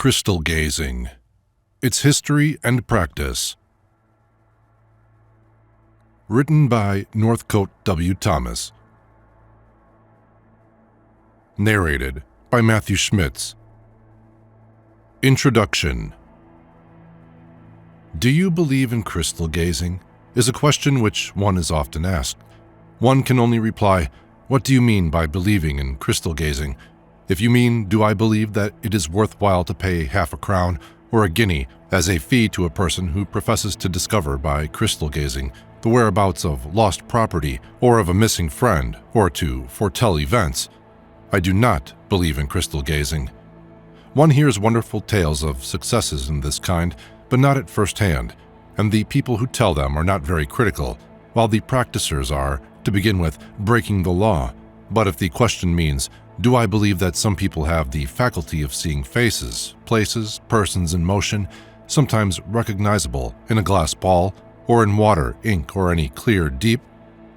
Crystal Gazing, Its History and Practice. Written by Northcote W. Thomas. Narrated by Matthew Schmitz. Introduction. Do you believe in crystal gazing? Is a question which one is often asked. One can only reply, what do you mean by believing in crystal gazing? If you mean, do I believe that it is worthwhile to pay half a crown or a guinea as a fee to a person who professes to discover by crystal gazing the whereabouts of lost property or of a missing friend, or to foretell events? I do not believe in crystal gazing. One hears wonderful tales of successes in this kind, but not at first hand, and the people who tell them are not very critical, while the practicers are, to begin with, breaking the law. But if the question means, do I believe that some people have the faculty of seeing faces, places, persons in motion, sometimes recognizable in a glass ball, or in water, ink, or any clear deep?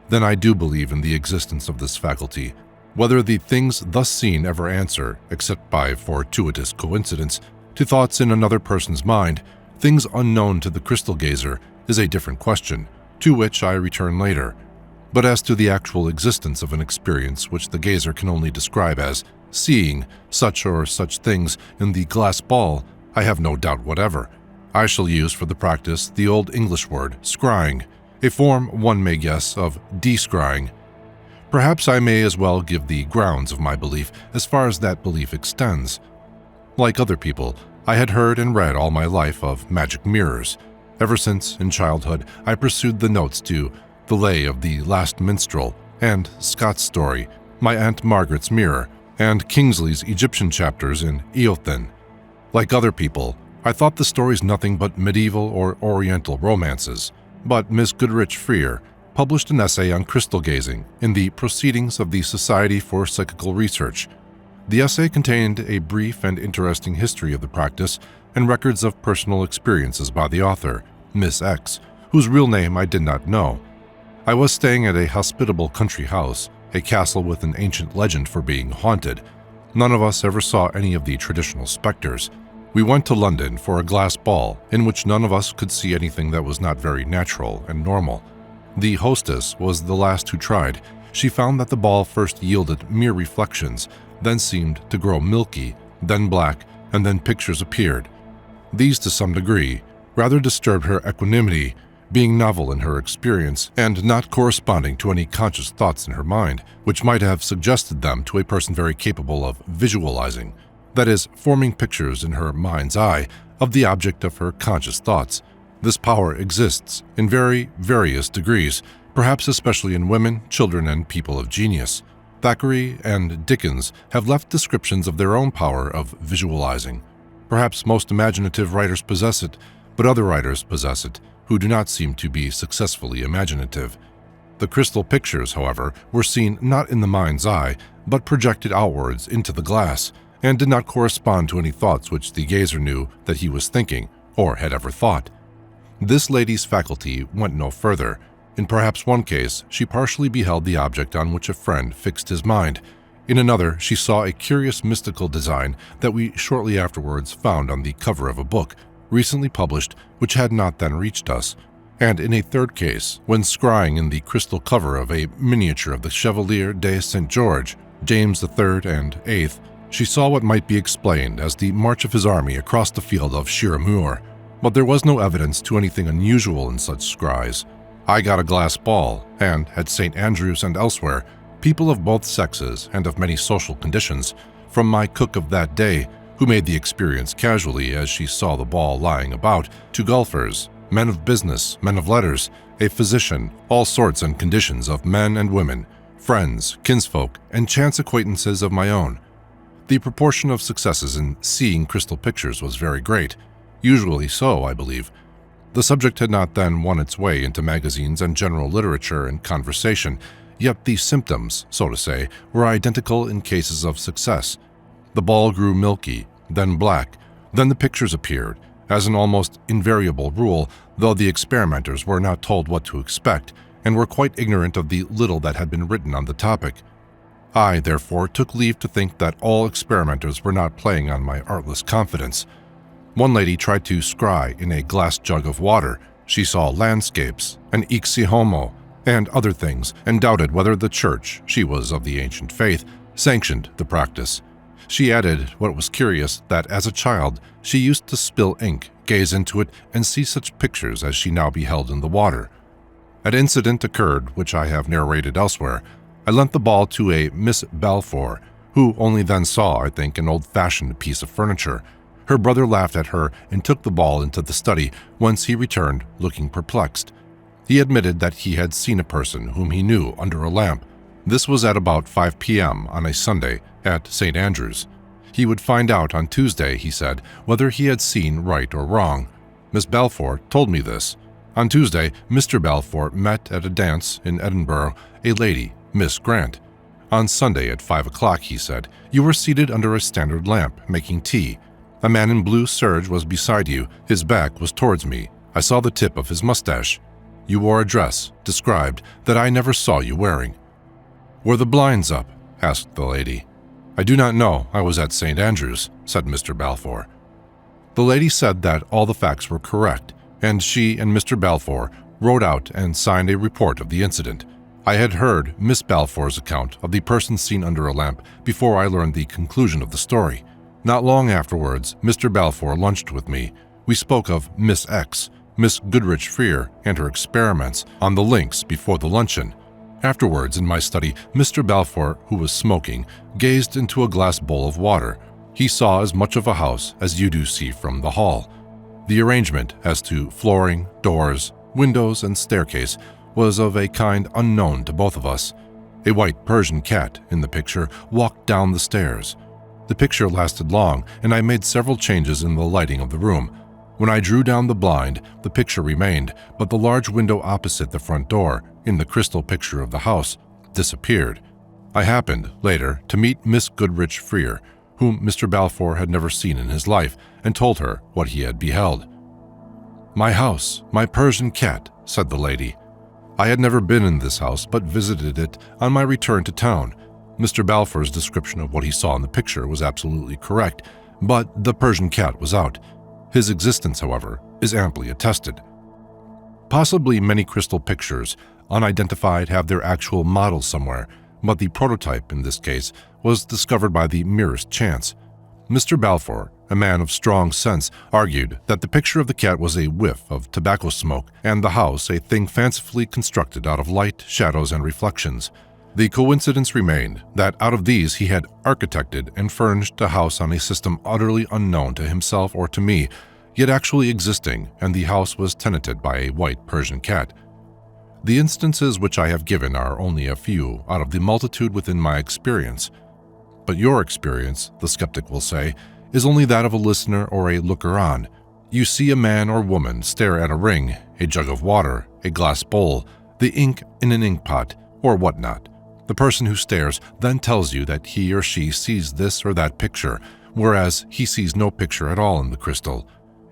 Then I do believe in the existence of this faculty. Whether the things thus seen ever answer, except by fortuitous coincidence, to thoughts in another person's mind, things unknown to the crystal gazer, is a different question, to which I return later. But as to the actual existence of an experience which the gazer can only describe as seeing such or such things in the glass ball, I have no doubt whatever. I shall use for the practice the old English word scrying, a form, one may guess, of descrying. Perhaps I may as well give the grounds of my belief as far as that belief extends. Like other people, I had heard and read all my life of magic mirrors. Ever since, in childhood, I pursued the notes to The Lay of the Last Minstrel and Scott's Story, My Aunt Margaret's Mirror, and Kingsley's Egyptian chapters in Eothen. Like other people, I thought the stories nothing but medieval or oriental romances, but Miss Goodrich Freer published an essay on crystal gazing in the Proceedings of the Society for Psychical Research. The essay contained a brief and interesting history of the practice and records of personal experiences by the author, Miss X, whose real name I did not know. I was staying at a hospitable country house, a castle with an ancient legend for being haunted. None of us ever saw any of the traditional specters. We went to London for a glass ball in which none of us could see anything that was not very natural and normal. The hostess was the last who tried. She found that the ball first yielded mere reflections, then seemed to grow milky, then black, and then pictures appeared. These, to some degree, rather disturbed her equanimity, being novel in her experience and not corresponding to any conscious thoughts in her mind, which might have suggested them to a person very capable of visualizing, that is, forming pictures in her mind's eye of the object of her conscious thoughts. This power exists in very various degrees, perhaps especially in women, children, and people of genius. Thackeray and Dickens have left descriptions of their own power of visualizing. Perhaps most imaginative writers possess it, but other writers possess it who do not seem to be successfully imaginative. The crystal pictures, however, were seen not in the mind's eye, but projected outwards into the glass, and did not correspond to any thoughts which the gazer knew that he was thinking, or had ever thought. This lady's faculty went no further. In perhaps one case, she partially beheld the object on which a friend fixed his mind. In another, she saw a curious mystical design that we shortly afterwards found on the cover of a book, recently published, which had not then reached us. And in a third case, when scrying in the crystal cover of a miniature of the Chevalier de St. George, James III and VIII, she saw what might be explained as the march of his army across the field of Shiremur. But there was no evidence to anything unusual in such scries. I got a glass ball, and at St. Andrews and elsewhere, people of both sexes and of many social conditions, from my cook of that day, who made the experience casually as she saw the ball lying about, to golfers, men of business, men of letters, a physician, all sorts and conditions of men and women, friends, kinsfolk, and chance acquaintances of my own. The proportion of successes in seeing crystal pictures was very great, usually so, I believe. The subject had not then won its way into magazines and general literature and conversation, yet the symptoms, so to say, were identical in cases of success. The ball grew milky, then black, then the pictures appeared, as an almost invariable rule, though the experimenters were not told what to expect and were quite ignorant of the little that had been written on the topic. I, therefore, took leave to think that all experimenters were not playing on my artless confidence, One lady tried to scry in a glass jug of water. She saw landscapes, an ixi homo, and other things, and doubted whether the church, she was of the ancient faith, sanctioned the practice. She added what was curious, that as a child, she used to spill ink, gaze into it, and see such pictures as she now beheld in the water. An incident occurred which I have narrated elsewhere. I lent the ball to a Miss Balfour, who only then saw, I think, an old-fashioned piece of furniture. Her brother laughed at her and took the ball into the study, whence he returned, looking perplexed. He admitted that he had seen a person whom he knew under a lamp. This was at about 5 p.m. on a Sunday at St. Andrew's. He would find out on Tuesday, he said, whether he had seen right or wrong. Miss Balfour told me this. On Tuesday, Mr. Balfour met at a dance in Edinburgh a lady, Miss Grant. On Sunday at 5 o'clock, he said, you were seated under a standard lamp, making tea. A man in blue serge was beside you. His back was towards me. I saw the tip of his mustache. You wore a dress, described, that I never saw you wearing. Were the blinds up? Asked the lady. I do not know. I was at St. Andrew's, said Mr. Balfour. The lady said that all the facts were correct, and she and Mr. Balfour wrote out and signed a report of the incident. I had heard Miss Balfour's account of the person seen under a lamp before I learned the conclusion of the story. Not long afterwards, Mr. Balfour lunched with me. We spoke of Miss X, Miss Goodrich Freer, and her experiments on the links before the luncheon. Afterwards, in my study, Mr. Balfour, who was smoking, gazed into a glass bowl of water. He saw as much of a house as you do see from the hall. The arrangement as to flooring, doors, windows, and staircase was of a kind unknown to both of us. A white Persian cat, in the picture, walked down the stairs. The picture lasted long, and I made several changes in the lighting of the room. When I drew down the blind, the picture remained, but the large window opposite the front door, in the crystal picture of the house, disappeared. I happened, later, to meet Miss Goodrich Freer, whom Mr. Balfour had never seen in his life, and told her what he had beheld. My house, my Persian cat, said the lady. I had never been in this house, but visited it on my return to town. Mr. Balfour's description of what he saw in the picture was absolutely correct, but the Persian cat was out. His existence, however, is amply attested. Possibly many crystal pictures, unidentified, have their actual model somewhere, but the prototype, in this case, was discovered by the merest chance. Mr. Balfour, a man of strong sense, argued that the picture of the cat was a whiff of tobacco smoke, and the house a thing fancifully constructed out of light, shadows, and reflections. The coincidence remained that out of these he had architected and furnished a house on a system utterly unknown to himself or to me, yet actually existing, and the house was tenanted by a white Persian cat. The instances which I have given are only a few out of the multitude within my experience. But your experience, the skeptic will say, is only that of a listener or a looker-on. You see a man or woman stare at a ring, a jug of water, a glass bowl, the ink in an inkpot, or whatnot. The person who stares then tells you that he or she sees this or that picture, whereas he sees no picture at all in the crystal.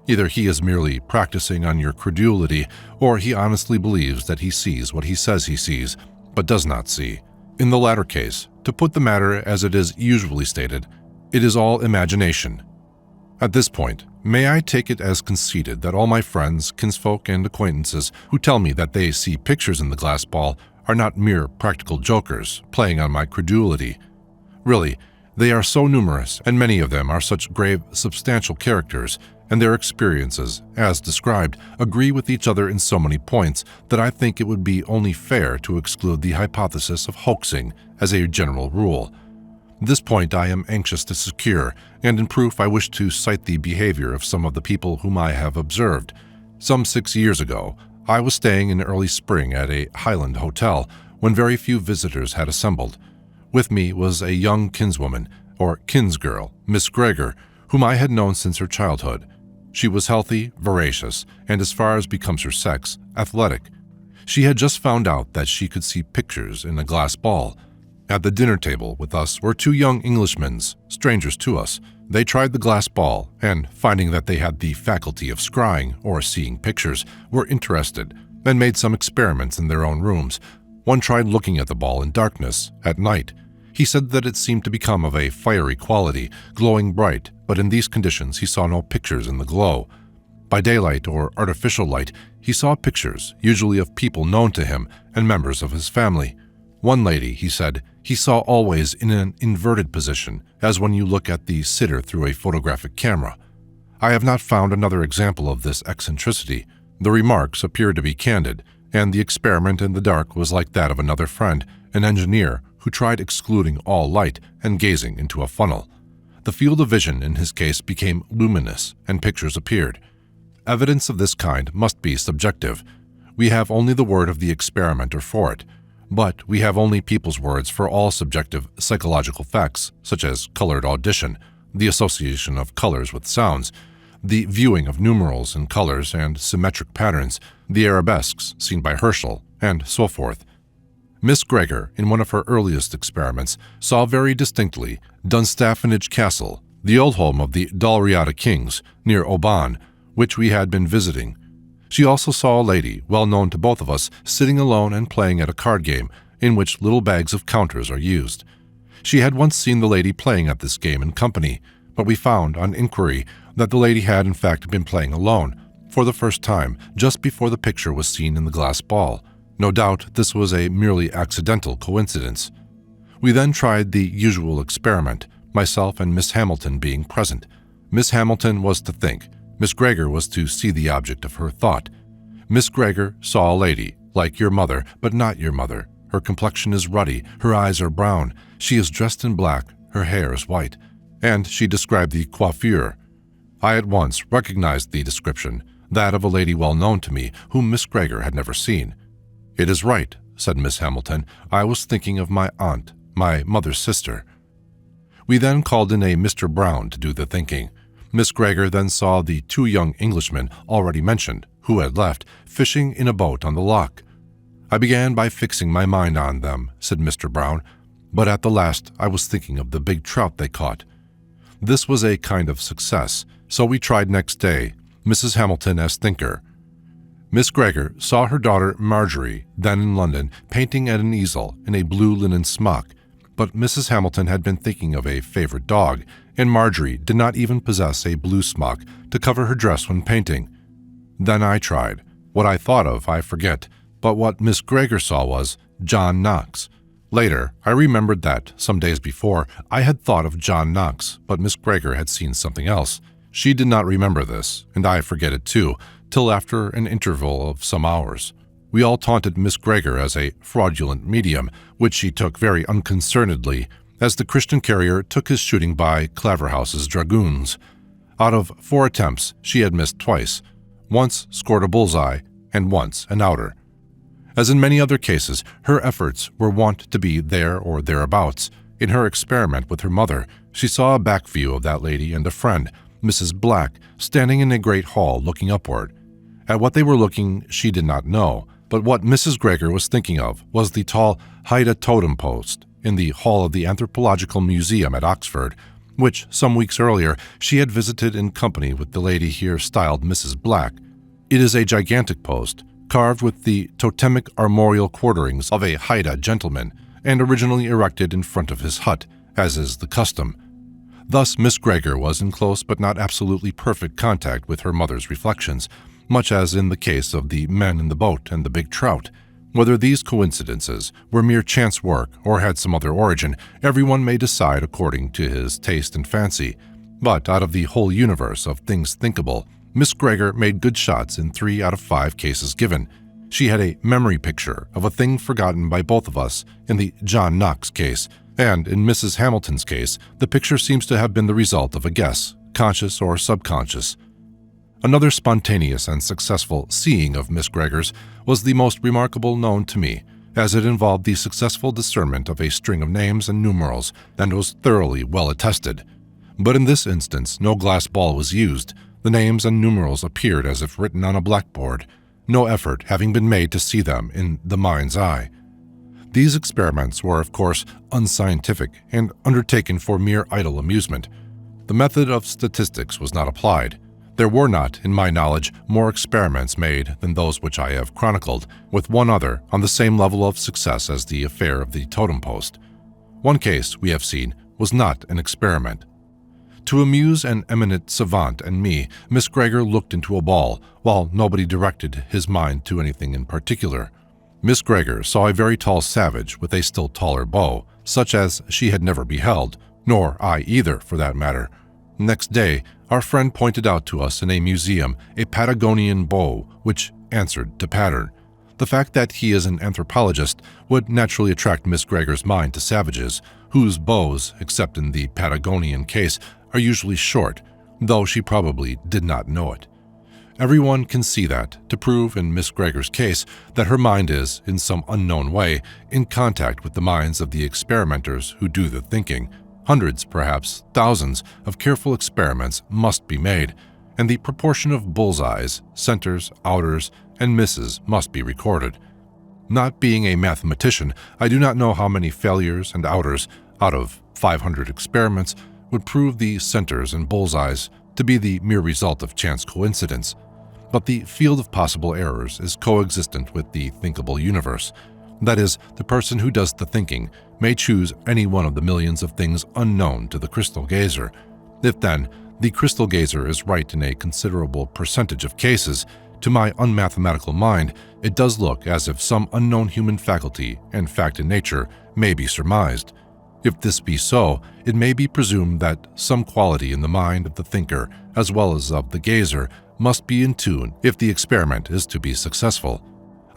Either he is merely practicing on your credulity, or he honestly believes that he sees what he says he sees, but does not see. In the latter case, to put the matter as it is usually stated, it is all imagination. At this point, may I take it as conceded that all my friends, kinsfolk, and acquaintances who tell me that they see pictures in the glass ball are not mere practical jokers playing on my credulity. Really, they are so numerous, and many of them are such grave, substantial characters, and their experiences, as described, agree with each other in so many points that I think it would be only fair to exclude the hypothesis of hoaxing as a general rule. This point I am anxious to secure, and in proof I wish to cite the behavior of some of the people whom I have observed. Some 6 years ago, I was staying in early spring at a Highland hotel when very few visitors had assembled. With me was a young kinswoman, or kinsgirl, Miss Gregor, whom I had known since her childhood. She was healthy, voracious, and as far as becomes her sex, athletic. She had just found out that she could see pictures in a glass ball. At the dinner table with us were 2 young Englishmen, strangers to us. They tried the glass ball, and finding that they had the faculty of scrying, or seeing pictures, were interested, and made some experiments in their own rooms. One tried looking at the ball in darkness, at night. He said that it seemed to become of a fiery quality, glowing bright, but in these conditions he saw no pictures in the glow. By daylight or artificial light, he saw pictures, usually of people known to him and members of his family. One lady, he said, he saw always in an inverted position, as when you look at the sitter through a photographic camera. I have not found another example of this eccentricity. The remarks appeared to be candid, and the experiment in the dark was like that of another friend, an engineer, who tried excluding all light and gazing into a funnel. The field of vision in his case became luminous, and pictures appeared. Evidence of this kind must be subjective. We have only the word of the experimenter for it, but we have only people's words for all subjective psychological facts, such as colored audition, the association of colors with sounds, the viewing of numerals in colors and symmetric patterns, the arabesques seen by Herschel, and so forth. Miss Gregor, in one of her earliest experiments, saw very distinctly Dunstafnage Castle, the old home of the Dalriada kings, near Oban, which we had been visiting. She also saw a lady, well known to both of us, sitting alone and playing at a card game, in which little bags of counters are used. She had once seen the lady playing at this game in company, but we found, on inquiry, that the lady had in fact been playing alone, for the first time, just before the picture was seen in the glass ball. No doubt this was a merely accidental coincidence. We then tried the usual experiment, myself and Miss Hamilton being present. Miss Hamilton was to think. Miss Gregor was to see the object of her thought. Miss Gregor saw a lady, like your mother, but not your mother. Her complexion is ruddy, her eyes are brown, she is dressed in black, her hair is white. And she described the coiffure. I at once recognized the description, that of a lady well known to me, whom Miss Gregor had never seen. "It is right," said Miss Hamilton. "I was thinking of my aunt, my mother's sister." We then called in a Mr. Brown to do the thinking. Miss Gregor then saw the two young Englishmen already mentioned, who had left, fishing in a boat on the loch. "I began by fixing my mind on them," said Mr. Brown, "but at the last I was thinking of the big trout they caught." This was a kind of success, so we tried next day, Mrs. Hamilton as thinker. Miss Gregor saw her daughter Marjorie, then in London, painting at an easel in a blue linen smock, but Mrs. Hamilton had been thinking of a favorite dog, and Marjorie did not even possess a blue smock to cover her dress when painting. Then I tried. What I thought of, I forget, but what Miss Gregor saw was John Knox. Later, I remembered that, some days before, I had thought of John Knox, but Miss Gregor had seen something else. She did not remember this, and I forget it too, till after an interval of some hours. We all taunted Miss Gregor as a fraudulent medium, which she took very unconcernedly, as the Christian carrier took his shooting by Claverhouse's dragoons. Out of 4 attempts, she had missed twice. Once scored a bullseye, and once an outer. As in many other cases, her efforts were wont to be there or thereabouts. In her experiment with her mother, she saw a back view of that lady and a friend, Mrs. Black, standing in a great hall looking upward. At what they were looking she did not know, but what Mrs. Gregor was thinking of was the tall Haida totem post in the hall of the Anthropological Museum at Oxford, which some weeks earlier she had visited in company with the lady here styled Mrs. Black. It is a gigantic post, carved with the totemic armorial quarterings of a Haida gentleman, and originally erected in front of his hut, as is the custom. Thus Miss Gregor was in close but not absolutely perfect contact with her mother's reflections, much as in the case of the men in the boat and the big trout. Whether these coincidences were mere chance work or had some other origin, everyone may decide according to his taste and fancy. But out of the whole universe of things thinkable, Miss Gregor made good shots in 3 out of 5 cases given. She had a memory picture of a thing forgotten by both of us in the John Knox case, and in Mrs. Hamilton's case, the picture seems to have been the result of a guess, conscious or subconscious. Another spontaneous and successful seeing of Miss Gregor's was the most remarkable known to me, as it involved the successful discernment of a string of names and numerals, and was thoroughly well attested. But in this instance, no glass ball was used. The names and numerals appeared as if written on a blackboard, no effort having been made to see them in the mind's eye. These experiments were, of course, unscientific and undertaken for mere idle amusement. The method of statistics was not applied. There were not, in my knowledge, more experiments made than those which I have chronicled, with one other on the same level of success as the affair of the totem post. One case, we have seen, was not an experiment. To amuse an eminent savant and me, Miss Gregor looked into a ball, while nobody directed his mind to anything in particular. Miss Gregor saw a very tall savage with a still taller bow, such as she had never beheld, nor I either, for that matter. Next day, our friend pointed out to us in a museum a Patagonian bow which answered to pattern. The fact that he is an anthropologist would naturally attract Miss Gregor's mind to savages, whose bows, except in the Patagonian case, are usually short, though she probably did not know it. Everyone can see that, to prove in Miss Gregor's case that her mind is, in some unknown way, in contact with the minds of the experimenters who do the thinking. Hundreds, perhaps thousands, of careful experiments must be made, and the proportion of bullseyes, centers, outers, and misses must be recorded. Not being a mathematician, I do not know how many failures and outers, out of 500 experiments, would prove the centers and bullseyes to be the mere result of chance coincidence. But the field of possible errors is coexistent with the thinkable universe. That is, the person who does the thinking may choose any one of the millions of things unknown to the crystal gazer. If then, the crystal gazer is right in a considerable percentage of cases, to my unmathematical mind, it does look as if some unknown human faculty and fact in nature may be surmised. If this be so, it may be presumed that some quality in the mind of the thinker, as well as of the gazer, must be in tune if the experiment is to be successful.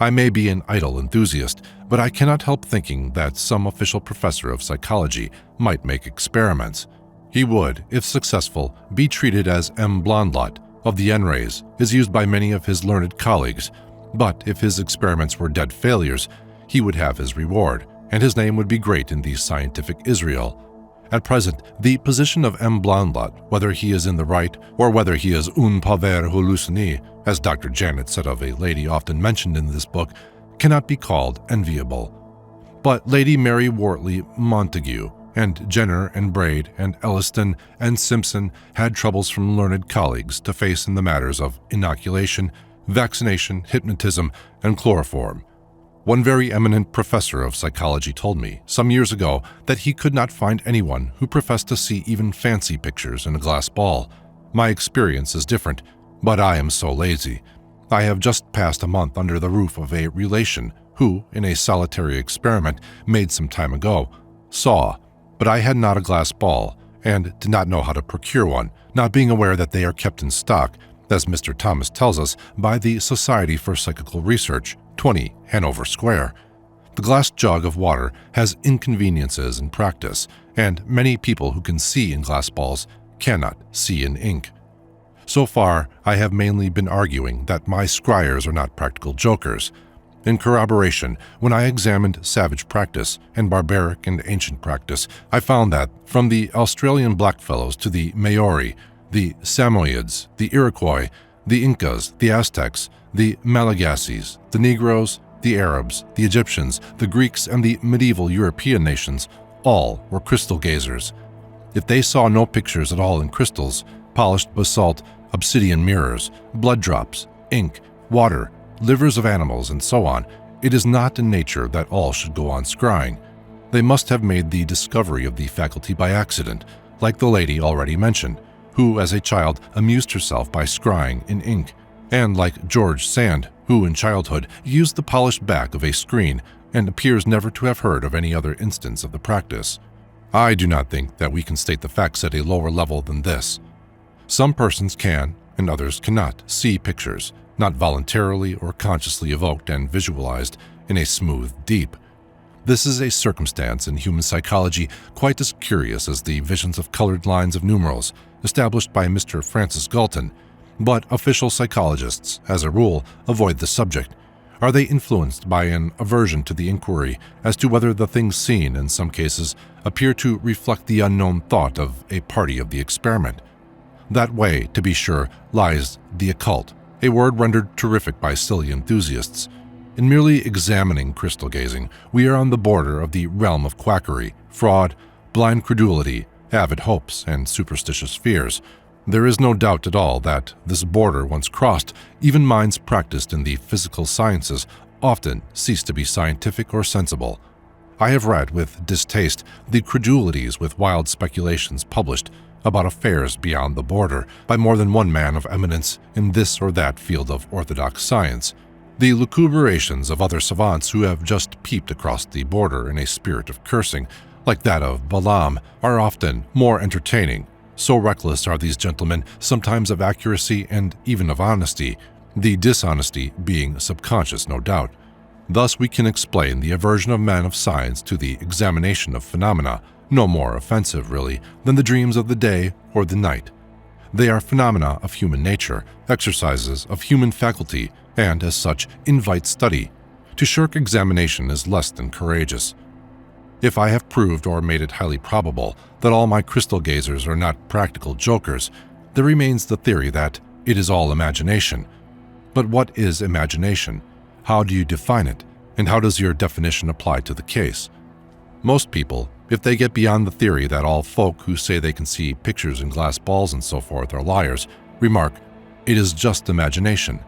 I may be an idle enthusiast, but I cannot help thinking that some official professor of psychology might make experiments. He would, if successful, be treated as M. Blondlot of the N-rays is used by many of his learned colleagues, but if his experiments were dead failures, he would have his reward, and his name would be great in the scientific Israel. At present, the position of M. Blondlot, whether he is in the right or whether he is un pauvre halluciné, as Dr. Janet said of a lady often mentioned in this book, cannot be called enviable. But Lady Mary Wortley Montague and Jenner and Braid and Elliston and Simpson had troubles from learned colleagues to face in the matters of inoculation, vaccination, hypnotism, and chloroform. One very eminent professor of psychology told me some years ago that he could not find anyone who professed to see even fancy pictures in a glass ball. My experience is different, but I am so lazy. I have just passed a month under the roof of a relation who, in a solitary experiment made some time ago, saw, but I had not a glass ball and did not know how to procure one, not being aware that they are kept in stock, as Mr. Thomas tells us, by the Society for Psychical Research, 20 Hanover Square. The glass jug of water has inconveniences in practice, and many people who can see in glass balls cannot see in ink. So far, I have mainly been arguing that my scryers are not practical jokers. In corroboration, when I examined savage practice and barbaric and ancient practice, I found that, from the Australian blackfellows to the Maori, the Samoyeds, the Iroquois, the Incas, the Aztecs, the Malagasys, the Negroes, the Arabs, the Egyptians, the Greeks, and the medieval European nations, all were crystal gazers. If they saw no pictures at all in crystals, polished basalt, obsidian mirrors, blood drops, ink, water, livers of animals, and so on, it is not in nature that all should go on scrying. They must have made the discovery of the faculty by accident, like the lady already mentioned, who as a child amused herself by scrying in ink, and like George Sand, who in childhood used the polished back of a screen and appears never to have heard of any other instance of the practice. I do not think that we can state the facts at a lower level than this. Some persons can, and others cannot, see pictures, not voluntarily or consciously evoked and visualized in a smooth deep. This is a circumstance in human psychology quite as curious as the visions of colored lines of numerals established by Mr. Francis Galton, but official psychologists, as a rule, avoid the subject. Are they influenced by an aversion to the inquiry as to whether the things seen, in some cases, appear to reflect the unknown thought of a party of the experiment? That way, to be sure, lies the occult, a word rendered terrific by silly enthusiasts. In merely examining crystal gazing, we are on the border of the realm of quackery, fraud, blind credulity, avid hopes, and superstitious fears. There is no doubt at all that, this border once crossed, even minds practiced in the physical sciences often cease to be scientific or sensible. I have read with distaste the credulities with wild speculations published about affairs beyond the border by more than one man of eminence in this or that field of orthodox science. The lucubrations of other savants who have just peeped across the border in a spirit of cursing, like that of Balaam, are often more entertaining. So reckless are these gentlemen sometimes of accuracy and even of honesty, the dishonesty being subconscious, no doubt. Thus we can explain the aversion of men of science to the examination of phenomena, no more offensive, really, than the dreams of the day or the night. They are phenomena of human nature, exercises of human faculty, and, as such, invite study. To shirk examination is less than courageous. If I have proved or made it highly probable that all my crystal gazers are not practical jokers, there remains the theory that it is all imagination. But what is imagination? How do you define it? And how does your definition apply to the case? Most people, if they get beyond the theory that all folk who say they can see pictures and glass balls and so forth are liars, remark, it is just imagination.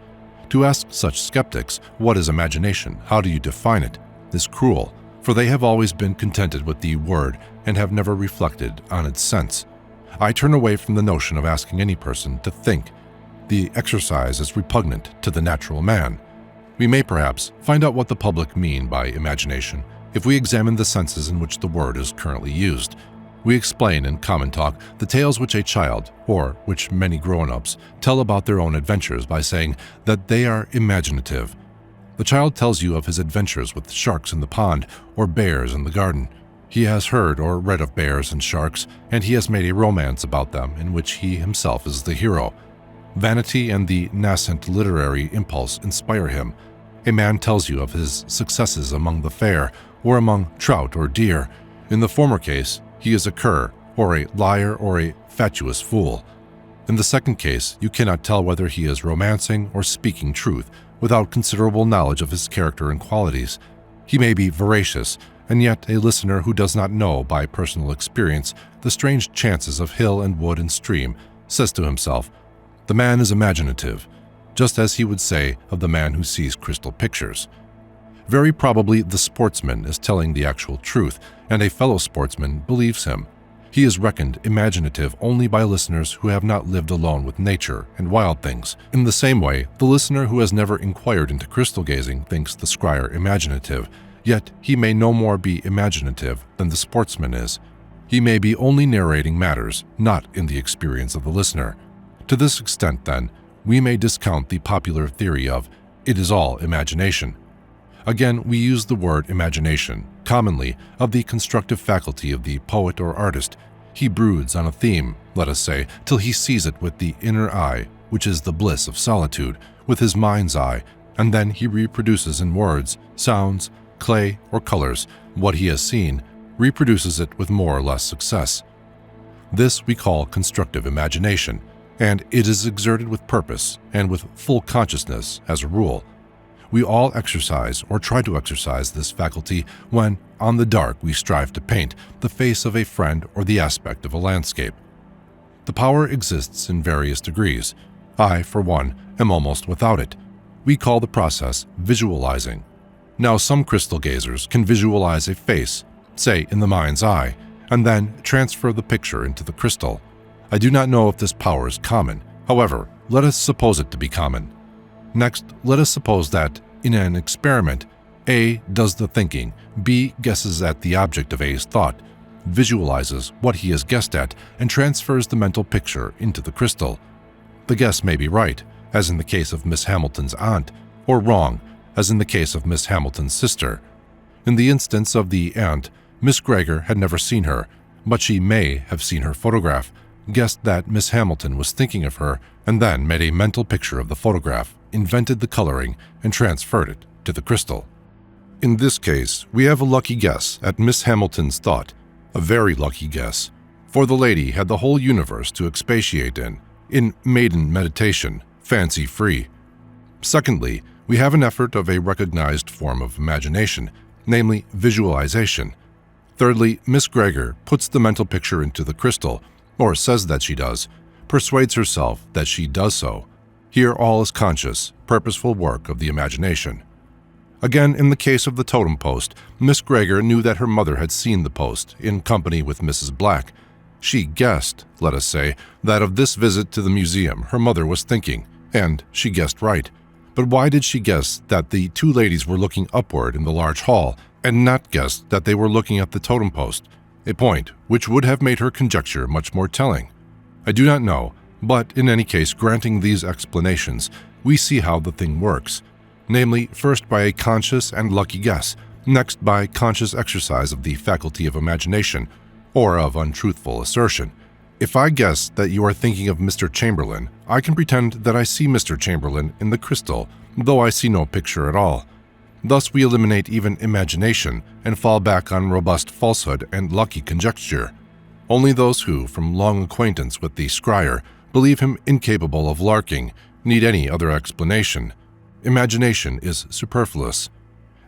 To ask such skeptics, what is imagination, how do you define it, is cruel, for they have always been contented with the word and have never reflected on its sense. I turn away from the notion of asking any person to think. The exercise is repugnant to the natural man. We may perhaps find out what the public mean by imagination if we examine the senses in which the word is currently used. We explain in common talk the tales which a child, or which many grown-ups, tell about their own adventures by saying that they are imaginative. The child tells you of his adventures with sharks in the pond or bears in the garden. He has heard or read of bears and sharks, and he has made a romance about them in which he himself is the hero. Vanity and the nascent literary impulse inspire him. A man tells you of his successes among the fair, or among trout or deer. In the former case, he is a cur, or a liar, or a fatuous fool. In the second case, you cannot tell whether he is romancing or speaking truth without considerable knowledge of his character and qualities. He may be veracious, and yet a listener who does not know by personal experience the strange chances of hill and wood and stream says to himself, the man is imaginative, just as he would say of the man who sees crystal pictures. Very probably the sportsman is telling the actual truth, and a fellow sportsman believes him. He is reckoned imaginative only by listeners who have not lived alone with nature and wild things. In the same way, the listener who has never inquired into crystal gazing thinks the scryer imaginative, yet he may no more be imaginative than the sportsman is. He may be only narrating matters, not in the experience of the listener. To this extent, then, we may discount the popular theory of it is all imagination. Again, we use the word imagination, commonly of the constructive faculty of the poet or artist. He broods on a theme, let us say, till he sees it with the inner eye, which is the bliss of solitude, with his mind's eye, and then he reproduces in words, sounds, clay, or colors what he has seen, reproduces it with more or less success. This we call constructive imagination, and it is exerted with purpose and with full consciousness as a rule. We all exercise or try to exercise this faculty when, on the dark, we strive to paint the face of a friend or the aspect of a landscape. The power exists in various degrees. I, for one, am almost without it. We call the process visualizing. Now, some crystal gazers can visualize a face, say in the mind's eye, and then transfer the picture into the crystal. I do not know if this power is common. However, let us suppose it to be common. Next, let us suppose that, in an experiment, A does the thinking, B guesses at the object of A's thought, visualizes what he has guessed at, and transfers the mental picture into the crystal. The guess may be right, as in the case of Miss Hamilton's aunt, or wrong, as in the case of Miss Hamilton's sister. In the instance of the aunt, Miss Gregor had never seen her, but she may have seen her photograph, guessed that Miss Hamilton was thinking of her, and then made a mental picture of the photograph, invented the coloring, and transferred it to the crystal. In this case, we have a lucky guess at Miss Hamilton's thought, a very lucky guess, for the lady had the whole universe to expatiate in maiden meditation, fancy-free. Secondly, we have an effort of a recognized form of imagination, namely visualization. Thirdly, Miss Gregor puts the mental picture into the crystal, or says that she does, persuades herself that she does so. Here all is conscious, purposeful work of the imagination. Again, in the case of the totem post, Miss Gregor knew that her mother had seen the post in company with Mrs. Black. She guessed, let us say, that of this visit to the museum her mother was thinking, and she guessed right. But why did she guess that the two ladies were looking upward in the large hall, and not guess that they were looking at the totem post? A point which would have made her conjecture much more telling. I do not know, but in any case, granting these explanations, we see how the thing works. Namely, first by a conscious and lucky guess, next by conscious exercise of the faculty of imagination, or of untruthful assertion. If I guess that you are thinking of Mr. Chamberlain, I can pretend that I see Mr. Chamberlain in the crystal, though I see no picture at all. Thus we eliminate even imagination and fall back on robust falsehood and lucky conjecture. Only those who, from long acquaintance with the scryer, believe him incapable of larking, need any other explanation. Imagination is superfluous.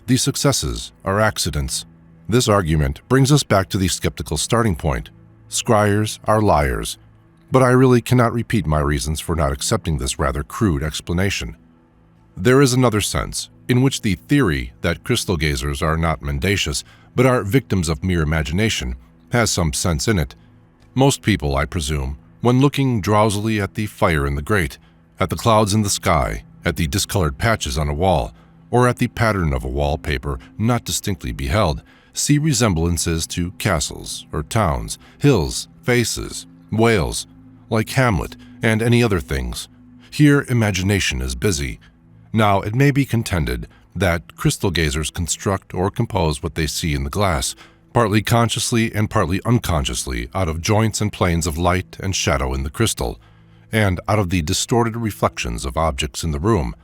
The successes are accidents. This argument brings us back to the skeptical starting point. Scryers are liars. But I really cannot repeat my reasons for not accepting this rather crude explanation. There is another sense, in which the theory that crystal gazers are not mendacious, but are victims of mere imagination, has some sense in it. Most people, I presume, when looking drowsily at the fire in the grate, at the clouds in the sky, at the discolored patches on a wall, or at the pattern of a wallpaper not distinctly beheld, see resemblances to castles or towns, hills, faces, whales, like Hamlet and any other things. Here imagination is busy. Now it may be contended that crystal gazers construct or compose what they see in the glass, partly consciously and partly unconsciously, out of joints and planes of light and shadow in the crystal, and out of the distorted reflections of objects in the room.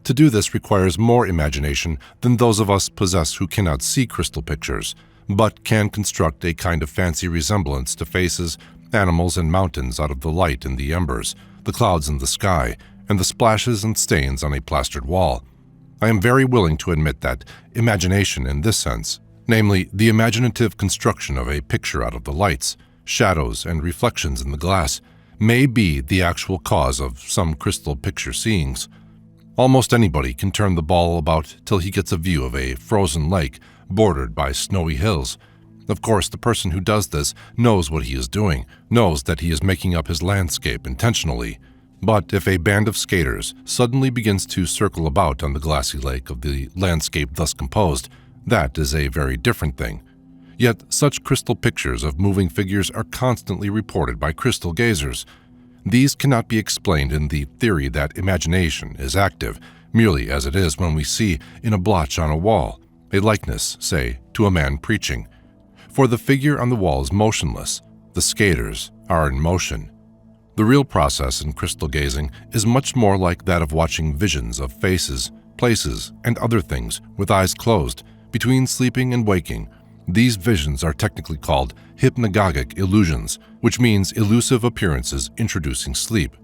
To do this requires more imagination than those of us possess who cannot see crystal pictures, but can construct a kind of fancy resemblance to faces, animals, and mountains out of the light in the embers, the clouds in the sky, and the splashes and stains on a plastered wall. I am very willing to admit that imagination in this sense, namely the imaginative construction of a picture out of the lights, shadows, and reflections in the glass, may be the actual cause of some crystal picture seeings. Almost anybody can turn the ball about till he gets a view of a frozen lake bordered by snowy hills. Of course, the person who does this knows what he is doing, knows that he is making up his landscape intentionally. But if a band of skaters suddenly begins to circle about on the glassy lake of the landscape thus composed, that is a very different thing. Yet such crystal pictures of moving figures are constantly reported by crystal gazers. These cannot be explained in the theory that imagination is active, merely as it is when we see in a blotch on a wall a likeness, say, to a man preaching. For the figure on the wall is motionless, the skaters are in motion. The real process in crystal gazing is much more like that of watching visions of faces, places, and other things with eyes closed, between sleeping and waking. These visions are technically called hypnagogic illusions, which means elusive appearances introducing sleep.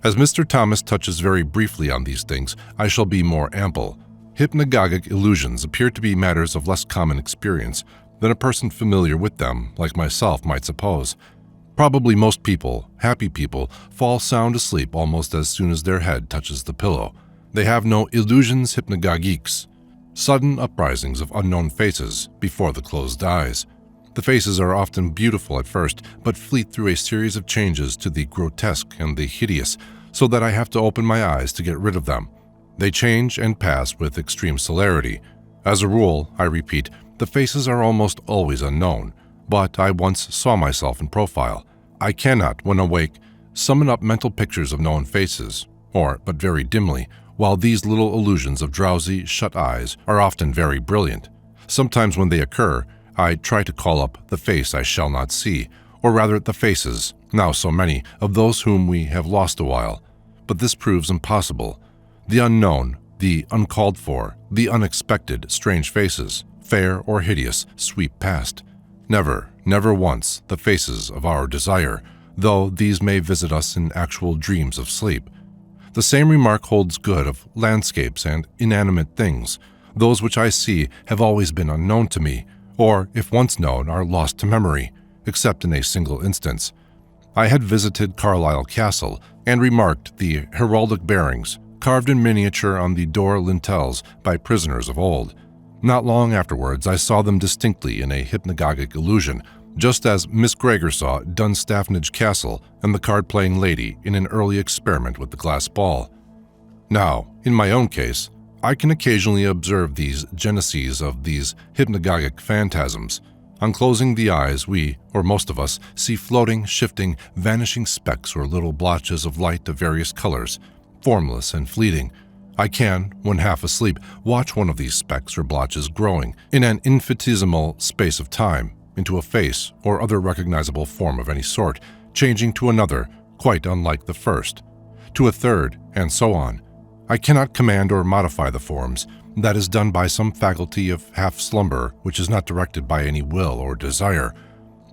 As Mr. Thomas touches very briefly on these things, I shall be more ample. Hypnagogic illusions appear to be matters of less common experience than a person familiar with them, like myself, might suppose. Probably most people, happy people, fall sound asleep almost as soon as their head touches the pillow. They have no illusions hypnagogiques, sudden uprisings of unknown faces before the closed eyes. The faces are often beautiful at first, but fleet through a series of changes to the grotesque and the hideous, so that I have to open my eyes to get rid of them. They change and pass with extreme celerity. As a rule, I repeat, the faces are almost always unknown, but I once saw myself in profile. I cannot, when awake, summon up mental pictures of known faces, or but very dimly, while these little illusions of drowsy, shut eyes are often very brilliant. Sometimes when they occur, I try to call up the face I shall not see, or rather the faces, now so many, of those whom we have lost a while. But this proves impossible. The unknown, the uncalled for, the unexpected, strange faces, fair or hideous, sweep past. Never, never once the faces of our desire, though these may visit us in actual dreams of sleep. The same remark holds good of landscapes and inanimate things. Those which I see have always been unknown to me, or, if once known, are lost to memory, except in a single instance. I had visited Carlisle Castle and remarked the heraldic bearings, carved in miniature on the door lintels by prisoners of old. Not long afterwards, I saw them distinctly in a hypnagogic illusion, just as Miss Gregor saw Dunstaffnage Castle and the card-playing lady in an early experiment with the glass ball. Now, in my own case, I can occasionally observe these geneses of these hypnagogic phantasms. On closing the eyes, we, or most of us, see floating, shifting, vanishing specks or little blotches of light of various colors, formless and fleeting. I can, when half asleep, watch one of these specks or blotches growing in an infinitesimal space of time into a face or other recognizable form of any sort, changing to another, quite unlike the first, to a third, and so on. I cannot command or modify the forms. That is done by some faculty of half-slumber which is not directed by any will or desire.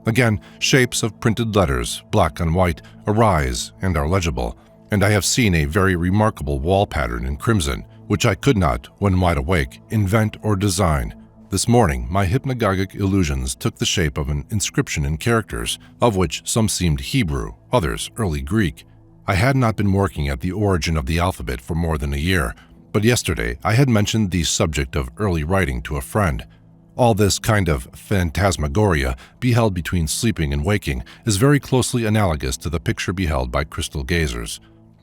Again, shapes of printed letters, black on white, arise and are legible, and I have seen a very remarkable wall pattern in crimson, which I could not, when wide awake, invent or design. This morning, my hypnagogic illusions took the shape of an inscription in characters, of which some seemed Hebrew, others early Greek. I had not been working at the origin of the alphabet for more than a year, but yesterday I had mentioned the subject of early writing to a friend. All this kind of phantasmagoria beheld between sleeping and waking is very closely analogous to the picture beheld by crystal gazers.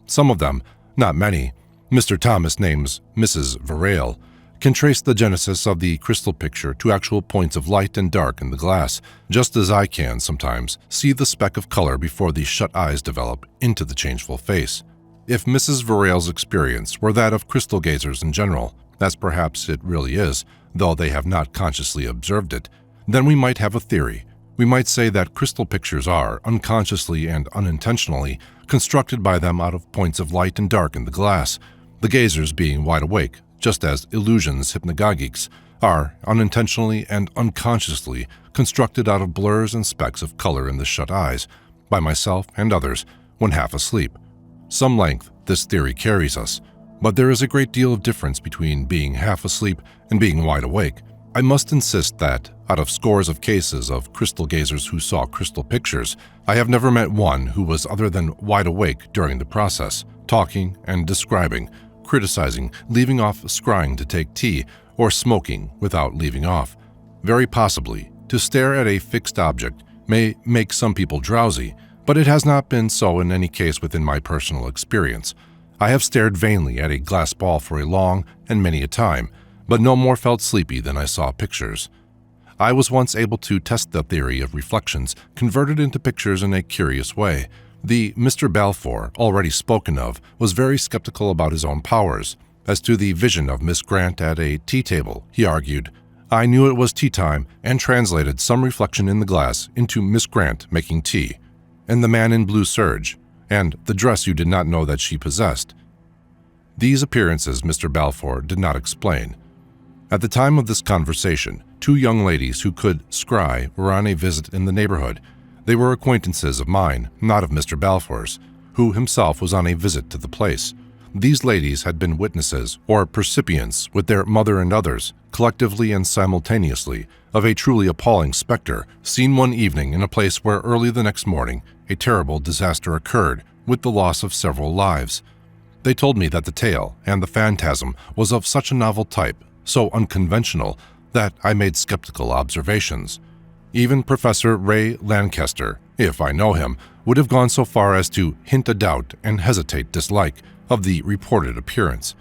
Some of them, not many, Mr. Thomas names Mrs. Varale, can trace the genesis of the crystal picture to actual points of light and dark in the glass, just as I can sometimes see the speck of color before the shut eyes develop into the changeful face. If Mrs. Varale's experience were that of crystal gazers in general, as perhaps it really is, though they have not consciously observed it, then we might have a theory. We might say that crystal pictures are, unconsciously and unintentionally, constructed by them out of points of light and dark in the glass, the gazers being wide awake, just as illusions hypnagogiques are, unintentionally and unconsciously, constructed out of blurs and specks of color in the shut eyes, by myself and others, when half asleep. Some length this theory carries us, but there is a great deal of difference between being half asleep and being wide awake. I must insist that, out of scores of cases of crystal gazers who saw crystal pictures, I have never met one who was other than wide awake during the process, talking and describing, criticizing, leaving off scrying to take tea, or smoking without leaving off. Very possibly, to stare at a fixed object may make some people drowsy, but it has not been so in any case within my personal experience. I have stared vainly at a glass ball for a long and many a time, but no more felt sleepy than I saw pictures. I was once able to test the theory of reflections converted into pictures in a curious way. The Mr. Balfour, already spoken of, was very skeptical about his own powers. As to the vision of Miss Grant at a tea table, he argued, I knew it was tea time and translated some reflection in the glass into Miss Grant making tea, and the man in blue serge, and the dress you did not know that she possessed. These appearances Mr. Balfour did not explain. At the time of this conversation, two young ladies who could scry were on a visit in the neighborhood. They were acquaintances of mine, not of Mr. Balfour's, who himself was on a visit to the place. These ladies had been witnesses or percipients with their mother and others, collectively and simultaneously, of a truly appalling specter seen one evening in a place where early the next morning a terrible disaster occurred with the loss of several lives. They told me that the tale and the phantasm was of such a novel type, so unconventional, that I made skeptical observations. Even Professor Ray Lancaster, if I know him, would have gone so far as to hint a doubt and hesitate dislike of the reported appearance.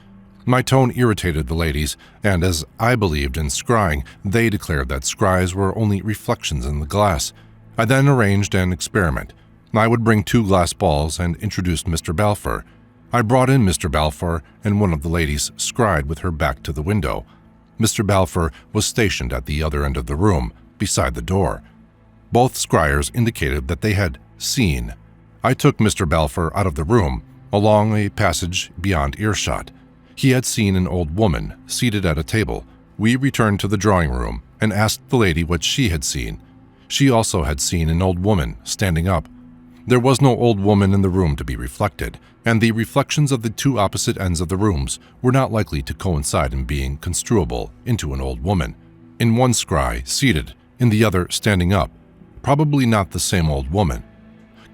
My tone irritated the ladies, and as I believed in scrying, they declared that scries were only reflections in the glass. I then arranged an experiment. I would bring 2 glass balls and introduced Mr. Balfour. I brought in Mr. Balfour, and one of the ladies scryed with her back to the window. Mr. Balfour was stationed at the other end of the room, beside the door. Both scryers indicated that they had seen. I took Mr. Balfour out of the room, along a passage beyond earshot. He had seen an old woman seated at a table. We returned to the drawing room and asked the lady what she had seen. She also had seen an old woman standing up. There was no old woman in the room to be reflected, and the reflections of the 2 opposite ends of the rooms were not likely to coincide in being construable into an old woman. In one scry, seated, in the other standing up, probably not the same old woman.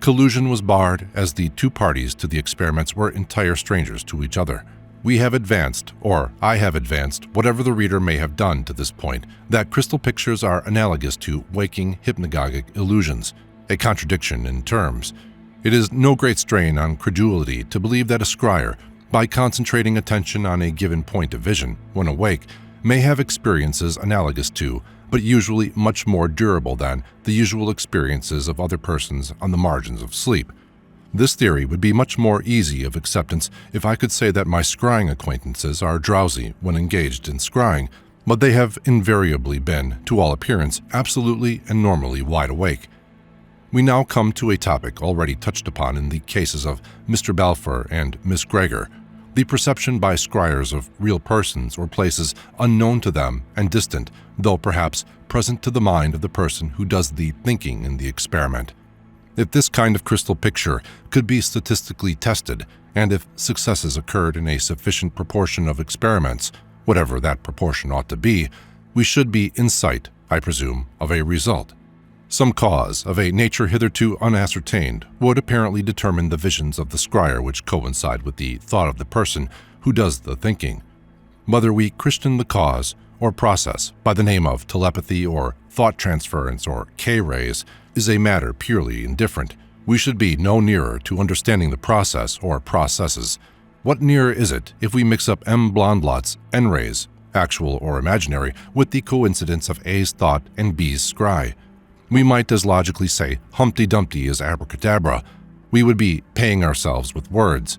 Collusion was barred as the two parties to the experiments were entire strangers to each other. We have advanced, or I have advanced, whatever the reader may have done to this point, that crystal pictures are analogous to waking hypnagogic illusions, a contradiction in terms. It is no great strain on credulity to believe that a scryer, by concentrating attention on a given point of vision when awake, may have experiences analogous to, but usually much more durable than, the usual experiences of other persons on the margins of sleep. This theory would be much more easy of acceptance if I could say that my scrying acquaintances are drowsy when engaged in scrying, but they have invariably been, to all appearance, absolutely and normally wide awake. We now come to a topic already touched upon in the cases of Mr. Balfour and Miss Gregor, the perception by scryers of real persons or places unknown to them and distant, though perhaps present to the mind of the person who does the thinking in the experiment. If this kind of crystal picture could be statistically tested, and if successes occurred in a sufficient proportion of experiments, whatever that proportion ought to be, we should be in sight, I presume, of a result. Some cause, of a nature hitherto unascertained, would apparently determine the visions of the scryer which coincide with the thought of the person who does the thinking. Whether we christen the cause or process by the name of telepathy or thought transference or K-rays is a matter purely indifferent. We should be no nearer to understanding the process or processes. What nearer is it if we mix up M. Blondlot's N-rays, actual or imaginary, with the coincidence of A's thought and B's scry? We might as logically say Humpty Dumpty is abracadabra. We would be paying ourselves with words.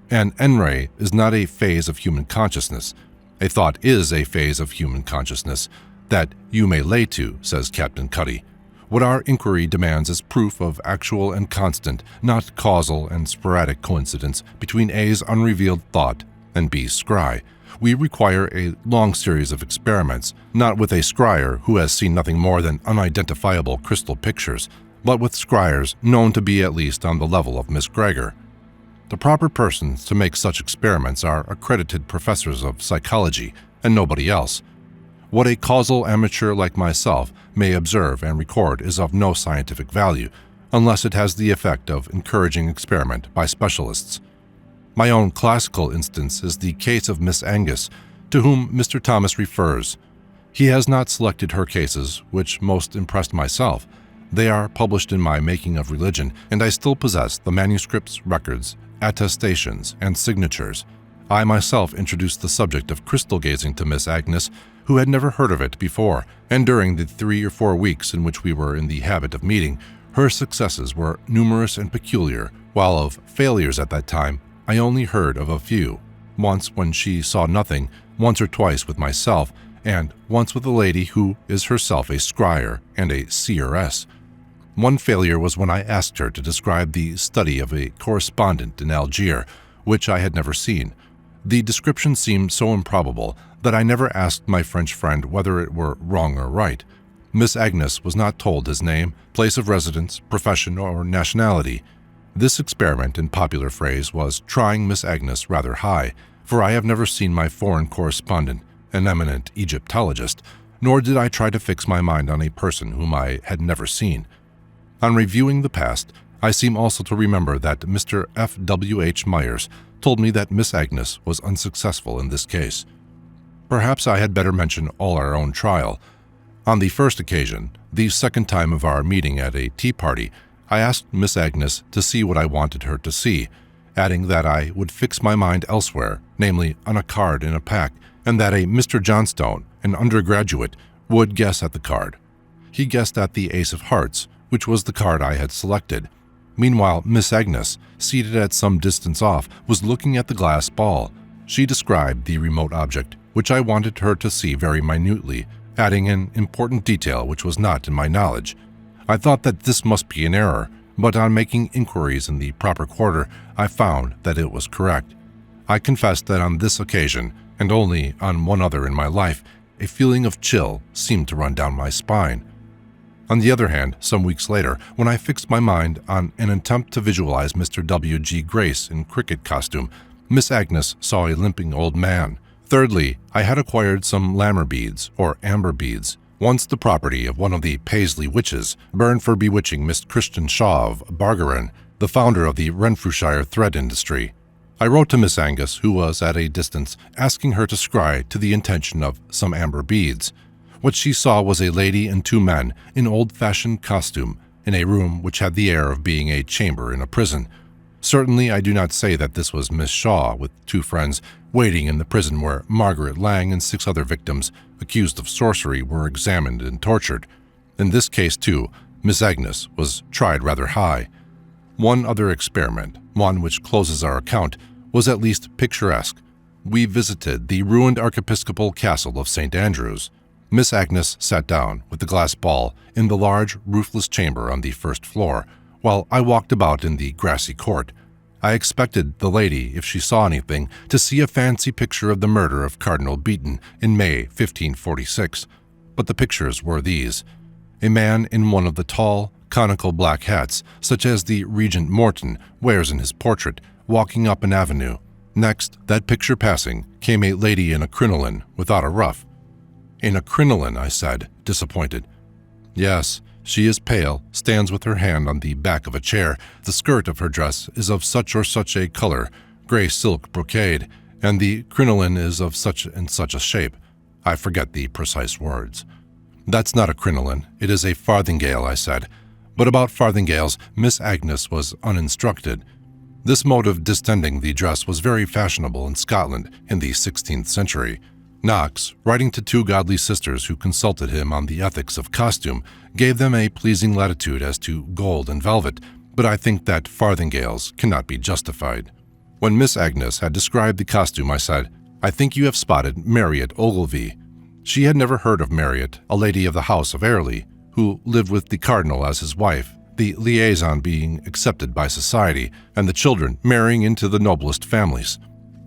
An N-ray is not a phase of human consciousness. A thought is a phase of human consciousness that you may lay to, says Captain Cuddy. What our inquiry demands is proof of actual and constant, not causal and sporadic coincidence between A's unrevealed thought and B's scry. We require a long series of experiments, not with a scryer who has seen nothing more than unidentifiable crystal pictures, but with scryers known to be at least on the level of Miss Gregor. The proper persons to make such experiments are accredited professors of psychology and nobody else. What a causal amateur like myself may observe and record is of no scientific value, unless it has the effect of encouraging experiment by specialists. My own classical instance is the case of Miss Angus, to whom Mr. Thomas refers. He has not selected her cases, which most impressed myself. They are published in my Making of Religion, and I still possess the manuscripts, records, attestations, and signatures. I myself introduced the subject of crystal gazing to Miss Agnes, who had never heard of it before, and during the 3 or 4 weeks in which we were in the habit of meeting, her successes were numerous and peculiar, while of failures at that time I only heard of a few, once when she saw nothing, once or twice with myself, and once with a lady who is herself a scryer and a seeress. One failure was when I asked her to describe the study of a correspondent in Algiers, which I had never seen. The description seemed so improbable that I never asked my French friend whether it were wrong or right. Miss Agnes was not told his name, place of residence, profession, or nationality. This experiment, in popular phrase, was trying Miss Agnes rather high, for I have never seen my foreign correspondent, an eminent Egyptologist, nor did I try to fix my mind on a person whom I had never seen. On reviewing the past, I seem also to remember that Mr. F. W. H. Myers told me that Miss Agnes was unsuccessful in this case. Perhaps I had better mention all our own trial. On the first occasion, the second time of our meeting at a tea party, I asked Miss Agnes to see what I wanted her to see, adding that I would fix my mind elsewhere, namely on a card in a pack, and that a Mr. Johnstone, an undergraduate, would guess at the card. He guessed at the Ace of Hearts, which was the card I had selected. Meanwhile, Miss Agnes, seated at some distance off, was looking at the glass ball. She described the remote object, which I wanted her to see very minutely, adding an important detail which was not in my knowledge. I thought that this must be an error, but on making inquiries in the proper quarter, I found that it was correct. I confess that on this occasion, and only on one other in my life, a feeling of chill seemed to run down my spine. On the other hand, some weeks later, when I fixed my mind on an attempt to visualize Mr. W. G. Grace in cricket costume, Miss Agnes saw a limping old man. Thirdly, I had acquired some lammer beads, or amber beads, once the property of one of the Paisley witches, burned for bewitching Miss Christian Shaw of Bargeron, the founder of the Renfrewshire thread industry. I wrote to Miss Angus, who was at a distance, asking her to scry to the intention of some amber beads. What she saw was a lady and two men in old-fashioned costume in a room which had the air of being a chamber in a prison. Certainly I do not say that this was Miss Shaw with two friends waiting in the prison where Margaret Lang and 6 other victims accused of sorcery were examined and tortured. In this case, too, Miss Agnes was tried rather high. One other experiment, one which closes our account, was at least picturesque. We visited the ruined archiepiscopal castle of St. Andrews. Miss Agnes sat down with the glass ball in the large, roofless chamber on the first floor, while I walked about in the grassy court. I expected the lady, if she saw anything, to see a fancy picture of the murder of Cardinal Beaton in May 1546. But the pictures were these: a man in one of the tall, conical black hats, such as the Regent Morton wears in his portrait, walking up an avenue. Next, that picture passing, came a lady in a crinoline without a ruff. In a crinoline, I said, disappointed. Yes, she is pale, stands with her hand on the back of a chair. The skirt of her dress is of such or such a color, gray silk brocade, and the crinoline is of such and such a shape. I forget the precise words. That's not a crinoline, it is a farthingale, I said. But about farthingales, Miss Agnes was uninstructed. This mode of distending the dress was very fashionable in Scotland in the 16th century. Knox, writing to 2 godly sisters who consulted him on the ethics of costume, gave them a pleasing latitude as to gold and velvet, but I think that farthingales cannot be justified. When Miss Agnes had described the costume, I said, "I think you have spotted Marriott Ogilvy." She had never heard of Marriott, a lady of the house of Airlie, who lived with the cardinal as his wife, the liaison being accepted by society, and the children marrying into the noblest families.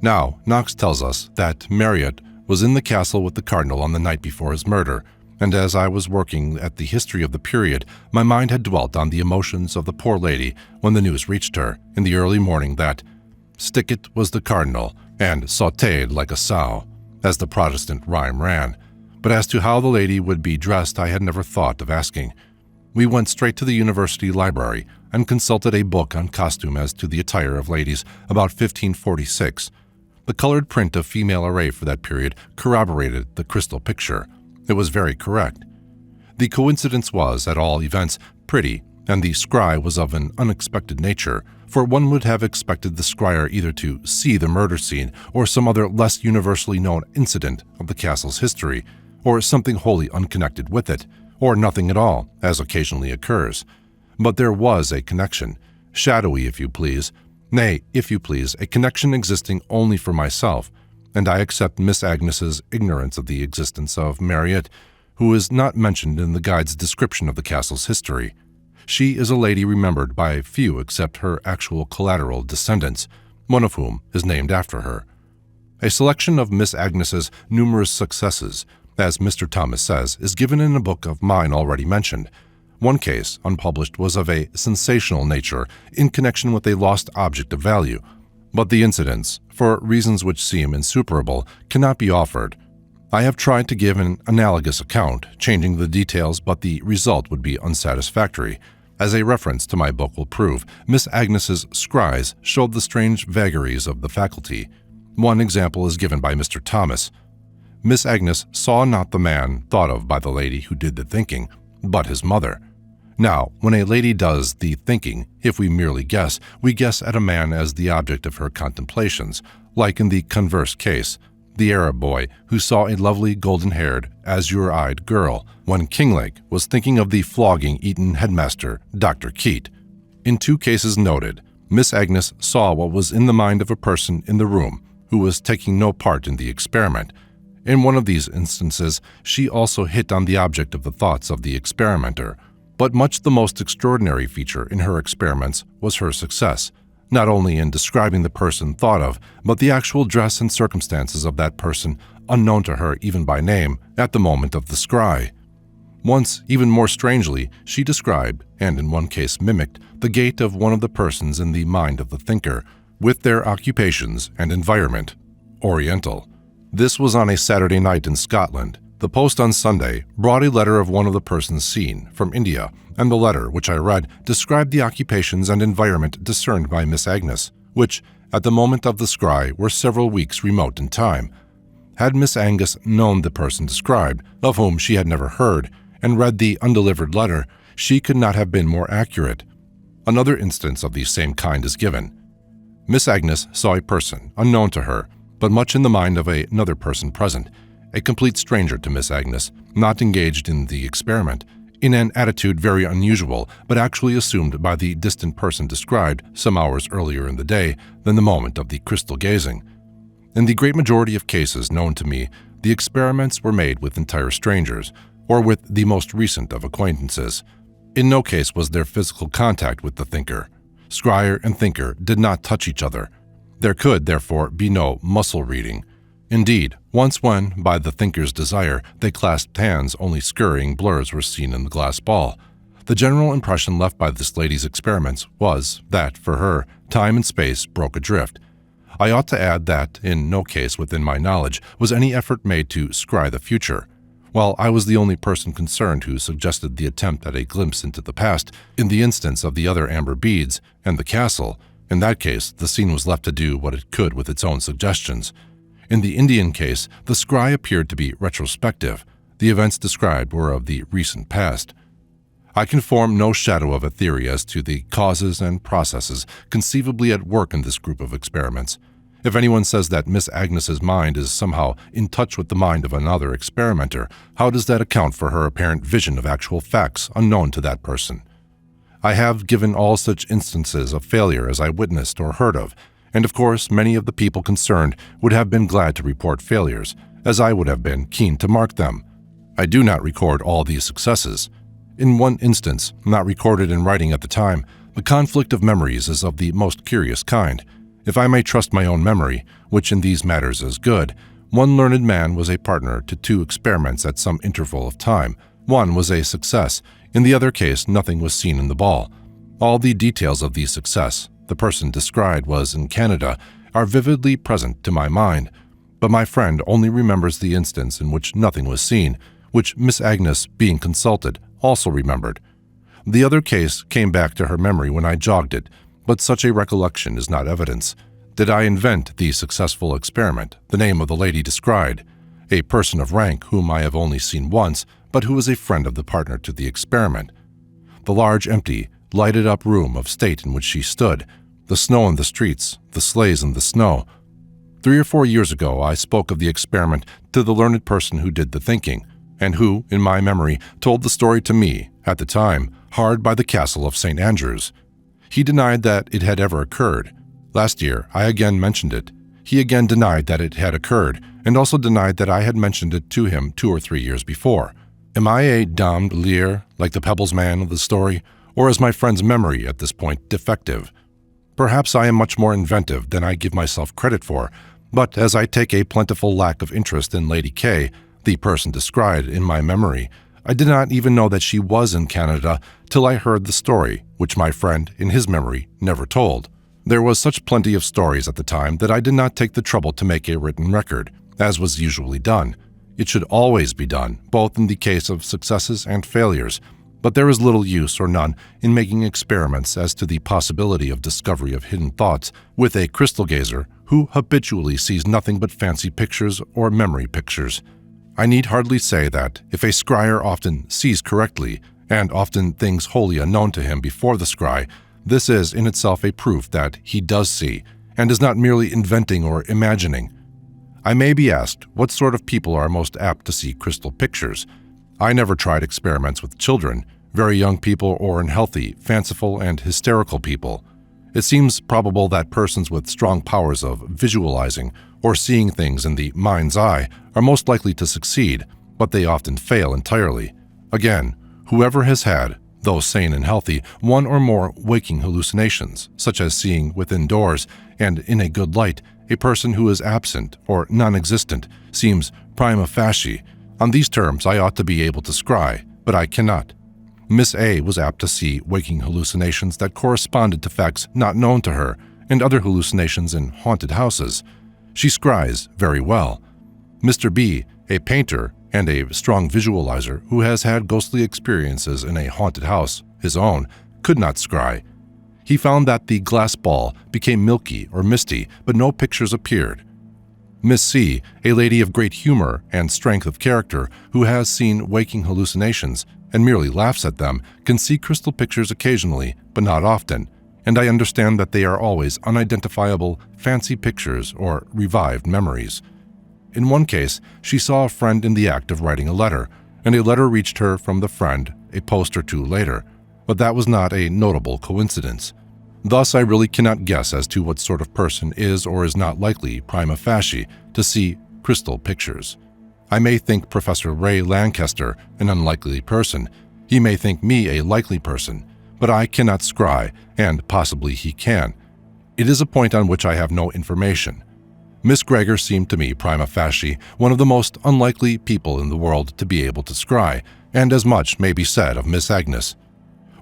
Now, Knox tells us that Marriott was in the castle with the cardinal on the night before his murder, and as I was working at the history of the period, my mind had dwelt on the emotions of the poor lady when the news reached her in the early morning that "Stickit was the cardinal, and sautéed like a sow," as the Protestant rhyme ran. But as to how the lady would be dressed, I had never thought of asking. We went straight to the university library and consulted a book on costume as to the attire of ladies about 1546. The colored print of female array for that period corroborated the crystal picture. It was very correct. The coincidence was, at all events, pretty, and the scry was of an unexpected nature, for one would have expected the scryer either to see the murder scene or some other less universally known incident of the castle's history, or something wholly unconnected with it, or nothing at all, as occasionally occurs. But there was a connection, shadowy if you please, nay, if you please, a connection existing only for myself, and I accept Miss Agnes's ignorance of the existence of Marriott, who is not mentioned in the guide's description of the castle's history. She is a lady remembered by few except her actual collateral descendants, one of whom is named after her. A selection of Miss Agnes's numerous successes, as Mr. Thomas says, is given in a book of mine already mentioned. One case, unpublished, was of a sensational nature in connection with a lost object of value, but the incidents, for reasons which seem insuperable, cannot be offered. I have tried to give an analogous account, changing the details, but the result would be unsatisfactory. As a reference to my book will prove, Miss Agnes's scries showed the strange vagaries of the faculty. One example is given by Mr. Thomas. Miss Agnes saw not the man thought of by the lady who did the thinking, but his mother. Now, when a lady does the thinking, if we merely guess, we guess at a man as the object of her contemplations, like in the converse case, the Arab boy who saw a lovely golden-haired, azure-eyed girl when Kinglake was thinking of the flogging Eton headmaster, Dr. Keat. In 2 cases noted, Miss Agnes saw what was in the mind of a person in the room who was taking no part in the experiment. In one of these instances, she also hit on the object of the thoughts of the experimenter. But much the most extraordinary feature in her experiments was her success, not only in describing the person thought of, but the actual dress and circumstances of that person, unknown to her even by name, at the moment of the scry. Once, even more strangely, she described, and in one case mimicked, the gait of one of the persons in the mind of the thinker, with their occupations and environment, Oriental. This was on a Saturday night in Scotland. The post on Sunday brought a letter of one of the persons seen from India, and the letter, which I read, described the occupations and environment discerned by Miss Agnes, which, at the moment of the scry, were several weeks remote in time. Had Miss Agnes known the person described, of whom she had never heard, and read the undelivered letter, she could not have been more accurate. Another instance of the same kind is given. Miss Agnes saw a person, unknown to her, but much in the mind of another person present, a complete stranger to Miss Agnes, not engaged in the experiment, in an attitude very unusual, but actually assumed by the distant person described some hours earlier in the day than the moment of the crystal gazing. In the great majority of cases known to me, the experiments were made with entire strangers, or with the most recent of acquaintances. In no case was there physical contact with the thinker. Scryer and thinker did not touch each other. There could, therefore, be no muscle reading. Indeed, once when, by the thinker's desire, they clasped hands, only scurrying blurs were seen in the glass ball. The general impression left by this lady's experiments was that, for her, time and space broke adrift. I ought to add that, in no case within my knowledge, was any effort made to scry the future. While I was the only person concerned who suggested the attempt at a glimpse into the past, in the instance of the other amber beads and the castle, in that case, the scene was left to do what it could with its own suggestions. In the Indian case, the scry appeared to be retrospective. The events described were of the recent past. I can form no shadow of a theory as to the causes and processes conceivably at work in this group of experiments. If anyone says that Miss Agnes's mind is somehow in touch with the mind of another experimenter, how does that account for her apparent vision of actual facts unknown to that person? I have given all such instances of failure as I witnessed or heard of, and of course many of the people concerned would have been glad to report failures, as I would have been keen to mark them. I do not record all these successes. In one instance, not recorded in writing at the time, the conflict of memories is of the most curious kind. If I may trust my own memory, which in these matters is good, one learned man was a partner to 2 experiments at some interval of time. One was a success. In the other case, nothing was seen in the ball. All the details of the success, the person described was in Canada, are vividly present to my mind, but my friend only remembers the instance in which nothing was seen, which Miss Agnes, being consulted, also remembered. The other case came back to her memory when I jogged it, but such a recollection is not evidence. Did I invent the successful experiment, the name of the lady described, a person of rank whom I have only seen once, but who was a friend of the partner to the experiment? The large, empty, lighted-up room of state in which she stood, the snow in the streets, the sleighs in the snow. 3 or 4 years ago, I spoke of the experiment to the learned person who did the thinking, and who, in my memory, told the story to me, at the time, hard by the castle of St. Andrews. He denied that it had ever occurred. Last year, I again mentioned it. He again denied that it had occurred, and also denied that I had mentioned it to him 2 or 3 years before. Am I a damned liar, like the Pebbles man of the story, or is my friend's memory at this point defective? Perhaps I am much more inventive than I give myself credit for, but as I take a plentiful lack of interest in Lady K, the person described in my memory, I did not even know that she was in Canada till I heard the story, which my friend, in his memory, never told. There was such plenty of stories at the time that I did not take the trouble to make a written record, as was usually done. It should always be done, both in the case of successes and failures, but there is little use or none in making experiments as to the possibility of discovery of hidden thoughts with a crystal gazer who habitually sees nothing but fancy pictures or memory pictures. I need hardly say that, if a scryer often sees correctly, and often things wholly unknown to him before the scry, this is in itself a proof that he does see, and is not merely inventing or imagining. I may be asked what sort of people are most apt to see crystal pictures. I never tried experiments with children, very young people, or unhealthy, fanciful, and hysterical people. It seems probable that persons with strong powers of visualizing or seeing things in the mind's eye are most likely to succeed, but they often fail entirely. Again, whoever has had, though sane and healthy, 1 or more waking hallucinations, such as seeing within doors and in a good light, a person who is absent or non-existent seems prima facie. On these terms I ought to be able to scry, but I cannot. Miss A was apt to see waking hallucinations that corresponded to facts not known to her, and other hallucinations in haunted houses. She scries very well. Mr. B, a painter, and a strong visualizer who has had ghostly experiences in a haunted house, his own, could not scry. He found that the glass ball became milky or misty, but no pictures appeared. Miss C, a lady of great humor and strength of character who has seen waking hallucinations and merely laughs at them, can see crystal pictures occasionally, but not often, and I understand that they are always unidentifiable, fancy pictures or revived memories. In one case, she saw a friend in the act of writing a letter, and a letter reached her from the friend a post or two later, but that was not a notable coincidence. Thus, I really cannot guess as to what sort of person is or is not likely, prima facie, to see crystal pictures. I may think Professor Ray Lancaster an unlikely person. He may think me a likely person, but I cannot scry, and possibly he can. It is a point on which I have no information. Miss Gregor seemed to me prima facie one of the most unlikely people in the world to be able to scry, and as much may be said of Miss Agnes.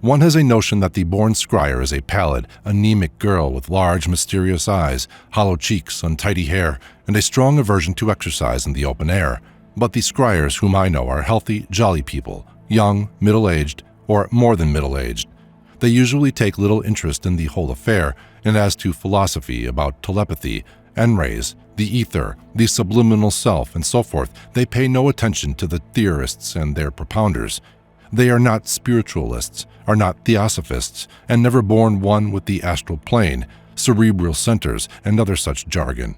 One has a notion that the born scryer is a pallid, anemic girl with large, mysterious eyes, hollow cheeks, untidy hair, and a strong aversion to exercise in the open air. But the scryers whom I know are healthy, jolly people, young, middle-aged, or more than middle-aged. They usually take little interest in the whole affair, and as to philosophy about telepathy, N-rays, the ether, the subliminal self, and so forth, they pay no attention to the theorists and their propounders. They are not spiritualists, are not theosophists, and never born one with the astral plane, cerebral centers, and other such jargon.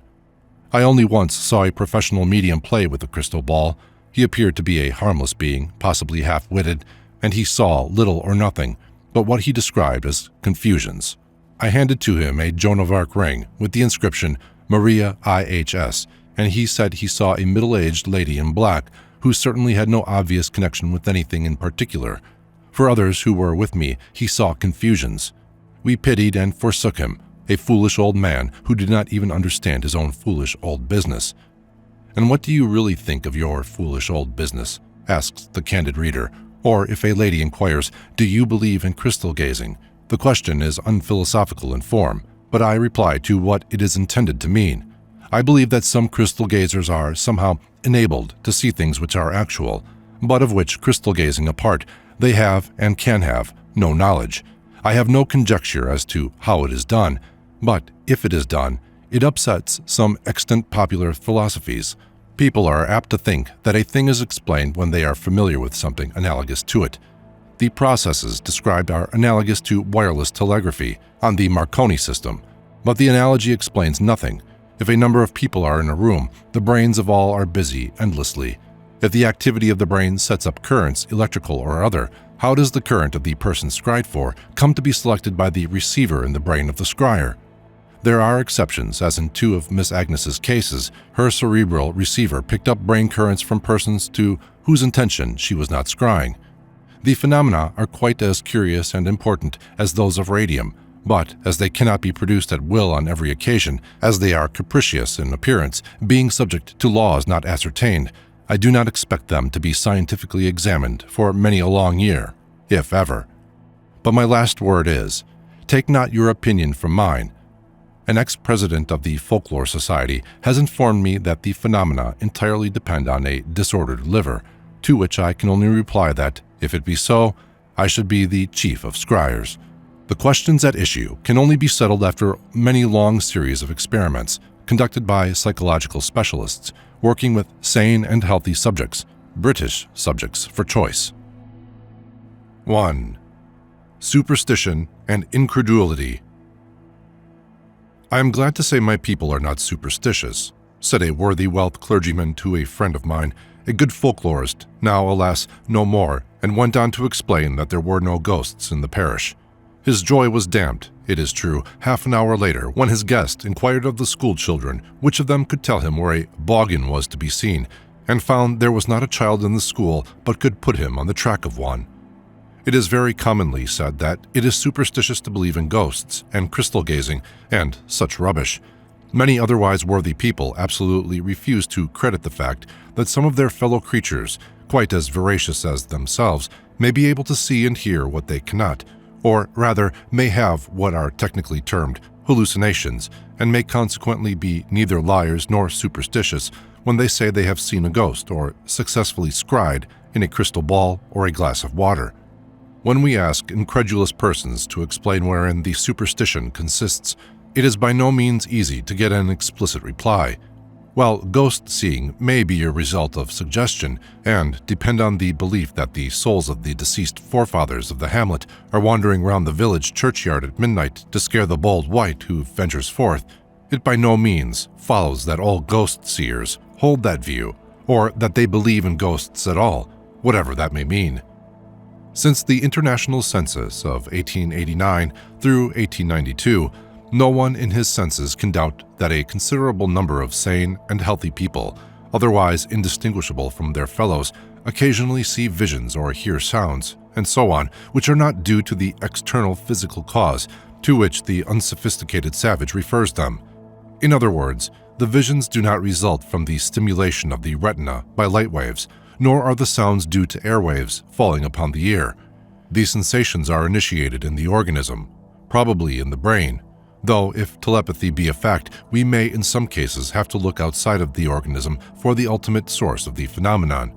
I only once saw a professional medium play with a crystal ball. He appeared to be a harmless being, possibly half-witted, and he saw little or nothing but what he described as confusions. I handed to him a Joan of Arc ring with the inscription Maria IHS, and he said he saw a middle-aged lady in black who certainly had no obvious connection with anything in particular. For others who were with me, he saw confusions. We pitied and forsook him, a foolish old man who did not even understand his own foolish old business. And what do you really think of your foolish old business? Asks the candid reader. Or if a lady inquires, do you believe in crystal gazing? The question is unphilosophical in form, but I reply to what it is intended to mean. I believe that some crystal gazers are somehow enabled to see things which are actual, but of which, crystal gazing apart, they have and can have no knowledge. I have no conjecture as to how it is done, but if it is done, it upsets some extant popular philosophies. People are apt to think that a thing is explained when they are familiar with something analogous to it. The processes described are analogous to wireless telegraphy on the Marconi system, but the analogy explains nothing. If a number of people are in a room, the brains of all are busy endlessly. If the activity of the brain sets up currents, electrical or other, how does the current of the person scryed for come to be selected by the receiver in the brain of the scryer? There are exceptions, as in two of Miss Agnes's cases, her cerebral receiver picked up brain currents from persons to whose intention she was not scrying. The phenomena are quite as curious and important as those of radium, but as they cannot be produced at will on every occasion, as they are capricious in appearance, being subject to laws not ascertained, I do not expect them to be scientifically examined for many a long year, if ever. But my last word is, take not your opinion from mine. An ex-president of the Folklore Society has informed me that the phenomena entirely depend on a disordered liver, to which I can only reply that, if it be so, I should be the chief of scryers. The questions at issue can only be settled after many long series of experiments conducted by psychological specialists working with sane and healthy subjects, British subjects for choice. 1. Superstition and incredulity. I am glad to say my people are not superstitious, said a worthy Welsh clergyman to a friend of mine, a good folklorist, now, alas, no more, and went on to explain that there were no ghosts in the parish. His joy was damped, it is true, half an hour later, when his guest inquired of the school children which of them could tell him where a boggin was to be seen, and found there was not a child in the school but could put him on the track of one. It is very commonly said that it is superstitious to believe in ghosts and crystal gazing and such rubbish. Many otherwise worthy people absolutely refuse to credit the fact that some of their fellow creatures, quite as voracious as themselves, may be able to see and hear what they cannot, or rather may have what are technically termed hallucinations, and may consequently be neither liars nor superstitious when they say they have seen a ghost or successfully scryed in a crystal ball or a glass of water. When we ask incredulous persons to explain wherein the superstition consists, it is by no means easy to get an explicit reply. While ghost-seeing may be a result of suggestion and depend on the belief that the souls of the deceased forefathers of the hamlet are wandering round the village churchyard at midnight to scare the bold wight who ventures forth, it by no means follows that all ghost-seers hold that view, or that they believe in ghosts at all, whatever that may mean. Since the International Census of 1889 through 1892, no one in his senses can doubt that a considerable number of sane and healthy people, otherwise indistinguishable from their fellows, occasionally see visions or hear sounds, and so on, which are not due to the external physical cause to which the unsophisticated savage refers them. In other words, the visions do not result from the stimulation of the retina by light waves, nor are the sounds due to air waves falling upon the ear. These sensations are initiated in the organism, probably in the brain, though if telepathy be a fact, we may in some cases have to look outside of the organism for the ultimate source of the phenomenon.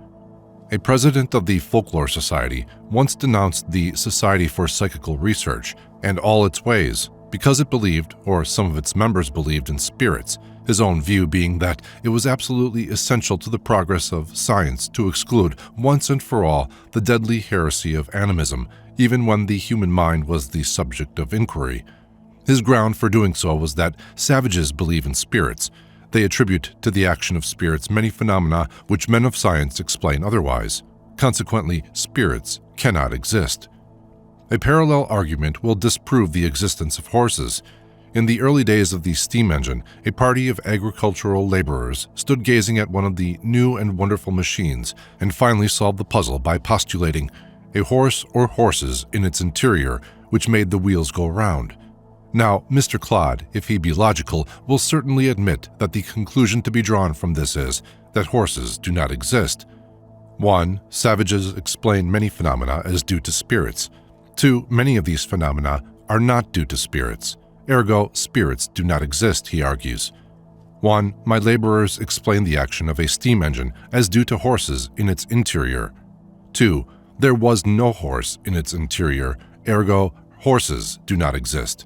A president of the Folklore Society once denounced the Society for Psychical Research and all its ways because it believed, or some of its members believed, in spirits, his own view being that it was absolutely essential to the progress of science to exclude once and for all the deadly heresy of animism, even when the human mind was the subject of inquiry. His ground for doing so was that savages believe in spirits. They attribute to the action of spirits many phenomena which men of science explain otherwise. Consequently, spirits cannot exist. A parallel argument will disprove the existence of horses. In the early days of the steam engine, a party of agricultural laborers stood gazing at one of the new and wonderful machines and finally solved the puzzle by postulating a horse or horses in its interior which made the wheels go round. Now, Mr. Clodd, if he be logical, will certainly admit that the conclusion to be drawn from this is that horses do not exist. 1. Savages explain many phenomena as due to spirits. 2. Many of these phenomena are not due to spirits. Ergo, spirits do not exist, he argues. 1. My laborers explain the action of a steam engine as due to horses in its interior. 2. There was no horse in its interior. Ergo, horses do not exist.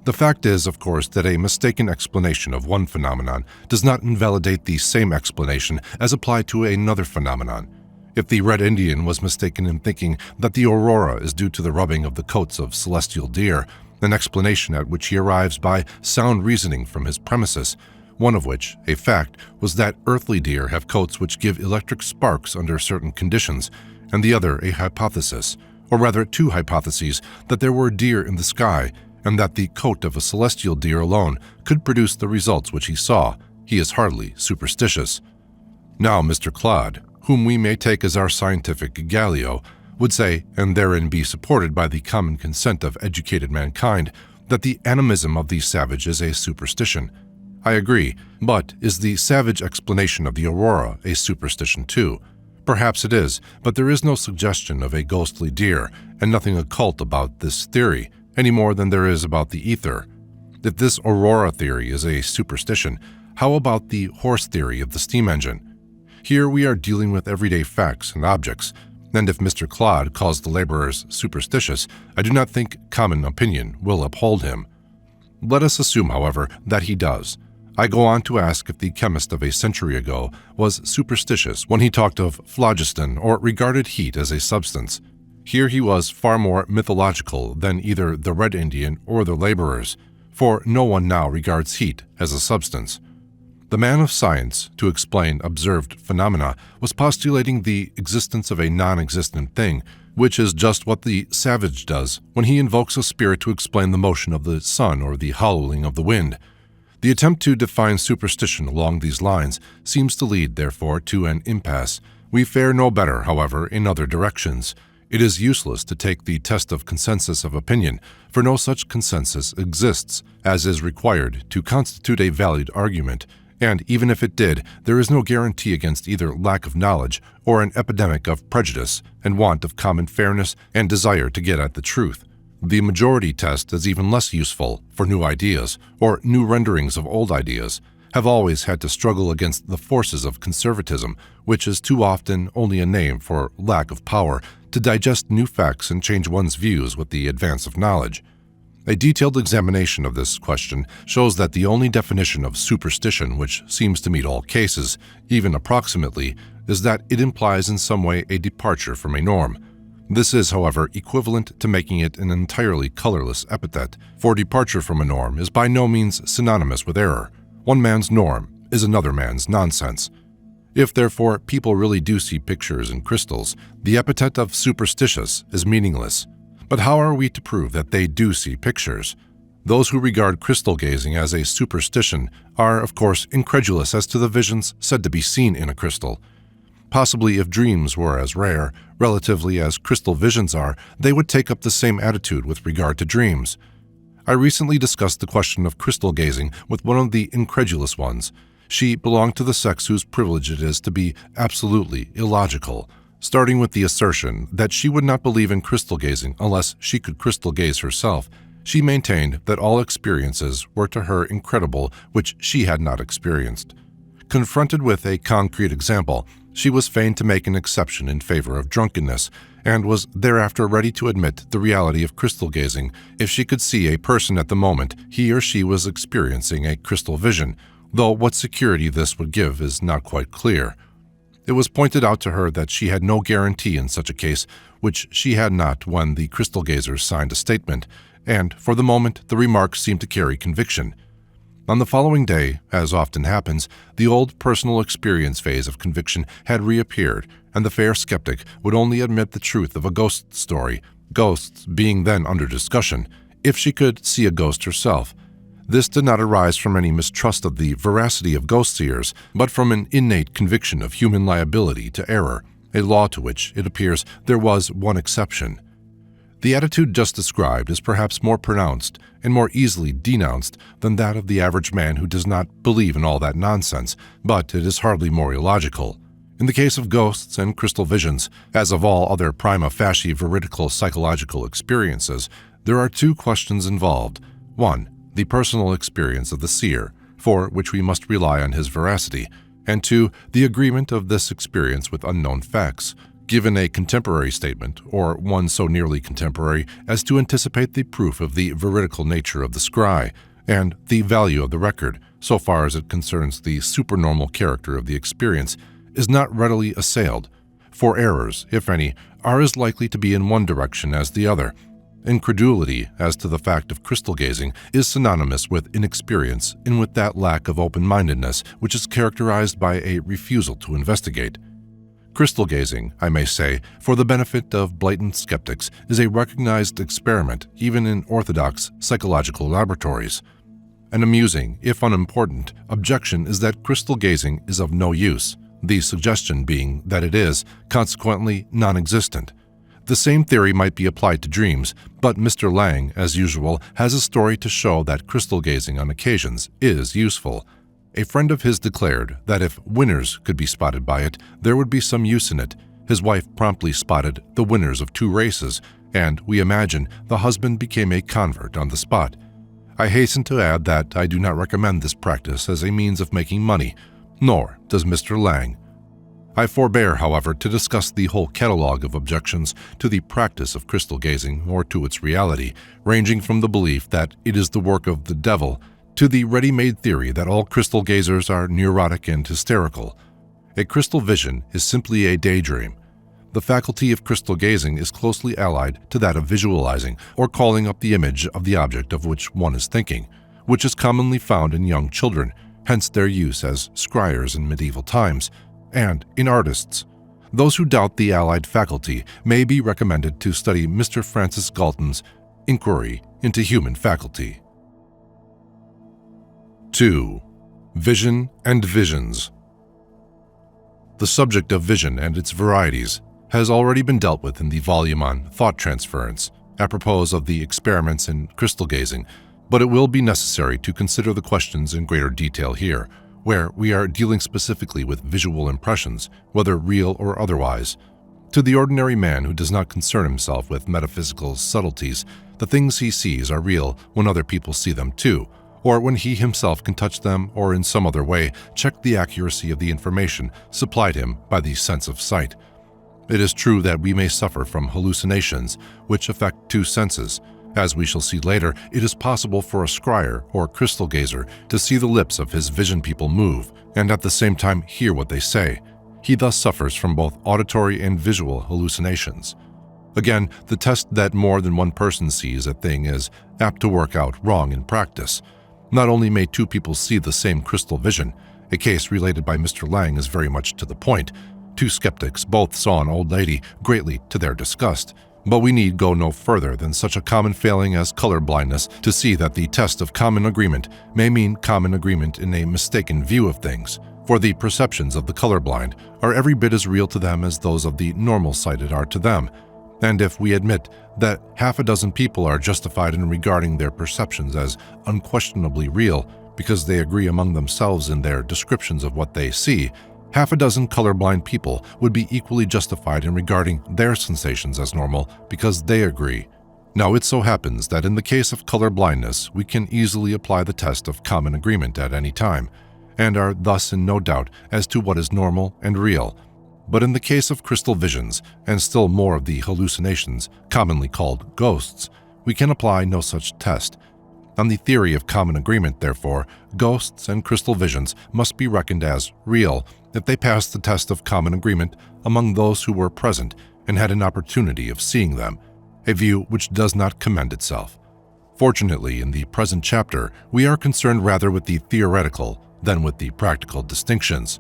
The fact is, of course, that a mistaken explanation of one phenomenon does not invalidate the same explanation as applied to another phenomenon. If the Red Indian was mistaken in thinking that the aurora is due to the rubbing of the coats of celestial deer, an explanation at which he arrives by sound reasoning from his premises, one of which, a fact, was that earthly deer have coats which give electric sparks under certain conditions, and the other a hypothesis, or rather two hypotheses, that there were deer in the sky, and that the coat of a celestial deer alone could produce the results which he saw, he is hardly superstitious. Now Mr. Clodd, whom we may take as our scientific Galileo, would say, and therein be supported by the common consent of educated mankind, that the animism of the savage is a superstition. I agree, but is the savage explanation of the aurora a superstition too? Perhaps it is, but there is no suggestion of a ghostly deer, and nothing occult about this theory, any more than there is about the ether. If this aurora theory is a superstition, how about the horse theory of the steam engine? Here we are dealing with everyday facts and objects, and if Mr. Clodd calls the laborers superstitious, I do not think common opinion will uphold him. Let us assume, however, that he does. I go on to ask if the chemist of a century ago was superstitious when he talked of phlogiston or regarded heat as a substance. Here he was far more mythological than either the Red Indian or the laborers, for no one now regards heat as a substance. The man of science, to explain observed phenomena, was postulating the existence of a non-existent thing, which is just what the savage does when he invokes a spirit to explain the motion of the sun or the howling of the wind. The attempt to define superstition along these lines seems to lead, therefore, to an impasse. We fare no better, however, in other directions. It is useless to take the test of consensus of opinion, for no such consensus exists as is required to constitute a valid argument, and even if it did, there is no guarantee against either lack of knowledge or an epidemic of prejudice and want of common fairness and desire to get at the truth. The majority test is even less useful for new ideas or new renderings of old ideas, have always had to struggle against the forces of conservatism, which is too often only a name for lack of power to digest new facts and change one's views with the advance of knowledge. A detailed examination of this question shows that the only definition of superstition which seems to meet all cases, even approximately, is that it implies in some way a departure from a norm. This is, however, equivalent to making it an entirely colorless epithet, for departure from a norm is by no means synonymous with error. One man's norm is another man's nonsense. If, therefore, people really do see pictures in crystals, the epithet of superstitious is meaningless. But how are we to prove that they do see pictures? Those who regard crystal gazing as a superstition are, of course, incredulous as to the visions said to be seen in a crystal. Possibly if dreams were as rare, relatively, as crystal visions are, they would take up the same attitude with regard to dreams. I recently discussed the question of crystal gazing with one of the incredulous ones. She belonged to the sex whose privilege it is to be absolutely illogical, starting with the assertion that she would not believe in crystal gazing unless she could crystal gaze herself. She maintained that all experiences were to her incredible which she had not experienced. Confronted with a concrete example, she was fain to make an exception in favor of drunkenness, and was thereafter ready to admit the reality of crystal gazing if she could see a person at the moment he or she was experiencing a crystal vision, though what security this would give is not quite clear. It was pointed out to her that she had no guarantee in such a case, which she had not when the crystal gazers signed a statement, and for the moment the remark seemed to carry conviction. On the following day, as often happens, the old personal experience phase of conviction had reappeared, and the fair skeptic would only admit the truth of a ghost story, ghosts being then under discussion, if she could see a ghost herself. This did not arise from any mistrust of the veracity of ghost seers, but from an innate conviction of human liability to error, a law to which, it appears, there was one exception. The attitude just described is perhaps more pronounced and more easily denounced than that of the average man who does not believe in all that nonsense, but it is hardly more illogical. In the case of ghosts and crystal visions, as of all other prima facie veridical psychological experiences, there are two questions involved. 1. The personal experience of the seer, for which we must rely on his veracity, and 2. The agreement of this experience with unknown facts, given a contemporary statement, or one so nearly contemporary as to anticipate the proof of the veridical nature of the scry, and the value of the record, so far as it concerns the supernormal character of the experience, is not readily assailed, for errors, if any, are as likely to be in one direction as the other. Incredulity as to the fact of crystal gazing is synonymous with inexperience and with that lack of open-mindedness which is characterized by a refusal to investigate. Crystal gazing, I may say, for the benefit of blatant skeptics, is a recognized experiment even in orthodox psychological laboratories. An amusing, if unimportant, objection is that crystal gazing is of no use, the suggestion being that it is, consequently, non-existent. The same theory might be applied to dreams, but Mr. Lang, as usual, has a story to show that crystal gazing on occasions is useful. A friend of his declared that if winners could be spotted by it, there would be some use in it. His wife promptly spotted the winners of 2 races, and, we imagine, the husband became a convert on the spot. I hasten to add that I do not recommend this practice as a means of making money, nor does Mr. Lang. I forbear, however, to discuss the whole catalogue of objections to the practice of crystal gazing or to its reality, ranging from the belief that it is the work of the devil to the ready-made theory that all crystal gazers are neurotic and hysterical. A crystal vision is simply a daydream. The faculty of crystal gazing is closely allied to that of visualizing or calling up the image of the object of which one is thinking, which is commonly found in young children, hence their use as scryers in medieval times, and in artists. Those who doubt the allied faculty may be recommended to study Mr. Francis Galton's Inquiry into Human Faculty. 2. Vision and Visions. The subject of vision and its varieties has already been dealt with in the volume on thought transference, apropos of the experiments in crystal gazing, but it will be necessary to consider the questions in greater detail here, where we are dealing specifically with visual impressions, whether real or otherwise. To the ordinary man who does not concern himself with metaphysical subtleties, the things he sees are real when other people see them too, or when he himself can touch them or in some other way check the accuracy of the information supplied him by the sense of sight. It is true that we may suffer from hallucinations, which affect two senses. As we shall see later, it is possible for a scryer or crystal gazer to see the lips of his vision people move and at the same time hear what they say. He thus suffers from both auditory and visual hallucinations. Again, the test that more than one person sees a thing is apt to work out wrong in practice. Not only may two people see the same crystal vision, a case related by Mr. Lang is very much to the point. Two skeptics both saw an old lady, greatly to their disgust. But we need go no further than such a common failing as color blindness to see that the test of common agreement may mean common agreement in a mistaken view of things, for the perceptions of the colorblind are every bit as real to them as those of the normal-sighted are to them. And if we admit that half a dozen people are justified in regarding their perceptions as unquestionably real because they agree among themselves in their descriptions of what they see, half a dozen colorblind people would be equally justified in regarding their sensations as normal because they agree. Now, it so happens that in the case of color blindness, we can easily apply the test of common agreement at any time, and are thus in no doubt as to what is normal and real. But in the case of crystal visions, and still more of the hallucinations, commonly called ghosts, we can apply no such test. On the theory of common agreement, therefore, ghosts and crystal visions must be reckoned as real if they pass the test of common agreement among those who were present and had an opportunity of seeing them, a view which does not commend itself. Fortunately, in the present chapter, we are concerned rather with the theoretical than with the practical distinctions.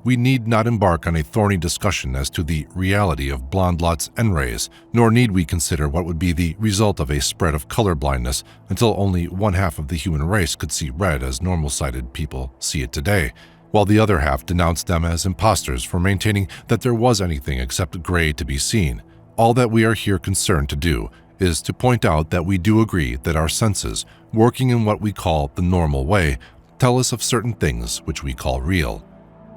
We need not embark on a thorny discussion as to the reality of Blondlot's N-rays, nor need we consider what would be the result of a spread of color blindness until only one half of the human race could see red as normal-sighted people see it today, while the other half denounced them as impostors for maintaining that there was anything except gray to be seen. All that we are here concerned to do is to point out that we do agree that our senses, working in what we call the normal way, tell us of certain things which we call real.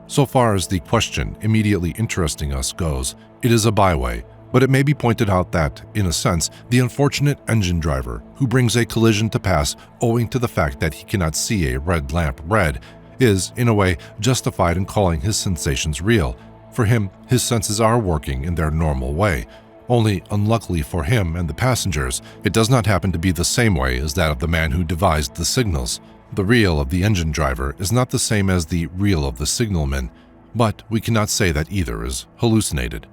So far as the question immediately interesting us goes, it is a byway, but it may be pointed out that, in a sense, the unfortunate engine driver who brings a collision to pass owing to the fact that he cannot see a red lamp red is, in a way, justified in calling his sensations real. For him, his senses are working in their normal way. Only, unluckily for him and the passengers, it does not happen to be the same way as that of the man who devised the signals. The real of the engine driver is not the same as the real of the signalman, but we cannot say that either is hallucinated.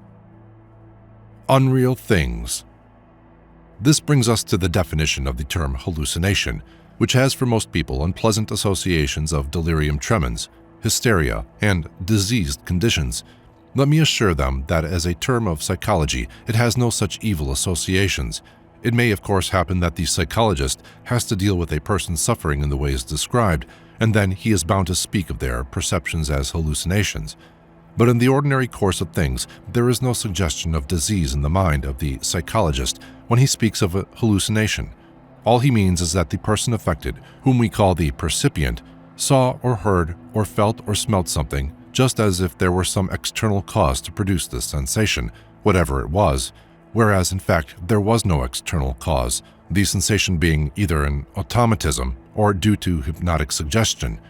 Unreal things. This brings us to the definition of the term hallucination, which has for most people unpleasant associations of delirium tremens, hysteria, and diseased conditions. Let me assure them that as a term of psychology, it has no such evil associations. It may, of course, happen that the psychologist has to deal with a person suffering in the ways described, and then he is bound to speak of their perceptions as hallucinations. But in the ordinary course of things, there is no suggestion of disease in the mind of the psychologist when he speaks of a hallucination. All he means is that the person affected, whom we call the percipient, saw or heard or felt or smelt something, just as if there were some external cause to produce this sensation, whatever it was, whereas in fact there was no external cause, the sensation being either an automatism or due to hypnotic suggestion.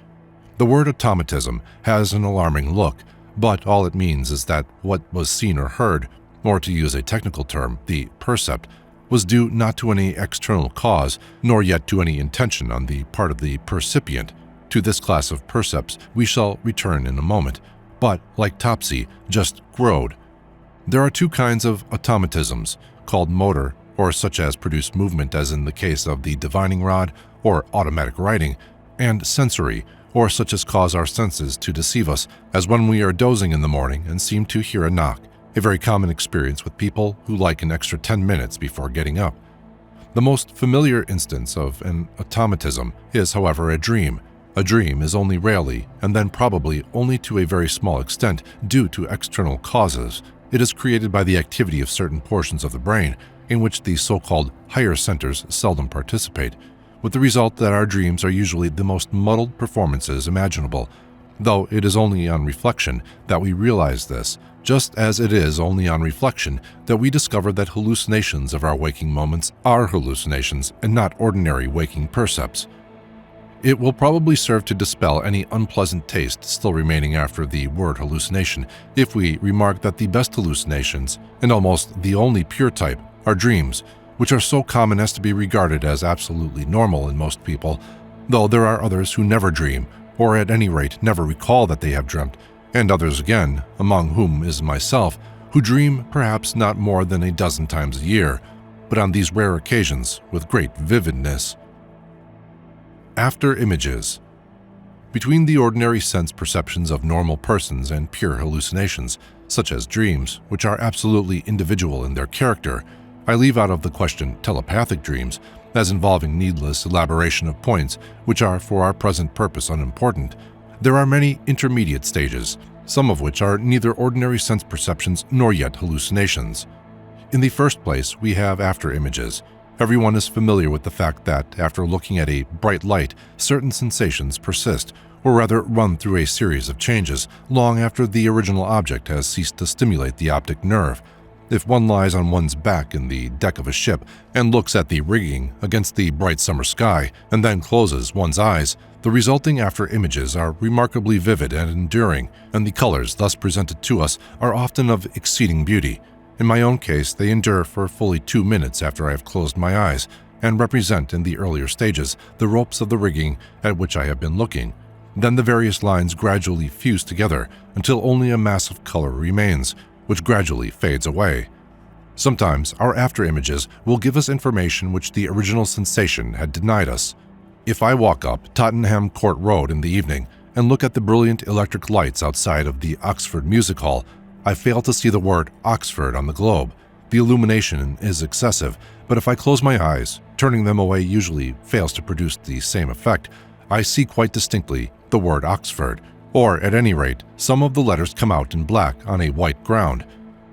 The word automatism has an alarming look, but all it means is that what was seen or heard, or to use a technical term, the percept, was due not to any external cause, nor yet to any intention on the part of the percipient. To this class of percepts we shall return in a moment, but, like Topsy, just growed. There are two kinds of automatisms, called motor, or such as produce movement as in the case of the divining rod or automatic writing, and sensory, or such as cause our senses to deceive us, as when we are dozing in the morning and seem to hear a knock, a very common experience with people who like an extra 10 minutes before getting up. The most familiar instance of an automatism is, however, a dream. A dream is only rarely, and then probably only to a very small extent, due to external causes. It is created by the activity of certain portions of the brain, in which the so-called higher centers seldom participate, with the result that our dreams are usually the most muddled performances imaginable, though it is only on reflection that we realize this, just as it is only on reflection that we discover that hallucinations of our waking moments are hallucinations and not ordinary waking percepts. It will probably serve to dispel any unpleasant taste still remaining after the word hallucination if we remark that the best hallucinations, and almost the only pure type, are dreams, which are so common as to be regarded as absolutely normal in most people, though there are others who never dream, or at any rate never recall that they have dreamt, and others again, among whom is myself, who dream perhaps not more than a dozen times a year, but on these rare occasions with great vividness. After images. Between the ordinary sense perceptions of normal persons and pure hallucinations, such as dreams, which are absolutely individual in their character, I leave out of the question telepathic dreams, as involving needless elaboration of points which are for our present purpose unimportant. There are many intermediate stages, some of which are neither ordinary sense perceptions nor yet hallucinations. In the first place, we have after images. Everyone is familiar with the fact that, after looking at a bright light, certain sensations persist, or rather run through a series of changes, long after the original object has ceased to stimulate the optic nerve. If one lies on one's back in the deck of a ship and looks at the rigging against the bright summer sky, and then closes one's eyes, the resulting after images are remarkably vivid and enduring, and the colors thus presented to us are often of exceeding beauty. In my own case, they endure for fully 2 minutes after I have closed my eyes, and represent in the earlier stages the ropes of the rigging at which I have been looking. Then the various lines gradually fuse together until only a mass of color remains, which gradually fades away. Sometimes our after images will give us information which the original sensation had denied us. If I walk up Tottenham Court Road in the evening and look at the brilliant electric lights outside of the Oxford Music Hall, I fail to see the word Oxford on the globe. The illumination is excessive, but if I close my eyes, turning them away usually fails to produce the same effect. I see quite distinctly the word Oxford, or at any rate, some of the letters come out in black on a white ground.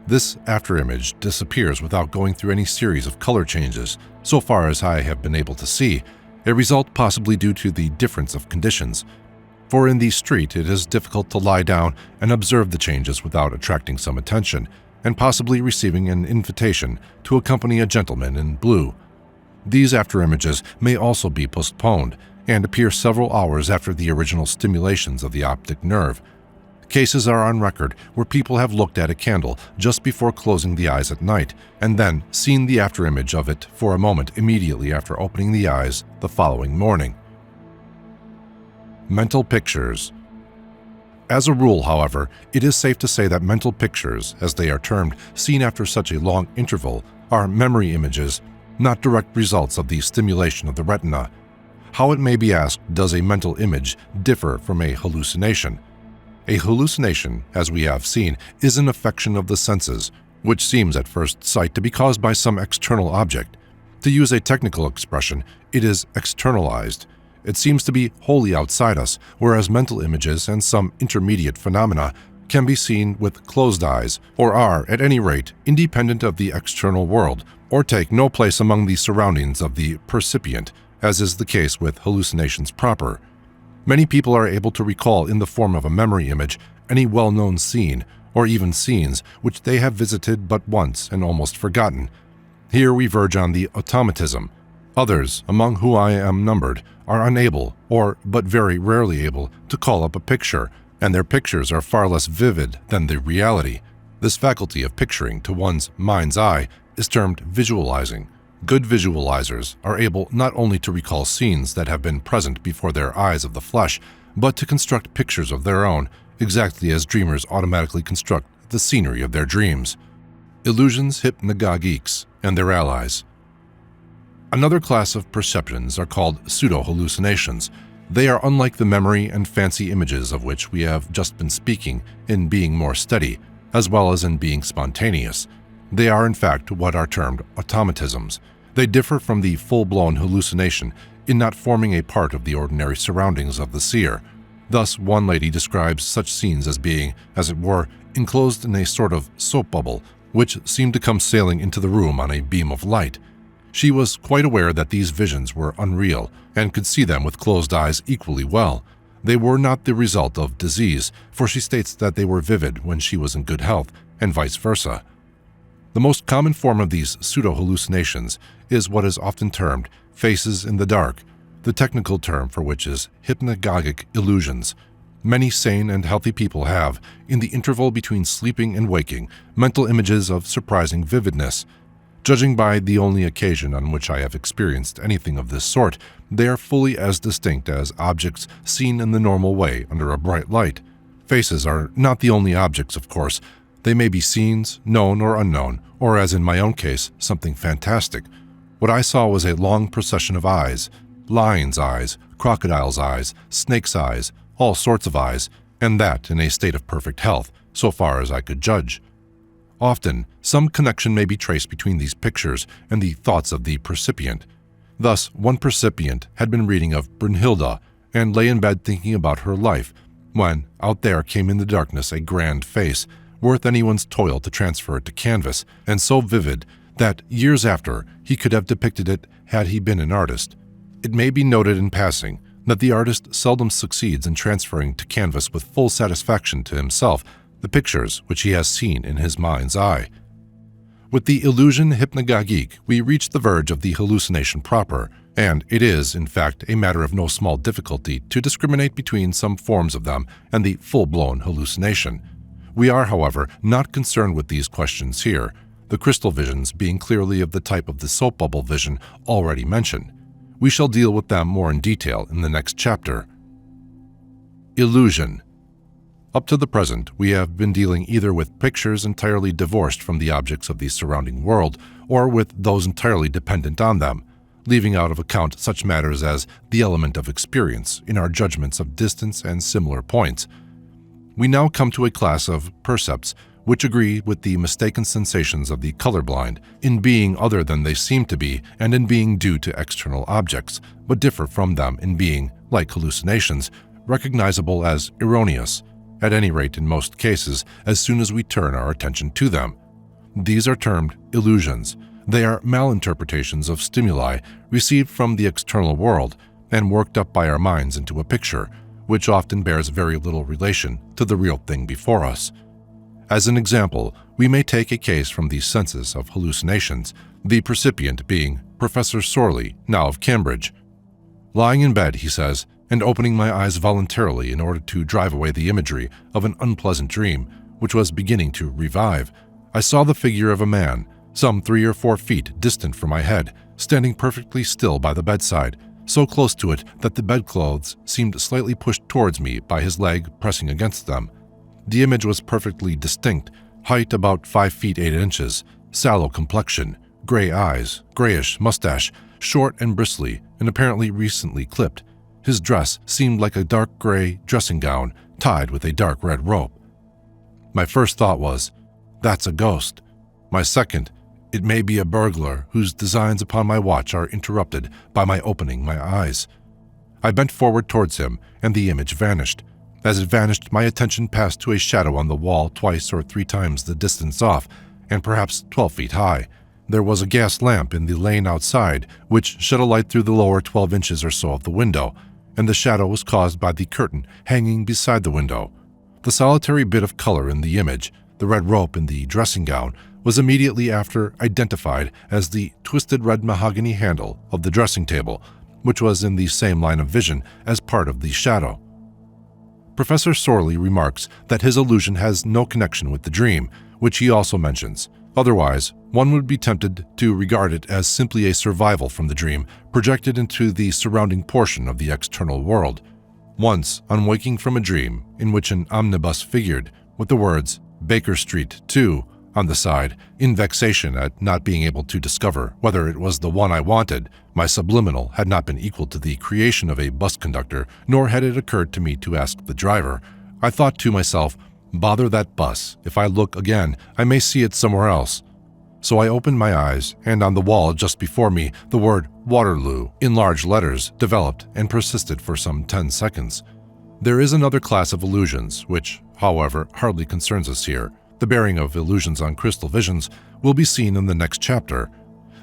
This afterimage disappears without going through any series of color changes, so far as I have been able to see, a result possibly due to the difference of conditions. For in the street it is difficult to lie down and observe the changes without attracting some attention, and possibly receiving an invitation to accompany a gentleman in blue. These afterimages may also be postponed, and appear several hours after the original stimulations of the optic nerve. Cases are on record where people have looked at a candle just before closing the eyes at night, and then seen the afterimage of it for a moment immediately after opening the eyes the following morning. Mental pictures. As a rule, however, it is safe to say that mental pictures, as they are termed, seen after such a long interval, are memory images, not direct results of the stimulation of the retina. How, it may be asked, does a mental image differ from a hallucination? A hallucination, as we have seen, is an affection of the senses, which seems at first sight to be caused by some external object. To use a technical expression, it is externalized. It seems to be wholly outside us, whereas mental images and some intermediate phenomena can be seen with closed eyes, or are, at any rate, independent of the external world, or take no place among the surroundings of the percipient, as is the case with hallucinations proper. Many people are able to recall in the form of a memory image any well-known scene, or even scenes which they have visited but once and almost forgotten. Here we verge on the automatism. Others, among whom I am numbered, are unable, or but very rarely able, to call up a picture, and their pictures are far less vivid than the reality. This faculty of picturing to one's mind's eye is termed visualizing. Good visualizers are able not only to recall scenes that have been present before their eyes of the flesh, but to construct pictures of their own, exactly as dreamers automatically construct the scenery of their dreams. Illusions hypnagogiques and their allies. Another class of perceptions are called pseudo-hallucinations. They are unlike the memory and fancy images of which we have just been speaking in being more steady, as well as in being spontaneous. They are in fact what are termed automatisms. They differ from the full-blown hallucination in not forming a part of the ordinary surroundings of the seer. Thus, one lady describes such scenes as being, as it were, enclosed in a sort of soap bubble, which seemed to come sailing into the room on a beam of light. She was quite aware that these visions were unreal, and could see them with closed eyes equally well. They were not the result of disease, for she states that they were vivid when she was in good health, and vice versa. The most common form of these pseudo-hallucinations is what is often termed faces in the dark. The the technical term for which is hypnagogic illusions. Many sane and healthy people have, in the interval between sleeping and waking, mental images of surprising vividness. Judging by the only occasion on which I have experienced anything of this sort, they are fully as distinct as objects seen in the normal way under a bright light. Faces are not the only objects, of course. They may be scenes, known or unknown, or, as in my own case, something fantastic. What I saw was a long procession of eyes: lion's eyes, crocodile's eyes, snake's eyes, all sorts of eyes, and that in a state of perfect health, so far as I could judge. Often, some connection may be traced between these pictures and the thoughts of the percipient. Thus, one percipient had been reading of Brunhilde and lay in bed thinking about her life, when out there came in the darkness a grand face, worth anyone's toil to transfer it to canvas, and so vivid that years after he could have depicted it had he been an artist. It may be noted in passing that the artist seldom succeeds in transferring to canvas with full satisfaction to himself the pictures which he has seen in his mind's eye. With the illusion hypnagogique, we reach the verge of the hallucination proper, and it is, in fact, a matter of no small difficulty to discriminate between some forms of them and the full-blown hallucination. We are, however, not concerned with these questions here, the crystal visions being clearly of the type of the soap bubble vision already mentioned. We shall deal with them more in detail in the next chapter. Illusion. Up to the present, we have been dealing either with pictures entirely divorced from the objects of the surrounding world, or with those entirely dependent on them, leaving out of account such matters as the element of experience in our judgments of distance and similar points. We now come to a class of percepts which agree with the mistaken sensations of the colorblind in being other than they seem to be and in being due to external objects, but differ from them in being, like hallucinations, recognizable as erroneous, at any rate in most cases, as soon as we turn our attention to them. These are termed illusions. They are malinterpretations of stimuli received from the external world and worked up by our minds into a picture, which often bears very little relation to the real thing before us. As an example, we may take a case from the census of hallucinations, the percipient being Professor Sorley, now of Cambridge. Lying in bed, he says, and opening my eyes voluntarily in order to drive away the imagery of an unpleasant dream, which was beginning to revive, I saw the figure of a man, some 3 or 4 feet distant from my head, standing perfectly still by the bedside, so close to it that the bedclothes seemed slightly pushed towards me by his leg pressing against them. The image was perfectly distinct, height about 5 feet 8 inches, sallow complexion, gray eyes, grayish mustache, short and bristly, and apparently recently clipped. His dress seemed like a dark gray dressing gown tied with a dark red rope. My first thought was, "That's a ghost." My second, "It may be a burglar whose designs upon my watch are interrupted by my opening my eyes." I bent forward towards him, and the image vanished. As it vanished, my attention passed to a shadow on the wall 2 or 3 times the distance off, and perhaps 12 feet high. There was a gas lamp in the lane outside, which shed a light through the lower 12 inches or so of the window, and the shadow was caused by the curtain hanging beside the window. The solitary bit of color in the image, the red rope in the dressing gown, was immediately after identified as the twisted red mahogany handle of the dressing table, which was in the same line of vision as part of the shadow. Professor Sorley remarks that his illusion has no connection with the dream, which he also mentions. Otherwise, one would be tempted to regard it as simply a survival from the dream projected into the surrounding portion of the external world. Once, on waking from a dream in which an omnibus figured, with the words "Baker Street 2" on the side, in vexation at not being able to discover whether it was the one I wanted, my subliminal had not been equal to the creation of a bus conductor, nor had it occurred to me to ask the driver. I thought to myself, "Bother that bus. If I look again, I may see it somewhere else." So I opened my eyes, and on the wall just before me, the word Waterloo, in large letters, developed and persisted for some 10 seconds. There is another class of illusions, which, however, hardly concerns us here. The bearing of illusions on crystal visions will be seen in the next chapter.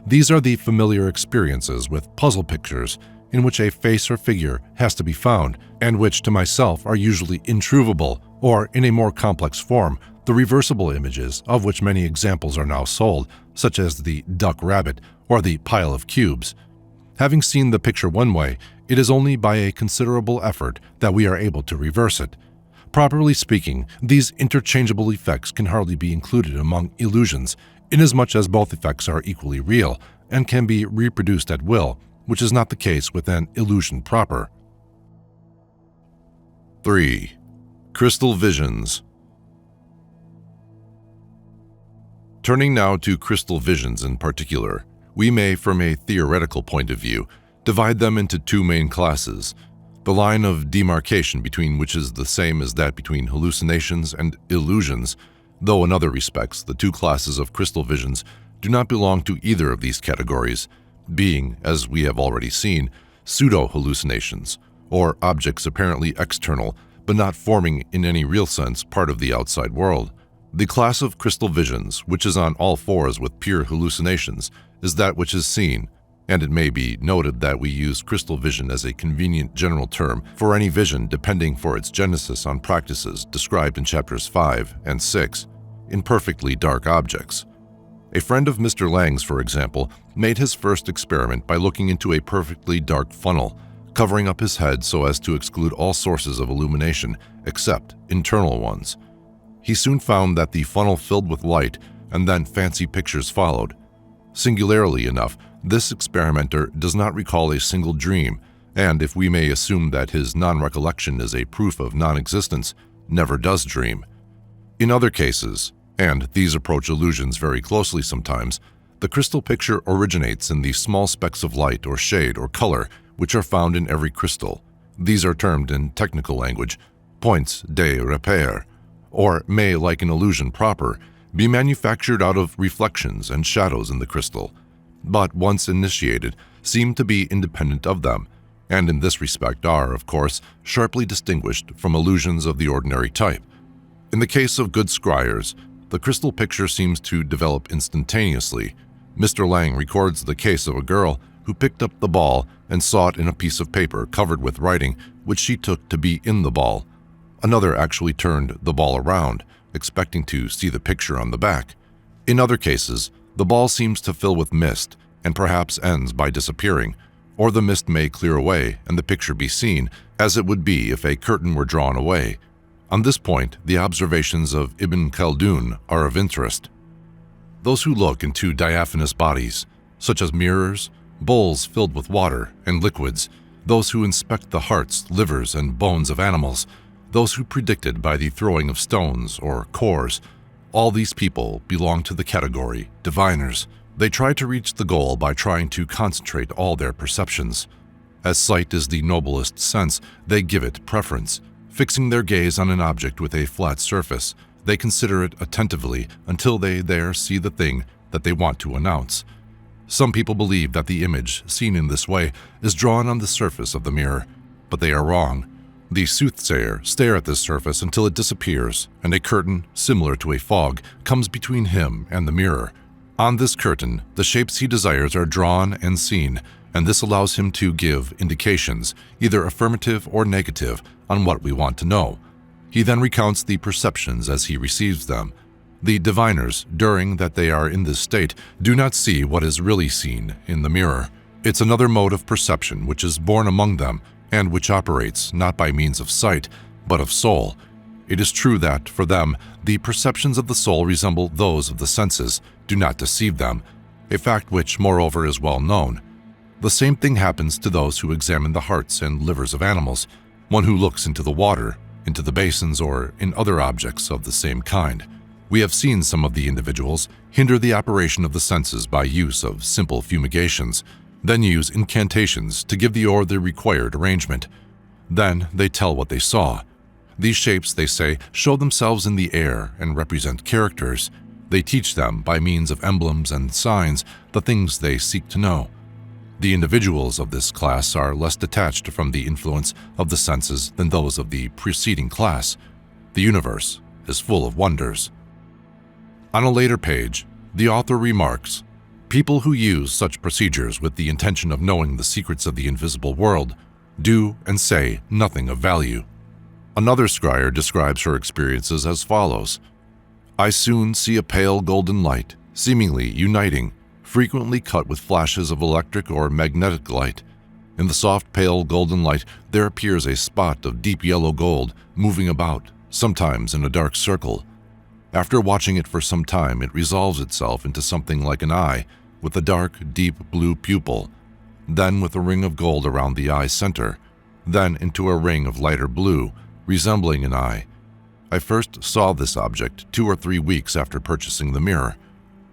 These are the familiar experiences with puzzle pictures, in which a face or figure has to be found, and which to myself are usually introvable, or in a more complex form, the reversible images of which many examples are now sold, such as the duck rabbit or the pile of cubes. Having seen the picture one way, It is only by a considerable effort that we are able to reverse it. Properly speaking, these interchangeable effects can hardly be included among illusions, inasmuch as both effects are equally real and can be reproduced at will, which is not the case with an illusion proper. 3. Crystal visions. Turning now to crystal visions in particular, we may, from a theoretical point of view, divide them into two main classes, the line of demarcation between which is the same as that between hallucinations and illusions, though in other respects the two classes of crystal visions do not belong to either of these categories, being, as we have already seen, pseudo-hallucinations, or objects apparently external but not forming in any real sense part of the outside world. The class of crystal visions, which is on all fours with pure hallucinations, is that which is seen, and it may be noted that we use crystal vision as a convenient general term for any vision depending for its genesis on practices described in chapters 5 and 6, in perfectly dark objects. A friend of Mr. Lang's, for example, made his first experiment by looking into a perfectly dark funnel, covering up his head so as to exclude all sources of illumination except internal ones. He soon found that the funnel filled with light, and then fancy pictures followed. Singularly enough, this experimenter does not recall a single dream, and if we may assume that his non-recollection is a proof of non-existence, never does dream. In other cases, and these approach illusions very closely sometimes, the crystal picture originates in the small specks of light or shade or color which are found in every crystal. These are termed in technical language points de repère, or may, like an illusion proper, be manufactured out of reflections and shadows in the crystal, but once initiated, seem to be independent of them, and in this respect are, of course, sharply distinguished from illusions of the ordinary type. In the case of good scryers, the crystal picture seems to develop instantaneously. Mr. Lang records the case of a girl who picked up the ball and saw it in a piece of paper covered with writing which she took to be in the ball. Another actually turned the ball around, expecting to see the picture on the back. In other cases, the ball seems to fill with mist and perhaps ends by disappearing, or the mist may clear away and the picture be seen, as it would be if a curtain were drawn away. On this point, the observations of Ibn Khaldun are of interest. Those who look into diaphanous bodies, such as mirrors, bowls filled with water and liquids, those who inspect the hearts, livers, and bones of animals, those who predicted by the throwing of stones or cores, all these people belong to the category diviners. They try to reach the goal by trying to concentrate all their perceptions. As sight is the noblest sense, they give it preference. Fixing their gaze on an object with a flat surface, they consider it attentively until they there see the thing that they want to announce. Some people believe that the image, seen in this way, is drawn on the surface of the mirror, but they are wrong. The soothsayer stares at this surface until it disappears, and a curtain, similar to a fog, comes between him and the mirror. On this curtain, the shapes he desires are drawn and seen, and this allows him to give indications, either affirmative or negative, on what we want to know. He then recounts the perceptions as he receives them. The diviners, during that they are in this state, do not see what is really seen in the mirror. It's another mode of perception which is born among them, and which operates not by means of sight, but of soul. It is true that, for them, the perceptions of the soul resemble those of the senses, do not deceive them, a fact which, moreover, is well known. The same thing happens to those who examine the hearts and livers of animals, one who looks into the water, into the basins, or in other objects of the same kind. We have seen some of the individuals hinder the operation of the senses by use of simple fumigations, then use incantations to give the ore the required arrangement. Then they tell what they saw. These shapes, they say, show themselves in the air and represent characters. They teach them, by means of emblems and signs, the things they seek to know. The individuals of this class are less detached from the influence of the senses than those of the preceding class. The universe is full of wonders. On a later page, the author remarks, "People who use such procedures with the intention of knowing the secrets of the invisible world do and say nothing of value." Another scryer describes her experiences as follows: "I soon see a pale golden light, seemingly uniting, frequently cut with flashes of electric or magnetic light. In the soft, pale golden light, there appears a spot of deep yellow gold moving about, sometimes in a dark circle. After watching it for some time, it resolves itself into something like an eye, with a dark, deep blue pupil, then with a ring of gold around the eye's center, then into a ring of lighter blue, resembling an eye. I first saw this object 2 or 3 weeks after purchasing the mirror.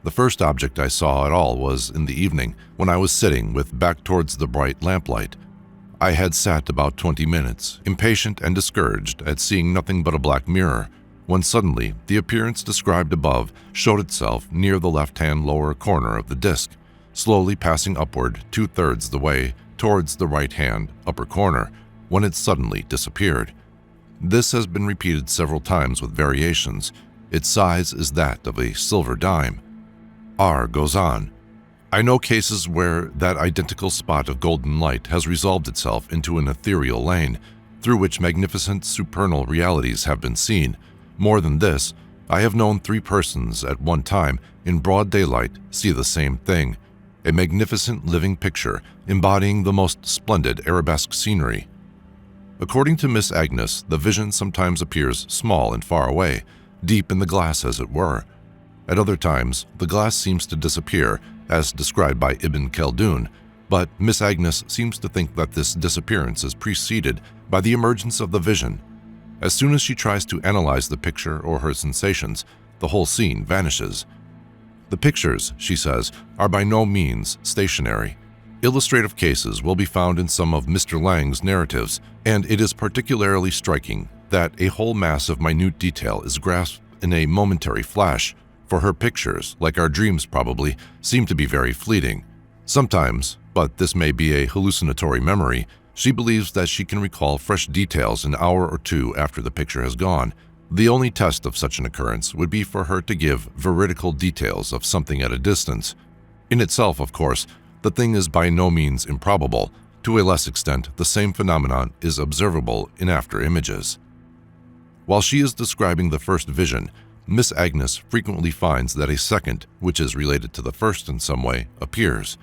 The first object I saw at all was in the evening, when I was sitting with back towards the bright lamplight. I had sat about 20 minutes, impatient and discouraged at seeing nothing but a black mirror, when suddenly the appearance described above showed itself near the left-hand lower corner of the disc, slowly passing upward 2/3 the way towards the right-hand upper corner, when it suddenly disappeared. This has been repeated several times with variations. Its size is that of a silver dime. R goes on. I know cases where that identical spot of golden light has resolved itself into an ethereal lane, through which magnificent supernal realities have been seen. More than this, I have known 3 persons at one time, in broad daylight, see the same thing, a magnificent living picture embodying the most splendid arabesque scenery. According to Miss Agnes, the vision sometimes appears small and far away, deep in the glass as it were. At other times, the glass seems to disappear, as described by Ibn Khaldun, but Miss Agnes seems to think that this disappearance is preceded by the emergence of the vision. As soon as she tries to analyze the picture or her sensations, the whole scene vanishes. The pictures, she says, are by no means stationary. Illustrative cases will be found in some of Mr. Lang's narratives, and it is particularly striking that a whole mass of minute detail is grasped in a momentary flash, for her pictures, like our dreams probably, seem to be very fleeting. Sometimes, but this may be a hallucinatory memory, she believes that she can recall fresh details an hour or 2 after the picture has gone. The only test of such an occurrence would be for her to give veridical details of something at a distance. In itself, of course, the thing is by no means improbable. To a less extent, the same phenomenon is observable in after images. While she is describing the first vision, Miss Agnes frequently finds that a second, which is related to the first in some way, appears.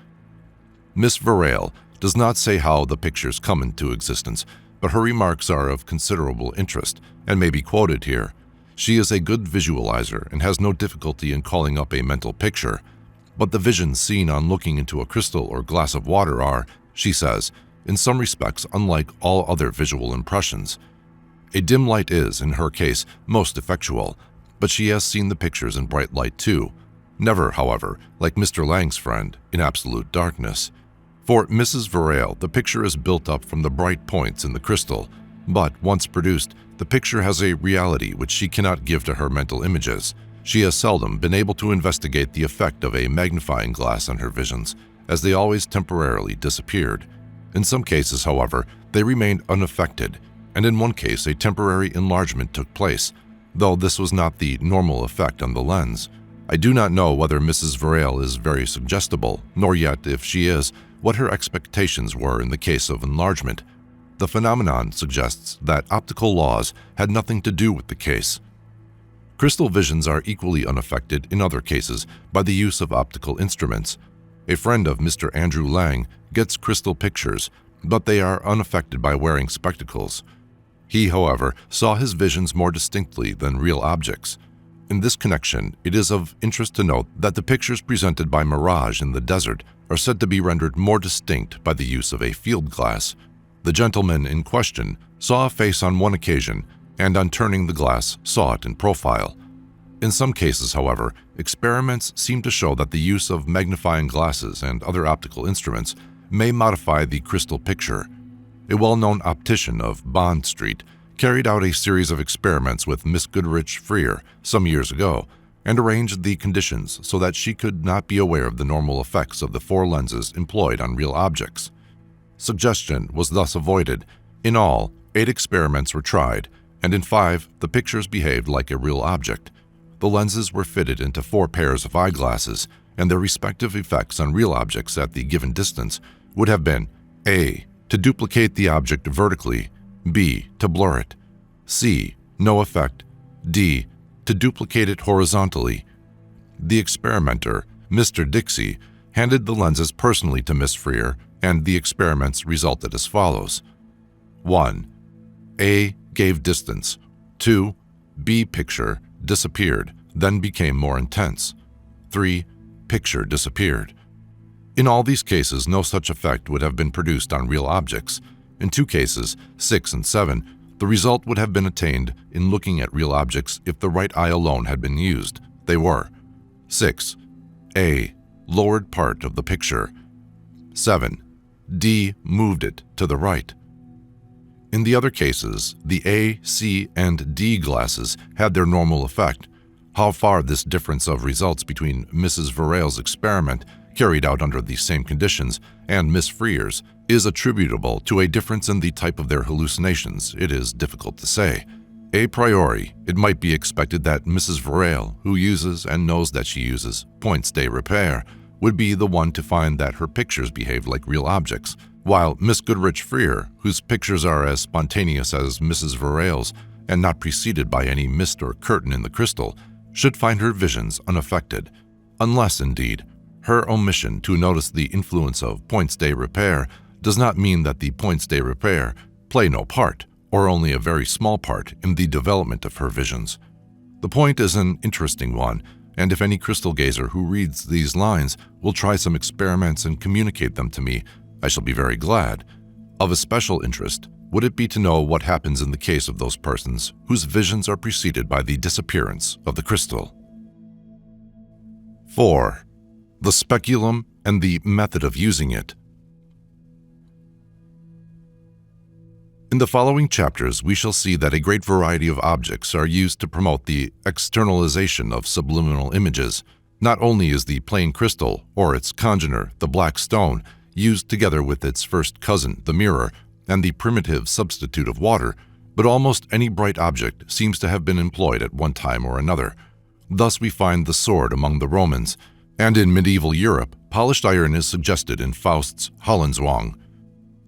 Miss Varale does not say how the pictures come into existence, but her remarks are of considerable interest and may be quoted here. She is a good visualizer and has no difficulty in calling up a mental picture, but the visions seen on looking into a crystal or glass of water are, she says, in some respects unlike all other visual impressions. A dim light is, in her case, most effectual, but she has seen the pictures in bright light too. Never, however, like Mr. Lang's friend, in absolute darkness. For Mrs. Varale, the picture is built up from the bright points in the crystal, but once produced, the picture has a reality which she cannot give to her mental images. She has seldom been able to investigate the effect of a magnifying glass on her visions, as they always temporarily disappeared. In some cases, however, they remained unaffected, and in one case a temporary enlargement took place, though this was not the normal effect on the lens. I do not know whether Mrs. Varale is very suggestible, nor yet, if she is, what her expectations were in the case of enlargement. The phenomenon suggests that optical laws had nothing to do with the case. Crystal visions are equally unaffected in other cases by the use of optical instruments. A friend of Mr. Andrew Lang gets crystal pictures, but they are unaffected by wearing spectacles. He, however, saw his visions more distinctly than real objects. In this connection, it is of interest to note that the pictures presented by Mirage in the desert are said to be rendered more distinct by the use of a field glass. The gentleman in question saw a face on one occasion, and on turning the glass saw it in profile. In some cases, however, experiments seem to show that the use of magnifying glasses and other optical instruments may modify the crystal picture. A well-known optician of Bond Street carried out a series of experiments with Miss Goodrich Freer some years ago and arranged the conditions so that she could not be aware of the normal effects of the 4 lenses employed on real objects. Suggestion was thus avoided. In all, 8 experiments were tried, and in 5 the pictures behaved like a real object. The lenses were fitted into 4 pairs of eyeglasses, and their respective effects on real objects at the given distance would have been A. To duplicate the object vertically, B. To blur it, C. No effect, D. To duplicate it horizontally. The experimenter, Mr. Dixie, handed the lenses personally to Miss Freer, and the experiments resulted as follows. 1. A gave distance. 2. B picture disappeared, then became more intense. 3. Picture disappeared. In all these cases, no such effect would have been produced on real objects. In 2 cases, 6 and 7, the result would have been attained in looking at real objects if the right eye alone had been used. They were 6. A lowered part of the picture. 7. D moved it to the right. In the other cases, the A, C, and D glasses had their normal effect. How far this difference of results between Mrs. Varale's experiment, carried out under the same conditions, and Miss Freer's is attributable to a difference in the type of their hallucinations, it is difficult to say. A priori, it might be expected that Mrs. Varale, who uses and knows that she uses points de repere, would be the one to find that her pictures behave like real objects, while Miss Goodrich Freer, whose pictures are as spontaneous as Mrs. Varale's and not preceded by any mist or curtain in the crystal, should find her visions unaffected, unless, indeed, her omission to notice the influence of points de repere does not mean that the points de repere play no part, or only a very small part, in the development of her visions. The point is an interesting one, and if any crystal gazer who reads these lines will try some experiments and communicate them to me, I shall be very glad. Of especial interest would it be to know what happens in the case of those persons whose visions are preceded by the disappearance of the crystal. 4. The speculum and the method of using it. In the following chapters, we shall see that a great variety of objects are used to promote the externalization of subliminal images. Not only is the plain crystal, or its congener, the black stone, used together with its first cousin, the mirror, and the primitive substitute of water, but almost any bright object seems to have been employed at one time or another. Thus we find the sword among the Romans, and in medieval Europe, polished iron is suggested in Faust's Hollenzwang.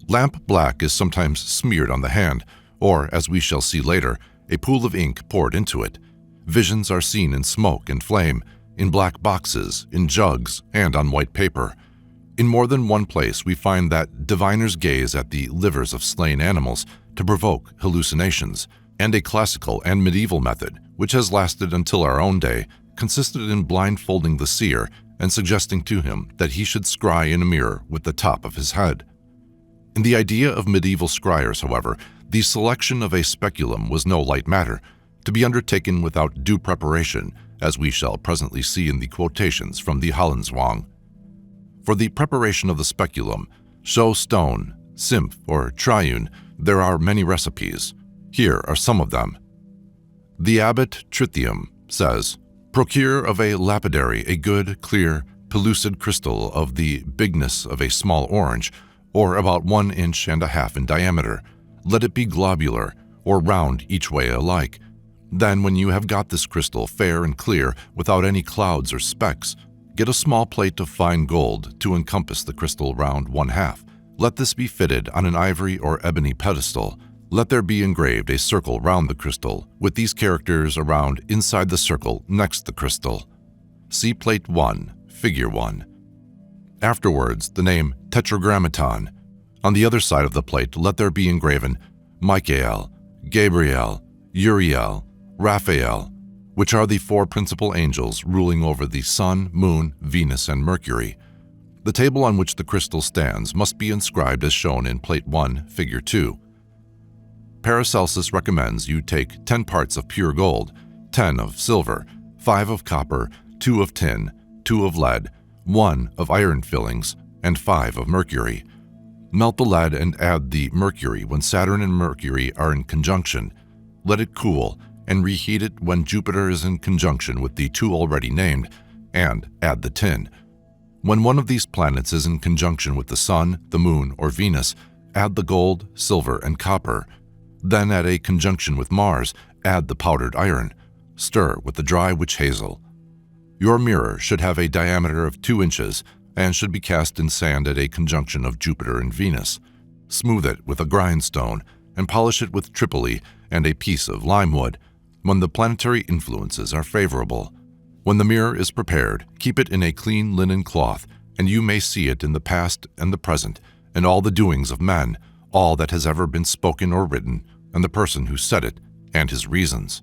Lamp black is sometimes smeared on the hand, or, as we shall see later, a pool of ink poured into it. Visions are seen in smoke and flame, in black boxes, in jugs, and on white paper. In more than one place we find that diviners gaze at the livers of slain animals to provoke hallucinations, and a classical and medieval method, which has lasted until our own day, consisted in blindfolding the seer and suggesting to him that he should scry in a mirror with the top of his head. In the idea of medieval scryers, however, the selection of a speculum was no light matter, to be undertaken without due preparation, as we shall presently see in the quotations from the Hollenzwang. For the preparation of the speculum, show stone, symph, or triune, there are many recipes. Here are some of them. The abbot Tritium says, "Procure of a lapidary a good, clear, pellucid crystal of the bigness of a small orange, or about 1.5 inches in diameter. Let it be globular, or round each way alike. Then, when you have got this crystal fair and clear, without any clouds or specks, get a small plate of fine gold to encompass the crystal round 1/2. Let this be fitted on an ivory or ebony pedestal. Let there be engraved a circle round the crystal, with these characters around inside the circle next the crystal. See Plate 1, Figure 1. Afterwards, the name Tetragrammaton. On the other side of the plate, let there be engraven Michael, Gabriel, Uriel, Raphael, which are the 4 principal angels ruling over the Sun, Moon, Venus, and Mercury. The table on which the crystal stands must be inscribed as shown in Plate 1, Figure 2. Paracelsus recommends you take 10 parts of pure gold, 10 of silver, 5 of copper, 2 of tin, 2 of lead, 1 of iron fillings, and 5 of mercury. Melt the lead and add the mercury when Saturn and Mercury are in conjunction. Let it cool and reheat it when Jupiter is in conjunction with the 2 already named, and add the tin. When one of these planets is in conjunction with the Sun, the Moon, or Venus, add the gold, silver, and copper. Then at a conjunction with Mars, add the powdered iron. Stir with the dry witch hazel. Your mirror should have a diameter of 2 inches and should be cast in sand at a conjunction of Jupiter and Venus. Smooth it with a grindstone and polish it with tripoli and a piece of lime wood when the planetary influences are favorable. When the mirror is prepared, keep it in a clean linen cloth, and you may see it in the past and the present, and all the doings of men, all that has ever been spoken or written, and the person who said it, and his reasons.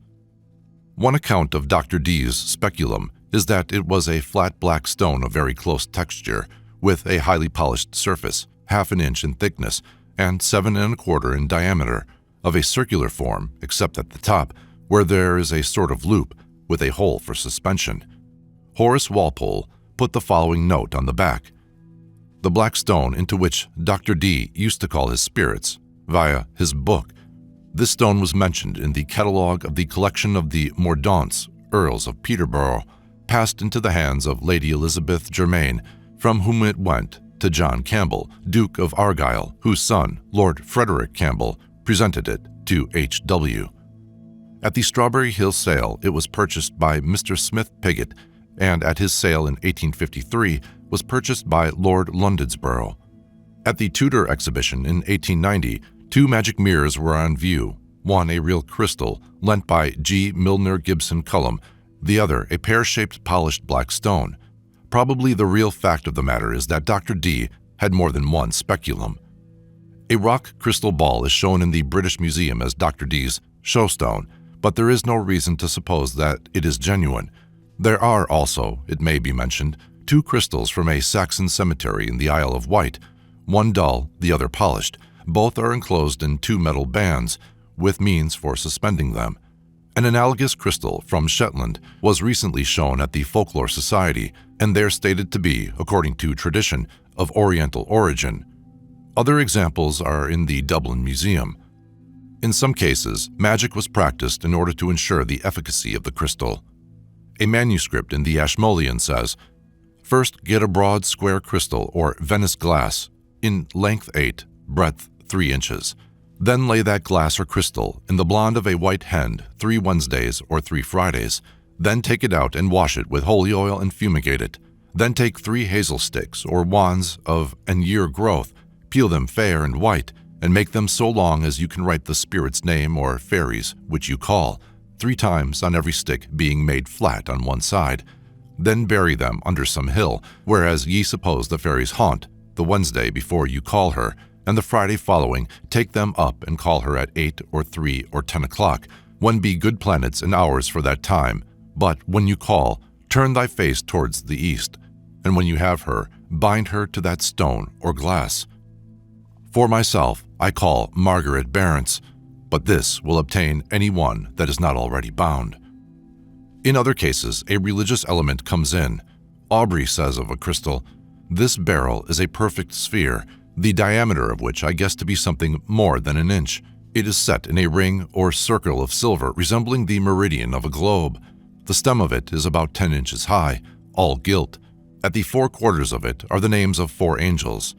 One account of Dr. D's speculum is that it was a flat black stone of very close texture, with a highly polished surface, 1/2 inch in thickness, and 7 1/4 in diameter, of a circular form, except at the top, where there is a sort of loop with a hole for suspension. Horace Walpole put the following note on the back: "The black stone into which Dr. D used to call his spirits, via his book. This stone was mentioned in the catalogue of the collection of the Mordaunts, Earls of Peterborough, passed into the hands of Lady Elizabeth Germain, from whom it went to John Campbell, Duke of Argyll, whose son, Lord Frederick Campbell, presented it to H.W. At the Strawberry Hill sale, it was purchased by Mr. Smith Pigott, and at his sale in 1853 was purchased by Lord Londonsborough. At the Tudor exhibition in 1890, 2 magic mirrors were on view, one a real crystal, lent by G. Milner Gibson Cullum, the other a pear-shaped polished black stone. Probably the real fact of the matter is that Dr. D had more than one speculum. A rock crystal ball is shown in the British Museum as Dr. D's showstone, but there is no reason to suppose that it is genuine. There are also, it may be mentioned, 2 crystals from a Saxon cemetery in the Isle of Wight, one dull, the other polished. Both are enclosed in 2 metal bands, with means for suspending them. An analogous crystal from Shetland was recently shown at the Folklore Society, and there stated to be, according to tradition, of Oriental origin. Other examples are in the Dublin Museum. In some cases, magic was practiced in order to ensure the efficacy of the crystal. A manuscript in the Ashmolean says, "First get a broad square crystal or Venice glass, in length 8, breadth 3 inches. Then lay that glass or crystal in the blonde of a white hen 3 Wednesdays or 3 Fridays. Then take it out and wash it with holy oil and fumigate it. Then take 3 hazel sticks or wands of an year growth, peel them fair and white, and make them so long as you can write the spirit's name or fairies, which you call, 3 times on every stick being made flat on one side. Then bury them under some hill, whereas ye suppose the fairies haunt, the Wednesday before you call her, and the Friday following take them up and call her at 8 or 3 or 10 o'clock, when be good planets and hours for that time. But when you call, turn thy face towards the east, and when you have her, bind her to that stone or glass. For myself, I call Margaret Barrence, but this will obtain any one that is not already bound." In other cases, a religious element comes in. Aubrey says of a crystal, "This beryl is a perfect sphere, the diameter of which I guess to be something more than an inch. It is set in a ring or circle of silver resembling the meridian of a globe. The stem of it is about 10 inches high, all gilt. At the 4 quarters of it are the names of 4 angels,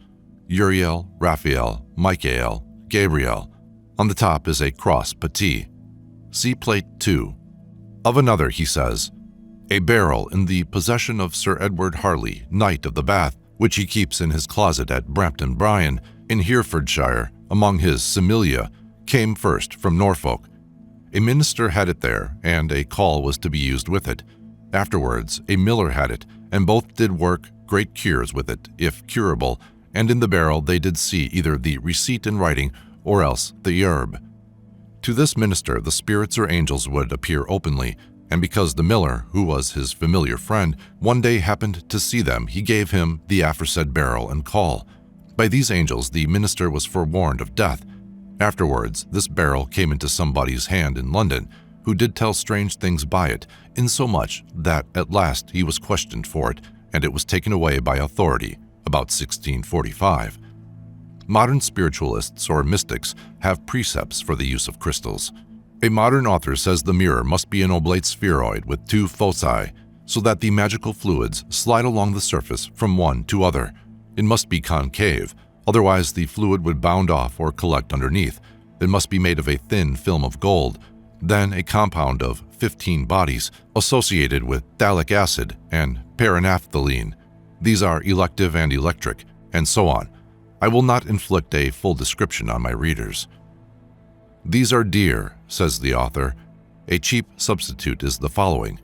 Uriel, Raphael, Michael, Gabriel. On the top is a cross petit. See Plate 2. Of another he says, "A beryl in the possession of Sir Edward Harley, Knight of the Bath, which he keeps in his closet at Brampton Bryan, in Herefordshire, among his Similia, came first from Norfolk. A minister had it there, and a call was to be used with it. Afterwards, a miller had it, and both did work great cures with it, if curable, and in the beryl they did see either the receipt in writing, or else the herb. To this minister the spirits or angels would appear openly, and because the miller, who was his familiar friend, one day happened to see them, he gave him the aforesaid beryl and call. By these angels the minister was forewarned of death. Afterwards this beryl came into somebody's hand in London, who did tell strange things by it, insomuch that at last he was questioned for it, and it was taken away by authority, about 1645. Modern spiritualists or mystics have precepts for the use of crystals. A modern author says the mirror must be an oblate spheroid with 2 foci, so that the magical fluids slide along the surface from one to other. It must be concave, otherwise the fluid would bound off or collect underneath. It must be made of a thin film of gold, then a compound of 15 bodies associated with phthalic acid and paranaphthalene. These are elective and electric, and so on. I will not inflict a full description on my readers. These are dear, says the author. A cheap substitute is the following.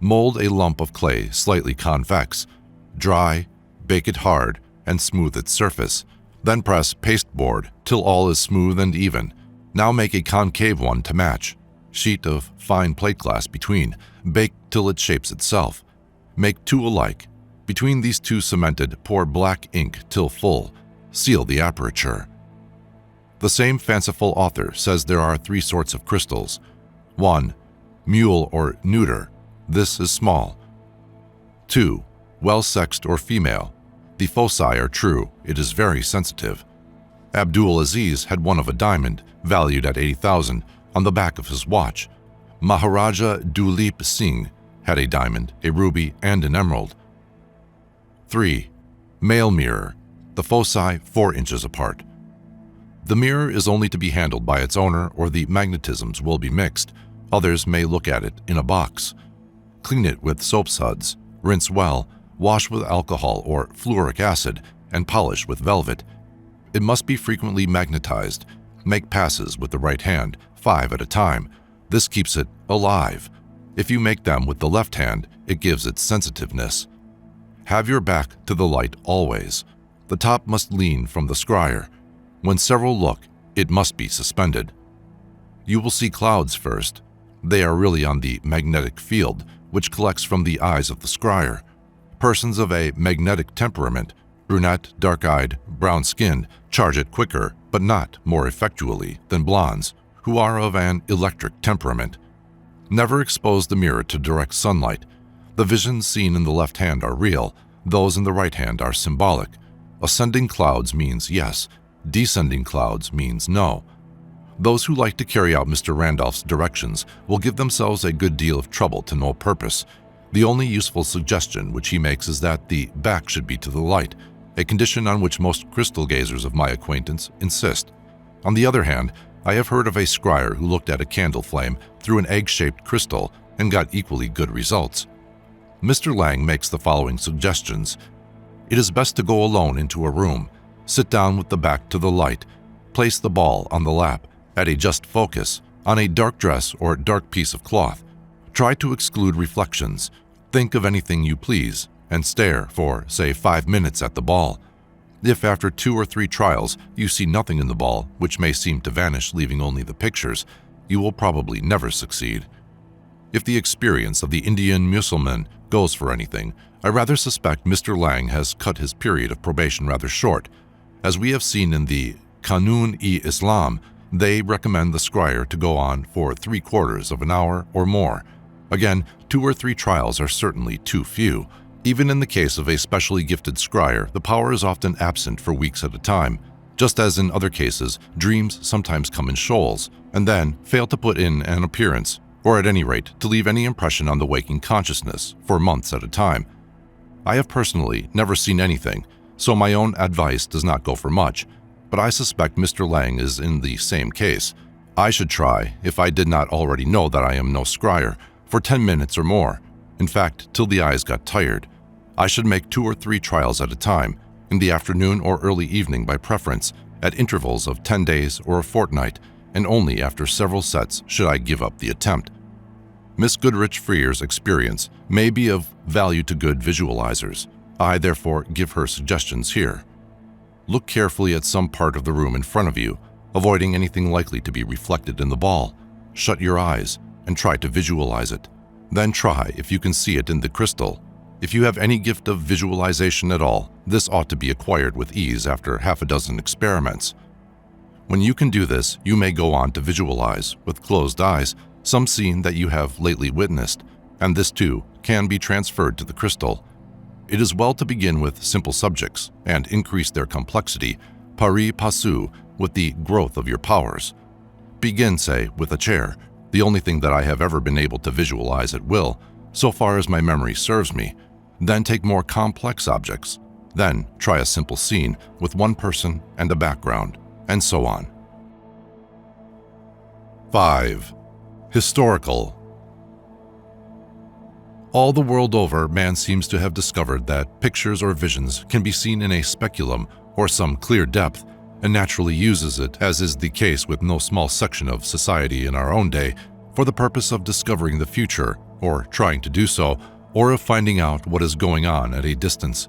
Mold a lump of clay slightly convex, dry, bake it hard, and smooth its surface. Then press pasteboard till all is smooth and even. Now make a concave one to match. Sheet of fine plate glass between. Bake till it shapes itself. Make two alike. Between these two cemented, pour black ink till full. Seal the aperture. The same fanciful author says there are 3 sorts of crystals. 1. Mule or neuter. This is small. 2. Well-sexed or female. The foci are true. It is very sensitive. Abdul Aziz had one of a diamond, valued at 80,000, on the back of his watch. Maharaja Duleep Singh had a diamond, a ruby, and an emerald. 3. Male mirror. The foci 4 inches apart. The mirror is only to be handled by its owner or the magnetisms will be mixed. Others may look at it in a box. Clean it with soap suds. Rinse well. Wash with alcohol or fluoric acid and polish with velvet. It must be frequently magnetized. Make passes with the right hand, 5 at a time. This keeps it alive. If you make them with the left hand, it gives it sensitiveness. Have your back to the light always. The top must lean from the scryer. When several look, it must be suspended. You will see clouds first. They are really on the magnetic field, which collects from the eyes of the scryer. Persons of a magnetic temperament, brunette, dark-eyed, brown-skinned, charge it quicker, but not more effectually than blondes, who are of an electric temperament. Never expose the mirror to direct sunlight. The visions seen in the left hand are real, those in the right hand are symbolic. Ascending clouds means yes, descending clouds means no. Those who like to carry out Mr. Randolph's directions will give themselves a good deal of trouble to no purpose. The only useful suggestion which he makes is that the back should be to the light, a condition on which most crystal gazers of my acquaintance insist. On the other hand, I have heard of a scryer who looked at a candle flame through an egg-shaped crystal and got equally good results. Mr. Lang makes the following suggestions. It is best to go alone into a room. Sit down with the back to the light. Place the ball on the lap, at a just focus, on a dark dress or dark piece of cloth. Try to exclude reflections. Think of anything you please, and stare for, say, 5 minutes at the ball. If after 2 or 3 trials you see nothing in the ball, which may seem to vanish leaving only the pictures, you will probably never succeed. If the experience of the Indian Mussulman goes for anything, I rather suspect Mr. Lang has cut his period of probation rather short. As we have seen in the Qanun-e-Islam, they recommend the scryer to go on for 3/4 of an hour or more. Again, 2 or 3 trials are certainly too few. Even in the case of a specially gifted scryer, the power is often absent for weeks at a time. Just as in other cases, dreams sometimes come in shoals, and then fail to put in an appearance, or at any rate, to leave any impression on the waking consciousness for months at a time. I have personally never seen anything, so my own advice does not go for much, but I suspect Mr. Lang is in the same case. I should try, if I did not already know that I am no scryer, for 10 minutes or more, in fact, till the eyes got tired. I should make 2 or 3 trials at a time, in the afternoon or early evening by preference, at intervals of 10 days or a fortnight, and only after several sets should I give up the attempt. Miss Goodrich Freer's experience may be of value to good visualizers. I therefore give her suggestions here. Look carefully at some part of the room in front of you, avoiding anything likely to be reflected in the ball. Shut your eyes and try to visualize it. Then try if you can see it in the crystal. If you have any gift of visualization at all, this ought to be acquired with ease after half a dozen experiments. When you can do this, you may go on to visualize, with closed eyes, some scene that you have lately witnessed, and this too can be transferred to the crystal. It is well to begin with simple subjects and increase their complexity, pari passu, with the growth of your powers. Begin, say, with a chair, the only thing that I have ever been able to visualize at will, so far as my memory serves me. Then take more complex objects. Then try a simple scene with one person and a background, and so on. 5. Historical. All the world over, man seems to have discovered that pictures or visions can be seen in a speculum or some clear depth, and naturally uses it, as is the case with no small section of society in our own day, for the purpose of discovering the future, or trying to do so, or of finding out what is going on at a distance.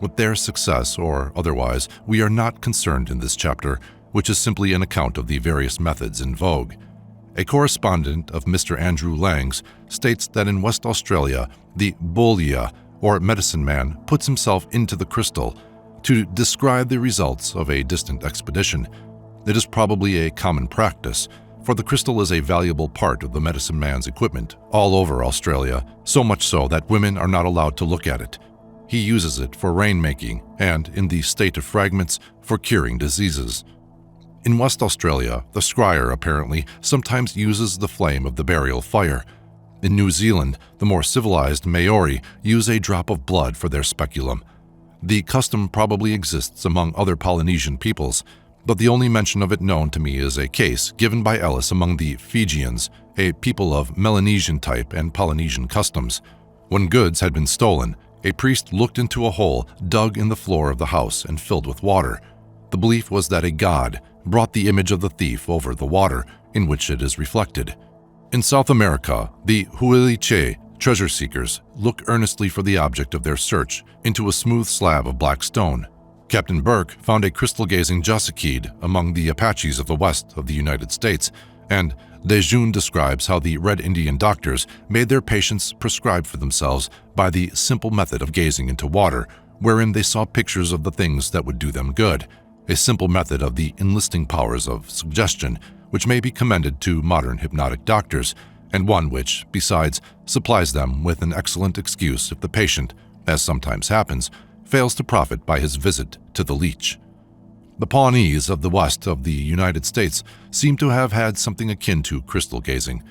With their success or otherwise, we are not concerned in this chapter, which is simply an account of the various methods in vogue. A correspondent of Mr. Andrew Lang's states that in West Australia, the Bolia, or medicine man, puts himself into the crystal to describe the results of a distant expedition. It is probably a common practice, for the crystal is a valuable part of the medicine man's equipment all over Australia, so much so that women are not allowed to look at it. He uses it for rainmaking and, in the state of fragments, for curing diseases. In West Australia, the scryer apparently sometimes uses the flame of the burial fire. In New Zealand, the more civilized Maori use a drop of blood for their speculum. The custom probably exists among other Polynesian peoples, but the only mention of it known to me is a case given by Ellis among the Fijians, a people of Melanesian type and Polynesian customs. When goods had been stolen, a priest looked into a hole dug in the floor of the house and filled with water. The belief was that a god brought the image of the thief over the water in which it is reflected. In South America, the Huiliche treasure seekers look earnestly for the object of their search into a smooth slab of black stone. Captain Burke found a crystal-gazing Josakid among the Apaches of the west of the United States, and Lejeune describes how the Red Indian doctors made their patients prescribe for themselves by the simple method of gazing into water, wherein they saw pictures of the things that would do them good, a simple method of the enlisting powers of suggestion, which may be commended to modern hypnotic doctors, and one which, besides, supplies them with an excellent excuse if the patient, as sometimes happens, fails to profit by his visit to the leech. The Pawnees of the west of the United States seem to have had something akin to crystal gazing.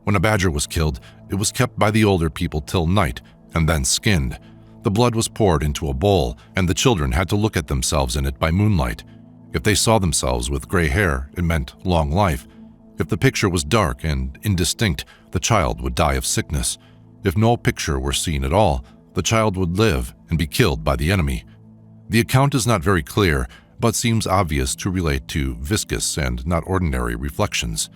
When a badger was killed, it was kept by the older people till night and then skinned. The blood was poured into a bowl, and the children had to look at themselves in it by moonlight. If they saw themselves with gray hair, it meant long life. If the picture was dark and indistinct, the child would die of sickness. If no picture were seen at all, the child would live and be killed by the enemy. The account is not very clear, but seems obvious to relate to viscous and not ordinary reflections.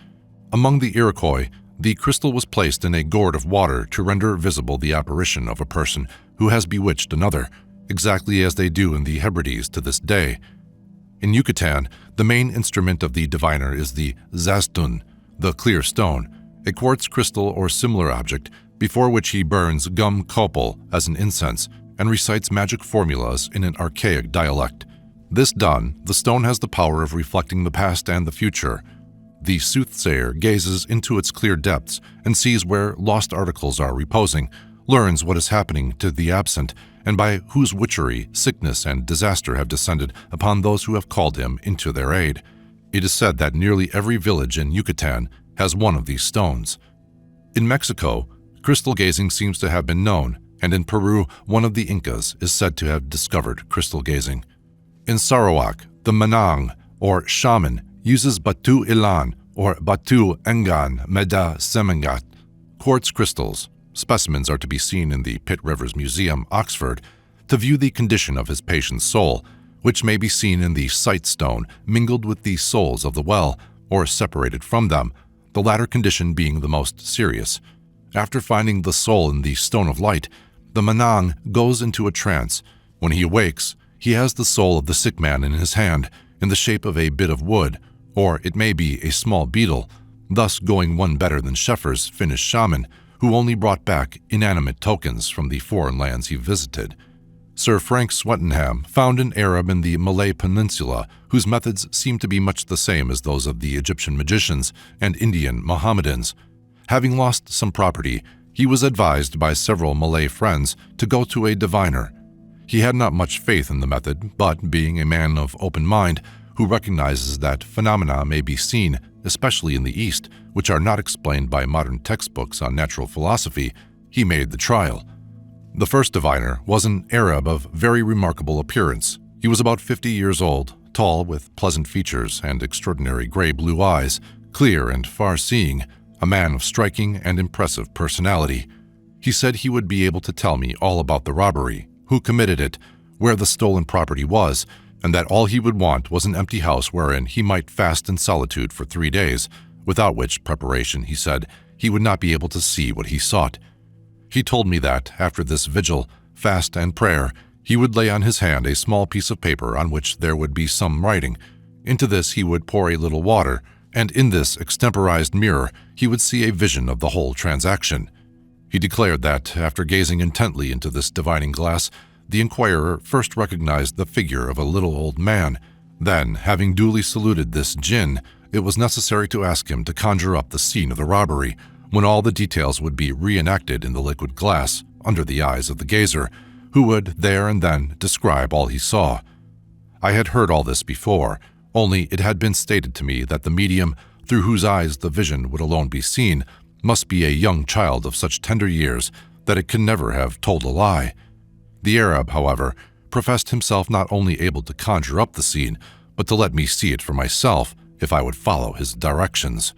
Among the Iroquois, the crystal was placed in a gourd of water to render visible the apparition of a person who has bewitched another, exactly as they do in the Hebrides to this day. In Yucatan, the main instrument of the diviner is the zastun, the clear stone, a quartz crystal or similar object, before which he burns gum copal as an incense and recites magic formulas in an archaic dialect. This done, the stone has the power of reflecting the past and the future. The soothsayer gazes into its clear depths and sees where lost articles are reposing, learns what is happening to the absent, and by whose witchery sickness and disaster have descended upon those who have called him into their aid. It is said that nearly every village in Yucatan has one of these stones. In Mexico, crystal gazing seems to have been known, and in Peru, one of the Incas is said to have discovered crystal gazing. In Sarawak, the Manang, or shaman, uses Batu Ilan, or Batu Engan Meda Semengat, quartz crystals. Specimens are to be seen in the Pitt Rivers Museum, Oxford, to view the condition of his patient's soul, which may be seen in the sight stone mingled with the souls of the well, or separated from them, the latter condition being the most serious. After finding the soul in the stone of light, the Manang goes into a trance. When he awakes, he has the soul of the sick man in his hand, in the shape of a bit of wood, or it may be a small beetle, thus going one better than Scheffer's Finnish shaman, who only brought back inanimate tokens from the foreign lands he visited. Sir Frank Swettenham found an Arab in the Malay Peninsula whose methods seem to be much the same as those of the Egyptian magicians and Indian Mohammedans. Having lost some property, he was advised by several Malay friends to go to a diviner. He had not much faith in the method, but being a man of open mind who recognizes that phenomena may be seen, especially in the East, which are not explained by modern textbooks on natural philosophy, he made the trial. The first diviner was an Arab of very remarkable appearance. He was about 50 years old, tall with pleasant features and extraordinary gray-blue eyes, clear and far-seeing, a man of striking and impressive personality. He said he would be able to tell me all about the robbery, who committed it, where the stolen property was, and that all he would want was an empty house wherein he might fast in solitude for 3 days, without which preparation, he said, he would not be able to see what he sought. He told me that, after this vigil, fast and prayer, He would lay on his hand a small piece of paper on which there would be some writing. Into this he would pour a little water, and in this extemporized mirror he would see a vision of the whole transaction. He declared that, after gazing intently into this divining glass, the inquirer first recognized the figure of a little old man. Then, having duly saluted this jinn, it was necessary to ask him to conjure up the scene of the robbery, when all the details would be reenacted in the liquid glass, under the eyes of the gazer, who would there and then describe all he saw. I had heard all this before, only it had been stated to me that the medium, through whose eyes the vision would alone be seen, must be a young child of such tender years that it can never have told a lie. The Arab, however, professed himself not only able to conjure up the scene, but to let me see it for myself if I would follow his directions.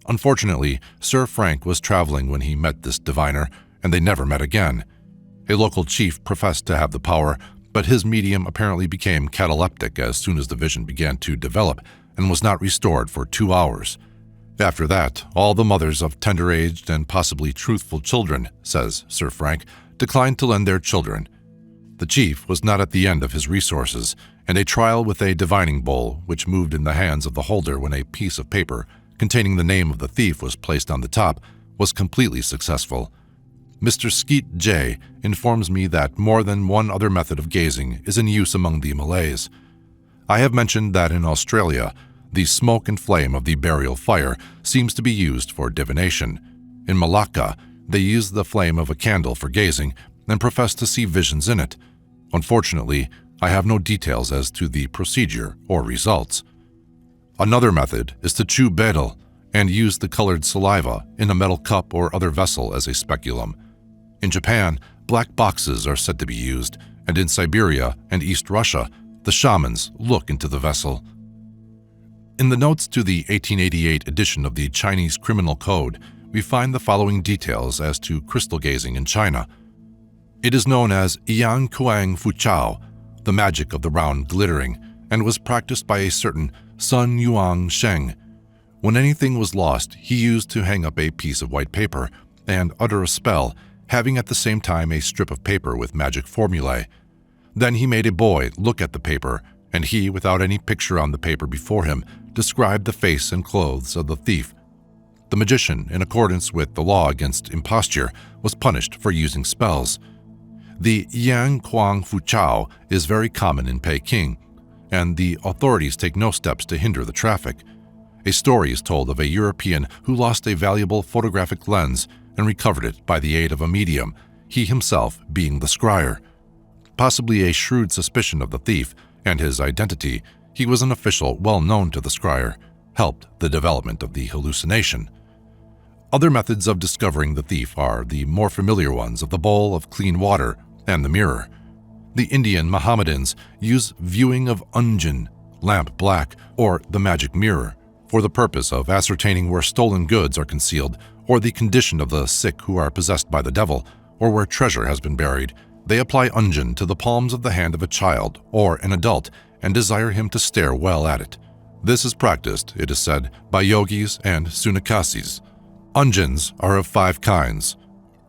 Unfortunately, Sir Frank was traveling when he met this diviner, and they never met again. A local chief professed to have the power, but his medium apparently became cataleptic as soon as the vision began to develop and was not restored for 2 hours. After that, all the mothers of tender-aged and possibly truthful children, says Sir Frank, declined to lend their children. The chief was not at the end of his resources, and a trial with a divining bowl, which moved in the hands of the holder when a piece of paper containing the name of the thief was placed on the top, was completely successful. Mr. Skeet J. informs me that more than one other method of gazing is in use among the Malays. I have mentioned that in Australia, the smoke and flame of the burial fire seems to be used for divination. In Malacca, they use the flame of a candle for gazing and profess to see visions in it. Unfortunately, I have no details as to the procedure or results. Another method is to chew betel and use the colored saliva in a metal cup or other vessel as a speculum. In Japan, black boxes are said to be used, and in Siberia and East Russia, the shamans look into the vessel. In the notes to the 1888 edition of the Chinese Criminal Code, we find the following details as to crystal gazing in China. It is known as Yang Kuang Fu Chao, the magic of the round glittering, and was practiced by a certain Sun Yuang Sheng. When anything was lost, he used to hang up a piece of white paper and utter a spell, having at the same time a strip of paper with magic formulae. Then he made a boy look at the paper, and he, without any picture on the paper before him, described the face and clothes of the thief. The magician, in accordance with the law against imposture, was punished for using spells. The Yang Kuang Fu Chao is very common in Peking, and the authorities take no steps to hinder the traffic. A story is told of a European who lost a valuable photographic lens and recovered it by the aid of a medium, he himself being the scryer. Possibly a shrewd suspicion of the thief and his identity, he was an official well known to the scryer, helped the development of the hallucination. Other methods of discovering the thief are the more familiar ones of the bowl of clean water and the mirror. The Indian Mohammedans use viewing of unjan, lamp black, or the magic mirror, for the purpose of ascertaining where stolen goods are concealed, or the condition of the sick who are possessed by the devil, or where treasure has been buried. They apply unjan to the palms of the hand of a child or an adult and desire him to stare well at it. This is practiced, it is said, by yogis and sunnakasis. Unjans are of 5 kinds.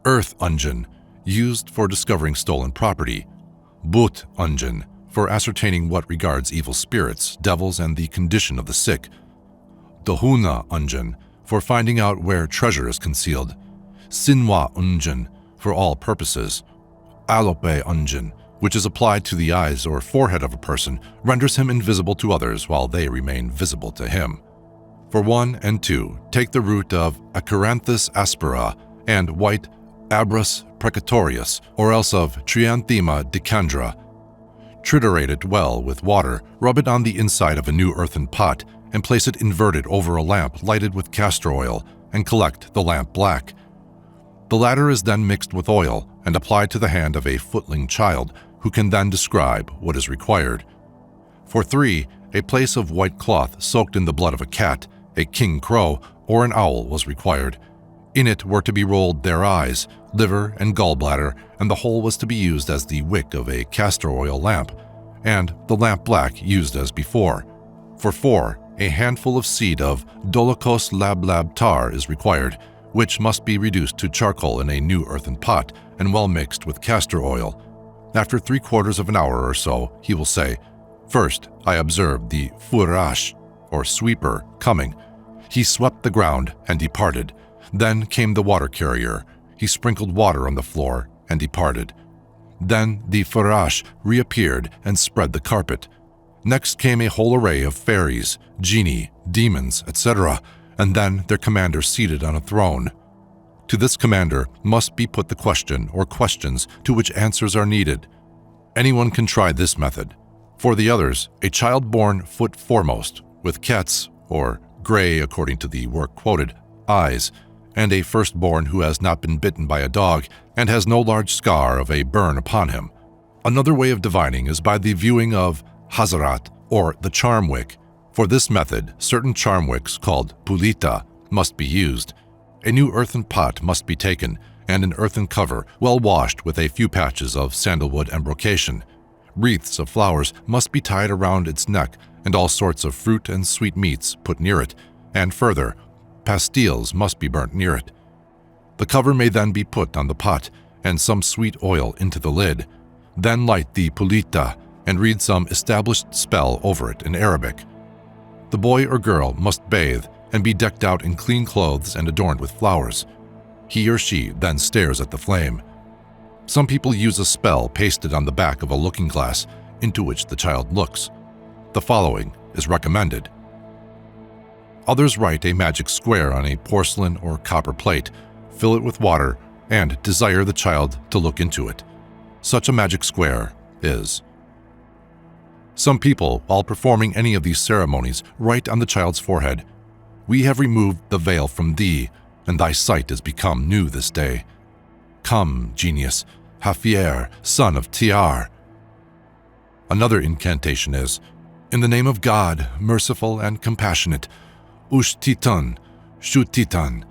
Earth unjan, used for discovering stolen property. Bhut unjan, for ascertaining what regards evil spirits, devils, and the condition of the sick. Dohuna unjan, for finding out where treasure is concealed. Sinwa unjan, for all purposes. Alope unjan, which is applied to the eyes or forehead of a person, renders him invisible to others while they remain visible to him. For 1 and 2, take the root of Acaranthus aspera and white Abrus precatorius, or else of Trianthema decandra. Triturate it well with water, rub it on the inside of a new earthen pot, and place it inverted over a lamp lighted with castor oil, and collect the lamp black. The latter is then mixed with oil and applied to the hand of a footling child, who can then describe what is required. For 3, a place of white cloth soaked in the blood of a cat, a king crow, or an owl was required. In it were to be rolled their eyes, liver, and gallbladder, and the whole was to be used as the wick of a castor oil lamp, and the lamp black used as before. For 4, a handful of seed of Dolichos lablab tar is required, which must be reduced to charcoal in a new earthen pot and well mixed with castor oil. After 3/4 of an hour or so, he will say, "First, I observed the furash, or sweeper, coming. He swept the ground and departed. Then came the water carrier. He sprinkled water on the floor and departed. Then the furash reappeared and spread the carpet. Next came a whole array of fairies, genii, demons, etc., and then their commander seated on a throne. To this commander must be put the question or questions to which answers are needed. Anyone can try this method. For the others, a child born foot foremost, with cats, or gray according to the work quoted, eyes, and a firstborn who has not been bitten by a dog and has no large scar of a burn upon him. Another way of divining is by the viewing of Hazarat, or the charm wick. For this method, certain charm wicks called pulita must be used. A new earthen pot must be taken, and an earthen cover, well washed with a few patches of sandalwood embrocation. Wreaths of flowers must be tied around its neck, and all sorts of fruit and sweet meats put near it, and further, pastilles must be burnt near it. The cover may then be put on the pot, and some sweet oil into the lid. Then light the pulita, and read some established spell over it in Arabic. The boy or girl must bathe and be decked out in clean clothes and adorned with flowers. He or she then stares at the flame. Some people use a spell pasted on the back of a looking glass into which the child looks. The following is recommended. Others write a magic square on a porcelain or copper plate, fill it with water, and desire the child to look into it. Such a magic square is. Some people, while performing any of these ceremonies, write on the child's forehead, "We have removed the veil from thee, and thy sight is become new this day. Come, genius, Hafier, son of Tiar." Another incantation is, "In the name of God, merciful and compassionate, Ushtitan, Shutitan,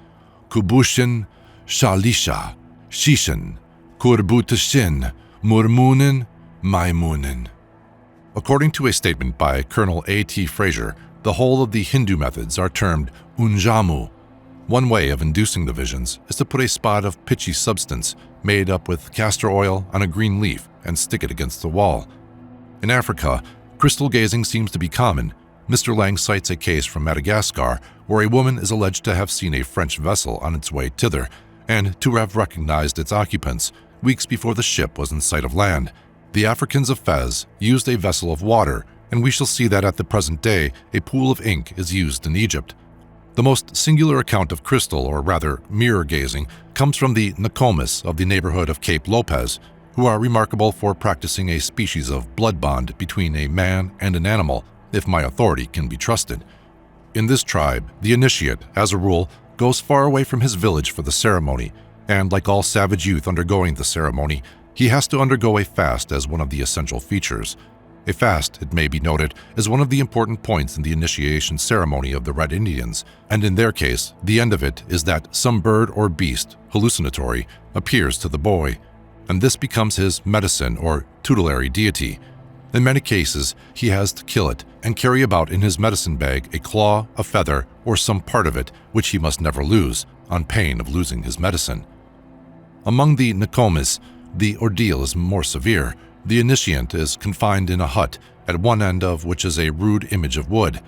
Kubushin, Shalisha, Shishan, Kurbutashin, Murmunin, Maimunin." According to a statement by Colonel A.T. Fraser, the whole of the Hindu methods are termed unjamu. One way of inducing the visions is to put a spot of pitchy substance made up with castor oil on a green leaf and stick it against the wall. In Africa, crystal gazing seems to be common. Mr. Lang cites a case from Madagascar where a woman is alleged to have seen a French vessel on its way thither and to have recognized its occupants weeks before the ship was in sight of land. The Africans of Fez used a vessel of water, and we shall see that at the present day a pool of ink is used in Egypt. The most singular account of crystal, or rather mirror gazing, comes from the Nokomis of the neighborhood of Cape Lopez, who are remarkable for practicing a species of blood bond between a man and an animal, if my authority can be trusted. In this tribe, the initiate, as a rule, goes far away from his village for the ceremony, and like all savage youth undergoing the ceremony, he has to undergo a fast as one of the essential features. A fast, it may be noted, is one of the important points in the initiation ceremony of the Red Indians, and in their case, the end of it is that some bird or beast, hallucinatory, appears to the boy, and this becomes his medicine or tutelary deity. In many cases, he has to kill it and carry about in his medicine bag a claw, a feather, or some part of it which he must never lose, on pain of losing his medicine. Among the Nokomis, the ordeal is more severe. The initiant is confined in a hut, at one end of which is a rude image of wood.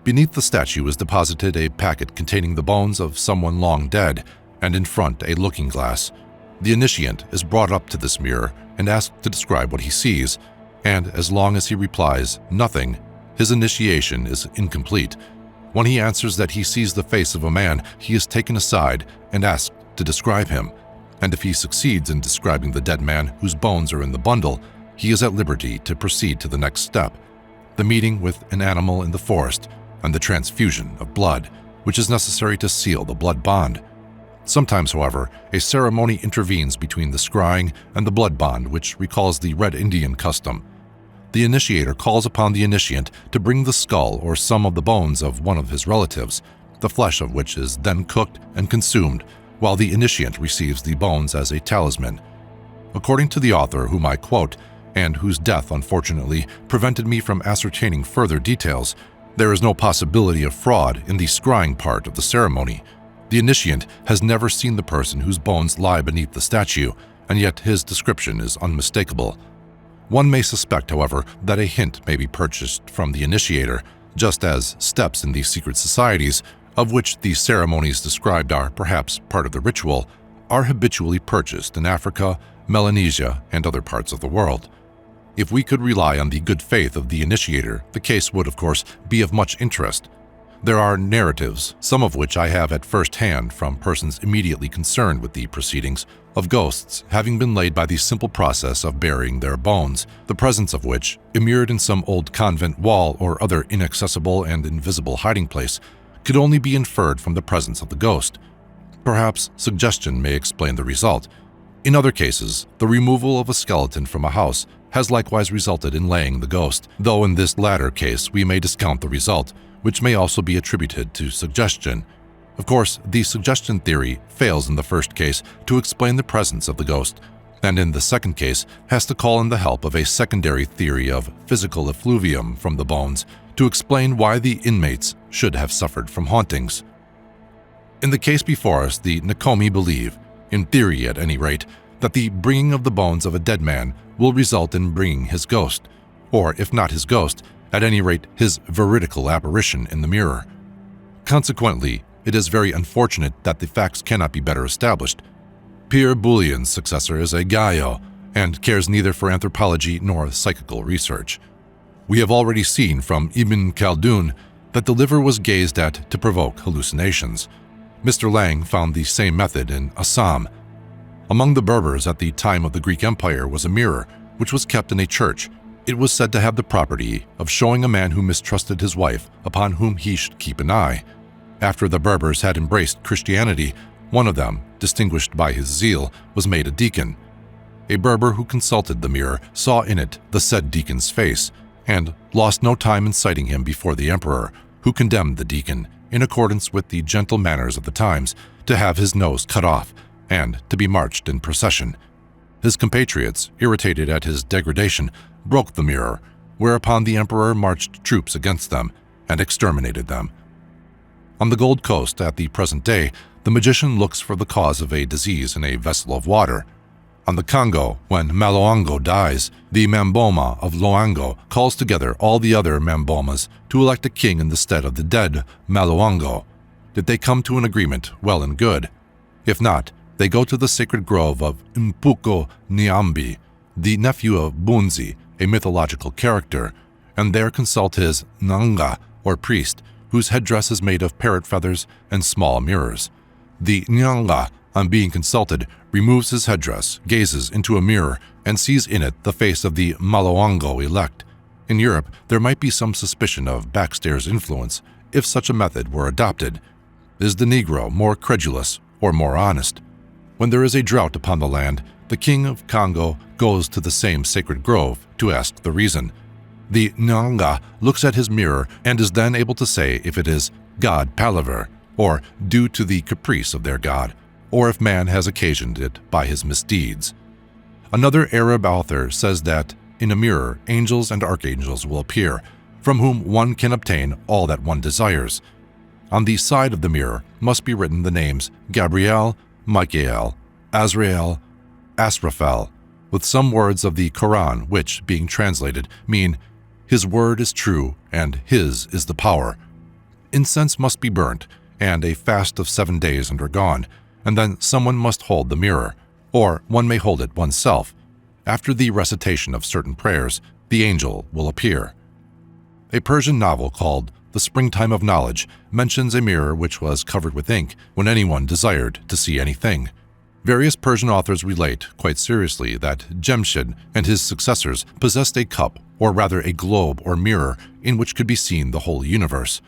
Beneath the statue is deposited a packet containing the bones of someone long dead, and in front a looking glass. The initiant is brought up to this mirror and asked to describe what he sees, and as long as he replies nothing, his initiation is incomplete. When he answers that he sees the face of a man, he is taken aside and asked to describe him, and if he succeeds in describing the dead man whose bones are in the bundle, he is at liberty to proceed to the next step, the meeting with an animal in the forest and the transfusion of blood, which is necessary to seal the blood bond. Sometimes, however, a ceremony intervenes between the scrying and the blood bond, which recalls the Red Indian custom. The initiator calls upon the initiant to bring the skull or some of the bones of one of his relatives, the flesh of which is then cooked and consumed, while the initiant receives the bones as a talisman. According to the author whom I quote, and whose death unfortunately prevented me from ascertaining further details, there is no possibility of fraud in the scrying part of the ceremony. The initiant has never seen the person whose bones lie beneath the statue, and yet his description is unmistakable. One may suspect, however, that a hint may be purchased from the initiator, just as steps in these secret societies, of which the ceremonies described are perhaps part of the ritual, are habitually purchased in Africa, Melanesia, and other parts of the world. If we could rely on the good faith of the initiator, the case would, of course, be of much interest. There are narratives, some of which I have at first hand from persons immediately concerned with the proceedings, of ghosts having been laid by the simple process of burying their bones, the presence of which, immured in some old convent wall or other inaccessible and invisible hiding place, could only be inferred from the presence of the ghost. Perhaps suggestion may explain the result. In other cases, the removal of a skeleton from a house has likewise resulted in laying the ghost, though in this latter case we may discount the result, which may also be attributed to suggestion. Of course, the suggestion theory fails in the first case to explain the presence of the ghost, and in the second case has to call in the help of a secondary theory of physical effluvium from the bones to explain why the inmates should have suffered from hauntings. In the case before us, the Nakomi believe, in theory at any rate, that the bringing of the bones of a dead man will result in bringing his ghost, or if not his ghost, at any rate his veridical apparition in the mirror. Consequently, it is very unfortunate that the facts cannot be better established. Pierre Boulion's successor is a Gaio, and cares neither for anthropology nor psychical research. We have already seen from Ibn Khaldun that the liver was gazed at to provoke hallucinations. Mr. Lang found the same method in Assam. Among the Berbers at the time of the Greek Empire was a mirror, which was kept in a church. It was said to have the property of showing a man who mistrusted his wife upon whom he should keep an eye. After the Berbers had embraced Christianity, one of them, distinguished by his zeal, was made a deacon. A Berber who consulted the mirror saw in it the said deacon's face, and lost no time in citing him before the emperor, who condemned the deacon, in accordance with the gentle manners of the times, to have his nose cut off and to be marched in procession. His compatriots, irritated at his degradation, broke the mirror, whereupon the emperor marched troops against them and exterminated them. On the Gold Coast at the present day, the magician looks for the cause of a disease in a vessel of water. On the Congo, when Maloango dies, the Mamboma of Loango calls together all the other Mambomas to elect a king in the stead of the dead Maloango. If they come to an agreement, well and good. If not, they go to the sacred grove of Mpuko Nyambi, the nephew of Bunzi, a mythological character, and there consult his Nanga, or priest, whose headdress is made of parrot feathers and small mirrors. The Nyanga, on being consulted, removes his headdress, gazes into a mirror, and sees in it the face of the Maloango elect. In Europe, there might be some suspicion of backstairs influence if such a method were adopted. Is the Negro more credulous or more honest? When there is a drought upon the land, the king of Congo goes to the same sacred grove to ask the reason. The Nyanga looks at his mirror and is then able to say if it is God palaver, or due to the caprice of their god, or if man has occasioned it by his misdeeds. Another Arab author says that in a mirror angels and archangels will appear, from whom one can obtain all that one desires. On the side of the mirror must be written the names Gabriel, Michael, Azrael, Asraphel, with some words of the Quran which, being translated, mean, "His word is true, and His is the power." Incense must be burnt, and a fast of 7 days undergone, and then someone must hold the mirror, or one may hold it oneself. After the recitation of certain prayers, the angel will appear. A Persian novel called The Springtime of Knowledge mentions a mirror which was covered with ink when anyone desired to see anything. Various Persian authors relate, quite seriously, that Jemshid and his successors possessed a cup, or rather a globe or mirror, in which could be seen the whole universe.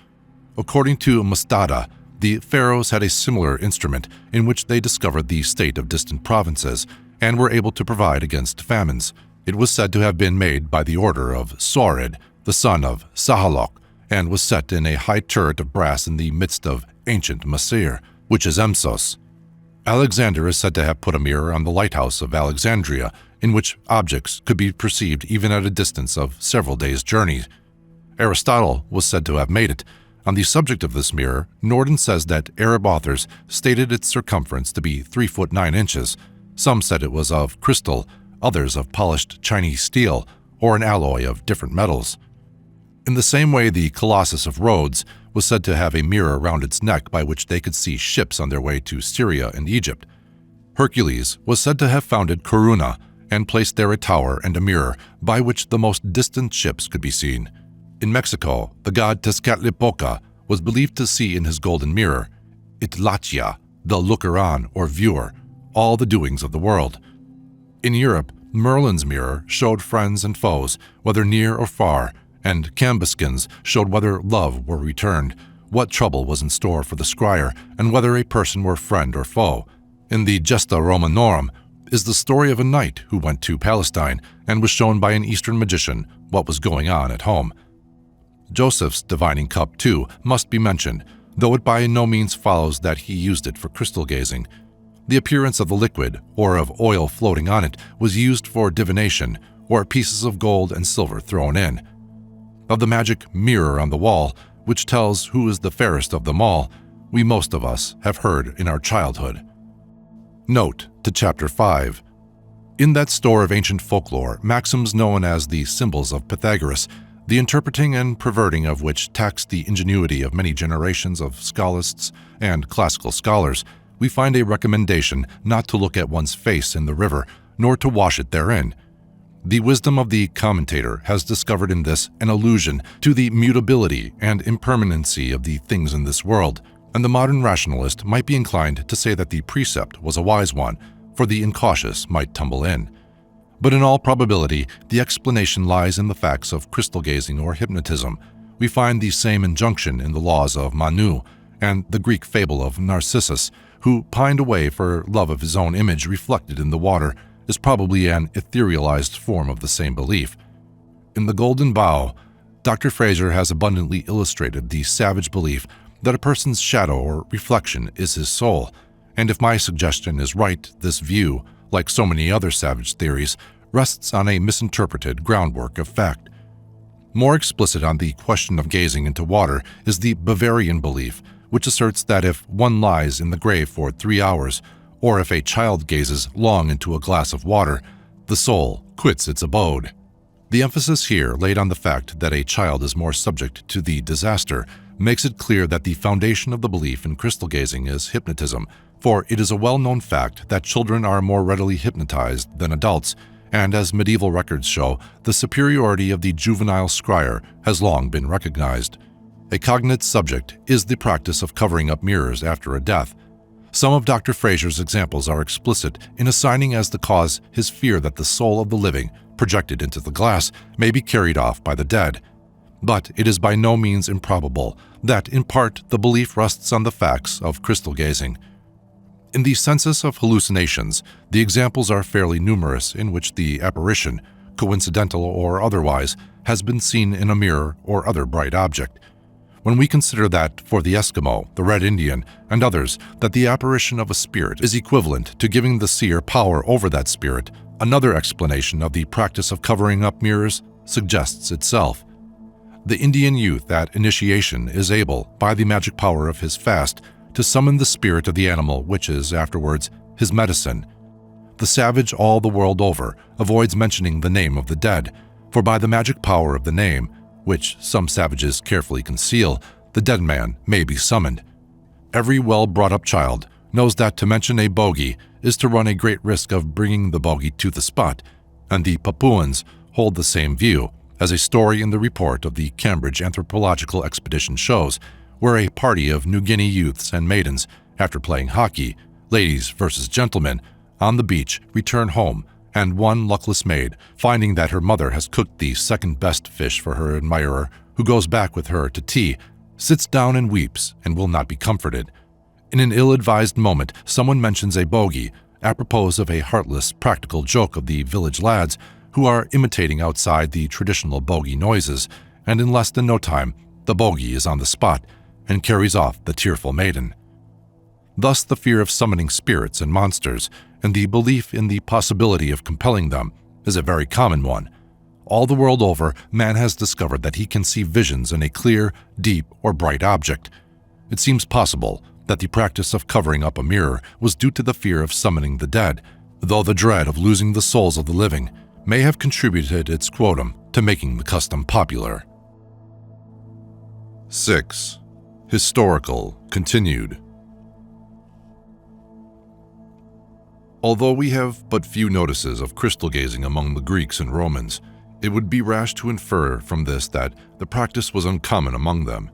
According to Mustada, the pharaohs had a similar instrument in which they discovered the state of distant provinces and were able to provide against famines. It was said to have been made by the order of Saurid, the son of Sahalok, and was set in a high turret of brass in the midst of ancient Masir, which is Emsos. Alexander is said to have put a mirror on the lighthouse of Alexandria, in which objects could be perceived even at a distance of several days' journey. Aristotle was said to have made it. On the subject of this mirror, Norden says that Arab authors stated its circumference to be 3 foot 9 inches. Some said it was of crystal, others of polished Chinese steel, or an alloy of different metals. In the same way, the Colossus of Rhodes was said to have a mirror around its neck by which they could see ships on their way to Syria and Egypt. Hercules was said to have founded Corunna and placed there a tower and a mirror by which the most distant ships could be seen. In Mexico, the god Tezcatlipoca was believed to see in his golden mirror, Itlachia, the looker-on or viewer, all the doings of the world. In Europe, Merlin's mirror showed friends and foes, whether near or far, and Cambuscan's showed whether love were returned, what trouble was in store for the scryer, and whether a person were friend or foe. In the Gesta Romanorum is the story of a knight who went to Palestine and was shown by an Eastern magician what was going on at home. Joseph's divining cup, too, must be mentioned, though it by no means follows that he used it for crystal gazing. The appearance of the liquid, or of oil floating on it, was used for divination, or pieces of gold and silver thrown in. Of the magic mirror on the wall, which tells who is the fairest of them all, we most of us have heard in our childhood. Note to Chapter 5. In that store of ancient folklore, maxims known as the symbols of Pythagoras, the interpreting and perverting of which taxed the ingenuity of many generations of scholists and classical scholars, we find a recommendation not to look at one's face in the river, nor to wash it therein. The wisdom of the commentator has discovered in this an allusion to the mutability and impermanency of the things in this world, and the modern rationalist might be inclined to say that the precept was a wise one, for the incautious might tumble in. But in all probability, the explanation lies in the facts of crystal gazing or hypnotism. We find the same injunction in the laws of Manu and the Greek fable of Narcissus, who pined away for love of his own image reflected in the water, is probably an etherealized form of the same belief. In The Golden Bough, Dr. Fraser has abundantly illustrated the savage belief that a person's shadow or reflection is his soul, and if my suggestion is right, this view, like so many other savage theories, rests on a misinterpreted groundwork of fact. More explicit on the question of gazing into water is the Bavarian belief, which asserts that if one lies in the grave for 3 hours, or if a child gazes long into a glass of water, the soul quits its abode. The emphasis here laid on the fact that a child is more subject to the disaster makes it clear that the foundation of the belief in crystal gazing is hypnotism, for it is a well-known fact that children are more readily hypnotized than adults, and as medieval records show, the superiority of the juvenile scryer has long been recognized. A cognate subject is the practice of covering up mirrors after a death. Some of Dr. Fraser's examples are explicit in assigning as the cause his fear that the soul of the living, projected into the glass, may be carried off by the dead. But it is by no means improbable that, in part, the belief rests on the facts of crystal gazing. In the census of hallucinations, the examples are fairly numerous in which the apparition, coincidental or otherwise, has been seen in a mirror or other bright object. When we consider that, for the Eskimo, the Red Indian, and others, that the apparition of a spirit is equivalent to giving the seer power over that spirit, another explanation of the practice of covering up mirrors suggests itself. The Indian youth at initiation is able, by the magic power of his fast, to summon the spirit of the animal which is, afterwards, his medicine. The savage all the world over avoids mentioning the name of the dead, for by the magic power of the name, which some savages carefully conceal, the dead man may be summoned. Every well-brought-up child knows that to mention a bogey is to run a great risk of bringing the bogey to the spot, and the Papuans hold the same view, as a story in the report of the Cambridge Anthropological Expedition shows, where a party of New Guinea youths and maidens, after playing hockey, ladies versus gentlemen, on the beach, return home, and one luckless maid, finding that her mother has cooked the second-best fish for her admirer, who goes back with her to tea, sits down and weeps and will not be comforted. In an ill-advised moment, someone mentions a bogey, apropos of a heartless, practical joke of the village lads, who are imitating outside the traditional bogey noises, and in less than no time, the bogey is on the spot, and carries off the tearful maiden. Thus the fear of summoning spirits and monsters, and the belief in the possibility of compelling them, is a very common one. All the world over, man has discovered that he can see visions in a clear, deep, or bright object. It seems possible that the practice of covering up a mirror was due to the fear of summoning the dead, though the dread of losing the souls of the living may have contributed its quotum to making the custom popular. 6. Historical continued. Although we have but few notices of crystal gazing among the Greeks and Romans, it would be rash to infer from this that the practice was uncommon among them.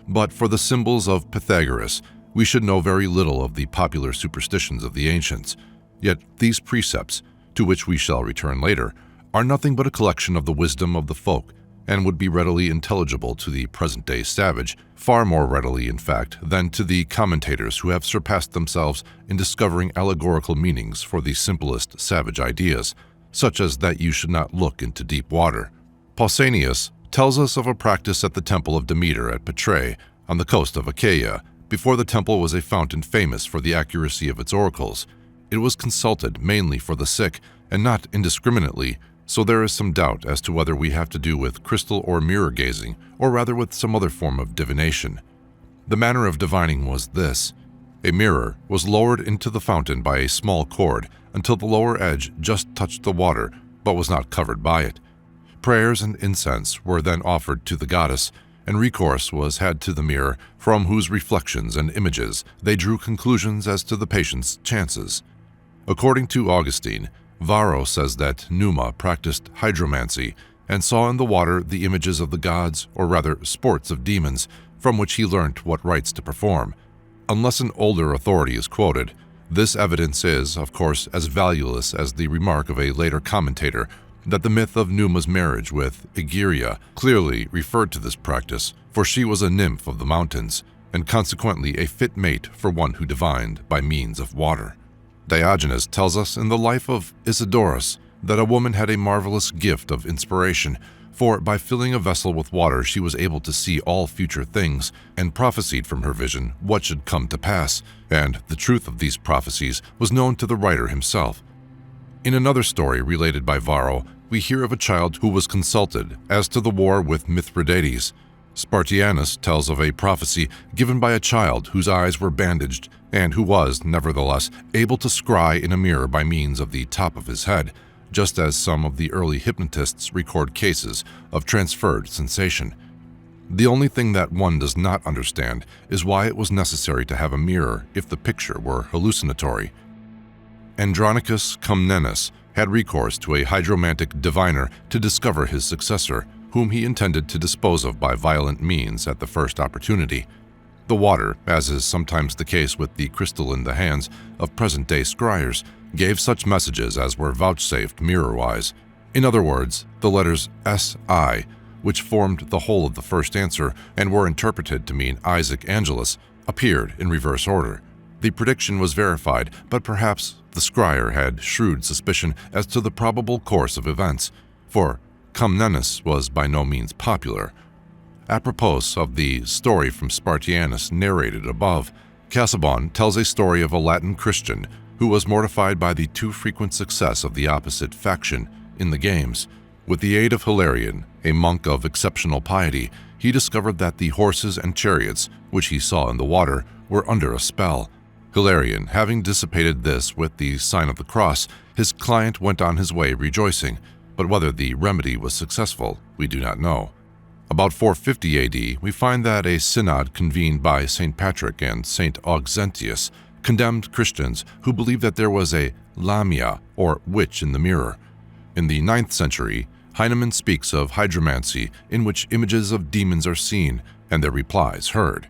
But for the symbols of Pythagoras, we should know very little of the popular superstitions of the ancients. Yet these precepts, to which we shall return later, are nothing but a collection of the wisdom of the folk, and would be readily intelligible to the present-day savage, far more readily, in fact, than to the commentators who have surpassed themselves in discovering allegorical meanings for the simplest savage ideas, such as that you should not look into deep water. Pausanias tells us of a practice at the temple of Demeter at Petrae, on the coast of Achaia. Before the temple was a fountain famous for the accuracy of its oracles. It was consulted mainly for the sick, and not indiscriminately, so there is some doubt as to whether we have to do with crystal or mirror gazing, or rather with some other form of divination. The manner of divining was this. A mirror was lowered into the fountain by a small cord until the lower edge just touched the water, but was not covered by it. Prayers and incense were then offered to the goddess, and recourse was had to the mirror, from whose reflections and images they drew conclusions as to the patient's chances. According to Augustine, Varro says that Numa practiced hydromancy and saw in the water the images of the gods, or rather sports of demons, from which he learnt what rites to perform. Unless an older authority is quoted, this evidence is, of course, as valueless as the remark of a later commentator that the myth of Numa's marriage with Egeria clearly referred to this practice, for she was a nymph of the mountains, and consequently a fit mate for one who divined by means of water. Diogenes tells us in the life of Isidorus that a woman had a marvelous gift of inspiration, for by filling a vessel with water she was able to see all future things, and prophesied from her vision what should come to pass, and the truth of these prophecies was known to the writer himself. In another story related by Varro, we hear of a child who was consulted as to the war with Mithridates. Spartianus tells of a prophecy given by a child whose eyes were bandaged and who was, nevertheless, able to scry in a mirror by means of the top of his head, just as some of the early hypnotists record cases of transferred sensation. The only thing that one does not understand is why it was necessary to have a mirror if the picture were hallucinatory. Andronicus Comnenus had recourse to a hydromantic diviner to discover his successor, whom he intended to dispose of by violent means at the first opportunity. The water, as is sometimes the case with the crystal in the hands of present-day scryers, gave such messages as were vouchsafed mirror-wise. In other words, the letters S.I., which formed the whole of the first answer and were interpreted to mean Isaac Angelus, appeared in reverse order. The prediction was verified, but perhaps the scryer had shrewd suspicion as to the probable course of events, for Comnenus was by no means popular. Apropos of the story from Spartianus narrated above, Casaubon tells a story of a Latin Christian who was mortified by the too frequent success of the opposite faction in the games. With the aid of Hilarion, a monk of exceptional piety, he discovered that the horses and chariots, which he saw in the water, were under a spell. Hilarion, having dissipated this with the sign of the cross, his client went on his way rejoicing, but whether the remedy was successful, we do not know. About 450 AD, we find that a synod convened by St. Patrick and St. Auxentius condemned Christians who believed that there was a lamia, or witch, in the mirror. In the 9th century, Heinemann speaks of hydromancy, in which images of demons are seen and their replies heard.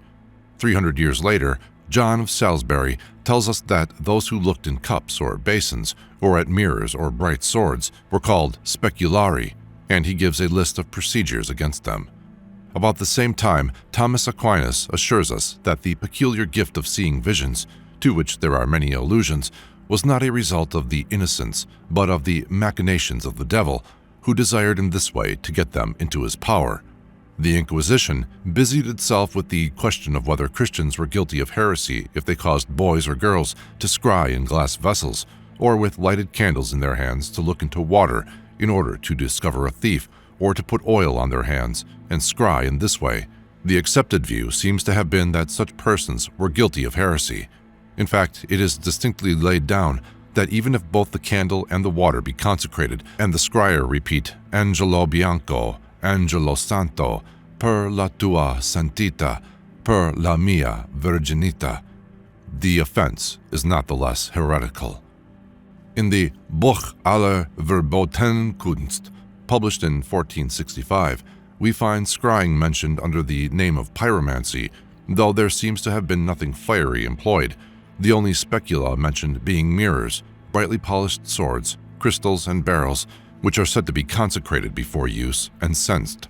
300 years later, John of Salisbury tells us that those who looked in cups or basins, or at mirrors or bright swords, were called speculari, and he gives a list of procedures against them. About the same time, Thomas Aquinas assures us that the peculiar gift of seeing visions, to which there are many allusions, was not a result of the innocence, but of the machinations of the devil, who desired in this way to get them into his power. The Inquisition busied itself with the question of whether Christians were guilty of heresy if they caused boys or girls to scry in glass vessels, or with lighted candles in their hands to look into water in order to discover a thief, or to put oil on their hands and scry in this way. The accepted view seems to have been that such persons were guilty of heresy. In fact, it is distinctly laid down that even if both the candle and the water be consecrated, and the scryer repeat Angelo Bianco, Angelo Santo, per la tua santità, per la mia virginità, the offense is not the less heretical. In the Buch aller Verbotenkunst, published in 1465, we find scrying mentioned under the name of pyromancy, though there seems to have been nothing fiery employed, the only specula mentioned being mirrors, brightly polished swords, crystals, and barrels, which are said to be consecrated before use and censed.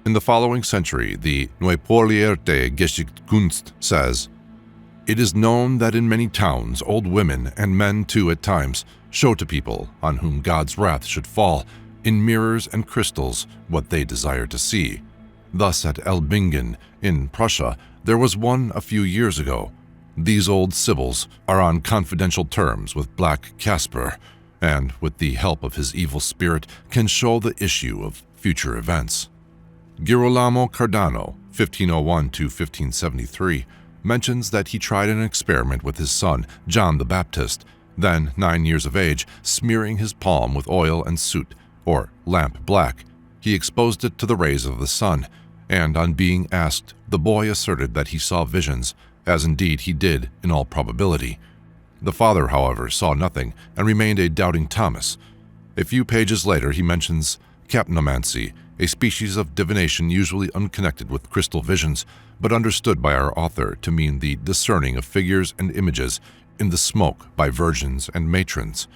In the following century, the Neupolierte Geschichtkunst says, "It is known that in many towns old women, and men too at times, show to people, on whom God's wrath should fall, in mirrors and crystals what they desire to see. Thus at Elbingen, in Prussia, there was one a few years ago. These old sibyls are on confidential terms with Black Casper, and, with the help of his evil spirit, can show the issue of future events." Girolamo Cardano, 1501 to 1573, mentions that he tried an experiment with his son, John the Baptist, then 9 years of age, smearing his palm with oil and soot, or lamp black. He exposed it to the rays of the sun, and on being asked, the boy asserted that he saw visions, as indeed he did in all probability. The father, however, saw nothing and remained a doubting Thomas. A few pages later he mentions capnomancy, a species of divination usually unconnected with crystal visions, but understood by our author to mean the discerning of figures and images in the smoke by virgins and matrons.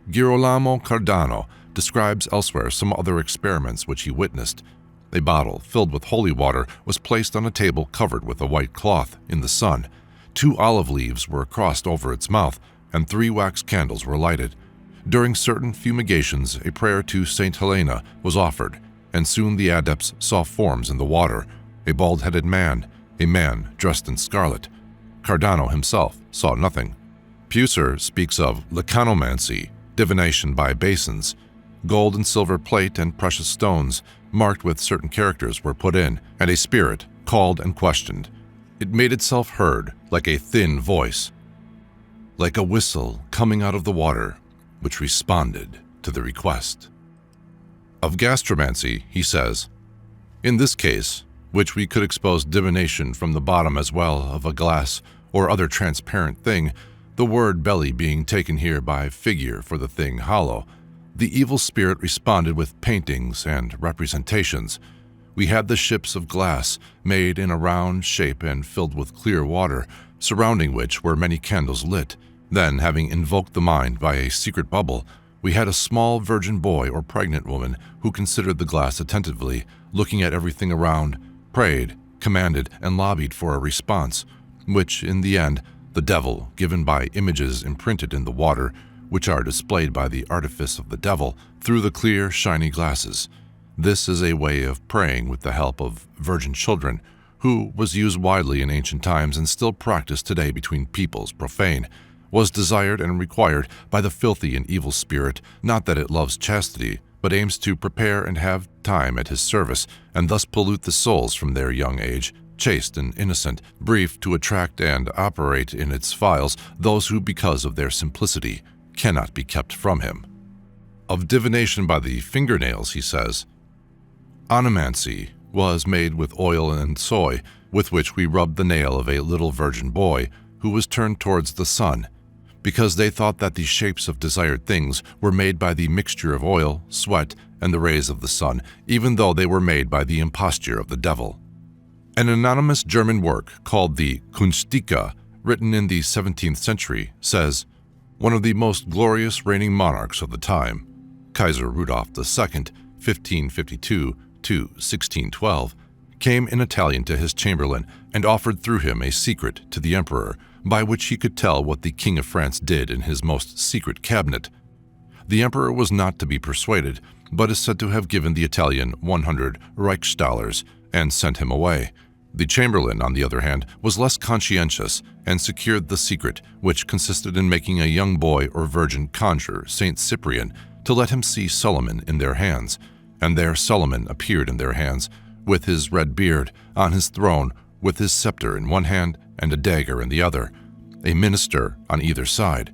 Girolamo Cardano describes elsewhere some other experiments which he witnessed. A bottle filled with holy water was placed on a table covered with a white cloth in the sun. 2 olive leaves were crossed over its mouth, and 3 wax candles were lighted. During certain fumigations, a prayer to Saint Helena was offered, and soon the adepts saw forms in the water, a bald-headed man, a man dressed in scarlet. Cardano himself saw nothing. Pucer speaks of lecanomancy, divination by basins. Gold and silver plate and precious stones, marked with certain characters, were put in, and a spirit called and questioned. It made itself heard like a thin voice, like a whistle coming out of the water, which responded to the request. Of gastromancy, he says, "In this case, which we could expose divination from the bottom as well of a glass or other transparent thing, the word belly being taken here by figure for the thing hollow, the evil spirit responded with paintings and representations. We had the ships of glass, made in a round shape and filled with clear water, surrounding which were many candles lit. Then, having invoked the mind by a secret bubble, we had a small virgin boy or pregnant woman who considered the glass attentively, looking at everything around, prayed, commanded, and lobbied for a response, which, in the end, the devil, given by images imprinted in the water, which are displayed by the artifice of the devil, through the clear, shiny glasses. This is a way of praying with the help of virgin children, who was used widely in ancient times and still practiced today between peoples profane, was desired and required by the filthy and evil spirit, not that it loves chastity, but aims to prepare and have time at his service, and thus pollute the souls from their young age, chaste and innocent, brief to attract and operate in its files those who, because of their simplicity, cannot be kept from him." Of divination by the fingernails, he says, "Onomancy was made with oil and soy, with which we rubbed the nail of a little virgin boy who was turned towards the sun, because they thought that the shapes of desired things were made by the mixture of oil, sweat, and the rays of the sun, even though they were made by the imposture of the devil." An anonymous German work called the Kunstika, written in the 17th century, says, "One of the most glorious reigning monarchs of the time, Kaiser Rudolf II, 1552 to 1612, came in Italian to his chamberlain and offered through him a secret to the emperor, by which he could tell what the King of France did in his most secret cabinet. The emperor was not to be persuaded, but is said to have given the Italian 100 Reichsdaler and sent him away. The chamberlain, on the other hand, was less conscientious and secured the secret, which consisted in making a young boy or virgin conjure Saint Cyprian to let him see Solomon in their hands, and there Solomon appeared in their hands, with his red beard, on his throne, with his scepter in one hand and a dagger in the other, a minister on either side.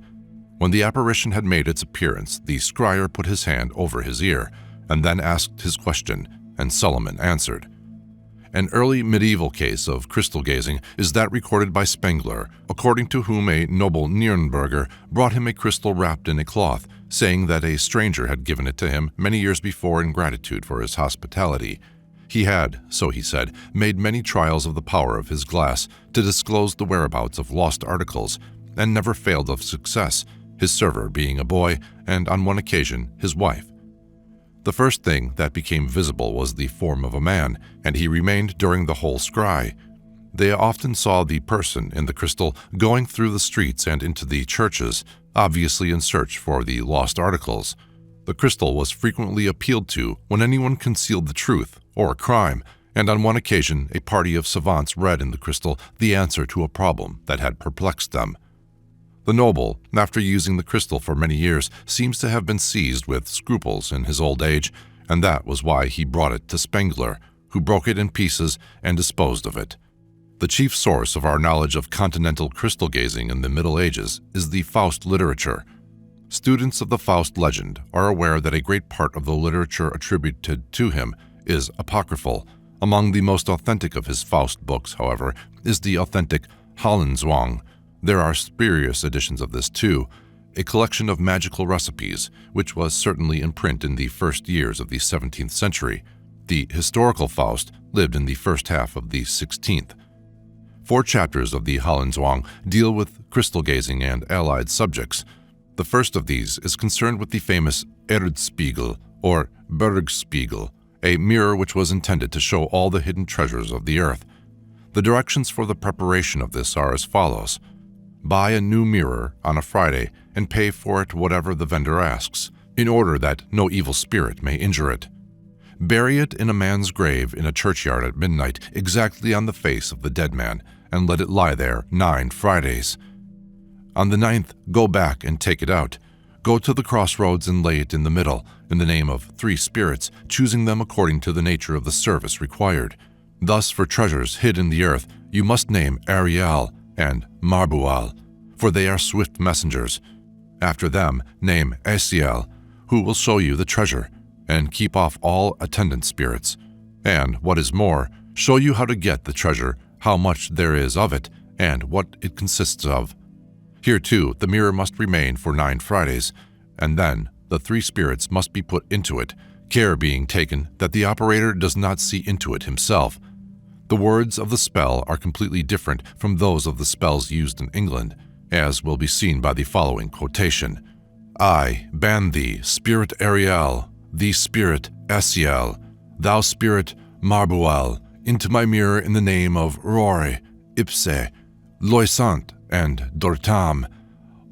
When the apparition had made its appearance, the scryer put his hand over his ear, and then asked his question, and Solomon answered. An early medieval case of crystal gazing is that recorded by Spengler, according to whom a noble Nürnberger brought him a crystal wrapped in a cloth, saying that a stranger had given it to him many years before in gratitude for his hospitality. He had, so he said, made many trials of the power of his glass to disclose the whereabouts of lost articles, and never failed of success, his server being a boy, and on one occasion his wife. The first thing that became visible was the form of a man, and he remained during the whole scry. They often saw the person in the crystal going through the streets and into the churches, obviously in search for the lost articles. The crystal was frequently appealed to when anyone concealed the truth or a crime, and on one occasion a party of savants read in the crystal the answer to a problem that had perplexed them. The noble, after using the crystal for many years, seems to have been seized with scruples in his old age, and that was why he brought it to Spengler, who broke it in pieces and disposed of it. The chief source of our knowledge of continental crystal gazing in the Middle Ages is the Faust literature. Students of the Faust legend are aware that a great part of the literature attributed to him is apocryphal. Among the most authentic of his Faust books, however, is the authentic Hallandswang. There are spurious editions of this too, a collection of magical recipes, which was certainly in print in the first years of the 17th century. The historical Faust lived in the first half of the 16th. 4 chapters of the Hallandswang deal with crystal gazing and allied subjects. The first of these is concerned with the famous Erdspiegel, or Bergspiegel, a mirror which was intended to show all the hidden treasures of the earth. The directions for the preparation of this are as follows. Buy a new mirror on a Friday and pay for it whatever the vendor asks, in order that no evil spirit may injure it. Bury it in a man's grave in a churchyard at midnight, exactly on the face of the dead man, and let it lie there 9 Fridays. On the 9th, go back and take it out. Go to the crossroads and lay it in the middle, in the name of 3 spirits, choosing them according to the nature of the service required. Thus, for treasures hid in the earth, you must name Ariel and Marbual, for they are swift messengers. After them, name Asiel, who will show you the treasure, and keep off all attendant spirits. And, what is more, show you how to get the treasure, how much there is of it, and what it consists of. Here, too, the mirror must remain for 9 Fridays, and then the 3 spirits must be put into it, care being taken that the operator does not see into it himself. The words of the spell are completely different from those of the spells used in England, as will be seen by the following quotation. I ban thee, spirit Ariel, thee spirit Asiel, thou spirit Marbual, into my mirror in the name of Rory, Ipse, Loisant, and Dortam,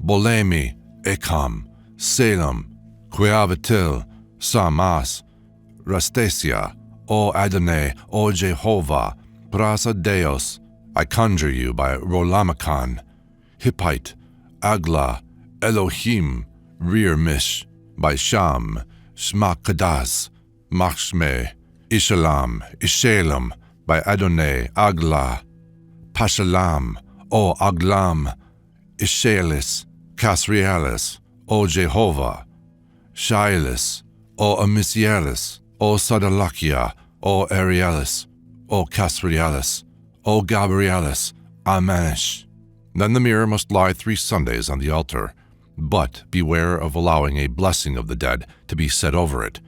Bolemi, Ekam, Salem, Queavatil, Samas, Rastasia, O Adonai, O Jehovah, Prasa Deos, I conjure you by Rolamakan, Hippite, Agla, Elohim, Rear Mish, by Sham, Shmakadas, Machshme, Ishalam, Ishalem, by Adonai, Agla, Pashalam, O Aglam, Ishaelis, Casrialis, O Jehovah, Shailis, O Amisielis, O Sadalakia, O Arialis, O Casrialis, O Gabrielis, Amanish. Then the mirror must lie 3 Sundays on the altar, but beware of allowing a blessing of the dead to be said over it.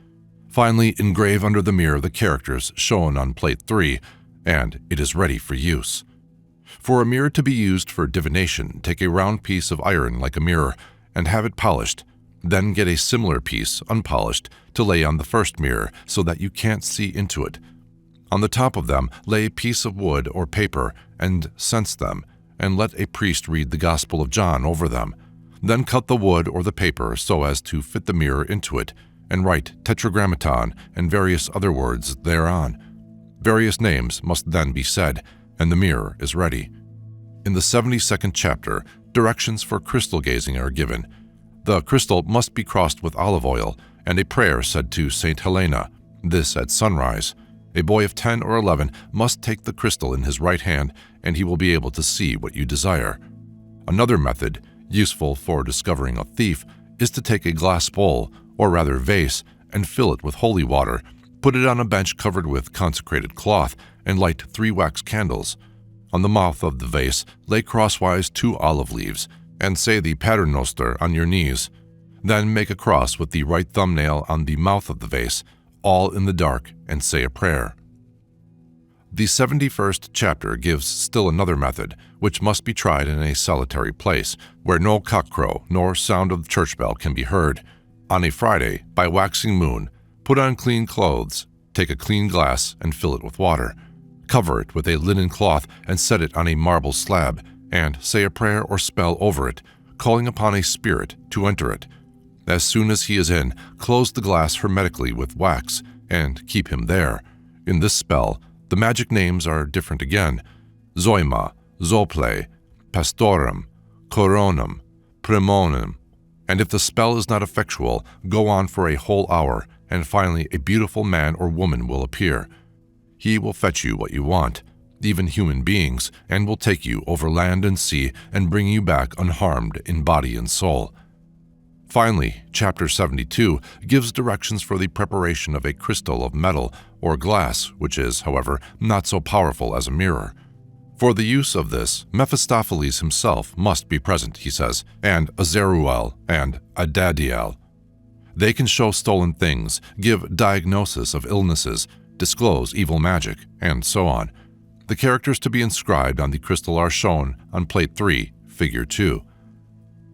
Finally, engrave under the mirror the characters shown on plate 3, and it is ready for use. For a mirror to be used for divination, take a round piece of iron like a mirror and have it polished. Then get a similar piece, unpolished, to lay on the first mirror so that you can't see into it. On the top of them, lay a piece of wood or paper and cense them, and let a priest read the Gospel of John over them. Then cut the wood or the paper so as to fit the mirror into it, and write Tetragrammaton and various other words thereon. Various names must then be said, and the mirror is ready. In the 72nd chapter, directions for crystal gazing are given. The crystal must be crossed with olive oil, and a prayer said to Saint Helena, this at sunrise. A boy of 10 or 11 must take the crystal in his right hand, and he will be able to see what you desire. Another method, useful for discovering a thief, is to take a glass bowl, or rather vase, and fill it with holy water, put it on a bench covered with consecrated cloth, and light 3 wax candles. On the mouth of the vase, lay crosswise 2 olive leaves, and say the Paternoster on your knees. Then make a cross with the right thumbnail on the mouth of the vase, all in the dark, and say a prayer. The 71st chapter gives still another method, which must be tried in a solitary place, where no cockcrow nor sound of the church bell can be heard. On a Friday, by waxing moon, put on clean clothes, take a clean glass and fill it with water. Cover it with a linen cloth and set it on a marble slab, and say a prayer or spell over it, calling upon a spirit to enter it. As soon as he is in, close the glass hermetically with wax, and keep him there. In this spell, the magic names are different again: Zoima, Zople, Pastorum, Coronum, Premonum. And if the spell is not effectual, go on for a whole hour, and finally a beautiful man or woman will appear. He will fetch you what you want, even human beings, and will take you over land and sea and bring you back unharmed in body and soul. Finally, chapter 72 gives directions for the preparation of a crystal of metal or glass, which is, however, not so powerful as a mirror. For the use of this, Mephistopheles himself must be present, he says, and Azaruel and Adadiel. They can show stolen things, give diagnosis of illnesses, disclose evil magic, and so on. The characters to be inscribed on the crystal are shown on Plate 3, Figure 2.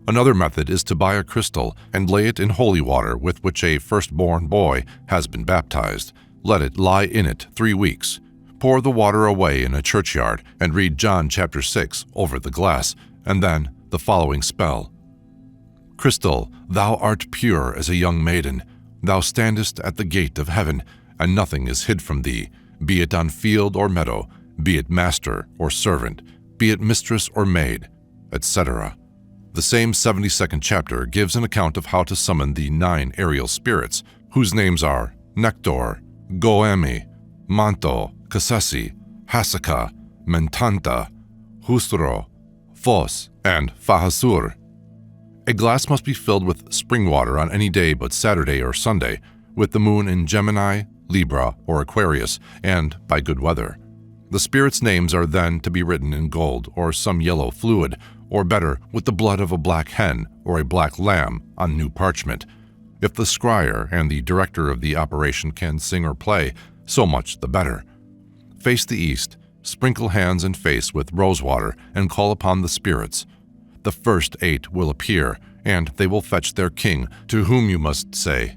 Another method is to buy a crystal and lay it in holy water with which a firstborn boy has been baptized. Let it lie in it 3 weeks. Pour the water away in a churchyard and read John chapter 6 over the glass, and then the following spell. Crystal, thou art pure as a young maiden. Thou standest at the gate of heaven, and nothing is hid from thee, be it on field or meadow, be it master or servant, be it mistress or maid, etc. The same 72nd chapter gives an account of how to summon the 9 aerial spirits, whose names are Nector, Goemi, Manto, Kasesi, Hasaka, Mentanta, Hustro, Phos, and Fahasur. A glass must be filled with spring water on any day but Saturday or Sunday, with the moon in Gemini, Libra, or Aquarius, and by good weather. The spirits' names are then to be written in gold or some yellow fluid, or better, with the blood of a black hen or a black lamb on new parchment. If the scryer and the director of the operation can sing or play, so much the better. Face the east, sprinkle hands and face with rose water, and call upon the spirits. The first 8 will appear, and they will fetch their king, to whom you must say,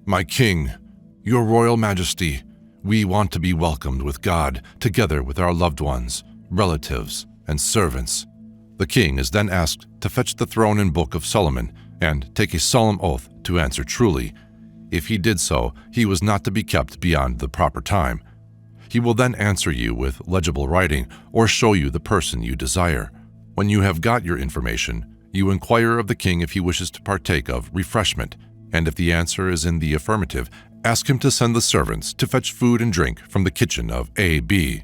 "My king, your royal majesty, we want to be welcomed with God, together with our loved ones, relatives, and servants." The king is then asked to fetch the throne and book of Solomon, and take a solemn oath to answer truly. If he did so, he was not to be kept beyond the proper time. He will then answer you with legible writing, or show you the person you desire. When you have got your information, you inquire of the king if he wishes to partake of refreshment, and if the answer is in the affirmative, ask him to send the servants to fetch food and drink from the kitchen of A.B.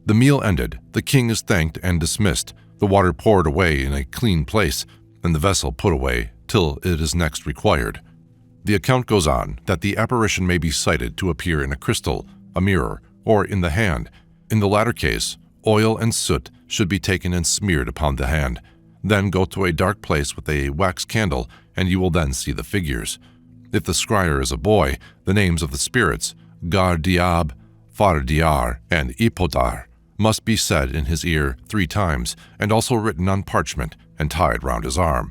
The meal ended, the king is thanked and dismissed, the water poured away in a clean place, and the vessel put away till it is next required. The account goes on that the apparition may be cited to appear in a crystal, a mirror, or in the hand. In the latter case, oil and soot should be taken and smeared upon the hand. Then go to a dark place with a wax candle, and you will then see the figures. If the scryer is a boy, the names of the spirits, Gardiab, Fardiar, and Ipodar, must be said in his ear 3 times, and also written on parchment and tied round his arm.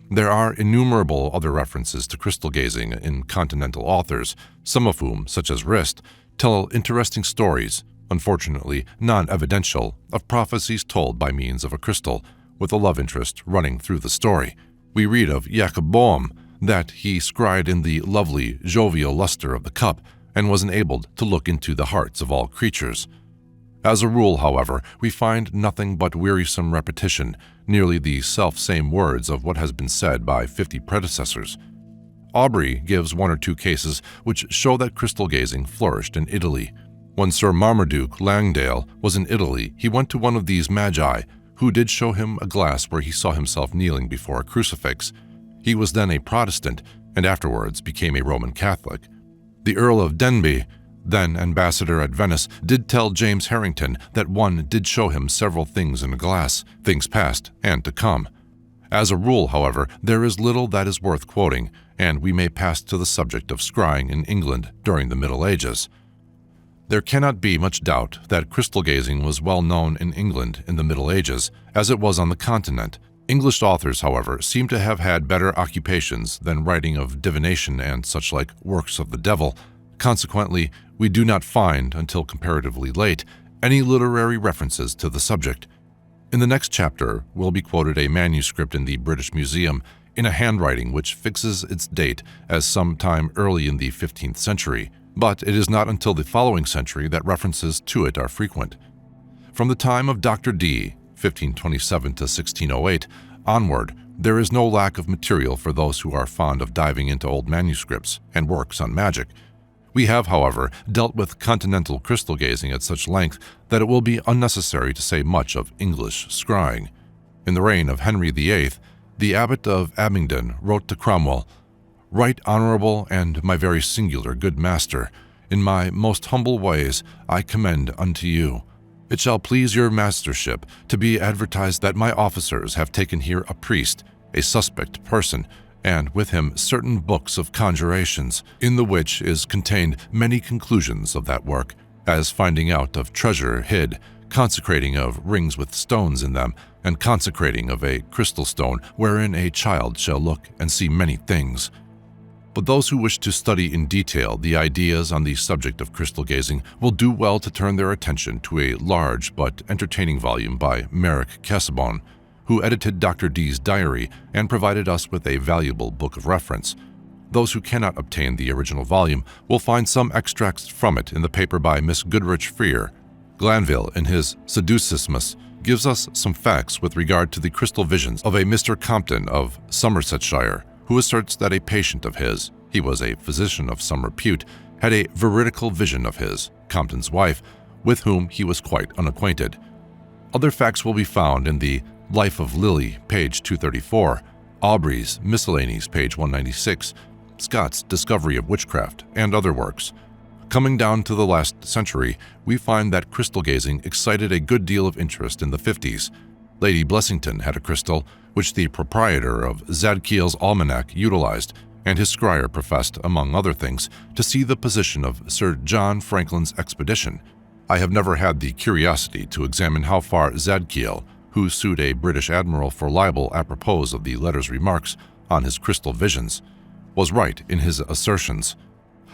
There are innumerable other references to crystal gazing in continental authors, some of whom, such as Rist, tell interesting stories, unfortunately non-evidential, of prophecies told by means of a crystal, with a love interest running through the story. We read of Jacob Bohm, that he scried in the lovely, jovial luster of the cup, and was enabled to look into the hearts of all creatures. As a rule, however, we find nothing but wearisome repetition, nearly the self-same words of what has been said by 50 predecessors. Aubrey gives 1 or 2 cases which show that crystal gazing flourished in Italy. When Sir Marmaduke Langdale was in Italy, he went to one of these magi, who did show him a glass where he saw himself kneeling before a crucifix. He was then a Protestant and afterwards became a Roman Catholic. The Earl of Denbigh, then ambassador at Venice, did tell James Harrington that one did show him several things in a glass, things past and to come. As a rule, however, there is little that is worth quoting, and we may pass to the subject of scrying in England during the Middle Ages. There cannot be much doubt that crystal gazing was well known in England in the Middle Ages, as it was on the continent. English authors, however, seem to have had better occupations than writing of divination and such like works of the devil. Consequently, we do not find, until comparatively late, any literary references to the subject. In the next chapter will be quoted a manuscript in the British Museum in a handwriting which fixes its date as some time early in the 15th century, but it is not until the following century that references to it are frequent. From the time of Dr. Dee, 1527 to 1608, onward, there is no lack of material for those who are fond of diving into old manuscripts and works on magic. We have, however, dealt with continental crystal gazing at such length that it will be unnecessary to say much of English scrying. In the reign of Henry VIII, the abbot of Abingdon wrote to Cromwell, "Right honorable and my very singular good master, in my most humble ways I commend unto you. It shall please your mastership to be advertised that my officers have taken here a priest, a suspect person, and with him certain books of conjurations, in the which is contained many conclusions of that work, as finding out of treasure hid, consecrating of rings with stones in them, and consecrating of a crystal stone wherein a child shall look and see many things." But those who wish to study in detail the ideas on the subject of crystal gazing will do well to turn their attention to a large but entertaining volume by Merrick Casaubon, who edited Dr. Dee's diary and provided us with a valuable book of reference. Those who cannot obtain the original volume will find some extracts from it in the paper by Miss Goodrich Freer. Glanville, in his Seducismus, gives us some facts with regard to the crystal visions of a Mr. Compton of Somersetshire, who asserts that a patient of his, he was a physician of some repute, had a veridical vision of his, Compton's wife, with whom he was quite unacquainted. Other facts will be found in the Life of Lilly, page 234, Aubrey's Miscellanies, page 196, Scott's Discovery of Witchcraft, and other works. Coming down to the last century, we find that crystal gazing excited a good deal of interest in the 50s. Lady Blessington had a crystal, which the proprietor of Zadkiel's Almanac utilized, and his scryer professed, among other things, to see the position of Sir John Franklin's expedition. I have never had the curiosity to examine how far Zadkiel, who sued a British admiral for libel apropos of the letter's remarks on his crystal visions, was right in his assertions.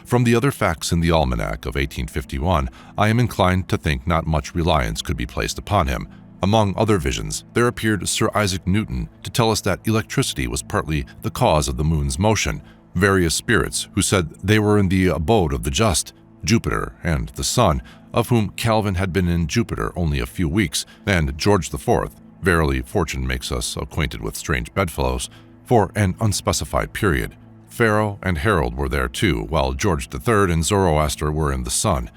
From the other facts in the Almanac of 1851, I am inclined to think not much reliance could be placed upon him. Among other visions, there appeared Sir Isaac Newton to tell us that electricity was partly the cause of the moon's motion, various spirits who said they were in the abode of the just, Jupiter and the sun, of whom Calvin had been in Jupiter only a few weeks, and George IV, verily fortune makes us acquainted with strange bedfellows, for an unspecified period. Pharaoh and Harold were there too, while George III and Zoroaster were in the sun.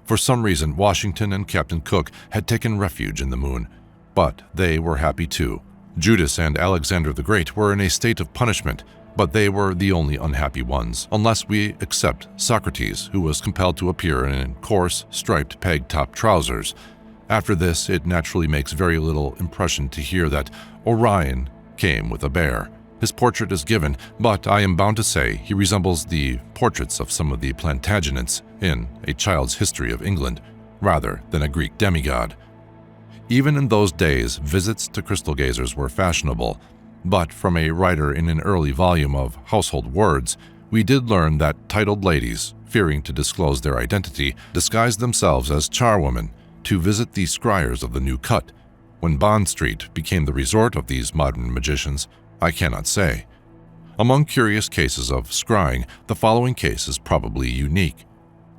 For some reason, Washington and Captain Cook had taken refuge in the moon, but they were happy too. Judas and Alexander the Great were in a state of punishment, but they were the only unhappy ones, unless we except Socrates, who was compelled to appear in coarse, striped peg-top trousers. After this, it naturally makes very little impression to hear that Orion came with a bear. His portrait is given, but I am bound to say he resembles the portraits of some of the Plantagenets in A Child's History of England, rather than a Greek demigod. Even in those days, visits to crystal gazers were fashionable, but from a writer in an early volume of Household Words, we did learn that titled ladies, fearing to disclose their identity, disguised themselves as charwomen to visit the scryers of the New Cut. When Bond Street became the resort of these modern magicians, I cannot say. Among curious cases of scrying, the following case is probably unique.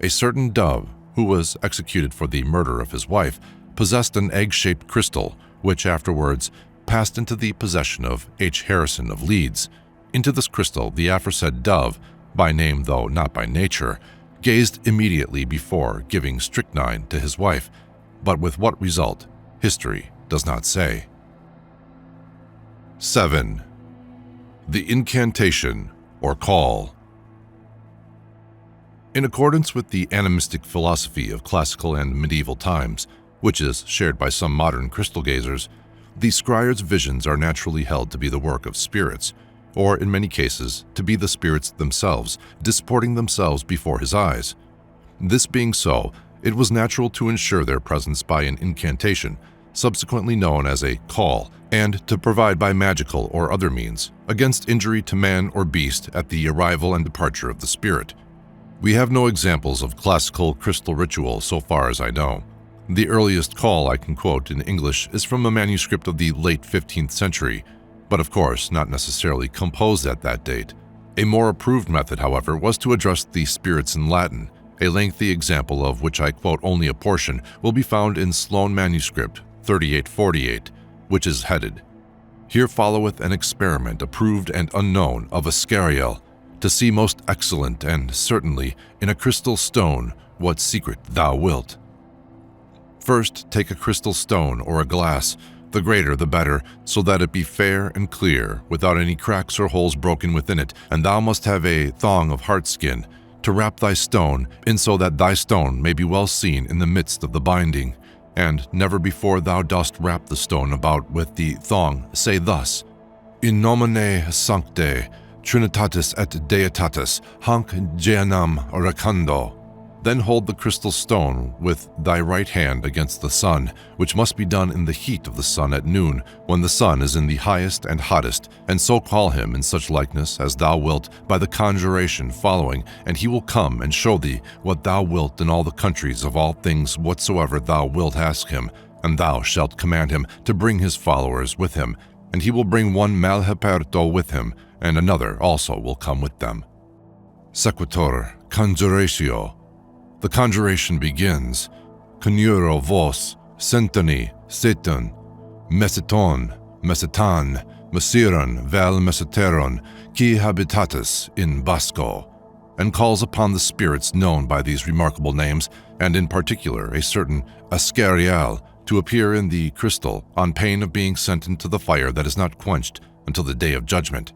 A certain dove, who was executed for the murder of his wife, possessed an egg-shaped crystal, which afterwards passed into the possession of H. Harrison of Leeds. Into this crystal the aforesaid dove, by name though not by nature, gazed immediately before giving strychnine to his wife, but with what result, history does not say. 7. The incantation or call. In accordance with the animistic philosophy of classical and medieval times, which is shared by some modern crystal gazers, the scryer's visions are naturally held to be the work of spirits, or in many cases, to be the spirits themselves, disporting themselves before his eyes. This being so, it was natural to ensure their presence by an incantation, subsequently known as a call, and to provide by magical or other means, against injury to man or beast at the arrival and departure of the spirit. We have no examples of classical crystal ritual so far as I know. The earliest call I can quote in English is from a manuscript of the late 15th century, but of course not necessarily composed at that date. A more approved method, however, was to address the spirits in Latin. A lengthy example of which I quote only a portion will be found in Sloane manuscript 3848, which is headed, "Here followeth an experiment approved and unknown of a Scariel, to see most excellent and certainly in a crystal stone what secret thou wilt. First take a crystal stone or a glass, the greater the better, so that it be fair and clear, without any cracks or holes broken within it, and thou must have a thong of hartskin, to wrap thy stone in, so that thy stone may be well seen in the midst of the binding. And never before thou dost wrap the stone about with the thong, say thus, In nomine sancte, Trinitatis et Deitatis, hanc Jeanam racando. Then hold the crystal stone with thy right hand against the sun, which must be done in the heat of the sun at noon, when the sun is in the highest and hottest, and so call him in such likeness as thou wilt by the conjuration following, and he will come and show thee what thou wilt in all the countries of all things whatsoever thou wilt ask him, and thou shalt command him to bring his followers with him, and he will bring one malheperto with him, and another also will come with them. Sequitur conjuratio. The conjuration begins, Conjuro vos, centoni, seton, meseton, mesetan, mesiron, vel meseteron, qui habitatis in Basco, and calls upon the spirits known by these remarkable names, and in particular a certain Ascariel, to appear in the crystal on pain of being sent into the fire that is not quenched until the day of judgment.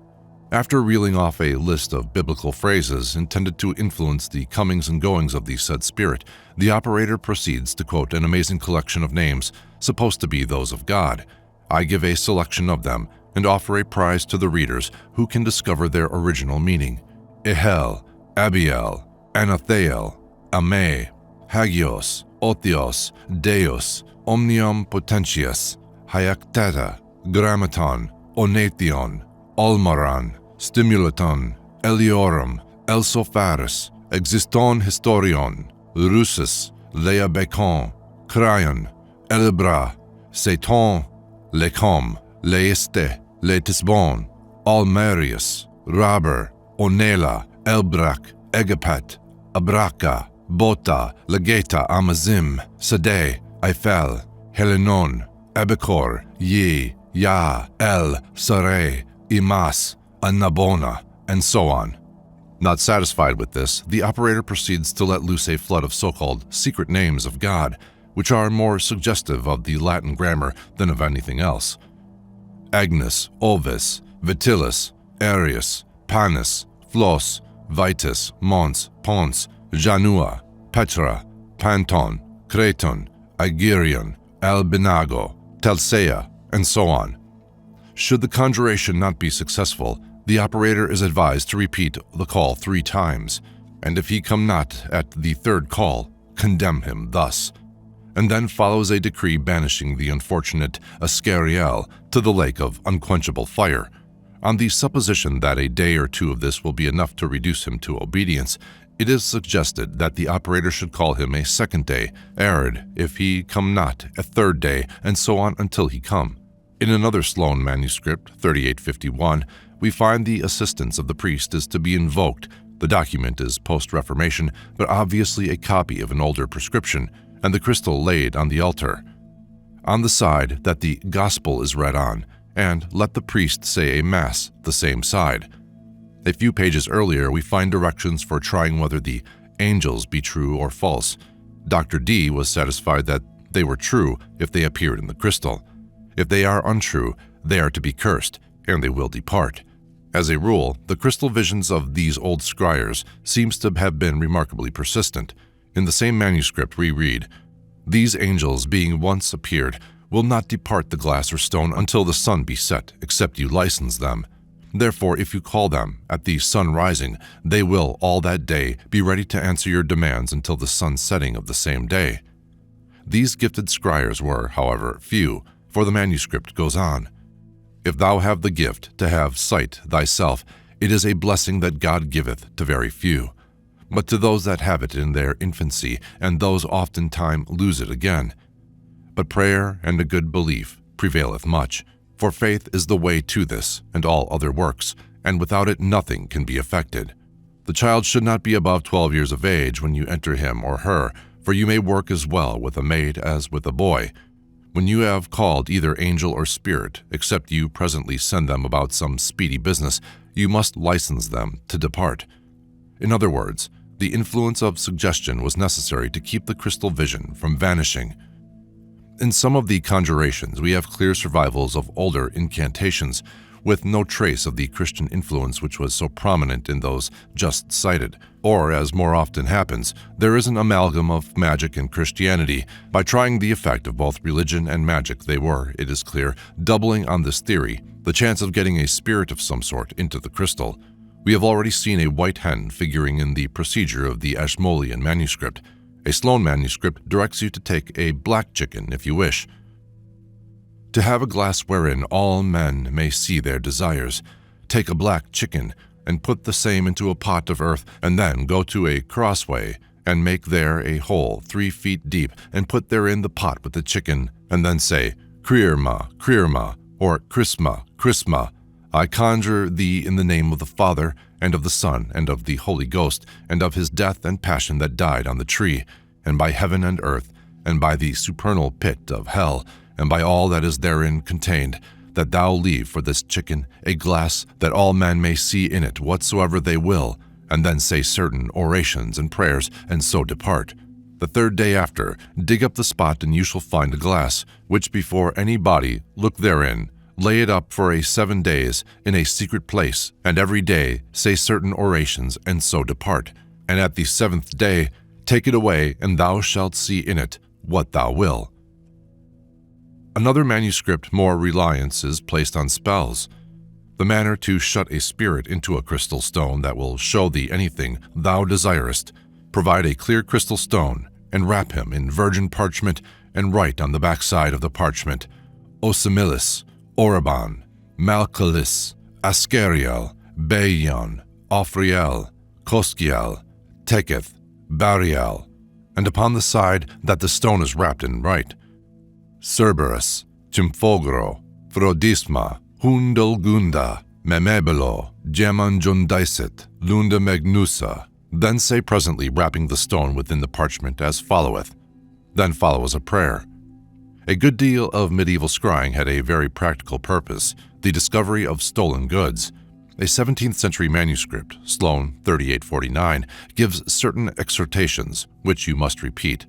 After reeling off a list of biblical phrases intended to influence the comings and goings of the said spirit, the operator proceeds to quote an amazing collection of names supposed to be those of God. I give a selection of them and offer a prize to the readers who can discover their original meaning. Ehel, Abiel, Anathael, Ame, Hagios, Otheos, Deus, Omnium Potentius, Hyactata, Grammaton, Onathion, Almaran, Stimulaton, Eliorum, Elsopharis, Existon Historion, Russus, Lea Bacon, Cryon, Elibra, Seiton, Lecom, Leiste, Letisbon, Almerius, Raber, Onela, Elbrak, Egapat, Abraca, Bota, Legeta Amazim, Sade, Eiffel, Helenon, Abicor, Ye, Ya, El, Sare, Imas, Annabona, and so on. Not satisfied with this, the operator proceeds to let loose a flood of so-called secret names of God, which are more suggestive of the Latin grammar than of anything else. Agnes, Ovis, Vitilis, Arius, Panis, Flos, Vitus, Mons, Pons, Janua, Petra, Panton, Creton, Aegirion, Albinago, Telseia, and so on. Should the conjuration not be successful, the operator is advised to repeat the call 3 times, and if he come not at the 3rd call, condemn him thus. And then follows a decree banishing the unfortunate Ascariel to the lake of unquenchable fire. On the supposition that a day or 2 of this will be enough to reduce him to obedience, it is suggested that the operator should call him a 2nd day, arid if he come not, a 3rd day, and so on until he come. In another Sloane manuscript, 3851, we find the assistance of the priest is to be invoked. The document is post-Reformation, but obviously a copy of an older prescription, and the crystal laid on the altar. On the side that the gospel is read on, and let the priest say a mass the same side. A few pages earlier, we find directions for trying whether the angels be true or false. Dr. D was satisfied that they were true if they appeared in the crystal. If they are untrue, they are to be cursed, and they will depart. As a rule, the crystal visions of these old scryers seems to have been remarkably persistent. In the same manuscript we read, "These angels, being once appeared, will not depart the glass or stone until the sun be set, except you license them. Therefore, if you call them at the sun rising, they will all that day be ready to answer your demands until the sun setting of the same day." These gifted scryers were, however, few, for the manuscript goes on. "If thou have the gift to have sight thyself, it is a blessing that God giveth to very few. But to those that have it in their infancy, and those oftentime lose it again. But prayer and a good belief prevaileth much. For faith is the way to this, and all other works, and without it nothing can be effected. The child should not be above 12 years of age when you enter him or her, for you may work as well with a maid as with a boy. When you have called either angel or spirit, except you presently send them about some speedy business, you must license them to depart." In other words, the influence of suggestion was necessary to keep the crystal vision from vanishing. In some of the conjurations, we have clear survivals of older incantations, with no trace of the Christian influence which was so prominent in those just cited. Or, as more often happens, there is an amalgam of magic and Christianity. By trying the effect of both religion and magic, they were, it is clear, doubling on this theory the chance of getting a spirit of some sort into the crystal. We have already seen a white hen figuring in the procedure of the Ashmolean manuscript. A Sloane manuscript directs you to take a black chicken if you wish. "To have a glass wherein all men may see their desires. Take a black chicken, and put the same into a pot of earth, and then go to a crossway, and make there a hole 3 feet deep, and put therein the pot with the chicken, and then say, Creerma, Creerma, or Chrisma, Chrisma. I conjure thee in the name of the Father, and of the Son, and of the Holy Ghost, and of his death and passion that died on the tree, and by heaven and earth, and by the supernal pit of hell, and by all that is therein contained, that thou leave for this chicken a glass, that all men may see in it whatsoever they will, and then say certain orations and prayers, and so depart. The 3rd day after, dig up the spot, and you shall find a glass, which before any body look therein, lay it up for 7 days in a secret place, and every day say certain orations, and so depart. And at the 7th day, take it away, and thou shalt see in it what thou will." Another manuscript more reliance is placed on spells. The manner to shut a spirit into a crystal stone that will show thee anything thou desirest. Provide a clear crystal stone, and wrap him in virgin parchment, and write on the backside of the parchment, Osimilis, Oraban, Malchalis, Ascariel, Bayon, Ophriel, Koskiel, Teketh, Bariel, and upon the side that the stone is wrapped in write, Cerberus, Chimphogro, Phrodisma, Hundalgunda, Memebelo, Gemanjondaisit, Lunda Magnusa. Then say presently, wrapping the stone within the parchment, as followeth. Then follows a prayer. A good deal of medieval scrying had a very practical purpose, the discovery of stolen goods. A 17th century manuscript, Sloane 3849, gives certain exhortations, which you must repeat.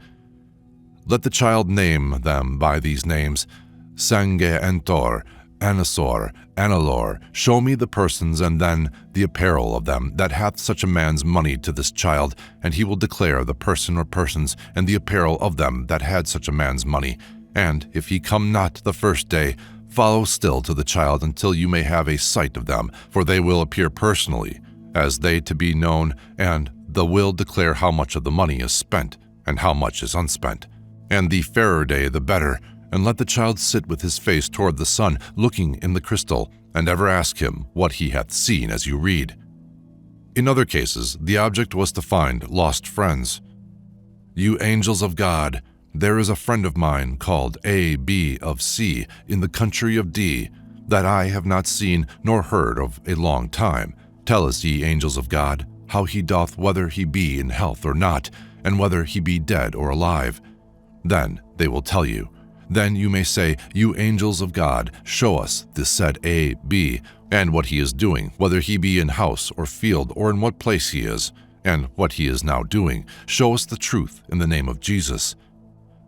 Let the child name them by these names, Sange Entor, Anasor, Analor, show me the persons and then the apparel of them that hath such a man's money to this child, and he will declare the person or persons and the apparel of them that had such a man's money. And if he come not the 1st day, follow still to the child until you may have a sight of them, for they will appear personally, as they to be known, and the will declare how much of the money is spent, and how much is unspent. And the fairer day the better, and let the child sit with his face toward the sun, looking in the crystal, and ever ask him what he hath seen as you read. In other cases, the object was to find lost friends. You angels of God, there is a friend of mine called A. B. of C. in the country of D. that I have not seen nor heard of a long time. Tell us, ye angels of God, how he doth, whether he be in health or not, and whether he be dead or alive. Then they will tell you. Then you may say, You angels of God, show us the said A. B. and what he is doing, whether he be in house or field, or in what place he is, and what he is now doing. Show us the truth in the name of Jesus.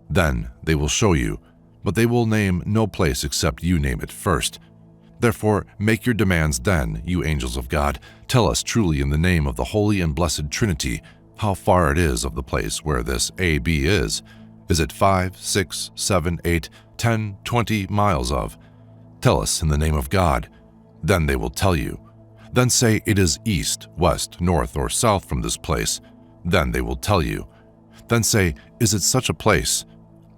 Then they will show you, but they will name no place except you name it first. Therefore, make your demands then, you angels of God. Tell us truly in the name of the Holy and Blessed Trinity how far it is of the place where this A.B. is. Is it 5, 6, 7, 8, 10, 20 miles of? Tell us in the name of God. Then they will tell you. Then say it is east, west, north, or south from this place. Then they will tell you. Then say, is it such a place?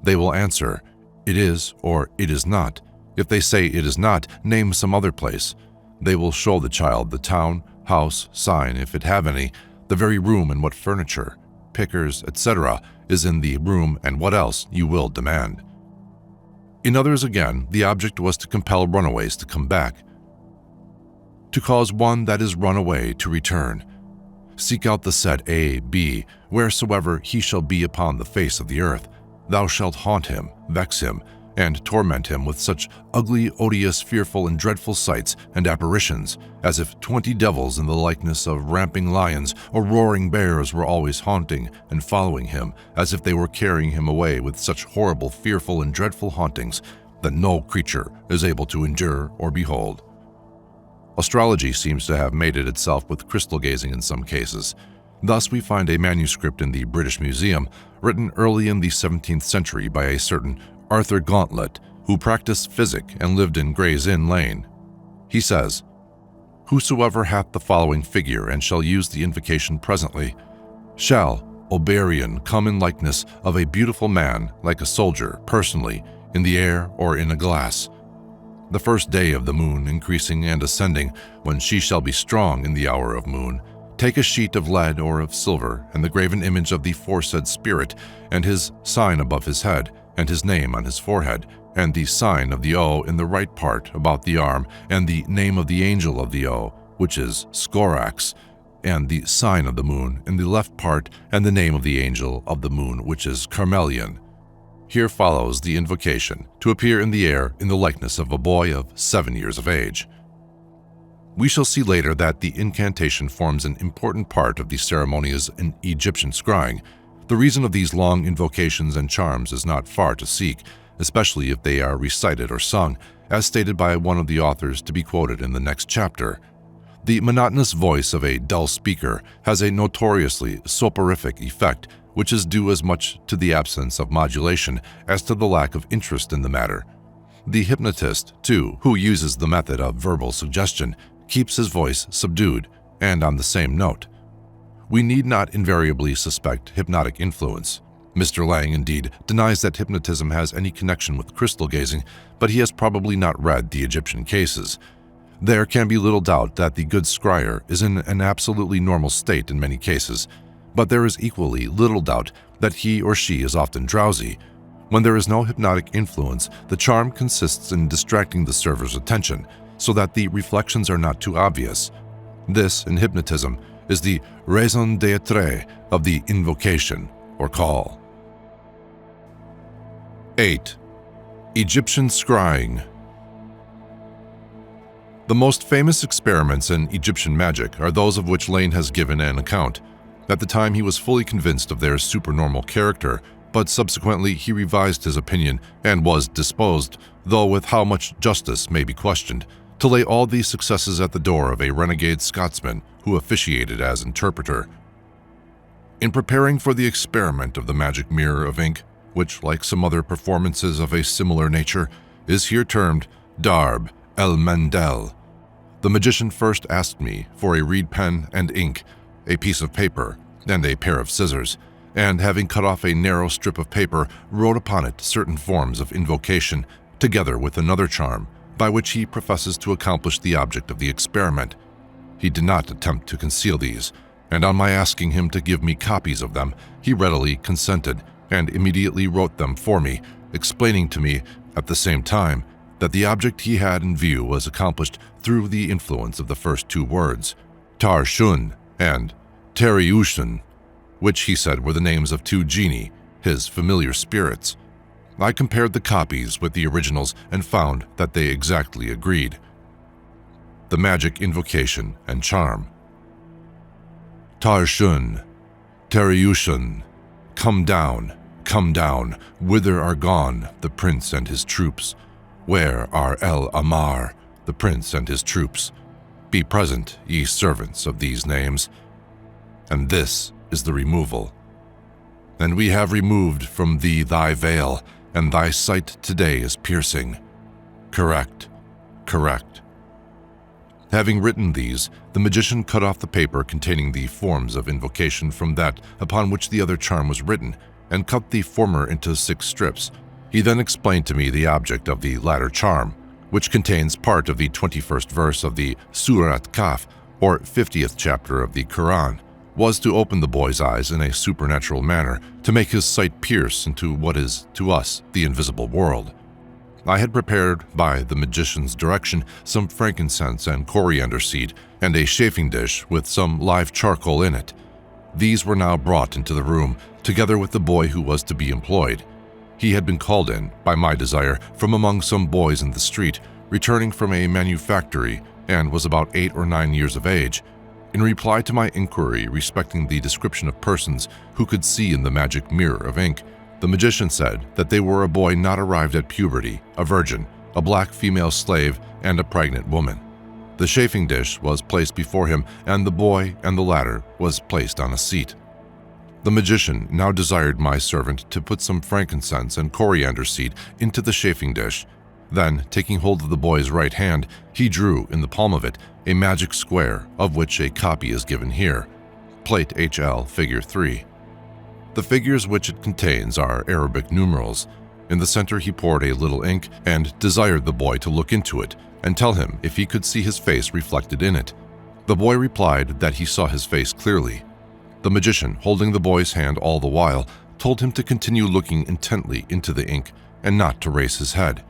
They will answer, it is or it is not. If they say it is not, name some other place. They will show the child the town, house, sign, if it have any, the very room and what furniture, pickers, etc., is in the room and what else you will demand. In others again, the object was to compel runaways to come back, to cause one that is run away to return. Seek out the said A, B, wheresoever he shall be upon the face of the earth. Thou shalt haunt him, vex him, and torment him with such ugly, odious, fearful, and dreadful sights and apparitions, as if 20 devils in the likeness of ramping lions or roaring bears were always haunting and following him, as if they were carrying him away with such horrible, fearful, and dreadful hauntings that no creature is able to endure or behold. Astrology seems to have mated itself with crystal gazing in some cases. Thus we find a manuscript in the British Museum written early in the 17th century by a certain Arthur Gauntlet, who practiced physic and lived in Gray's Inn Lane. He says, "Whosoever hath the following figure and shall use the invocation presently, shall, Oberian, come in likeness of a beautiful man, like a soldier, personally, in the air or in a glass. The first day of the moon increasing and ascending, when she shall be strong in the hour of moon, take a sheet of lead or of silver, and the graven image of the foresaid spirit, and his sign above his head, and his name on his forehead, and the sign of the O in the right part about the arm, and the name of the angel of the O, which is Skorax, and the sign of the moon in the left part, and the name of the angel of the moon, which is Carmelian." Here follows the invocation, to appear in the air in the likeness of a boy of 7 years of age. We shall see later that the incantation forms an important part of the ceremonies in Egyptian scrying. The reason of these long invocations and charms is not far to seek, especially if they are recited or sung, as stated by one of the authors to be quoted in the next chapter. The monotonous voice of a dull speaker has a notoriously soporific effect, which is due as much to the absence of modulation as to the lack of interest in the matter. The hypnotist, too, who uses the method of verbal suggestion, keeps his voice subdued and on the same note. We need not invariably suspect hypnotic influence. Mr. Lang, indeed, denies that hypnotism has any connection with crystal gazing, but he has probably not read the Egyptian cases. There can be little doubt that the good scryer is in an absolutely normal state in many cases, but there is equally little doubt that he or she is often drowsy. When there is no hypnotic influence, the charm consists in distracting the server's attention, so that the reflections are not too obvious. This, in hypnotism, is the raison d'être of the invocation or call. 8. Egyptian Scrying. The most famous experiments in Egyptian magic are those of which Lane has given an account. At the time he was fully convinced of their supernormal character, but subsequently he revised his opinion and was disposed, though with how much justice may be questioned, to lay all these successes at the door of a renegade Scotsman who officiated as interpreter. In preparing for the experiment of the magic mirror of ink, which, like some other performances of a similar nature, is here termed Darb el Mendel, the magician first asked me for a reed pen and ink, a piece of paper, and a pair of scissors, and having cut off a narrow strip of paper, wrote upon it certain forms of invocation, together with another charm, by which he professes to accomplish the object of the experiment. He did not attempt to conceal these, and on my asking him to give me copies of them, he readily consented and immediately wrote them for me, explaining to me, at the same time, that the object he had in view was accomplished through the influence of the first two words, Tar Shun and Teriushun, which he said were the names of two genii, his familiar spirits. I compared the copies with the originals and found that they exactly agreed. The magic invocation and charm. Tar Shun, Teriushun, come down, whither are gone the prince and his troops? Where are El Amar, the prince and his troops. Be present, ye servants of these names. And this is the removal. And we have removed from thee thy veil, and thy sight today is piercing. Correct, correct. Having written these, the magician cut off the paper containing the forms of invocation from that upon which the other charm was written, and cut the former into 6 strips. He then explained to me the object of the latter charm, which contains part of the 21st verse of the Surat Kaf, or 50th chapter of the Quran, was to open the boy's eyes in a supernatural manner, to make his sight pierce into what is, to us, the invisible world. I had prepared, by the magician's direction, some frankincense and coriander seed, and a chafing dish with some live charcoal in it. These were now brought into the room, together with the boy who was to be employed. He had been called in, by my desire, from among some boys in the street, returning from a manufactory, and was about 8 or 9 years of age. In reply to my inquiry respecting the description of persons who could see in the magic mirror of ink, the magician said that they were a boy not arrived at puberty, a virgin, a black female slave, and a pregnant woman. The chafing dish was placed before him, and the boy and the latter was placed on a seat. The magician now desired my servant to put some frankincense and coriander seed into the chafing dish. Then, taking hold of the boy's right hand, he drew, in the palm of it, a magic square, of which a copy is given here. Plate HL, Figure 3. The figures which it contains are Arabic numerals. In the center he poured a little ink and desired the boy to look into it and tell him if he could see his face reflected in it. The boy replied that he saw his face clearly. The magician, holding the boy's hand all the while, told him to continue looking intently into the ink and not to raise his head.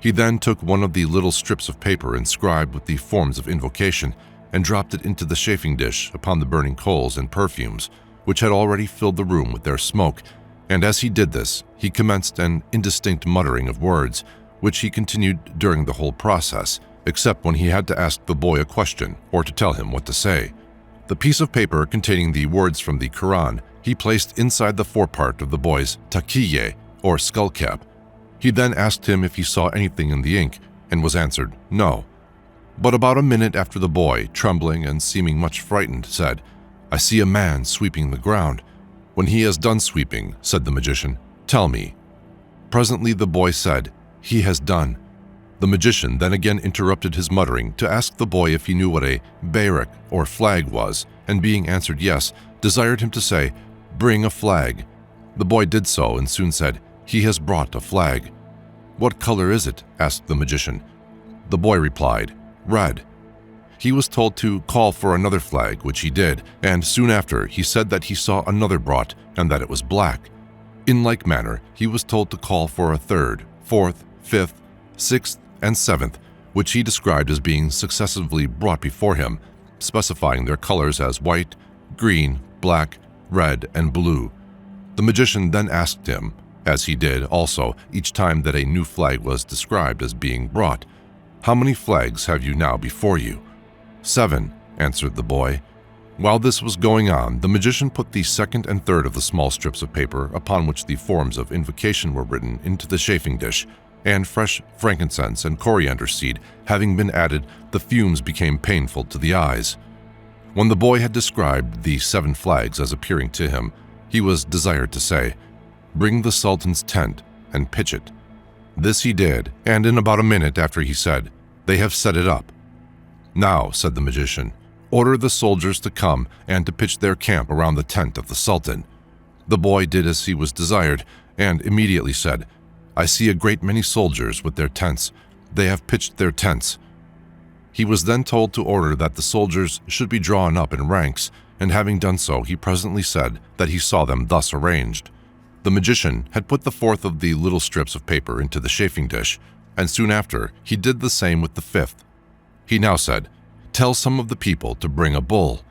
He then took one of the little strips of paper inscribed with the forms of invocation and dropped it into the chafing dish upon the burning coals and perfumes, which had already filled the room with their smoke, and as he did this, he commenced an indistinct muttering of words, which he continued during the whole process, except when he had to ask the boy a question or to tell him what to say. The piece of paper containing the words from the Quran he placed inside the forepart of the boy's taqiyye, or skull cap. He then asked him if he saw anything in the ink, and was answered no. But about a minute after, the boy, trembling and seeming much frightened, said, "I see a man sweeping the ground. When he has done sweeping," said the magician, "tell me." Presently the boy said, "He has done." The magician then again interrupted his muttering to ask the boy if he knew what a bayrak, or flag, was, and being answered yes, desired him to say, "Bring a flag." The boy did so and soon said, "He has brought a flag." "What color is it?" asked the magician. The boy replied, "Red." He was told to call for another flag, which he did, and soon after he said that he saw another brought and that it was black. In like manner, he was told to call for a third, fourth, fifth, sixth, and seventh, which he described as being successively brought before him, specifying their colors as white, green, black, red, and blue. The magician then asked him, as he did also each time that a new flag was described as being brought, "How many flags have you now before you?" "7," answered the boy. While this was going on, the magician put the second and third of the small strips of paper upon which the forms of invocation were written into the chafing dish, and fresh frankincense and coriander seed having been added, the fumes became painful to the eyes. When the boy had described the 7 flags as appearing to him, he was desired to say, "Bring the Sultan's tent and pitch it." This he did, and in about a minute after he said, "They have set it up." "Now," said the magician, "order the soldiers to come and to pitch their camp around the tent of the Sultan." The boy did as he was desired, and immediately said, "I see a great many soldiers with their tents. They have pitched their tents." He was then told to order that the soldiers should be drawn up in ranks, and having done so, he presently said that he saw them thus arranged. The magician had put the fourth of the little strips of paper into the chafing dish, and soon after he did the same with the fifth. He now said, "Tell some of the people to bring a bull."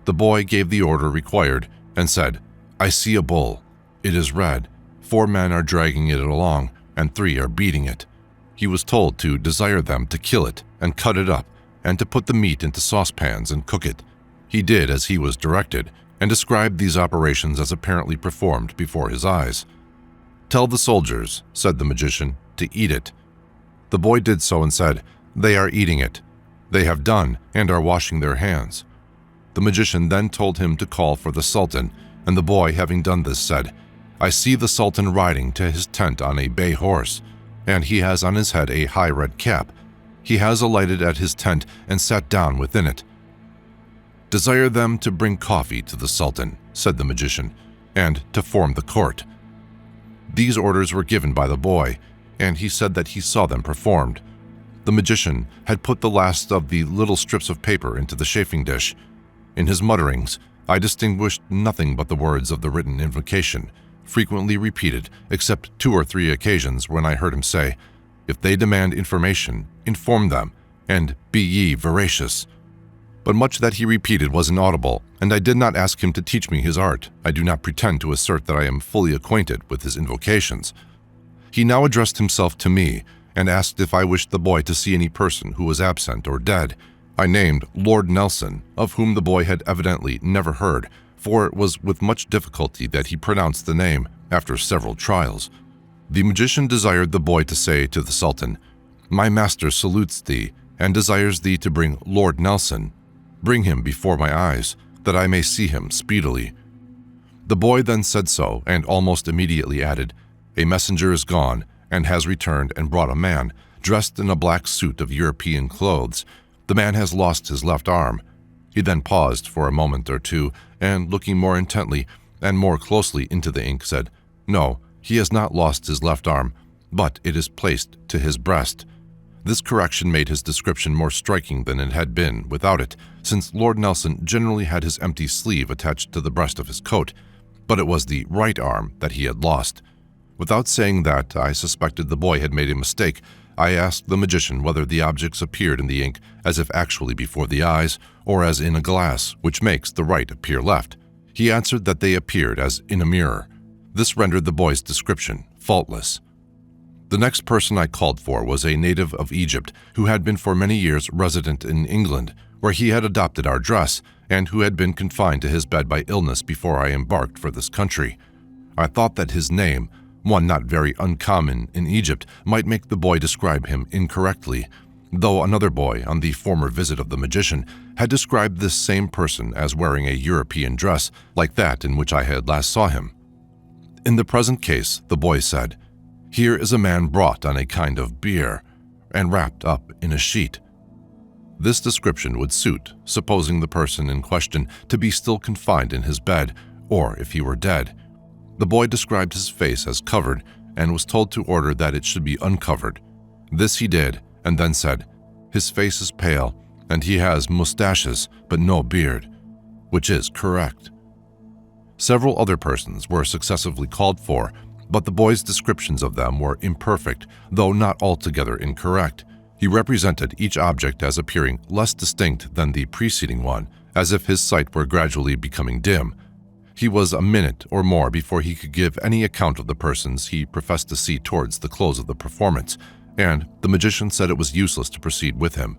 The boy gave the order required and said, "I see a bull. It is red. 4 men are dragging it along, and 3 are beating it." He was told to desire them to kill it and cut it up, and to put the meat into saucepans and cook it. He did as he was directed, and described these operations as apparently performed before his eyes. "Tell the soldiers," said the magician, "to eat it." The boy did so and said, They are eating it. They have done and are washing their hands." The magician then told him to call for the Sultan, and the boy, having done this, said, "I see the Sultan riding to his tent on a bay horse, and he has on his head a high red cap. He has alighted at his tent and sat down within it." "Desire them to bring coffee to the Sultan," said the magician, "and to form the court." These orders were given by the boy, and he said that he saw them performed. The magician had put the last of the little strips of paper into the chafing dish. In his mutterings, I distinguished nothing but the words of the written invocation, frequently repeated, except 2 or 3 occasions when I heard him say, "If they demand information, inform them, and be ye veracious." But much that he repeated was inaudible, and I did not ask him to teach me his art. I do not pretend to assert that I am fully acquainted with his invocations. He now addressed himself to me, and asked if I wished the boy to see any person who was absent or dead. I named Lord Nelson, of whom the boy had evidently never heard, for it was with much difficulty that he pronounced the name after several trials. The magician desired the boy to say to the Sultan, "My master salutes thee, and desires thee to bring Lord Nelson. Bring him before my eyes, that I may see him speedily." The boy then said so, and almost immediately added, "A messenger is gone, and has returned and brought a man, dressed in a black suit of European clothes. The man has lost his left arm." He then paused for a moment or two, and looking more intently and more closely into the ink, said, "No, he has not lost his left arm, but it is placed to his breast." This correction made his description more striking than it had been without it, since Lord Nelson generally had his empty sleeve attached to the breast of his coat, but it was the right arm that he had lost. Without saying that I suspected the boy had made a mistake, I asked the magician whether the objects appeared in the ink as if actually before the eyes, or as in a glass, which makes the right appear left. He answered that they appeared as in a mirror. This rendered the boy's description faultless. The next person I called for was a native of Egypt who had been for many years resident in England, where he had adopted our dress, and who had been confined to his bed by illness before I embarked for this country. I thought that his name, one not very uncommon in Egypt, might make the boy describe him incorrectly, though another boy, on the former visit of the magician, had described this same person as wearing a European dress like that in which I had last saw him. In the present case, the boy said, "Here is a man brought on a kind of bier, and wrapped up in a sheet." This description would suit, supposing the person in question to be still confined in his bed, or if he were dead. The boy described his face as covered, and was told to order that it should be uncovered. This he did, and then said, "His face is pale, and he has mustaches, but no beard," which is correct. Several other persons were successively called for, but the boy's descriptions of them were imperfect, though not altogether incorrect. He represented each object as appearing less distinct than the preceding one, as if his sight were gradually becoming dim. He was a minute or more before he could give any account of the persons he professed to see towards the close of the performance, and the magician said it was useless to proceed with him.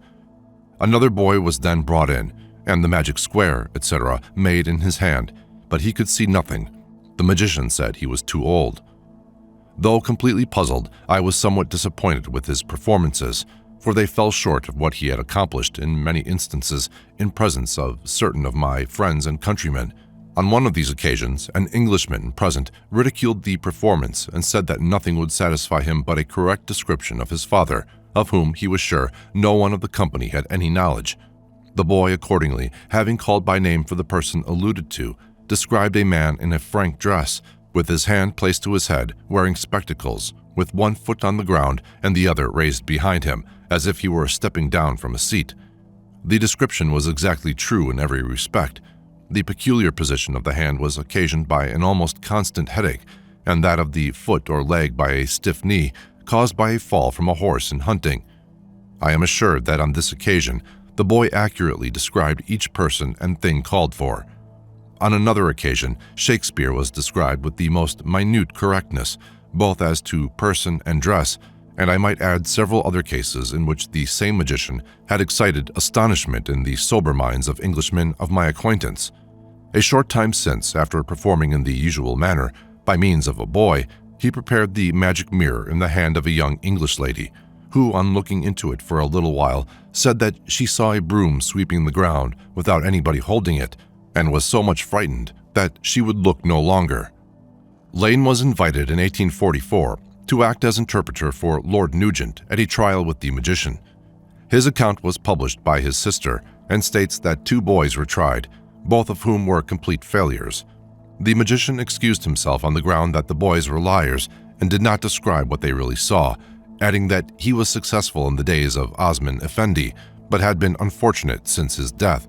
Another boy was then brought in, and the magic square, etc., made in his hand, but he could see nothing. The magician said he was too old. Though completely puzzled, I was somewhat disappointed with his performances, for they fell short of what he had accomplished in many instances in presence of certain of my friends and countrymen. On one of these occasions, an Englishman present ridiculed the performance and said that nothing would satisfy him but a correct description of his father, of whom he was sure no one of the company had any knowledge. The boy, accordingly, having called by name for the person alluded to, described a man in a frank dress, with his hand placed to his head, wearing spectacles, with one foot on the ground and the other raised behind him, as if he were stepping down from a seat. The description was exactly true in every respect. The peculiar position of the hand was occasioned by an almost constant headache, and that of the foot or leg by a stiff knee, caused by a fall from a horse in hunting. I am assured that on this occasion, the boy accurately described each person and thing called for. On another occasion, Shakespeare was described with the most minute correctness, both as to person and dress, and I might add several other cases in which the same magician had excited astonishment in the sober minds of Englishmen of my acquaintance. A short time since, after performing in the usual manner, by means of a boy, he prepared the magic mirror in the hand of a young English lady, who, on looking into it for a little while, said that she saw a broom sweeping the ground without anybody holding it, and was so much frightened that she would look no longer. Lane was invited in 1844 to act as interpreter for Lord Nugent at a trial with the magician. His account was published by his sister and states that 2 boys were tried, both of whom were complete failures. The magician excused himself on the ground that the boys were liars and did not describe what they really saw, adding that he was successful in the days of Osman Effendi, but had been unfortunate since his death.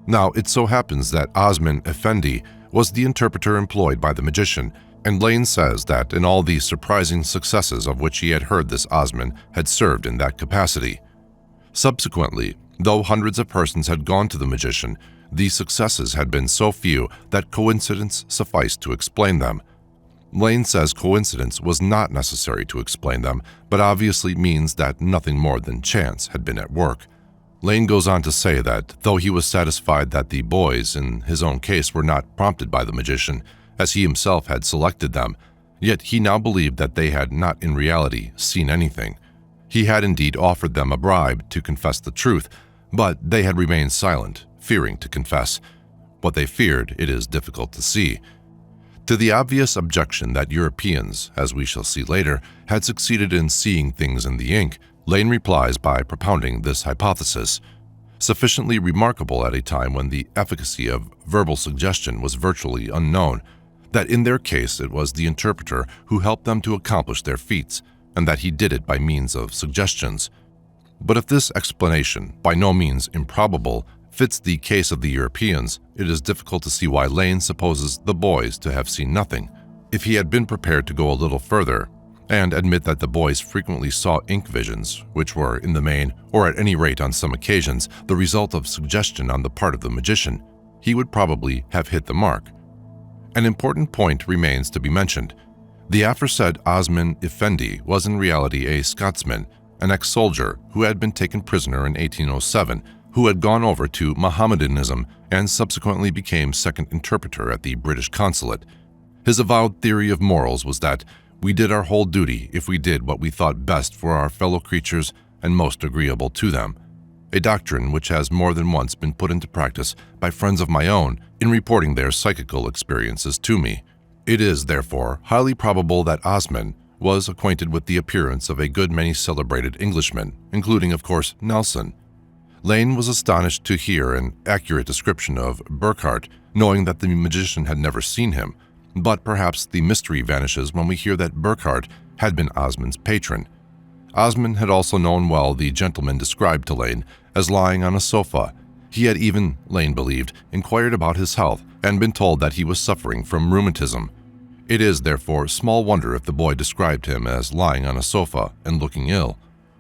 Now, it so happens that Osman Effendi was the interpreter employed by the magician, and Lane says that in all the surprising successes of which he had heard, this Osman had served in that capacity. Subsequently, though hundreds of persons had gone to the magician, the successes had been so few that coincidence sufficed to explain them. Lane says coincidence was not necessary to explain them, but obviously means that nothing more than chance had been at work. Lane goes on to say that, though he was satisfied that the boys, in his own case, were not prompted by the magician, as he himself had selected them, yet he now believed that they had not in reality seen anything. He had indeed offered them a bribe to confess the truth, but they had remained silent, fearing to confess. What they feared, it is difficult to see. To the obvious objection that Europeans, as we shall see later, had succeeded in seeing things in the ink, Lane replies by propounding this hypothesis, sufficiently remarkable at a time when the efficacy of verbal suggestion was virtually unknown, that in their case it was the interpreter who helped them to accomplish their feats, and that he did it by means of suggestions. But if this explanation, by no means improbable, fits the case of the Europeans, it is difficult to see why Lane supposes the boys to have seen nothing. If he had been prepared to go a little further, and admit that the boys frequently saw ink visions, which were, in the main, or at any rate on some occasions, the result of suggestion on the part of the magician, he would probably have hit the mark. An important point remains to be mentioned. The aforesaid Osman Effendi was in reality a Scotsman, an ex-soldier who had been taken prisoner in 1807, who had gone over to Mohammedanism and subsequently became second interpreter at the British consulate. His avowed theory of morals was that we did our whole duty if we did what we thought best for our fellow creatures and most agreeable to them, a doctrine which has more than once been put into practice by friends of my own in reporting their psychical experiences to me. It is, therefore, highly probable that Osman was acquainted with the appearance of a good many celebrated Englishmen, including, of course, Nelson. Lane was astonished to hear an accurate description of Burckhardt, knowing that the magician had never seen him, but perhaps the mystery vanishes when we hear that Burckhardt had been Osman's patron. Osman had also known well the gentleman described to Lane as lying on a sofa. He had even, Lane believed, inquired about his health and been told that he was suffering from rheumatism. It is, therefore, small wonder if the boy described him as lying on a sofa and looking ill,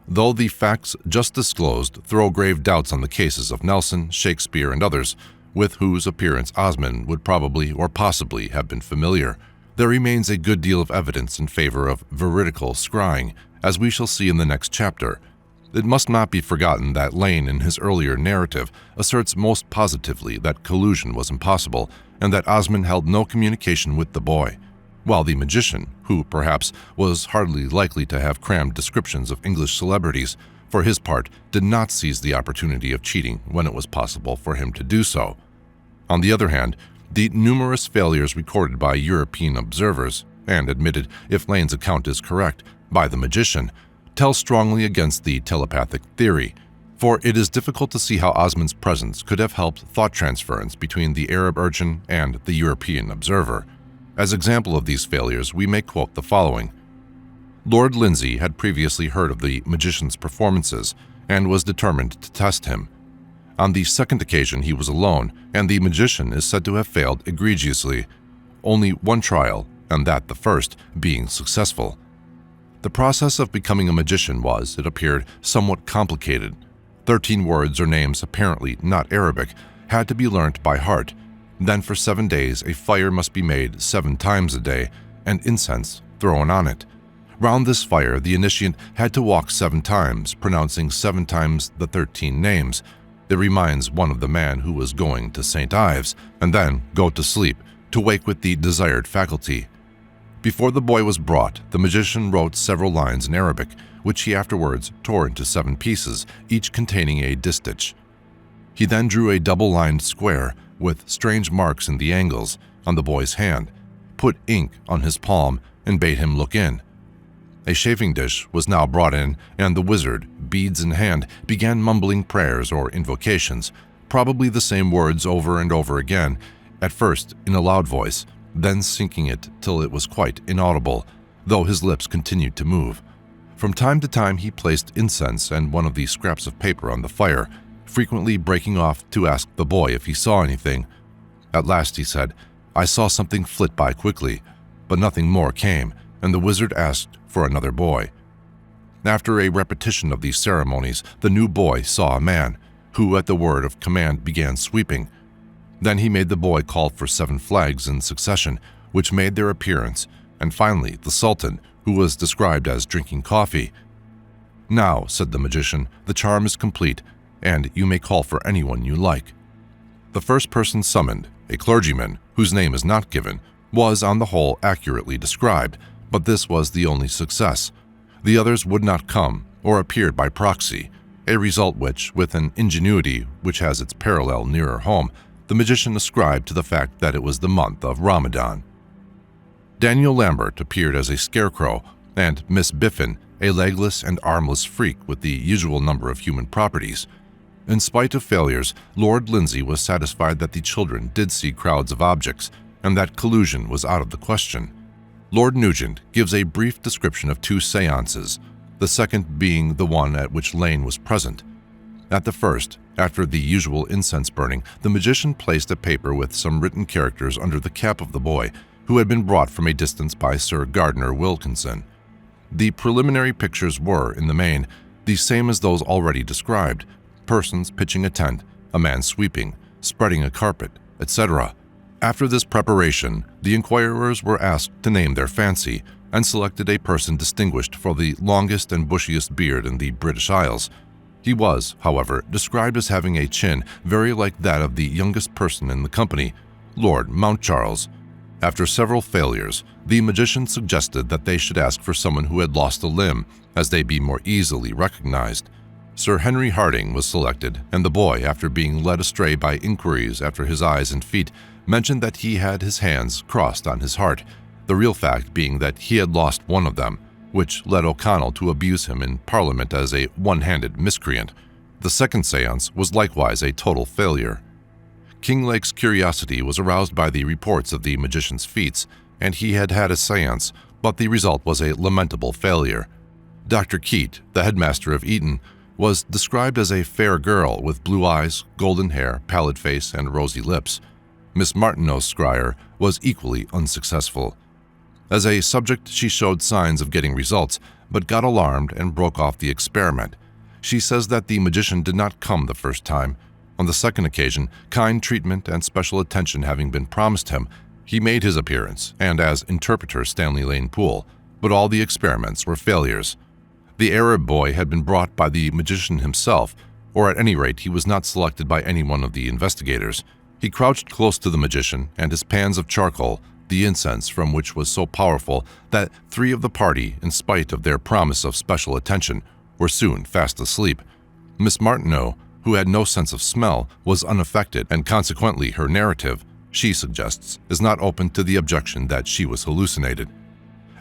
though the facts just disclosed throw grave doubts on the cases of Nelson, Shakespeare, and others, with whose appearance Osman would probably or possibly have been familiar. There remains a good deal of evidence in favor of veridical scrying, as we shall see in the next chapter. It must not be forgotten that Lane, in his earlier narrative, asserts most positively that collusion was impossible and that Osman held no communication with the boy, while the magician, who perhaps was hardly likely to have crammed descriptions of English celebrities, for his part did not seize the opportunity of cheating when it was possible for him to do so. On the other hand, the numerous failures recorded by European observers, and admitted, if Lane's account is correct, by the magician, tell strongly against the telepathic theory, for it is difficult to see how Osman's presence could have helped thought transference between the Arab urchin and the European observer. As example of these failures, we may quote the following. Lord Lindsay had previously heard of the magician's performances and was determined to test him. On the second occasion he was alone, and the magician is said to have failed egregiously, only one trial, and that the first, being successful. The process of becoming a magician was, it appeared, somewhat complicated. 13 words or names apparently not Arabic had to be learnt by heart. Then for 7 days a fire must be made 7 times a day, and incense thrown on it. Round this fire the initiate had to walk 7 times, pronouncing 7 times the 13 names. It reminds one of the man who was going to St. Ives, and then go to sleep, to wake with the desired faculty. Before the boy was brought, the magician wrote several lines in Arabic, which he afterwards tore into 7 pieces, each containing a distich. He then drew a double-lined square with strange marks in the angles on the boy's hand, put ink on his palm, and bade him look in. A chafing dish was now brought in, and the wizard, beads in hand, began mumbling prayers or invocations, probably the same words over and over again, at first in a loud voice, then sinking it till it was quite inaudible, though his lips continued to move. From time to time he placed incense and one of the scraps of paper on the fire, frequently breaking off to ask the boy if he saw anything. At last he said, "I saw something flit by quickly," but nothing more came, and the wizard asked for another boy. After a repetition of these ceremonies, the new boy saw a man, who at the word of command began sweeping. Then he made the boy call for 7 flags in succession, which made their appearance, and finally the Sultan, who was described as drinking coffee. "Now," said the magician, "the charm is complete, and you may call for anyone you like." The first person summoned, a clergyman, whose name is not given, was on the whole accurately described, but this was the only success. The others would not come, or appeared by proxy, a result which, with an ingenuity which has its parallel nearer home, the magician ascribed to the fact that it was the month of Ramadan. Daniel Lambert appeared as a scarecrow, and Miss Biffin, a legless and armless freak with the usual number of human properties. In spite of failures, Lord Lindsay was satisfied that the children did see crowds of objects, and that collusion was out of the question. Lord Nugent gives a brief description of 2 seances, the second being the one at which Lane was present. At the first, after the usual incense burning, the magician placed a paper with some written characters under the cap of the boy, who had been brought from a distance by Sir Gardner Wilkinson. The preliminary pictures were, in the main, the same as those already described: persons pitching a tent, a man sweeping, spreading a carpet, etc. After this preparation, the inquirers were asked to name their fancy, and selected a person distinguished for the longest and bushiest beard in the British Isles. He was, however, described as having a chin very like that of the youngest person in the company, Lord Mountcharles. After several failures, the magician suggested that they should ask for someone who had lost a limb, as they be more easily recognized. Sir Henry Harding was selected, and the boy, after being led astray by inquiries after his eyes and feet, mentioned that he had his hands crossed on his heart, the real fact being that he had lost one of them, which led O'Connell to abuse him in Parliament as a one-handed miscreant. The second séance was likewise a total failure. Kinglake's curiosity was aroused by the reports of the magician's feats, and he had had a séance, but the result was a lamentable failure. Dr. Keat, the headmaster of Eton, was described as a fair girl with blue eyes, golden hair, pallid face, and rosy lips. Miss Martineau's scryer was equally unsuccessful. As a subject, she showed signs of getting results, but got alarmed and broke off the experiment. She says that the magician did not come the first time. On the second occasion, kind treatment and special attention having been promised him, he made his appearance, and as interpreter Stanley Lane Poole, but all the experiments were failures. The Arab boy had been brought by the magician himself, or at any rate he was not selected by any one of the investigators. He crouched close to the magician, and his pans of charcoal, the incense from which was so powerful that 3 of the party, in spite of their promise of special attention, were soon fast asleep. Miss Martineau, who had no sense of smell, was unaffected, and consequently her narrative, she suggests, is not open to the objection that she was hallucinated.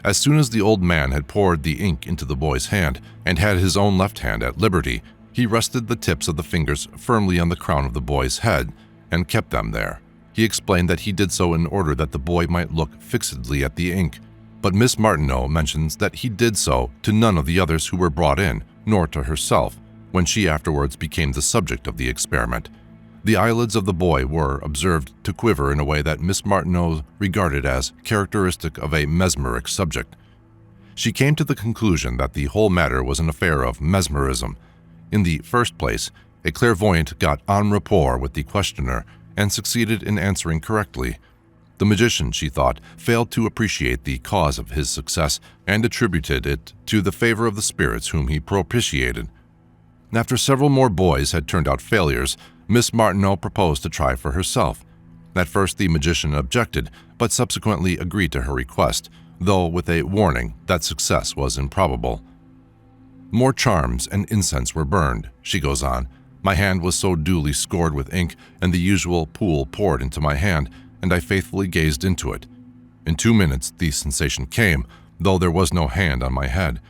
As soon as the old man had poured the ink into the boy's hand and had his own left hand at liberty, he rested the tips of the fingers firmly on the crown of the boy's head and kept them there. He explained that he did so in order that the boy might look fixedly at the ink, but Miss Martineau mentions that he did so to none of the others who were brought in, nor to herself, when she afterwards became the subject of the experiment. The eyelids of the boy were observed to quiver in a way that Miss Martineau regarded as characteristic of a mesmeric subject. She came to the conclusion that the whole matter was an affair of mesmerism. In the first place, a clairvoyant got en rapport with the questioner and succeeded in answering correctly. The magician, she thought, failed to appreciate the cause of his success and attributed it to the favor of the spirits whom he propitiated. After several more boys had turned out failures, Miss Martineau proposed to try for herself. At first the magician objected, but subsequently agreed to her request, though with a warning that success was improbable. More charms and incense were burned, she goes on. My hand was so duly scored with ink, and the usual pool poured into my hand, and I faithfully gazed into it. In 2 minutes the sensation came, though there was no hand on my head.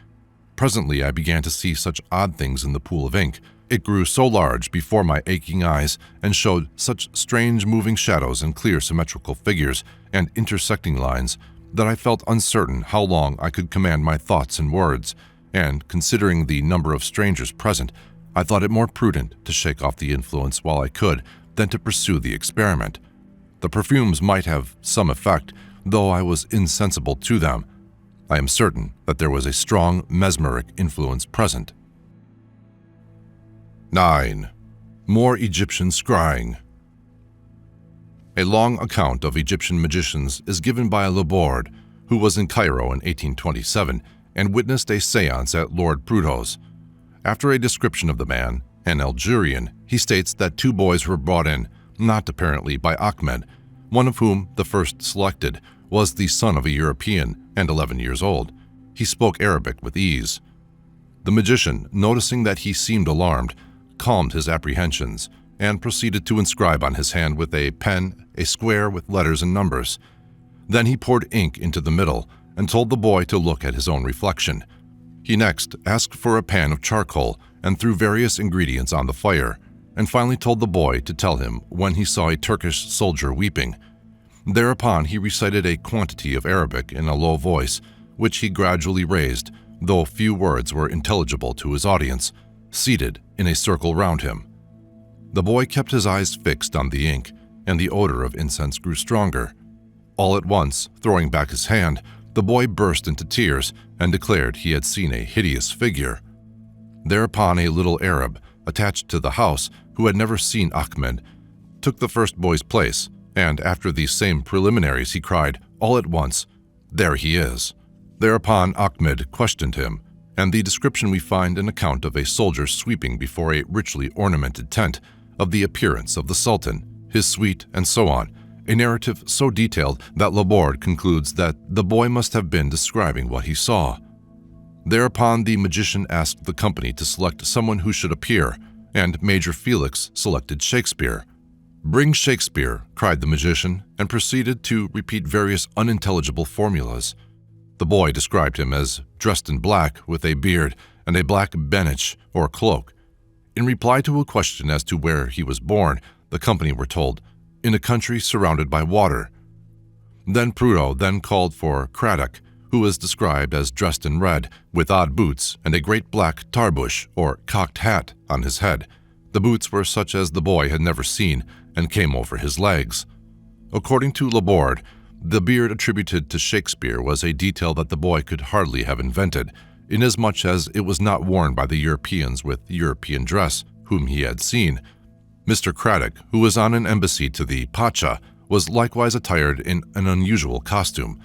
Presently I began to see such odd things in the pool of ink. It grew so large before my aching eyes and showed such strange moving shadows and clear symmetrical figures and intersecting lines that I felt uncertain how long I could command my thoughts and words, and considering the number of strangers present, I thought it more prudent to shake off the influence while I could than to pursue the experiment. The perfumes might have some effect, though I was insensible to them. I am certain that there was a strong mesmeric influence present. 9. More Egyptian Scrying. A long account of Egyptian magicians is given by Laborde, who was in Cairo in 1827 and witnessed a séance at Lord Prudhou's. After a description of the man, an Algerian, he states that 2 boys were brought in, not apparently by Ahmed, one of whom, the first selected, was the son of a European and 11 years old. He spoke Arabic with ease. The magician, noticing that he seemed alarmed, calmed his apprehensions and proceeded to inscribe on his hand with a pen a square with letters and numbers. Then he poured ink into the middle and told the boy to look at his own reflection. He next asked for a pan of charcoal and threw various ingredients on the fire, and finally told the boy to tell him when he saw a Turkish soldier weeping. Thereupon he recited a quantity of Arabic in a low voice, which he gradually raised, though few words were intelligible to his audience, seated in a circle round him. The boy kept his eyes fixed on the ink, and the odor of incense grew stronger. All at once, throwing back his hand, the boy burst into tears and declared he had seen a hideous figure. Thereupon a little Arab, attached to the house, who had never seen Ahmed, took the first boy's place, and after these same preliminaries he cried, all at once, "There he is." Thereupon Ahmed questioned him, and the description we find an account of a soldier sweeping before a richly ornamented tent, of the appearance of the Sultan, his suite, and so on, a narrative so detailed that Laborde concludes that the boy must have been describing what he saw. Thereupon the magician asked the company to select someone who should appear, and Major Felix selected Shakespeare. "Bring Shakespeare," cried the magician, and proceeded to repeat various unintelligible formulas. The boy described him as dressed in black with a beard and a black benich or cloak. In reply to a question as to where he was born, the company were told, "In a country surrounded by water." Then Prudhoe then called for Craddock, who was described as dressed in red, with odd boots and a great black tarbush or cocked hat on his head. The boots were such as the boy had never seen and came over his legs. According to Laborde, the beard attributed to Shakespeare was a detail that the boy could hardly have invented, inasmuch as it was not worn by the Europeans with European dress whom he had seen. Mr. Craddock, who was on an embassy to the Pacha, was likewise attired in an unusual costume.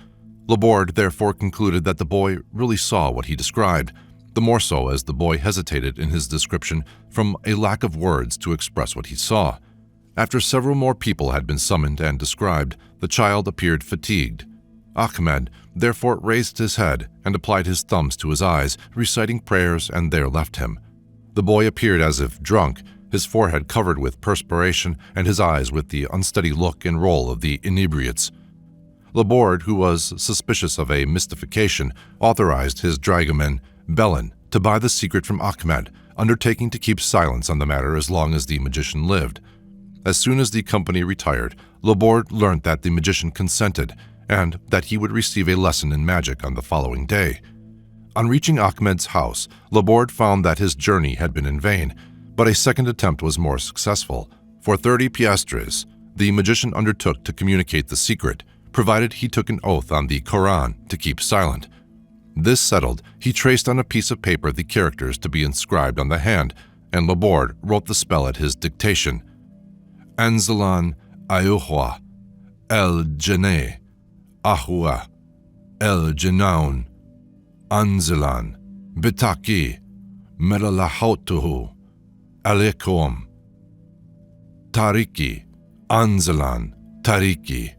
Laborde therefore concluded that the boy really saw what he described, the more so as the boy hesitated in his description from a lack of words to express what he saw. After several more people had been summoned and described, the child appeared fatigued. Ahmed therefore raised his head and applied his thumbs to his eyes, reciting prayers, and there left him. The boy appeared as if drunk, his forehead covered with perspiration and his eyes with the unsteady look and roll of the inebriates. Laborde, who was suspicious of a mystification, authorized his dragoman, Bellin, to buy the secret from Ahmed, undertaking to keep silence on the matter as long as the magician lived. As soon as the company retired, Laborde learnt that the magician consented, and that he would receive a lesson in magic on the following day. On reaching Ahmed's house, Laborde found that his journey had been in vain, but a second attempt was more successful. For 30 piastres, the magician undertook to communicate the secret, provided he took an oath on the Koran to keep silent. This settled, he traced on a piece of paper the characters to be inscribed on the hand, and Laborde wrote the spell at his dictation. Anzalan ayuhwa, el jene, ahwa, el jenaun, anzalan, bitaki, melalahautuhu, alaikum, tariki, anzalan, tariki.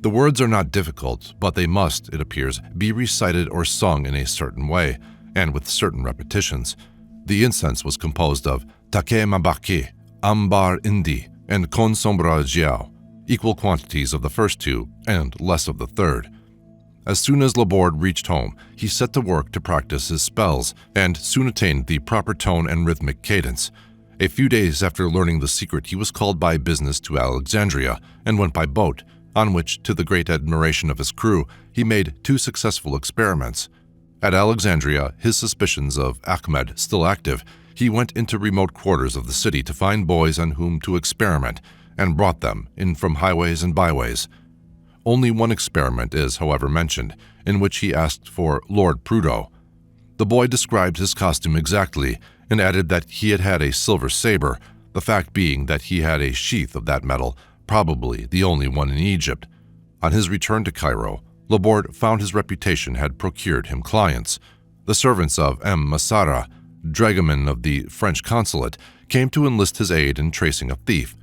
The words are not difficult, but they must, it appears, be recited or sung in a certain way, and with certain repetitions. The incense was composed of take mabaki, ambar indi, and kon sombra jiao, equal quantities of the first two and less of the third. As soon as Laborde reached home, he set to work to practice his spells and soon attained the proper tone and rhythmic cadence. A few days after learning the secret, he was called by business to Alexandria and went by boat, on which, to the great admiration of his crew, he made 2 successful experiments. At Alexandria, his suspicions of Ahmed still active, he went into remote quarters of the city to find boys on whom to experiment, and brought them in from highways and byways. Only one experiment is, however, mentioned, in which he asked for Lord Prudo. The boy described his costume exactly and added that he had had a silver saber, the fact being that he had a sheath of that metal, probably the only one in Egypt. On his return to Cairo, Laborde found his reputation had procured him clients. The servants of M. Massara, dragoman of the French consulate, came to enlist his aid in tracing a thief.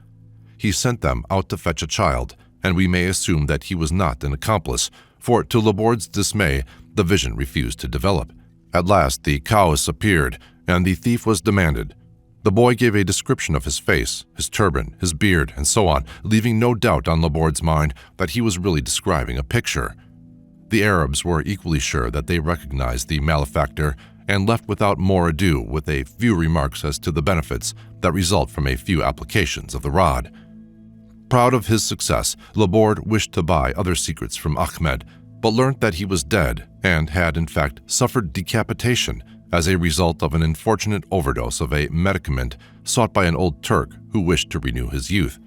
He sent them out to fetch a child, and we may assume that he was not an accomplice, for to Laborde's dismay, the vision refused to develop. At last the chaos appeared, and the thief was demanded. The boy gave a description of his face, his turban, his beard, and so on, leaving no doubt on Laborde's mind that he was really describing a picture. The Arabs were equally sure that they recognized the malefactor and left without more ado with a few remarks as to the benefits that result from a few applications of the rod. Proud of his success, Laborde wished to buy other secrets from Ahmed, but learnt that he was dead and had in fact suffered decapitation as a result of an unfortunate overdose of a medicament sought by an old Turk who wished to renew his youth.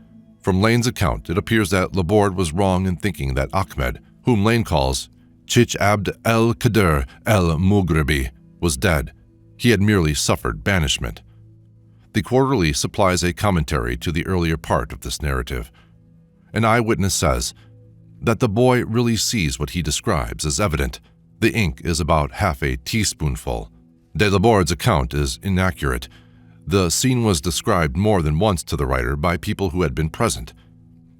From Lane's account, it appears that Laborde was wrong in thinking that Ahmed, whom Lane calls Chich Abd el-Qadir el-Mughribi, was dead. He had merely suffered banishment. The Quarterly supplies a commentary to the earlier part of this narrative. An eyewitness says that the boy really sees what he describes as evident. The ink is about half a teaspoonful. De Laborde's account is inaccurate. The scene was described more than once to the writer by people who had been present.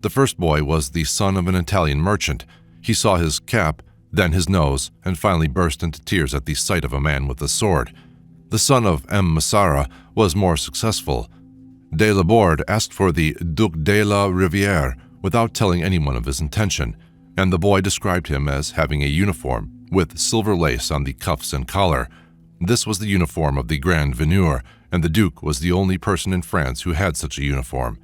The first boy was the son of an Italian merchant. He saw his cap, then his nose, and finally burst into tears at the sight of a man with a sword. The son of M. Massara was more successful. De Laborde asked for the Duc de la Rivière without telling anyone of his intention, and the boy described him as having a uniform with silver lace on the cuffs and collar. This was the uniform of the Grand Veneur, and the Duke was the only person in France who had such a uniform.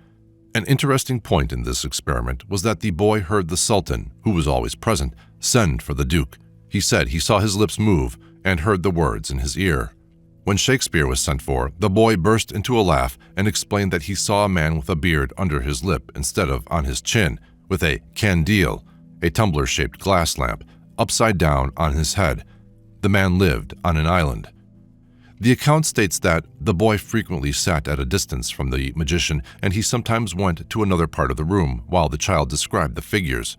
An interesting point in this experiment was that the boy heard the Sultan, who was always present, send for the Duke. He said he saw his lips move and heard the words in his ear. When Shakespeare was sent for, the boy burst into a laugh and explained that he saw a man with a beard under his lip instead of on his chin, with a candile, a tumbler-shaped glass lamp, upside down on his head. The man lived on an island. The account states that the boy frequently sat at a distance from the magician, and he sometimes went to another part of the room while the child described the figures.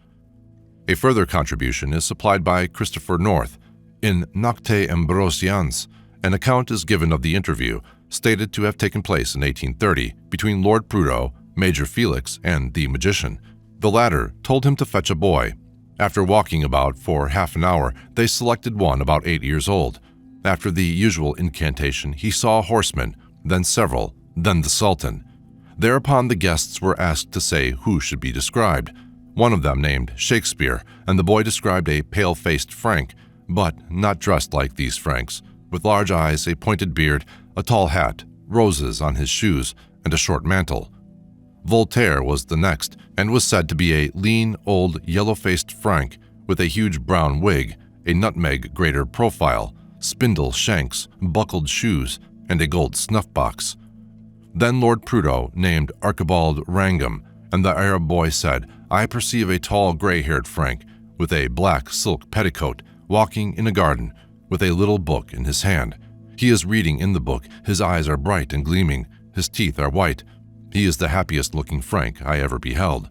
A further contribution is supplied by Christopher North. In Nocte Ambrosians, an account is given of the interview, stated to have taken place in 1830, between Lord Prudo, Major Felix, and the magician. The latter told him to fetch a boy. After walking about for half an hour, they selected one about 8 years old. After the usual incantation, he saw a horseman, then several, then the Sultan. Thereupon the guests were asked to say who should be described. One of them named Shakespeare, and the boy described a pale-faced Frank, but not dressed like these Franks, with large eyes, a pointed beard, a tall hat, roses on his shoes, and a short mantle. Voltaire was the next, and was said to be a lean, old, yellow-faced Frank with a huge brown wig, a nutmeg-grater profile, spindle shanks, buckled shoes, and a gold snuff-box. Then Lord Prudo named Archibald Wrangham, and the Arab boy said, "I perceive a tall gray-haired Frank with a black silk petticoat, walking in a garden, with a little book in his hand. He is reading in the book. His eyes are bright and gleaming. His teeth are white. He is the happiest-looking Frank I ever beheld."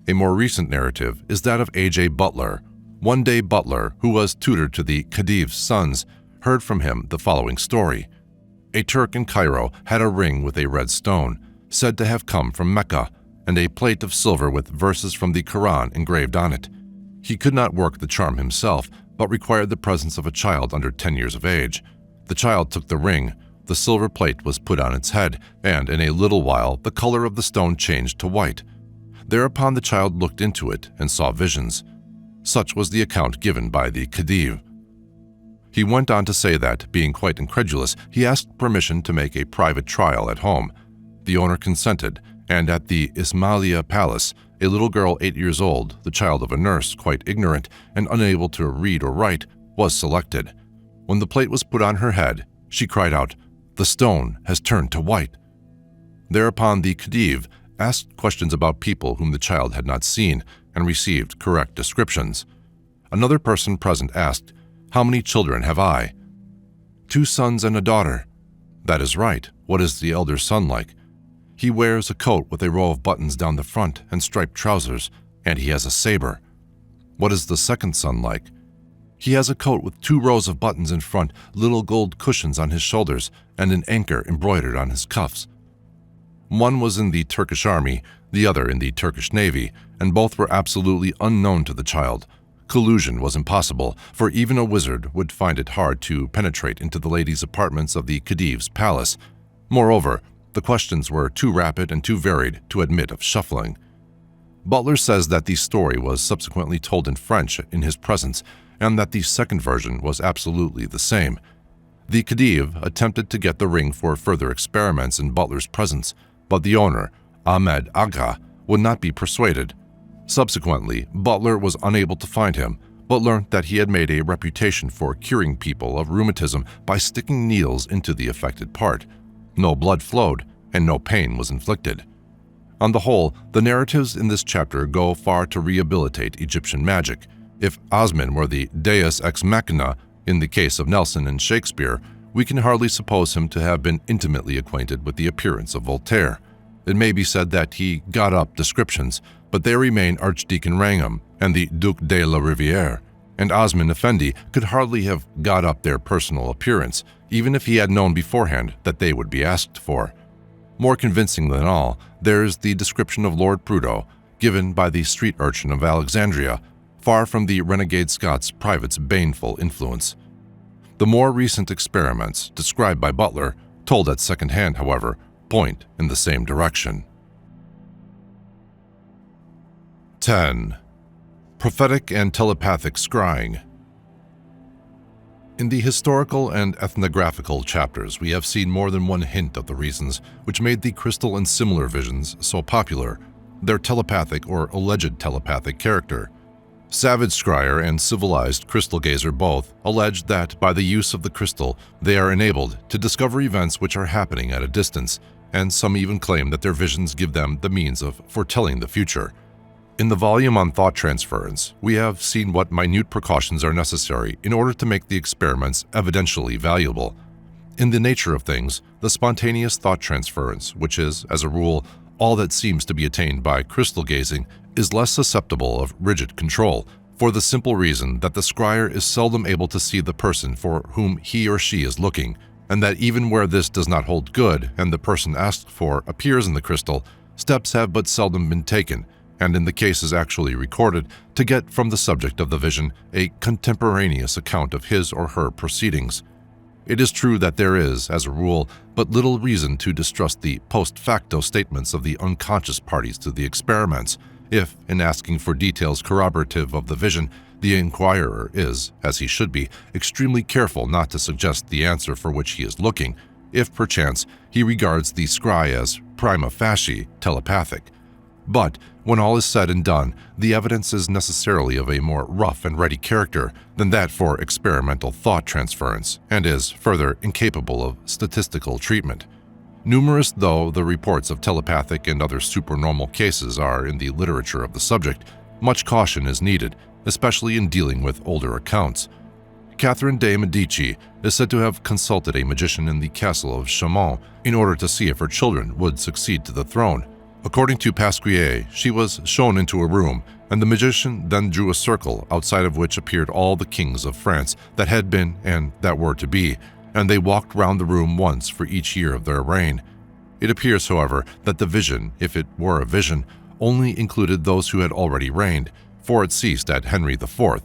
A more recent narrative is that of A.J. Butler. One day Butler, who was tutor to the Khedive's sons, heard from him the following story. A Turk in Cairo had a ring with a red stone, said to have come from Mecca, and a plate of silver with verses from the Quran engraved on it. He could not work the charm himself, but required the presence of a child under 10 years of age. The child took the ring, the silver plate was put on its head, and in a little while the color of the stone changed to white. Thereupon the child looked into it and saw visions. Such was the account given by the Khedive. He went on to say that, being quite incredulous, he asked permission to make a private trial at home. The owner consented, and at the Ismailia Palace, a little girl 8 years old, the child of a nurse, quite ignorant and unable to read or write, was selected. When the plate was put on her head, she cried out, "The stone has turned to white." Thereupon the Khedive asked questions about people whom the child had not seen and received correct descriptions. Another person present asked, "How many children have I?" "2 sons and a daughter." "That is right. What is the elder son like?" "He wears a coat with a row of buttons down the front and striped trousers, and he has a saber." "What is the second son like?" "He has a coat with 2 rows of buttons in front, little gold cushions on his shoulders, and an anchor embroidered on his cuffs." One was in the Turkish army, the other in the Turkish navy, and both were absolutely unknown to the child. Collusion was impossible, for even a wizard would find it hard to penetrate into the ladies' apartments of the Khedive's palace. Moreover, the questions were too rapid and too varied to admit of shuffling. Butler says that the story was subsequently told in French in his presence, and that the second version was absolutely the same. The Khedive attempted to get the ring for further experiments in Butler's presence, but the owner, Ahmed Agha, would not be persuaded. Subsequently, Butler was unable to find him, but learned that he had made a reputation for curing people of rheumatism by sticking needles into the affected part. No blood flowed, and no pain was inflicted. On the whole, the narratives in this chapter go far to rehabilitate Egyptian magic. If Osman were the deus ex machina in the case of Nelson and Shakespeare, we can hardly suppose him to have been intimately acquainted with the appearance of Voltaire. It may be said that he got up descriptions, but they remain Archdeacon Wrangham and the Duc de la Rivière, and Osman Effendi could hardly have got up their personal appearance, even if he had known beforehand that they would be asked for. More convincing than all, there is the description of Lord Prudo, given by the street urchin of Alexandria, far from the renegade Scots private's baneful influence. The more recent experiments, described by Butler, told at second hand, however, point in the same direction. 10. Prophetic and telepathic scrying. In the historical and ethnographical chapters, we have seen more than one hint of the reasons which made the crystal and similar visions so popular, their telepathic or alleged telepathic character. Savage scryer and civilized crystal gazer both allege that by the use of the crystal, they are enabled to discover events which are happening at a distance, and some even claim that their visions give them the means of foretelling the future. In the volume on thought transference, we have seen what minute precautions are necessary in order to make the experiments evidentially valuable. In the nature of things, the spontaneous thought transference, which is, as a rule, all that seems to be attained by crystal gazing, is less susceptible of rigid control, for the simple reason that the scryer is seldom able to see the person for whom he or she is looking, and that even where this does not hold good and the person asked for appears in the crystal, steps have but seldom been taken, and in the cases actually recorded, to get from the subject of the vision a contemporaneous account of his or her proceedings. It is true that there is, as a rule, but little reason to distrust the post facto statements of the unconscious parties to the experiments, if, in asking for details corroborative of the vision, the inquirer is, as he should be, extremely careful not to suggest the answer for which he is looking, if perchance he regards the scry as prima facie telepathic. But, when all is said and done, the evidence is necessarily of a more rough and ready character than that for experimental thought transference, and is, further, incapable of statistical treatment. Numerous though the reports of telepathic and other supernormal cases are in the literature of the subject, much caution is needed, especially in dealing with older accounts. Catherine de' Medici is said to have consulted a magician in the castle of Chaumont in order to see if her children would succeed to the throne. According to Pasquier, she was shown into a room, and the magician then drew a circle outside of which appeared all the kings of France that had been and that were to be, and they walked round the room once for each year of their reign. It appears, however, that the vision, if it were a vision, only included those who had already reigned, for it ceased at Henry IV,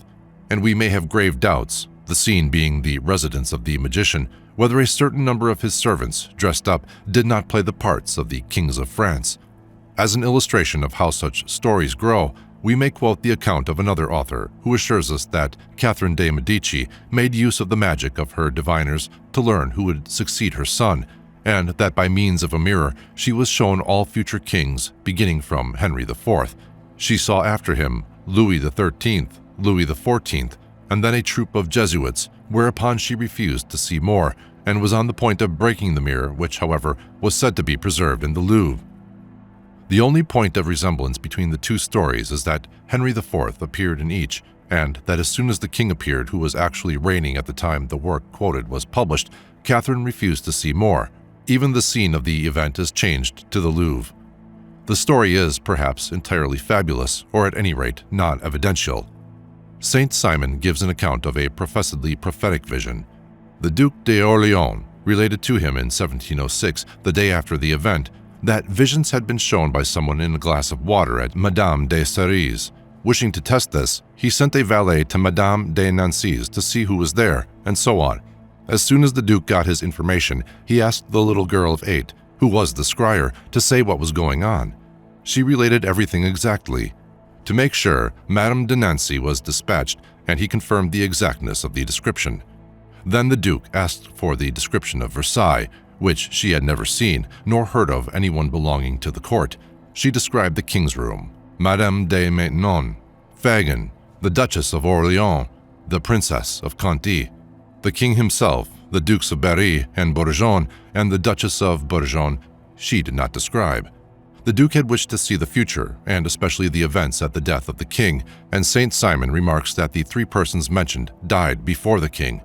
and we may have grave doubts, the scene being the residence of the magician, whether a certain number of his servants, dressed up, did not play the parts of the kings of France. As an illustration of how such stories grow, we may quote the account of another author who assures us that Catherine de' Medici made use of the magic of her diviners to learn who would succeed her son, and that by means of a mirror she was shown all future kings, beginning from Henry IV. She saw after him Louis XIII, Louis XIV, and then a troop of Jesuits, whereupon she refused to see more, and was on the point of breaking the mirror, which, however, was said to be preserved in the Louvre. The only point of resemblance between the two stories is that Henry IV appeared in each, and that as soon as the king appeared who was actually reigning at the time the work quoted was published, Catherine refused to see more. Even the scene of the event is changed to the Louvre. The story is, perhaps, entirely fabulous, or at any rate, non-evidential. Saint Simon gives an account of a professedly prophetic vision. The Duc d'Orléans related to him in 1706, the day after the event, that visions had been shown by someone in a glass of water at Madame de Cerise. Wishing to test this, he sent a valet to Madame de Nancy's to see who was there, and so on. As soon as the Duke got his information, he asked the little girl of 8, who was the scryer, to say what was going on. She related everything exactly. To make sure, Madame de Nancy was dispatched, and he confirmed the exactness of the description. Then the Duke asked for the description of Versailles, which she had never seen, nor heard of anyone belonging to the court. She described the king's room, Madame de Maintenon, Fagin, the Duchess of Orléans, the Princess of Conti, the king himself, the Dukes of Berry and Bourgogne, and the Duchess of Bourgogne she did not describe. The Duke had wished to see the future, and especially the events at the death of the king, and Saint Simon remarks that the 3 persons mentioned died before the king.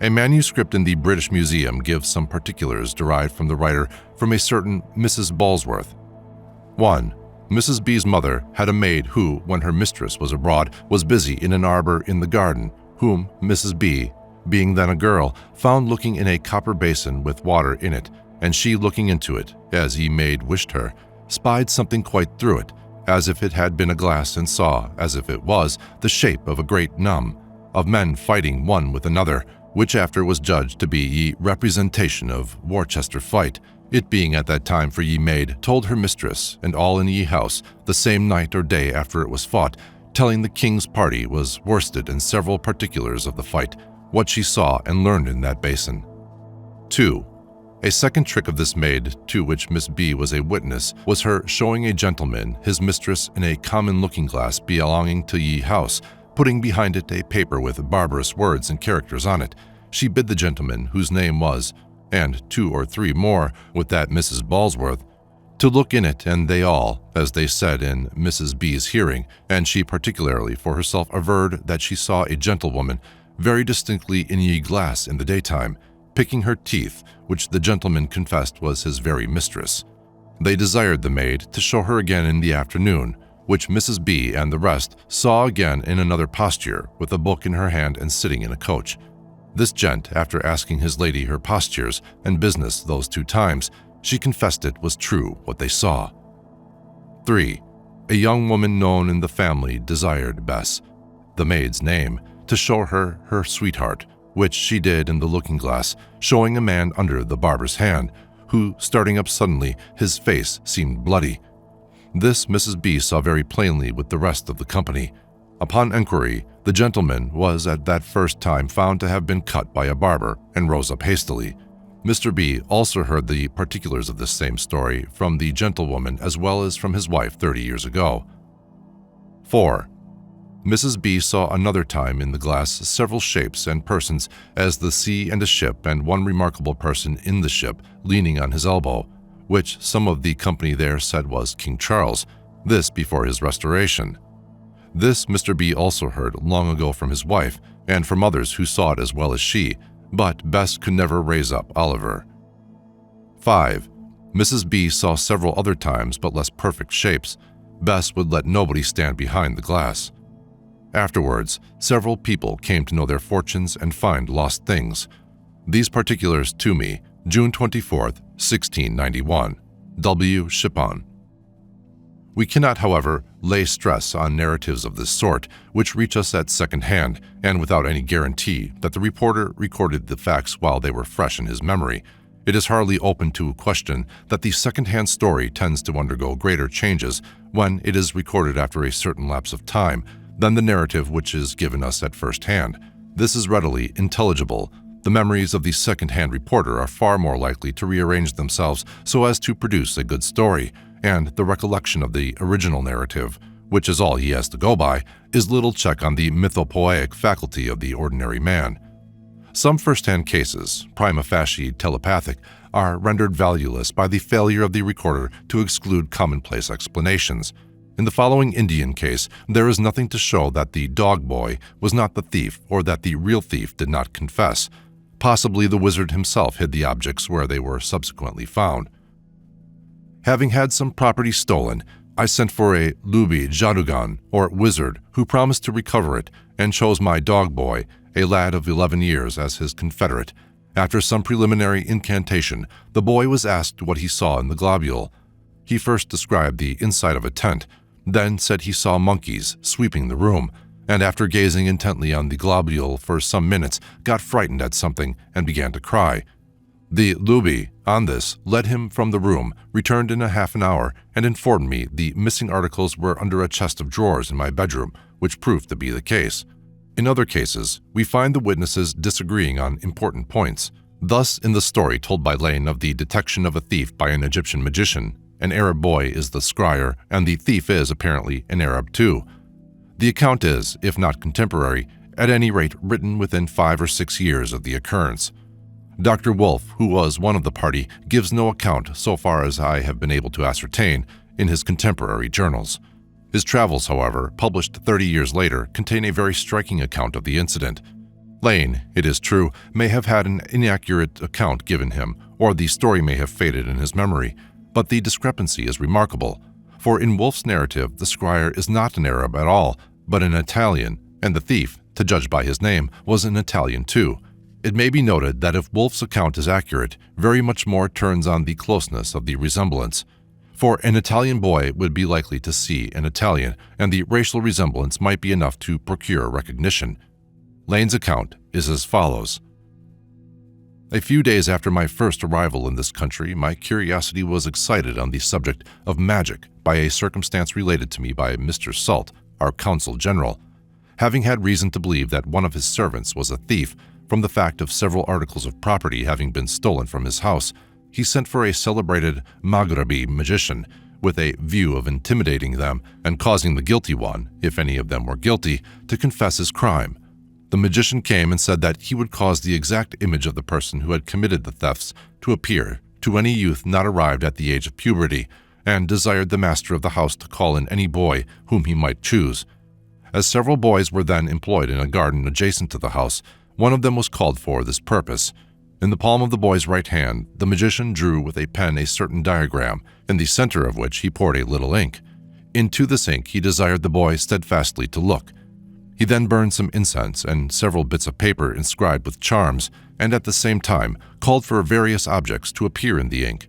A manuscript in the British Museum gives some particulars derived from the writer from a certain Mrs. Balsworth. 1. Mrs. B's mother had a maid who, when her mistress was abroad, was busy in an arbor in the garden, whom Mrs. B, being then a girl, found looking in a copper basin with water in it, and she looking into it, as ye maid wished her, spied something quite through it, as if it had been a glass, and saw, as if it was, the shape of a great numb, of men fighting one with another, which after was judged to be ye representation of Worcester fight, it being at that time for ye maid told her mistress and all in ye house the same night or day after it was fought, telling the king's party was worsted in several particulars of the fight, what she saw and learned in that basin. 2. A second trick of this maid, to which Miss B was a witness, was her showing a gentleman his mistress in a common looking-glass belonging to ye house, putting behind it a paper with barbarous words and characters on it. She bid the gentleman, whose name was, and 2 or 3 more, with that Mrs. Balsworth, to look in it, and they all, as they said in Mrs. B.'s hearing, and she particularly for herself averred that she saw a gentlewoman very distinctly in ye glass in the daytime, picking her teeth, which the gentleman confessed was his very mistress. They desired the maid to show her again in the afternoon, which Mrs. B. and the rest saw again in another posture, with a book in her hand and sitting in a coach. This gent, after asking his lady her postures and business those 2 times, she confessed it was true what they saw. 3. A young woman known in the family desired Bess, the maid's name, to show her her sweetheart, which she did in the looking-glass, showing a man under the barber's hand, who, starting up suddenly, his face seemed bloody. This Mrs. B. saw very plainly with the rest of the company. Upon enquiry, the gentleman was at that first time found to have been cut by a barber, and rose up hastily. Mr. B. also heard the particulars of this same story from the gentlewoman as well as from his wife 30 years ago. 4. Mrs. B. saw another time in the glass several shapes and persons as the sea and a ship, and one remarkable person in the ship leaning on his elbow, which some of the company there said was King Charles, this before his restoration. This Mr. B. also heard long ago from his wife, and from others who saw it as well as she, but Bess could never raise up Oliver. 5. Mrs. B. saw several other times but less perfect shapes. Bess would let nobody stand behind the glass. Afterwards, several people came to know their fortunes and find lost things. These particulars to me, June 24, 1691. W. Shippon. We cannot, however, lay stress on narratives of this sort, which reach us at second hand and without any guarantee that the reporter recorded the facts while they were fresh in his memory. It is hardly open to question that the second-hand story tends to undergo greater changes when it is recorded after a certain lapse of time than the narrative which is given us at first hand. This is readily intelligible. The memories of the second-hand reporter are far more likely to rearrange themselves so as to produce a good story, and the recollection of the original narrative, which is all he has to go by, is little check on the mythopoeic faculty of the ordinary man. Some first-hand cases, prima facie telepathic, are rendered valueless by the failure of the recorder to exclude commonplace explanations. In the following Indian case, there is nothing to show that the dog boy was not the thief or that the real thief did not confess. Possibly the wizard himself hid the objects where they were subsequently found. Having had some property stolen, I sent for a lubi jadugan, or wizard, who promised to recover it, and chose my dog boy, a lad of 11 years, as his confederate. After some preliminary incantation, the boy was asked what he saw in the globule. He first described the inside of a tent, then said he saw monkeys sweeping the room, and after gazing intently on the globule for some minutes, got frightened at something and began to cry. The lubi, on this, led him from the room, returned in a half an hour, and informed me the missing articles were under a chest of drawers in my bedroom, which proved to be the case. In other cases, we find the witnesses disagreeing on important points. Thus, in the story told by Lane of the detection of a thief by an Egyptian magician, an Arab boy is the scryer, and the thief is apparently an Arab too. The account is, if not contemporary, at any rate written within 5 or 6 years of the occurrence. Dr. Wolff, who was one of the party, gives no account, so far as I have been able to ascertain, in his contemporary journals. His travels, however, published 30 years later, contain a very striking account of the incident. Lane, it is true, may have had an inaccurate account given him, or the story may have faded in his memory, but the discrepancy is remarkable, for in Wolff's narrative the scryer is not an Arab at all, but an Italian, and the thief, to judge by his name, was an Italian too. It may be noted that if Wolff's account is accurate, very much more turns on the closeness of the resemblance. For an Italian boy would be likely to see an Italian, and the racial resemblance might be enough to procure recognition. Lane's account is as follows. A few days after my first arrival in this country, my curiosity was excited on the subject of magic by a circumstance related to me by Mr. Salt, our consul general. Having had reason to believe that one of his servants was a thief, from the fact of several articles of property having been stolen from his house, he sent for a celebrated Maghrabi magician, with a view of intimidating them and causing the guilty one, if any of them were guilty, to confess his crime. The magician came and said that he would cause the exact image of the person who had committed the thefts to appear to any youth not arrived at the age of puberty, and desired the master of the house to call in any boy whom he might choose. As several boys were then employed in a garden adjacent to the house, one of them was called for this purpose. In the palm of the boy's right hand, the magician drew with a pen a certain diagram, in the center of which he poured a little ink. Into this ink he desired the boy steadfastly to look. He then burned some incense and several bits of paper inscribed with charms, and at the same time called for various objects to appear in the ink.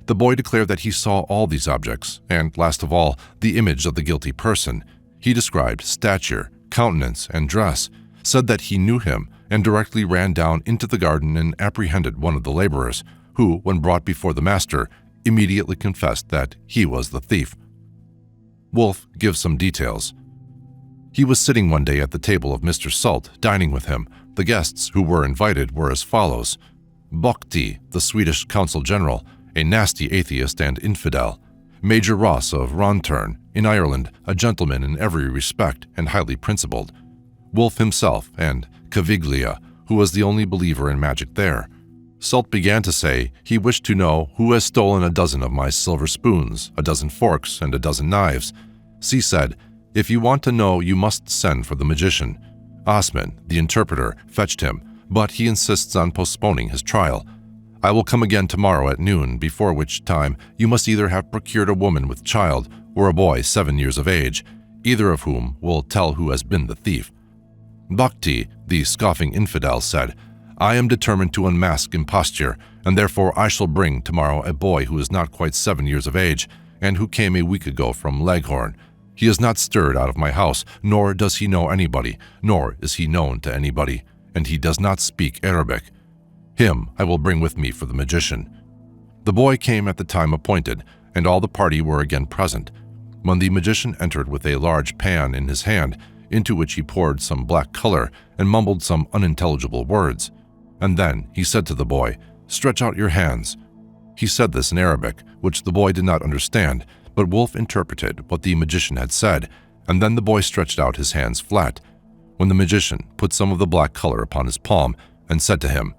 The boy declared that he saw all these objects, and, last of all, the image of the guilty person. He described stature, countenance, and dress, said that he knew him, and directly ran down into the garden and apprehended one of the laborers, who, when brought before the master, immediately confessed that he was the thief. Wolff gives some details. He was sitting one day at the table of Mr. Salt, dining with him. The guests who were invited were as follows: Bokti, the Swedish consul general, a nasty atheist and infidel; Major Ross of Ronturn, in Ireland, a gentleman in every respect and highly principled; Wolff himself, and Caviglia, who was the only believer in magic there. Salt began to say he wished to know who has stolen a dozen of my silver spoons, a dozen forks, and a dozen knives. C said, if you want to know, you must send for the magician. Osman, the interpreter, fetched him, but he insists on postponing his trial. I will come again tomorrow at noon, before which time you must either have procured a woman with child or a boy 7 years of age, either of whom will tell who has been the thief. Bhakti, the scoffing infidel, said, I am determined to unmask imposture, and therefore I shall bring tomorrow a boy who is not quite 7 years of age, and who came a week ago from Leghorn. He has not stirred out of my house, nor does he know anybody, nor is he known to anybody, and he does not speak Arabic. Him I will bring with me for the magician." The boy came at the time appointed, and all the party were again present, when the magician entered with a large pan in his hand, into which he poured some black color and mumbled some unintelligible words. And then he said to the boy, "Stretch out your hands." He said this in Arabic, which the boy did not understand, but Wolf interpreted what the magician had said, and then the boy stretched out his hands flat, when the magician put some of the black color upon his palm and said to him,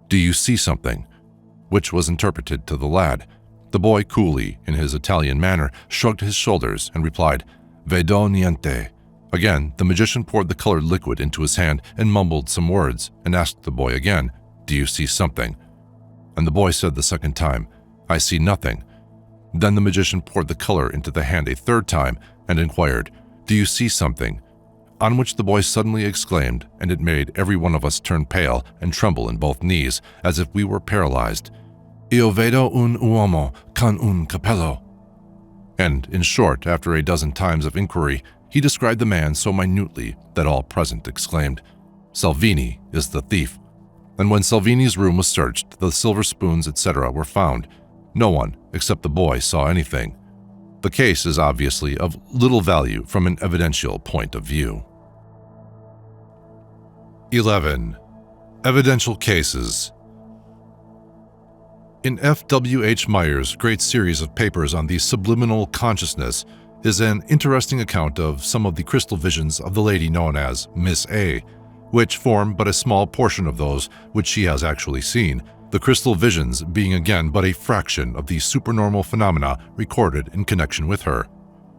"Do you see something?" which was interpreted to the lad. The boy coolly, in his Italian manner, shrugged his shoulders and replied, "Vedo niente." Again, the magician poured the colored liquid into his hand and mumbled some words, and asked the boy again, "Do you see something?" And the boy said the second time, "I see nothing." Then the magician poured the color into the hand a third time and inquired, "Do you see something?" On which the boy suddenly exclaimed, and it made every one of us turn pale and tremble in both knees, as if we were paralyzed, "Io vedo un uomo con un cappello." And, in short, after a dozen times of inquiry, he described the man so minutely that all present exclaimed, "Salvini is the thief." And when Salvini's room was searched, the silver spoons, etc., were found. No one, except the boy, saw anything. The case is obviously of little value from an evidential point of view. 11. Evidential cases. In F.W.H. Meyer's great series of papers on the subliminal consciousness is an interesting account of some of the crystal visions of the lady known as Miss A, which form but a small portion of those which she has actually seen, the crystal visions being again but a fraction of the supernormal phenomena recorded in connection with her.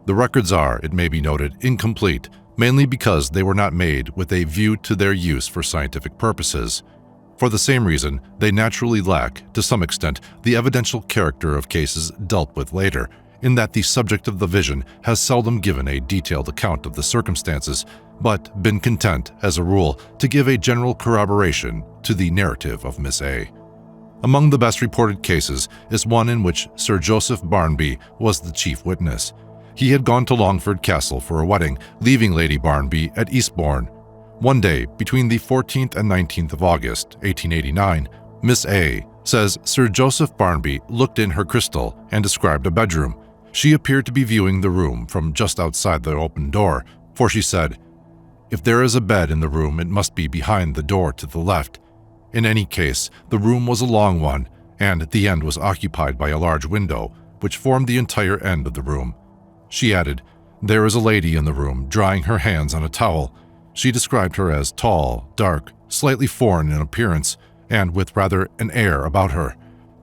The records are, it may be noted, incomplete, mainly because they were not made with a view to their use for scientific purposes. For the same reason, they naturally lack, to some extent, the evidential character of cases dealt with later, in that the subject of the vision has seldom given a detailed account of the circumstances, but been content, as a rule, to give a general corroboration to the narrative of Miss A. Among the best reported cases is one in which Sir Joseph Barnby was the chief witness. He had gone to Longford Castle for a wedding, leaving Lady Barnby at Eastbourne. One day, between the 14th and 19th of August, 1889, Miss A says Sir Joseph Barnby looked in her crystal and described a bedroom. She appeared to be viewing the room from just outside the open door, for she said, "If there is a bed in the room, it must be behind the door to the left." In any case, the room was a long one, and the end was occupied by a large window, which formed the entire end of the room. She added, "There is a lady in the room, drying her hands on a towel." She described her as tall, dark, slightly foreign in appearance, and with rather an air about her.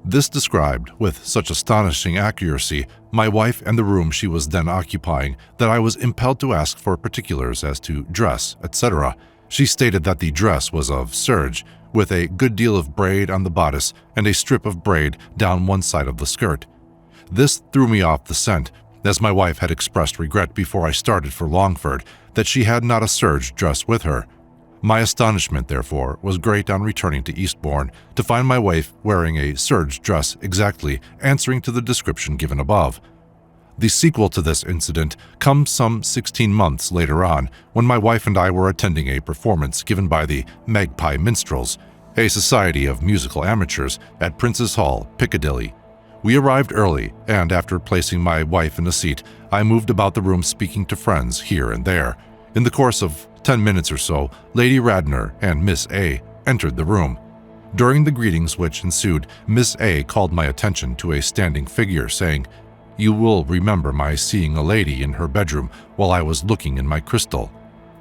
This described, with such astonishing accuracy, my wife and the room she was then occupying, that I was impelled to ask for particulars as to dress, etc. She stated that the dress was of serge, with a good deal of braid on the bodice and a strip of braid down one side of the skirt. This threw me off the scent, as my wife had expressed regret before I started for Longford that she had not a serge dress with her. My astonishment, therefore, was great on returning to Eastbourne to find my wife wearing a serge dress exactly answering to the description given above. The sequel to this incident comes some 16 months later on, when my wife and I were attending a performance given by the Magpie Minstrels, a society of musical amateurs, at Prince's Hall, Piccadilly. We arrived early, and after placing my wife in a seat, I moved about the room speaking to friends here and there. In the course of 10 minutes or so, Lady Radnor and Miss A entered the room. During the greetings which ensued, Miss A called my attention to a standing figure, saying, "You will remember my seeing a lady in her bedroom while I was looking in my crystal.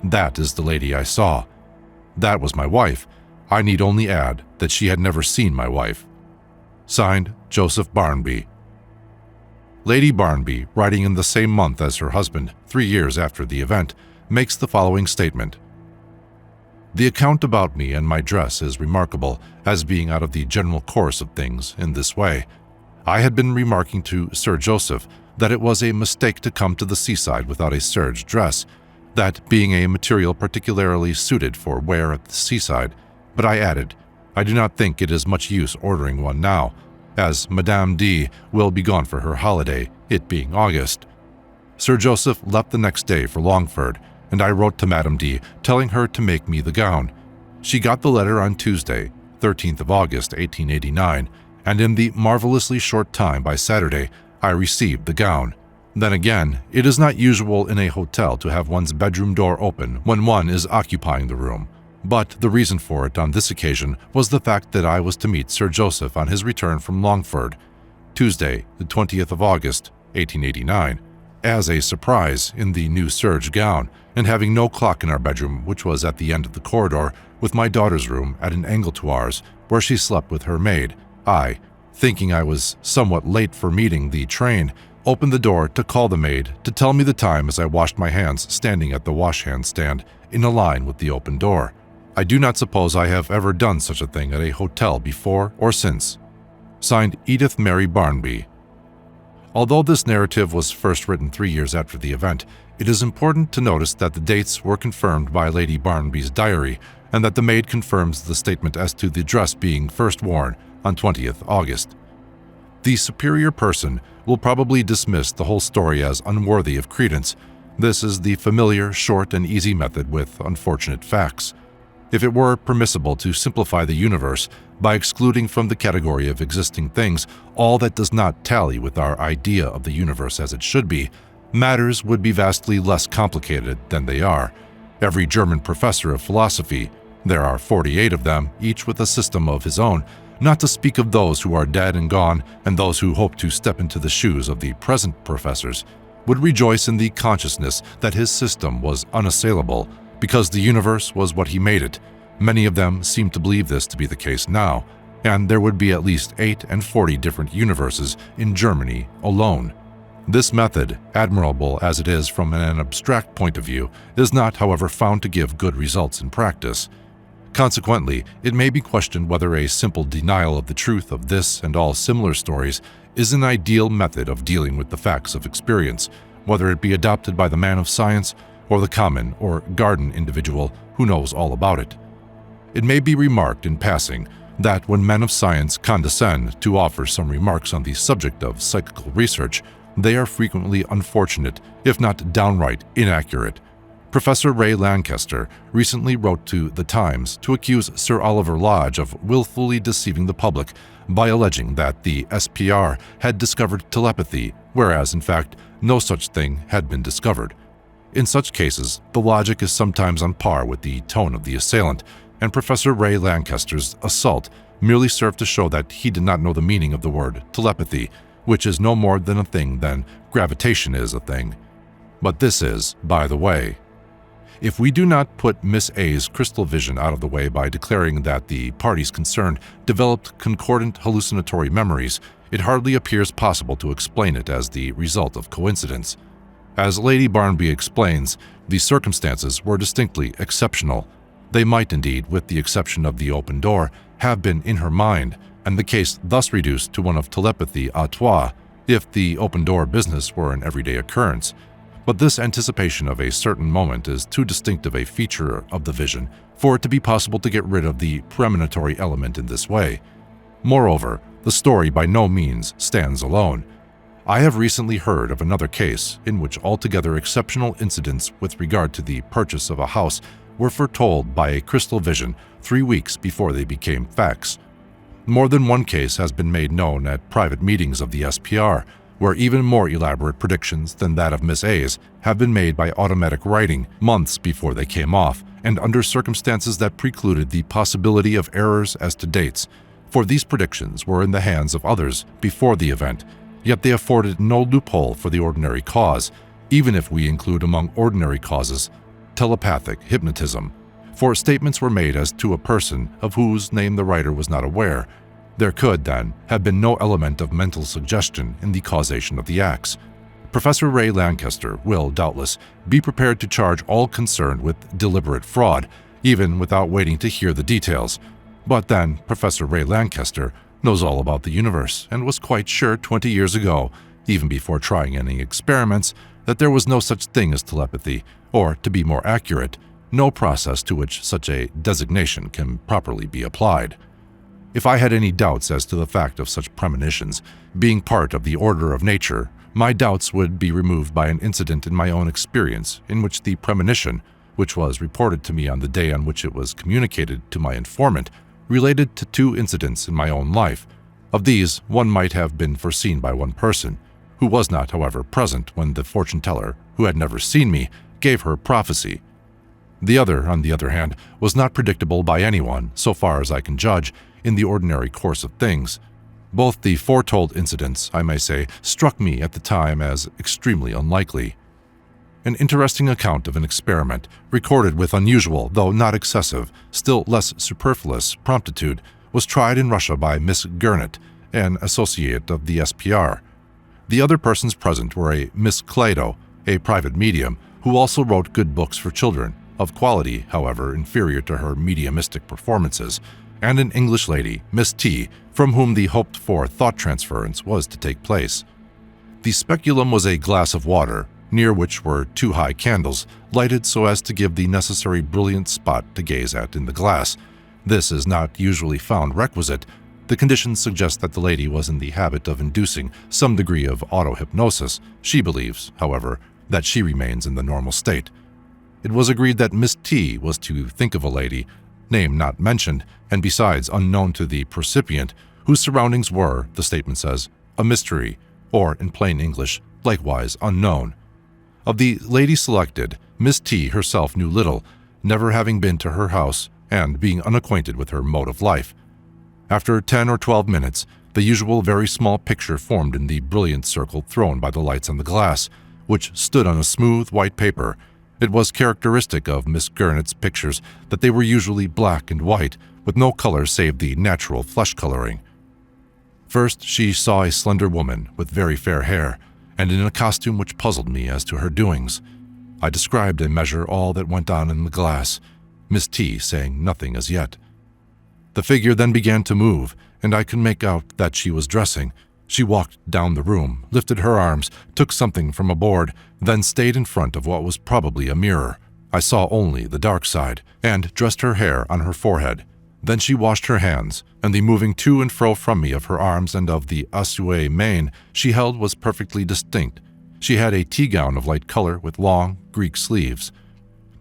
That is the lady I saw." That was my wife. I need only add that she had never seen my wife. Signed, Joseph Barnby. Lady Barnby, writing in the same month as her husband, 3 years after the event, makes the following statement. "The account about me and my dress is remarkable as being out of the general course of things in this way. I had been remarking to Sir Joseph that it was a mistake to come to the seaside without a serge dress, that being a material particularly suited for wear at the seaside, but I added, I do not think it is much use ordering one now, as Madame D will be gone for her holiday, it being August. Sir Joseph left the next day for Longford, and I wrote to Madame D telling her to make me the gown. She got the letter on Tuesday, 13th of August, 1889, and in the marvelously short time by Saturday, I received the gown. Then again, it is not usual in a hotel to have one's bedroom door open when one is occupying the room, but the reason for it on this occasion was the fact that I was to meet Sir Joseph on his return from Longford, Tuesday, the 20th of August, 1889, as a surprise in the new serge gown, and having no clock in our bedroom, which was at the end of the corridor, with my daughter's room at an angle to ours, where she slept with her maid, I, thinking I was somewhat late for meeting the train, opened the door to call the maid to tell me the time as I washed my hands standing at the wash-hand stand in a line with the open door. I do not suppose I have ever done such a thing at a hotel before or since. Signed, Edith Mary Barnby. Although this narrative was first written 3 years after the event, it is important to notice that the dates were confirmed by Lady Barnby's diary and that the maid confirms the statement as to the dress being first worn on 20th August. The superior person will probably dismiss the whole story as unworthy of credence. This is the familiar, short, and easy method with unfortunate facts. If it were permissible to simplify the universe by excluding from the category of existing things all that does not tally with our idea of the universe as it should be, matters would be vastly less complicated than they are. Every German professor of philosophy, there are 48 of them, each with a system of his own, not to speak of those who are dead and gone and those who hope to step into the shoes of the present professors, would rejoice in the consciousness that his system was unassailable because the universe was what he made it. Many of them seem to believe this to be the case now, and there would be at least 8 and 40 different universes in Germany alone. This method, admirable as it is from an abstract point of view, is not, however, found to give good results in practice. Consequently, it may be questioned whether a simple denial of the truth of this and all similar stories is an ideal method of dealing with the facts of experience, whether it be adopted by the man of science or the common or garden individual who knows all about it. It may be remarked in passing that when men of science condescend to offer some remarks on the subject of psychical research, they are frequently unfortunate, if not downright inaccurate. Professor Ray Lancaster recently wrote to The Times to accuse Sir Oliver Lodge of willfully deceiving the public by alleging that the SPR had discovered telepathy, whereas, in fact, no such thing had been discovered. In such cases, the logic is sometimes on par with the tone of the assailant, and Professor Ray Lancaster's assault merely served to show that he did not know the meaning of the word telepathy, which is no more than a thing than gravitation is a thing. But this is, by the way. If we do not put Miss A's crystal vision out of the way by declaring that the parties concerned developed concordant hallucinatory memories, it hardly appears possible to explain it as the result of coincidence. As Lady Barnby explains, the circumstances were distinctly exceptional. They might indeed, with the exception of the open door, have been in her mind, and the case thus reduced to one of telepathy à trois, if the open door business were an everyday occurrence. But this anticipation of a certain moment is too distinctive a feature of the vision for it to be possible to get rid of the premonitory element in this way. Moreover, the story by no means stands alone. I have recently heard of another case in which altogether exceptional incidents with regard to the purchase of a house were foretold by a crystal vision 3 weeks before they became facts. More than one case has been made known at private meetings of the SPR, where even more elaborate predictions than that of Miss A's have been made by automatic writing months before they came off, and under circumstances that precluded the possibility of errors as to dates, for these predictions were in the hands of others before the event, yet they afforded no loophole for the ordinary cause, even if we include among ordinary causes telepathic hypnotism, for statements were made as to a person of whose name the writer was not aware. There could, then, have been no element of mental suggestion in the causation of the acts. Professor Ray Lancaster will, doubtless, be prepared to charge all concerned with deliberate fraud, even without waiting to hear the details. But then, Professor Ray Lancaster knows all about the universe and was quite sure 20 years ago, even before trying any experiments, that there was no such thing as telepathy, or, to be more accurate, no process to which such a designation can properly be applied. If I had any doubts as to the fact of such premonitions being part of the order of nature, my doubts would be removed by an incident in my own experience in which the premonition, which was reported to me on the day on which it was communicated to my informant, related to 2 incidents in my own life. Of these, one might have been foreseen by one person, who was not, however, present when the fortune-teller, who had never seen me, gave her prophecy. The other, on the other hand, was not predictable by anyone, so far as I can judge, in the ordinary course of things. Both the foretold incidents, I may say, struck me at the time as extremely unlikely. An interesting account of an experiment, recorded with unusual, though not excessive, still less superfluous promptitude, was tried in Russia by Miss Gurnet, an associate of the SPR. The other persons present were a Miss Clado, a private medium, who also wrote good books for children, of quality, however, inferior to her mediumistic performances, and an English lady, Miss T, from whom the hoped-for thought transference was to take place. The speculum was a glass of water, near which were 2 high candles, lighted so as to give the necessary brilliant spot to gaze at in the glass. This is not usually found requisite. The conditions suggest that the lady was in the habit of inducing some degree of auto-hypnosis. She believes, however, that she remains in the normal state. It was agreed that Miss T was to think of a lady, name not mentioned, and besides unknown to the percipient, whose surroundings were, the statement says, a mystery, or, in plain English, likewise unknown. Of the lady selected, Miss T herself knew little, never having been to her house and being unacquainted with her mode of life. After 10 or 12 minutes, the usual very small picture formed in the brilliant circle thrown by the lights on the glass, which stood on a smooth white paper. It was characteristic of Miss Gurnet's pictures that they were usually black and white, with no color save the natural flesh coloring. First, she saw a slender woman with very fair hair, and in a costume which puzzled me as to her doings. I described in measure all that went on in the glass, Miss T saying nothing as yet. The figure then began to move, and I could make out that she was dressing. She walked down the room, lifted her arms, took something from a board, then stayed in front of what was probably a mirror. I saw only the dark side, and dressed her hair on her forehead. Then she washed her hands, and the moving to and fro from me of her arms and of the assuée mane she held was perfectly distinct. She had a tea gown of light color with long Greek sleeves.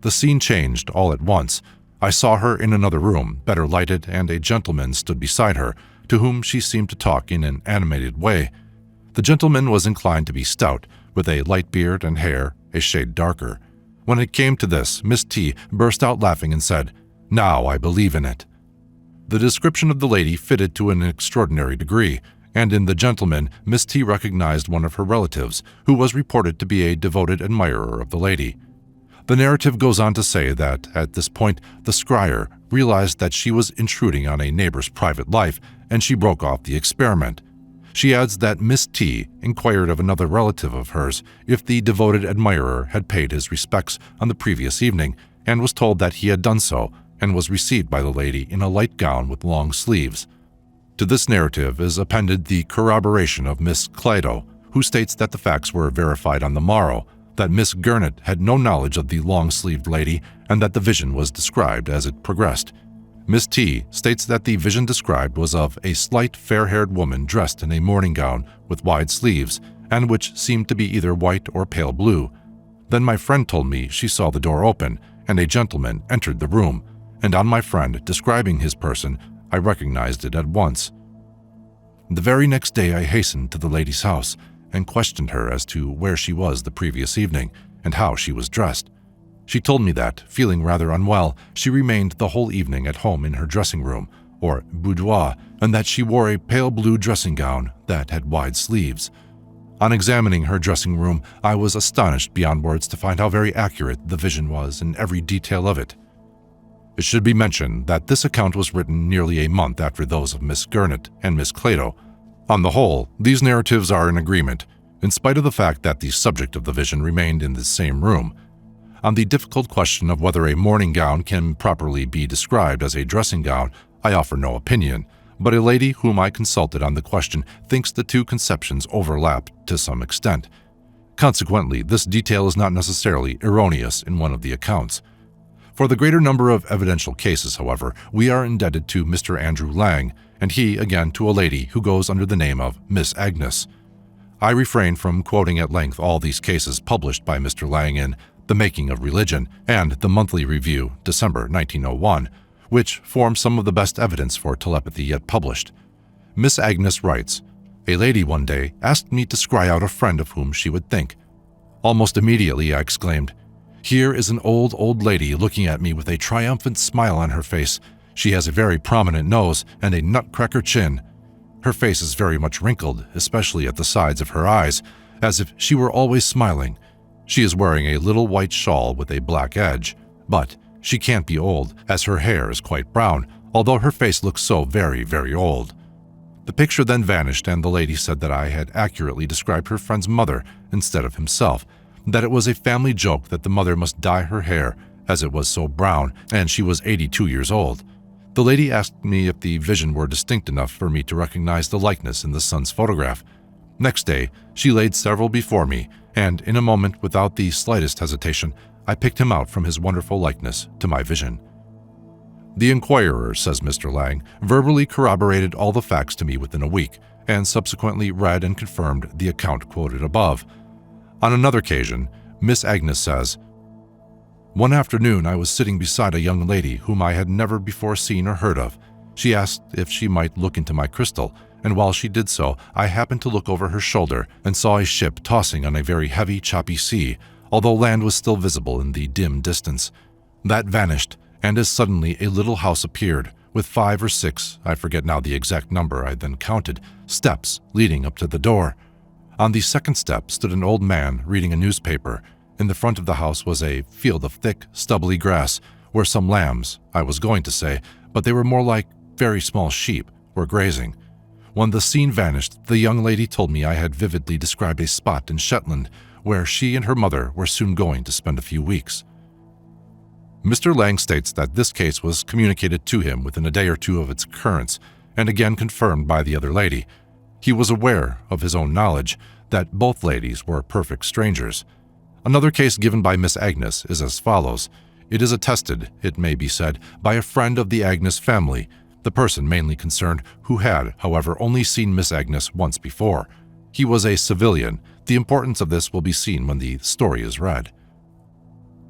The scene changed all at once. I saw her in another room, better lighted, and a gentleman stood beside her, to whom she seemed to talk in an animated way. The gentleman was inclined to be stout, with a light beard and hair a shade darker. When it came to this, Miss T burst out laughing and said, "Now I believe in it." The description of the lady fitted to an extraordinary degree, and in the gentleman Miss T recognized one of her relatives, who was reported to be a devoted admirer of the lady. The narrative goes on to say that, at this point, the scryer realized that she was intruding on a neighbor's private life, and she broke off the experiment. She adds that Miss T inquired of another relative of hers if the devoted admirer had paid his respects on the previous evening, and was told that he had done so, and was received by the lady in a light gown with long sleeves. To this narrative is appended the corroboration of Miss Clado, who states that the facts were verified on the morrow, that Miss Gurnet had no knowledge of the long-sleeved lady, and that the vision was described as it progressed. Miss T states that the vision described was of a slight, fair-haired woman dressed in a morning gown with wide sleeves, and which seemed to be either white or pale blue. Then my friend told me she saw the door open, and a gentleman entered the room, and on my friend describing his person, I recognized it at once. The very next day I hastened to the lady's house, and questioned her as to where she was the previous evening, and how she was dressed. She told me that, feeling rather unwell, she remained the whole evening at home in her dressing room, or boudoir, and that she wore a pale blue dressing gown that had wide sleeves. On examining her dressing room, I was astonished beyond words to find how very accurate the vision was in every detail of it. It should be mentioned that this account was written nearly a month after those of Miss Gurnet and Miss Clado. On the whole, these narratives are in agreement, in spite of the fact that the subject of the vision remained in the same room. On the difficult question of whether a morning gown can properly be described as a dressing gown, I offer no opinion, but a lady whom I consulted on the question thinks the two conceptions overlap to some extent. Consequently, this detail is not necessarily erroneous in one of the accounts. For the greater number of evidential cases, however, we are indebted to Mr. Andrew Lang, and he again to a lady who goes under the name of Miss Agnes. I refrain from quoting at length all these cases published by Mr. Lang in The Making of Religion and the Monthly Review, December 1901, which form some of the best evidence for telepathy yet published. Miss Agnes writes, "A lady one day asked me to scry out a friend of whom she would think. Almost immediately I exclaimed, 'Here is an old lady looking at me with a triumphant smile on her face. She has a very prominent nose and a nutcracker chin. Her face is very much wrinkled, especially at the sides of her eyes, as if she were always smiling. She is wearing a little white shawl with a black edge, but she can't be old, as her hair is quite brown, although her face looks so very, very old.' The picture then vanished, and the lady said that I had accurately described her friend's mother instead of himself, that it was a family joke that the mother must dye her hair, as it was so brown, and she was 82 years old. The lady asked me if the vision were distinct enough for me to recognize the likeness in the son's photograph. Next day, she laid several before me, and in a moment, without the slightest hesitation, I picked him out from his wonderful likeness to my vision." The Inquirer, says Mr. Lang, verbally corroborated all the facts to me within a week, and subsequently read and confirmed the account quoted above. On another occasion, Miss Agnes says, "One afternoon I was sitting beside a young lady whom I had never before seen or heard of. She asked if she might look into my crystal, and while she did so, I happened to look over her shoulder and saw a ship tossing on a very heavy, choppy sea, although land was still visible in the dim distance. That vanished, and as suddenly a little house appeared, with 5 or 6, I forget now the exact number I then counted, steps leading up to the door. On the second step stood an old man reading a newspaper. In the front of the house was a field of thick, stubbly grass, where some lambs, I was going to say, but they were more like very small sheep, were grazing. When the scene vanished, the young lady told me I had vividly described a spot in Shetland, where she and her mother were soon going to spend a few weeks." Mr. Lang states that this case was communicated to him within a day or two of its occurrence, and again confirmed by the other lady. He was aware of his own knowledge that both ladies were perfect strangers. Another case given by Miss Agnes is as follows. It is attested, it may be said, by a friend of the Agnes family, the person mainly concerned, who had, however, only seen Miss Agnes once before. He was a civilian. The importance of this will be seen when the story is read.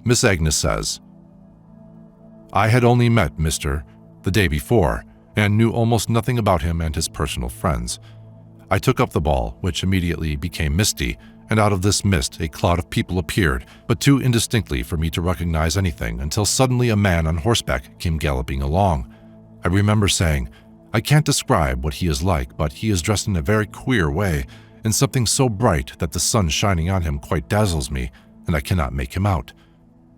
Miss Agnes says, "I had only met Mr. the day before, and knew almost nothing about him and his personal friends. I took up the ball, which immediately became misty, and out of this mist a cloud of people appeared, but too indistinctly for me to recognize anything, until suddenly a man on horseback came galloping along. I remember saying, 'I can't describe what he is like, but he is dressed in a very queer way, in something so bright that the sun shining on him quite dazzles me, and I cannot make him out.'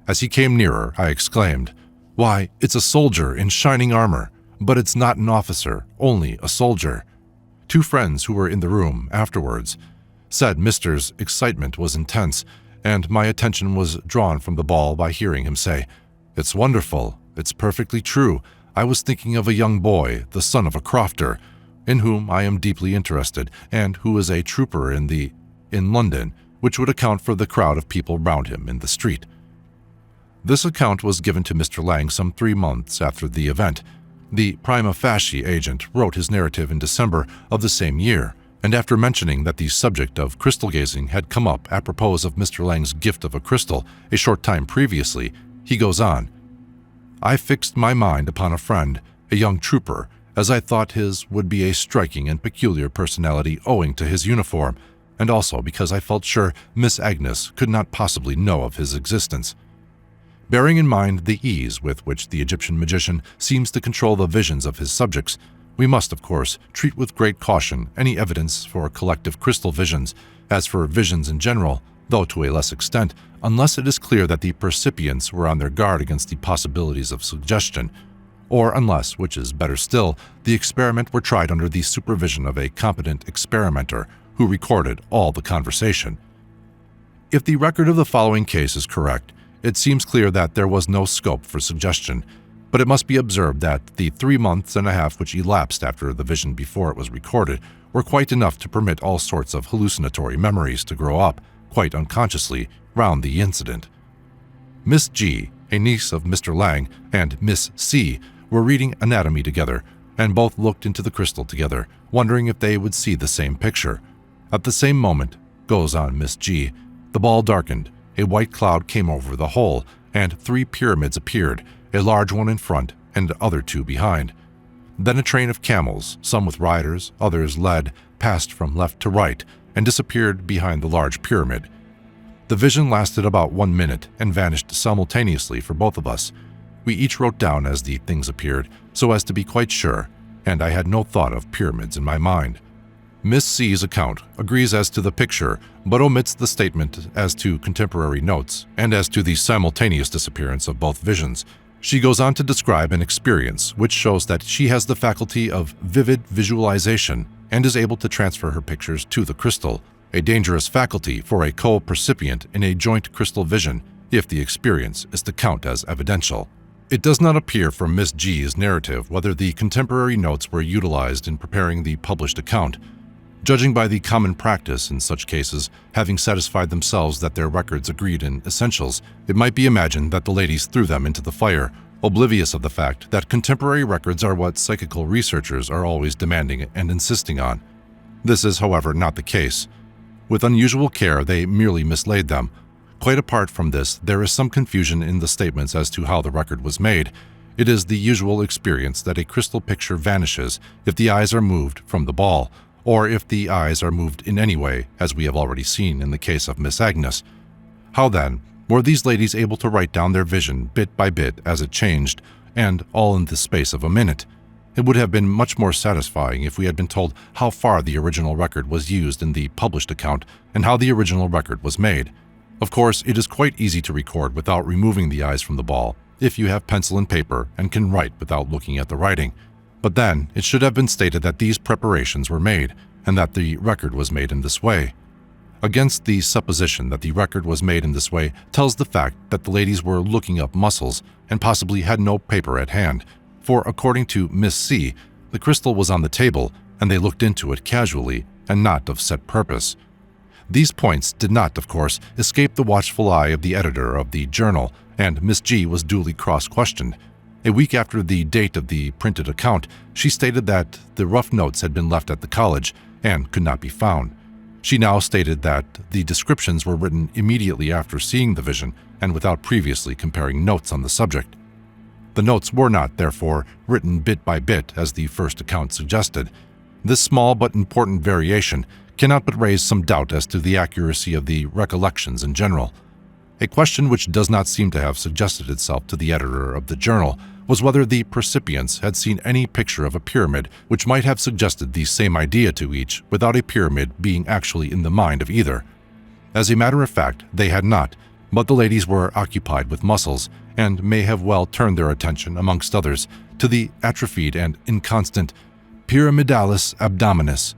As he came nearer, I exclaimed, 'Why, it's a soldier in shining armor, but it's not an officer, only a soldier.' 2 friends who were in the room afterwards said Mr.'s excitement was intense, and my attention was drawn from the ball by hearing him say, 'It's wonderful, it's perfectly true. I was thinking of a young boy, the son of a crofter, in whom I am deeply interested, and who is a trooper in London, which would account for the crowd of people round him in the street.' This account was given to Mr. Lang some 3 months after the event. The prima facie agent wrote his narrative in December of the same year, and after mentioning that the subject of crystal gazing had come up apropos of Mr. Lang's gift of a crystal a short time previously, he goes on, 'I fixed my mind upon a friend, a young trooper, as I thought his would be a striking and peculiar personality owing to his uniform, and also because I felt sure Miss Agnes could not possibly know of his existence.' Bearing in mind the ease with which the Egyptian magician seems to control the visions of his subjects, we must, of course, treat with great caution any evidence for collective crystal visions, as for visions in general, though to a less extent, unless it is clear that the percipients were on their guard against the possibilities of suggestion, or unless, which is better still, the experiment were tried under the supervision of a competent experimenter who recorded all the conversation. If the record of the following case is correct, it seems clear that there was no scope for suggestion, but it must be observed that the 3 months and a half which elapsed after the vision before it was recorded were quite enough to permit all sorts of hallucinatory memories to grow up, quite unconsciously, round the incident. Miss G, a niece of Mr. Lang, and Miss C were reading anatomy together and both looked into the crystal together, wondering if they would see the same picture. At the same moment, goes on Miss G, the ball darkened, a white cloud came over the hole, and 3 pyramids appeared, a large one in front and other 2 behind. Then a train of camels, some with riders, others led, passed from left to right and disappeared behind the large pyramid. The vision lasted about 1 minute and vanished simultaneously for both of us. We each wrote down as the things appeared, so as to be quite sure, and I had no thought of pyramids in my mind. Miss C's account agrees as to the picture, but omits the statement as to contemporary notes and as to the simultaneous disappearance of both visions. She goes on to describe an experience which shows that she has the faculty of vivid visualization and is able to transfer her pictures to the crystal, a dangerous faculty for a co-percipient in a joint crystal vision if the experience is to count as evidential. It does not appear from Miss G's narrative whether the contemporary notes were utilized in preparing the published account. Judging by the common practice in such cases, having satisfied themselves that their records agreed in essentials, it might be imagined that the ladies threw them into the fire, oblivious of the fact that contemporary records are what psychical researchers are always demanding and insisting on. This is, however, not the case. With unusual care, they merely mislaid them. Quite apart from this, there is some confusion in the statements as to how the record was made. It is the usual experience that a crystal picture vanishes if the eyes are moved from the ball, or if the eyes are moved in any way, as we have already seen in the case of Miss Agnes. How then were these ladies able to write down their vision bit by bit as it changed, and all in the space of a minute? It would have been much more satisfying if we had been told how far the original record was used in the published account and how the original record was made. Of course, it is quite easy to record without removing the eyes from the ball, if you have pencil and paper and can write without looking at the writing. But then, it should have been stated that these preparations were made, and that the record was made in this way. Against the supposition that the record was made in this way tells the fact that the ladies were looking up muscles and possibly had no paper at hand, for according to Miss C, the crystal was on the table and they looked into it casually and not of set purpose. These points did not, of course, escape the watchful eye of the editor of the journal, and Miss G was duly cross-questioned. A week after the date of the printed account, she stated that the rough notes had been left at the college and could not be found. She now stated that the descriptions were written immediately after seeing the vision and without previously comparing notes on the subject. The notes were not, therefore, written bit by bit as the first account suggested. This small but important variation cannot but raise some doubt as to the accuracy of the recollections in general. A question which does not seem to have suggested itself to the editor of the journal was whether the percipients had seen any picture of a pyramid which might have suggested the same idea to each without a pyramid being actually in the mind of either. As a matter of fact, they had not, but the ladies were occupied with muscles and may have well turned their attention, amongst others, to the atrophied and inconstant pyramidalis abdominis.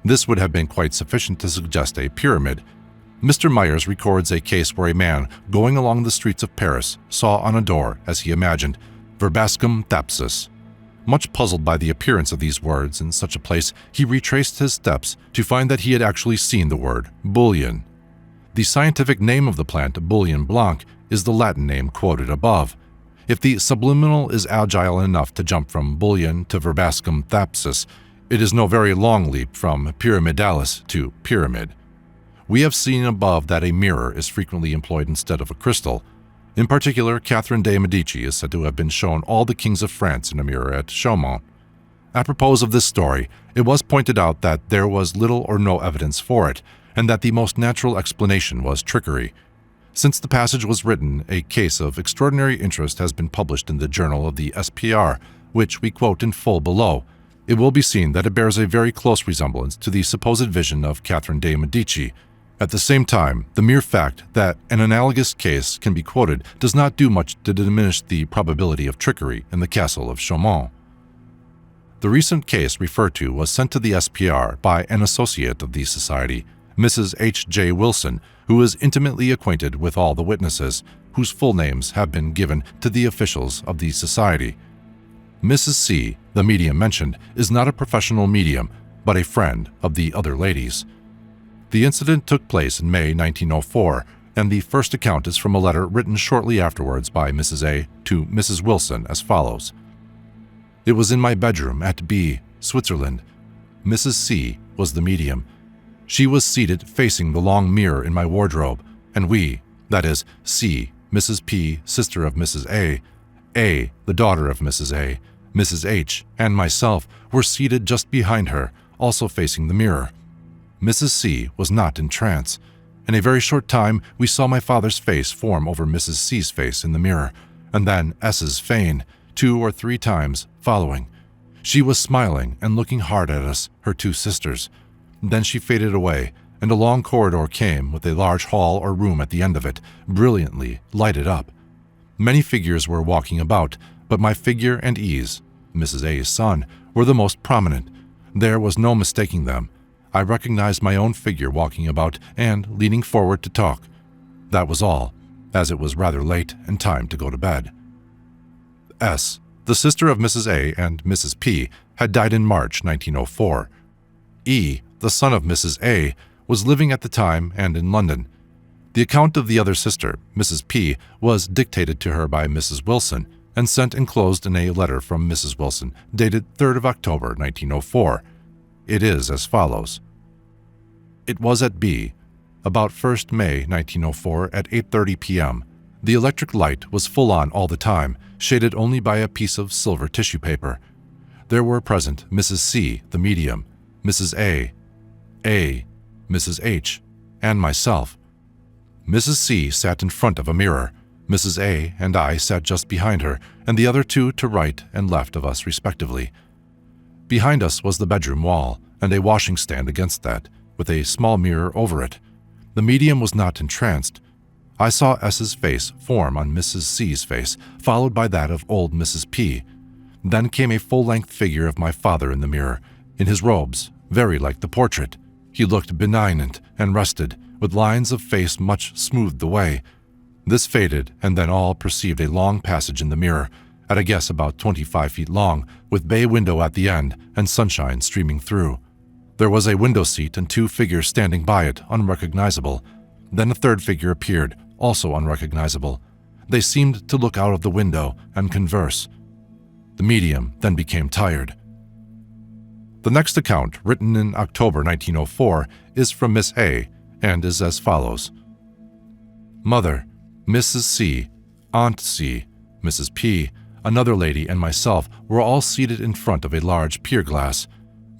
This would have been quite sufficient to suggest a pyramid. Mr. Myers records a case where a man going along the streets of Paris saw on a door, as he imagined, verbascum thapsus. Much puzzled by the appearance of these words in such a place, he retraced his steps to find that he had actually seen the word bullion. The scientific name of the plant, bullion blanc, is the Latin name quoted above. If the subliminal is agile enough to jump from bullion to verbascum thapsus, it is no very long leap from pyramidalis to pyramid. We have seen above that a mirror is frequently employed instead of a crystal. In particular, Catherine de' Medici is said to have been shown all the kings of France in a mirror at Chaumont. Apropos of this story, it was pointed out that there was little or no evidence for it, and that the most natural explanation was trickery. Since the passage was written, a case of extraordinary interest has been published in the Journal of the SPR, which we quote in full below. It will be seen that it bears a very close resemblance to the supposed vision of Catherine de' Medici. At the same time, the mere fact that an analogous case can be quoted does not do much to diminish the probability of trickery in the castle of Chaumont. The recent case referred to was sent to the SPR by an associate of the Society, Mrs. H.J. Wilson, who is intimately acquainted with all the witnesses, whose full names have been given to the officials of the Society. Mrs. C., the medium mentioned, is not a professional medium, but a friend of the other ladies. The incident took place in May 1904, and the first account is from a letter written shortly afterwards by Mrs. A. to Mrs. Wilson as follows. It was in my bedroom at B, Switzerland. Mrs. C was the medium. She was seated facing the long mirror in my wardrobe, and we, that is, C, Mrs. P, sister of Mrs. A, the daughter of Mrs. A, Mrs. H, and myself were seated just behind her, also facing the mirror. Mrs. C was not in trance. In a very short time, we saw my father's face form over Mrs. C's face in the mirror, and then S's feign, 2 or 3 times following. She was smiling and looking hard at us, her 2 sisters. Then she faded away, and a long corridor came with a large hall or room at the end of it, brilliantly lighted up. Many figures were walking about, but my figure and E's, Mrs. A's son, were the most prominent. There was no mistaking them. I recognized my own figure walking about and leaning forward to talk. That was all, as it was rather late and time to go to bed. S, the sister of Mrs. A and Mrs. P, had died in March 1904. E, the son of Mrs. A, was living at the time and in London. The account of the other sister, Mrs. P, was dictated to her by Mrs. Wilson and sent enclosed in a letter from Mrs. Wilson dated 3rd of October 1904. It is as follows. It was at B, about 1st May 1904 at 8:30 p.m. The electric light was full on all the time, shaded only by a piece of silver tissue paper. There were present Mrs. C, the medium, Mrs. A, Mrs. H, and myself. Mrs. C sat in front of a mirror. Mrs. A and I sat just behind her, and the other 2 to right and left of us respectively. Behind us was the bedroom wall, and a washing stand against that, with a small mirror over it. The medium was not entranced. I saw S's face form on Mrs. C's face, followed by that of old Mrs. P. Then came a full-length figure of my father in the mirror, in his robes, very like the portrait. He looked benignant and rested, with lines of face much smoothed away. This faded, and then all perceived a long passage in the mirror, at a guess about 25 feet long, with bay window at the end and sunshine streaming through. There was a window seat and 2 figures standing by it, unrecognizable. Then a 3rd figure appeared, also unrecognizable. They seemed to look out of the window and converse. The medium then became tired. The next account, written in October 1904, is from Miss A and is as follows. Mother, Mrs. C, Aunt C, Mrs. P, another lady, and myself were all seated in front of a large pier glass.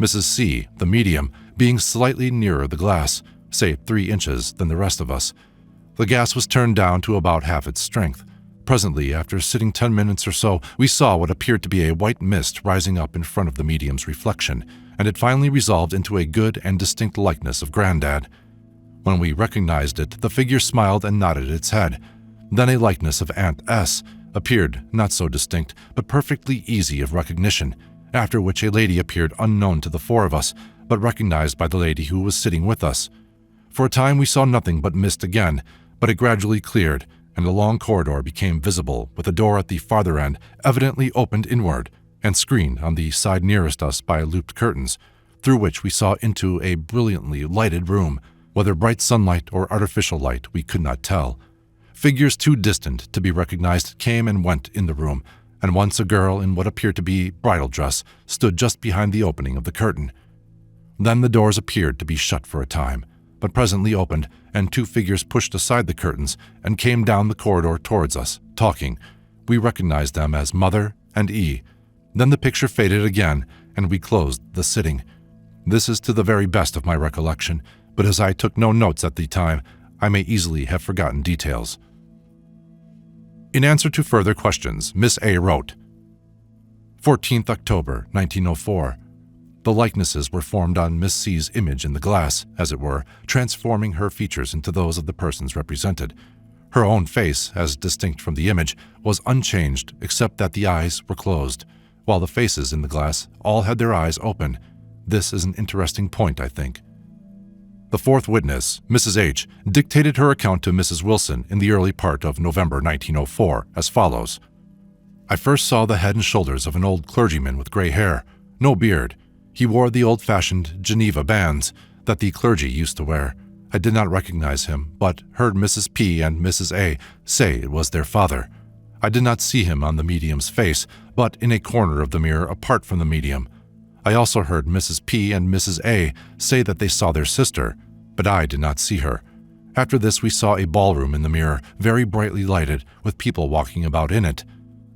Mrs. C, the medium, being slightly nearer the glass, say 3 inches, than the rest of us. The gas was turned down to about half its strength. Presently, after sitting 10 minutes or so, we saw what appeared to be a white mist rising up in front of the medium's reflection, and it finally resolved into a good and distinct likeness of Grandad. When we recognized it, the figure smiled and nodded its head. Then a likeness of Aunt S appeared, not so distinct, but perfectly easy of recognition, after which a lady appeared unknown to the 4 of us, but recognized by the lady who was sitting with us. For a time we saw nothing but mist again, but it gradually cleared, and a long corridor became visible, with a door at the farther end evidently opened inward, and screened on the side nearest us by looped curtains, through which we saw into a brilliantly lighted room. Whether bright sunlight or artificial light we could not tell. Figures too distant to be recognized came and went in the room, and once a girl in what appeared to be bridal dress stood just behind the opening of the curtain. Then the doors appeared to be shut for a time, but presently opened, and 2 figures pushed aside the curtains and came down the corridor towards us, talking. We recognized them as Mother and E. Then the picture faded again, and we closed the sitting. This is to the very best of my recollection, but as I took no notes at the time, I may easily have forgotten details. In answer to further questions, Miss A wrote, 14th October, 1904. The likenesses were formed on Miss C's image in the glass, as it were, transforming her features into those of the persons represented. Her own face, as distinct from the image, was unchanged except that the eyes were closed, while the faces in the glass all had their eyes open. This is an interesting point, I think. The 4th witness, Mrs. H, dictated her account to Mrs. Wilson in the early part of November 1904 as follows. I first saw the head and shoulders of an old clergyman with gray hair, no beard. He wore the old-fashioned Geneva bands that the clergy used to wear. I did not recognize him, but heard Mrs. P and Mrs. A say it was their father. I did not see him on the medium's face, but in a corner of the mirror apart from the medium. I also heard Mrs. P and Mrs. A say that they saw their sister, but I did not see her. After this, we saw a ballroom in the mirror, very brightly lighted, with people walking about in it.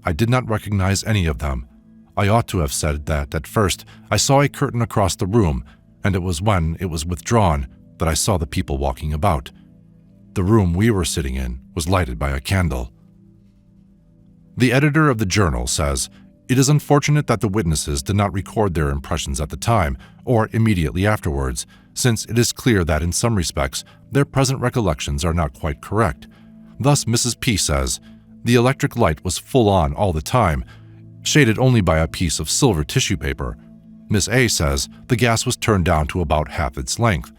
I did not recognize any of them. I ought to have said that, at first, I saw a curtain across the room, and it was when it was withdrawn that I saw the people walking about. The room we were sitting in was lighted by a candle. The editor of the journal says, "It is unfortunate that the witnesses did not record their impressions at the time or immediately afterwards, since it is clear that in some respects their present recollections are not quite correct." Thus Mrs. P says, "The electric light was full on all the time, shaded only by a piece of silver tissue paper." Miss A says, "The gas was turned down to about half its length."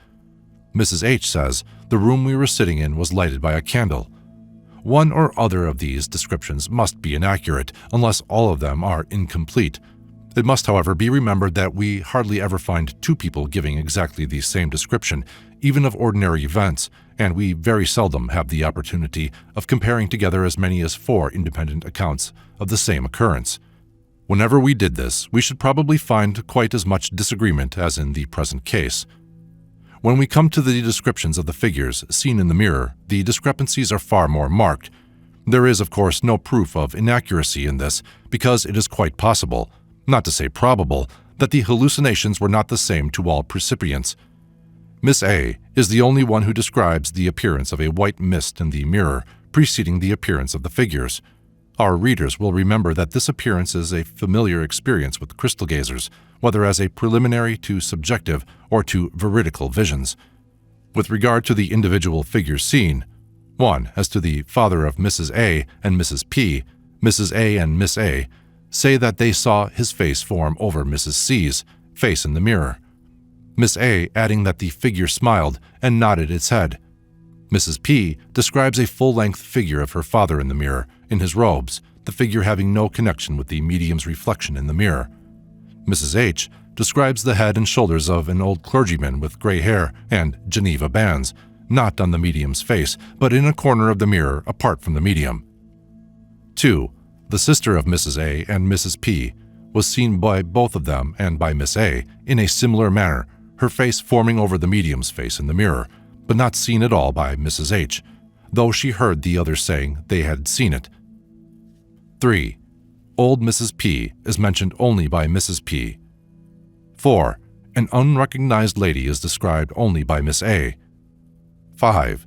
Mrs. H says, "The room we were sitting in was lighted by a candle." One or other of these descriptions must be inaccurate, unless all of them are incomplete. It must, however, be remembered that we hardly ever find two people giving exactly the same description, even of ordinary events, and we very seldom have the opportunity of comparing together as many as 4 independent accounts of the same occurrence. Whenever we did this, we should probably find quite as much disagreement as in the present case. When we come to the descriptions of the figures seen in the mirror, the discrepancies are far more marked. There is, of course, no proof of inaccuracy in this, because it is quite possible, not to say probable, that the hallucinations were not the same to all percipients. Miss A is the only one who describes the appearance of a white mist in the mirror preceding the appearance of the figures. Our readers will remember that this appearance is a familiar experience with crystal gazers, whether as a preliminary to subjective or to veridical visions. With regard to the individual figures seen, 1. As to the father of Mrs. A and Mrs. P, Mrs. A and Miss A say that they saw his face form over Mrs. C's face in the mirror. Miss A adding that the figure smiled and nodded its head. Mrs. P describes a full-length figure of her father in the mirror, in his robes, the figure having no connection with the medium's reflection in the mirror. Mrs. H describes the head and shoulders of an old clergyman with gray hair and Geneva bands, not on the medium's face, but in a corner of the mirror apart from the medium. 2. The sister of Mrs. A and Mrs. P was seen by both of them and by Miss A in a similar manner, her face forming over the medium's face in the mirror, but not seen at all by Mrs. H, though she heard the others saying they had seen it. 3. Old Mrs. P is mentioned only by Mrs. P. 4. An unrecognized lady is described only by Miss A. 5.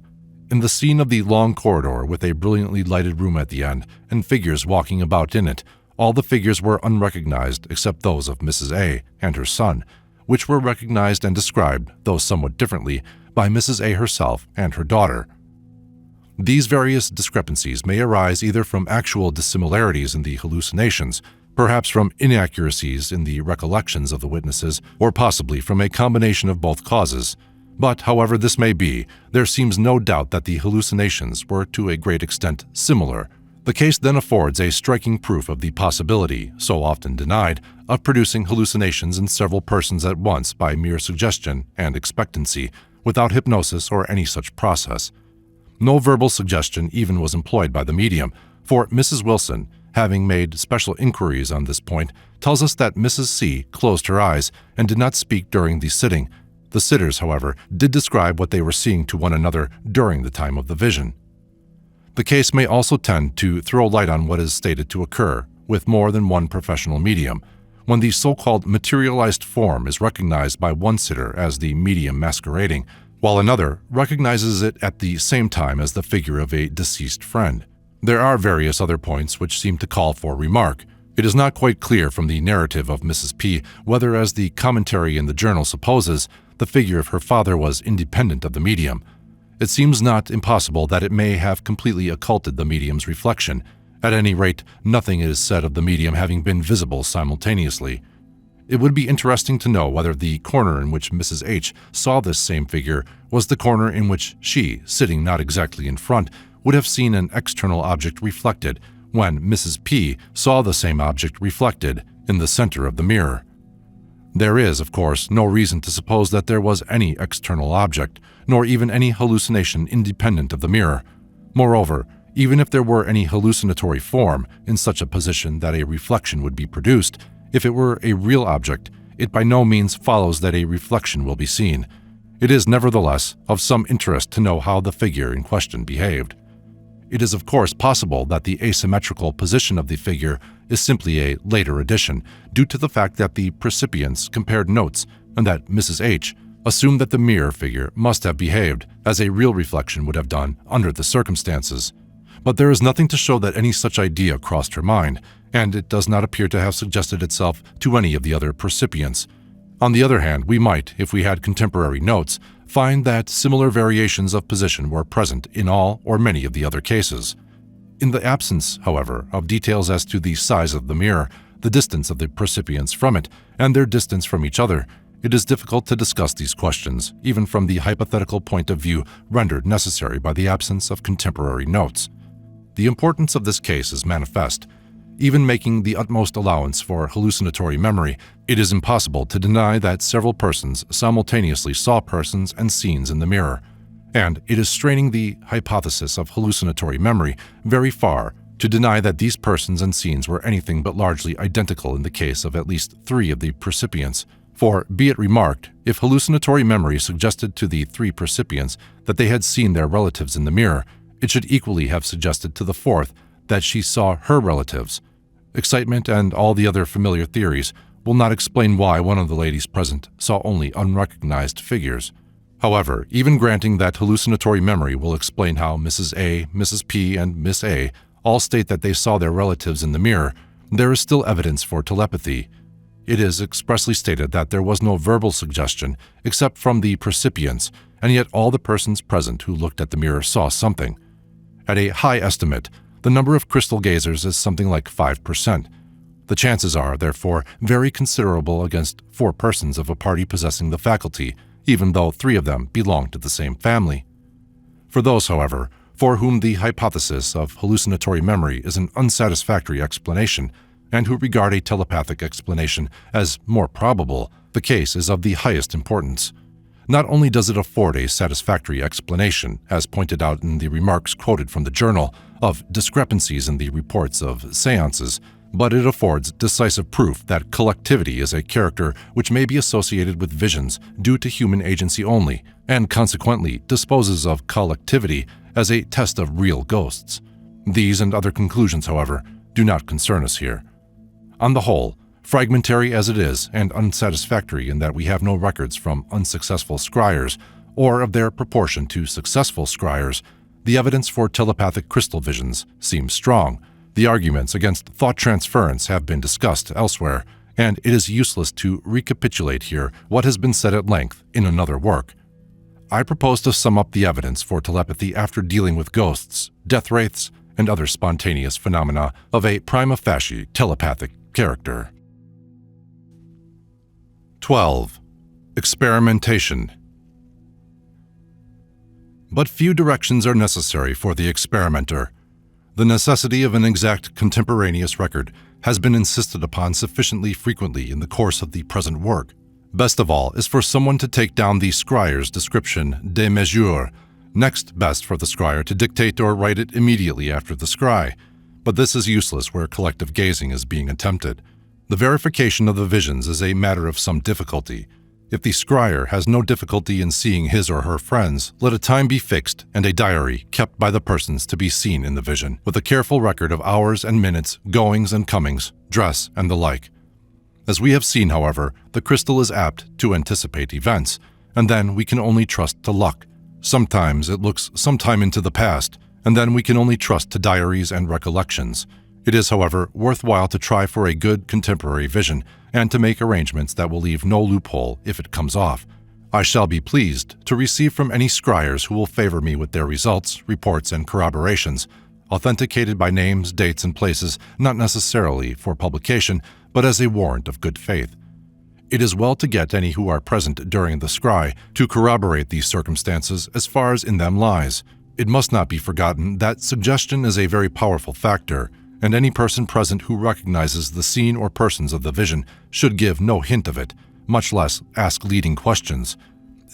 In the scene of the long corridor with a brilliantly lighted room at the end and figures walking about in it, all the figures were unrecognized except those of Mrs. A and her son, which were recognized and described, though somewhat differently, by Mrs. A herself and her daughter. These various discrepancies may arise either from actual dissimilarities in the hallucinations, perhaps from inaccuracies in the recollections of the witnesses, or possibly from a combination of both causes. But, however this may be, there seems no doubt that the hallucinations were to a great extent similar. The case then affords a striking proof of the possibility, so often denied, of producing hallucinations in several persons at once by mere suggestion and expectancy, without hypnosis or any such process. No verbal suggestion even was employed by the medium, for Mrs. Wilson, having made special inquiries on this point, tells us that Mrs. C closed her eyes and did not speak during the sitting. The sitters, however, did describe what they were seeing to one another during the time of the vision. The case may also tend to throw light on what is stated to occur with more than one professional medium, when the so-called materialized form is recognized by one sitter as the medium masquerading, while another recognizes it at the same time as the figure of a deceased friend. There are various other points which seem to call for remark. It is not quite clear from the narrative of Mrs. P whether, as the commentary in the journal supposes, the figure of her father was independent of the medium. It seems not impossible that it may have completely occulted the medium's reflection. At any rate, nothing is said of the medium having been visible simultaneously. It would be interesting to know whether the corner in which Mrs. H saw this same figure was the corner in which she, sitting not exactly in front, would have seen an external object reflected, when Mrs. P saw the same object reflected in the center of the mirror. There is, of course, no reason to suppose that there was any external object, nor even any hallucination independent of the mirror. Moreover, Even if there were any hallucinatory form in such a position that a reflection would be produced, if it were a real object, it by no means follows that a reflection will be seen. It is nevertheless of some interest to know how the figure in question behaved. It is of course possible that the asymmetrical position of the figure is simply a later addition, due to the fact that the percipients compared notes and that Mrs. H assumed that the mirror figure must have behaved as a real reflection would have done under the circumstances. But there is nothing to show that any such idea crossed her mind, and it does not appear to have suggested itself to any of the other percipients. On the other hand, we might, if we had contemporary notes, find that similar variations of position were present in all or many of the other cases. In the absence, however, of details as to the size of the mirror, the distance of the percipients from it, and their distance from each other, it is difficult to discuss these questions, even from the hypothetical point of view rendered necessary by the absence of contemporary notes. The importance of this case is manifest. Even making the utmost allowance for hallucinatory memory, it is impossible to deny that several persons simultaneously saw persons and scenes in the mirror, and it is straining the hypothesis of hallucinatory memory very far to deny that these persons and scenes were anything but largely identical in the case of at least 3 of the percipients. For, be it remarked, if hallucinatory memory suggested to the 3 percipients that they had seen their relatives in the mirror, it should equally have suggested to the 4th that she saw her relatives. Excitement and all the other familiar theories will not explain why one of the ladies present saw only unrecognized figures. However, even granting that hallucinatory memory will explain how Mrs. A, Mrs. P, and Miss A all state that they saw their relatives in the mirror, there is still evidence for telepathy. It is expressly stated that there was no verbal suggestion except from the percipients, and yet all the persons present who looked at the mirror saw something. At a high estimate, the number of crystal gazers is something like 5%. The chances are, therefore, very considerable against 4 persons of a party possessing the faculty, even though 3 of them belong to the same family. For those, however, for whom the hypothesis of hallucinatory memory is an unsatisfactory explanation, and who regard a telepathic explanation as more probable, the case is of the highest importance. Not only does it afford a satisfactory explanation, as pointed out in the remarks quoted from the journal, of discrepancies in the reports of seances, but it affords decisive proof that collectivity is a character which may be associated with visions due to human agency only, and consequently disposes of collectivity as a test of real ghosts. These and other conclusions, however, do not concern us here. On the whole, fragmentary as it is and unsatisfactory in that we have no records from unsuccessful scryers or of their proportion to successful scryers, the evidence for telepathic crystal visions seems strong. The arguments against thought transference have been discussed elsewhere, and it is useless to recapitulate here what has been said at length in another work. I propose to sum up the evidence for telepathy after dealing with ghosts, death wraiths, and other spontaneous phenomena of a prima facie telepathic character. 12. Experimentation. But few directions are necessary for the experimenter. The necessity of an exact contemporaneous record has been insisted upon sufficiently frequently in the course of the present work. Best of all is for someone to take down the scryer's description de mesure. Next best for the scryer to dictate or write it immediately after the scry. But this is useless where collective gazing is being attempted. The verification of the visions is a matter of some difficulty. If the scryer has no difficulty in seeing his or her friends, let a time be fixed and a diary kept by the persons to be seen in the vision, with a careful record of hours and minutes, goings and comings, dress, and the like. As we have seen, however, the crystal is apt to anticipate events, and then we can only trust to luck. Sometimes it looks some time into the past, and then we can only trust to diaries and recollections. It is, however, worthwhile to try for a good contemporary vision and to make arrangements that will leave no loophole if it comes off. I shall be pleased to receive from any scryers who will favor me with their results, reports, and corroborations, authenticated by names, dates, and places, not necessarily for publication, but as a warrant of good faith. It is well to get any who are present during the scry to corroborate these circumstances as far as in them lies. It must not be forgotten that suggestion is a very powerful factor, and any person present who recognizes the scene or persons of the vision should give no hint of it, much less ask leading questions.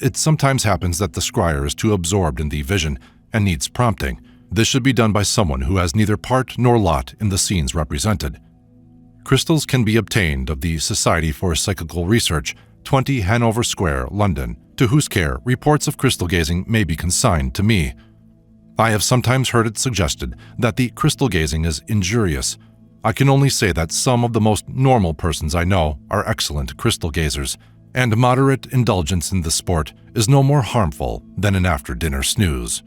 It sometimes happens that the scryer is too absorbed in the vision and needs prompting. This should be done by someone who has neither part nor lot in the scenes represented. Crystals can be obtained of the Society for Psychical Research, 20 Hanover Square, London, to whose care reports of crystal gazing may be consigned to me. I have sometimes heard it suggested that the crystal gazing is injurious. I can only say that some of the most normal persons I know are excellent crystal gazers, and moderate indulgence in the sport is no more harmful than an after-dinner snooze.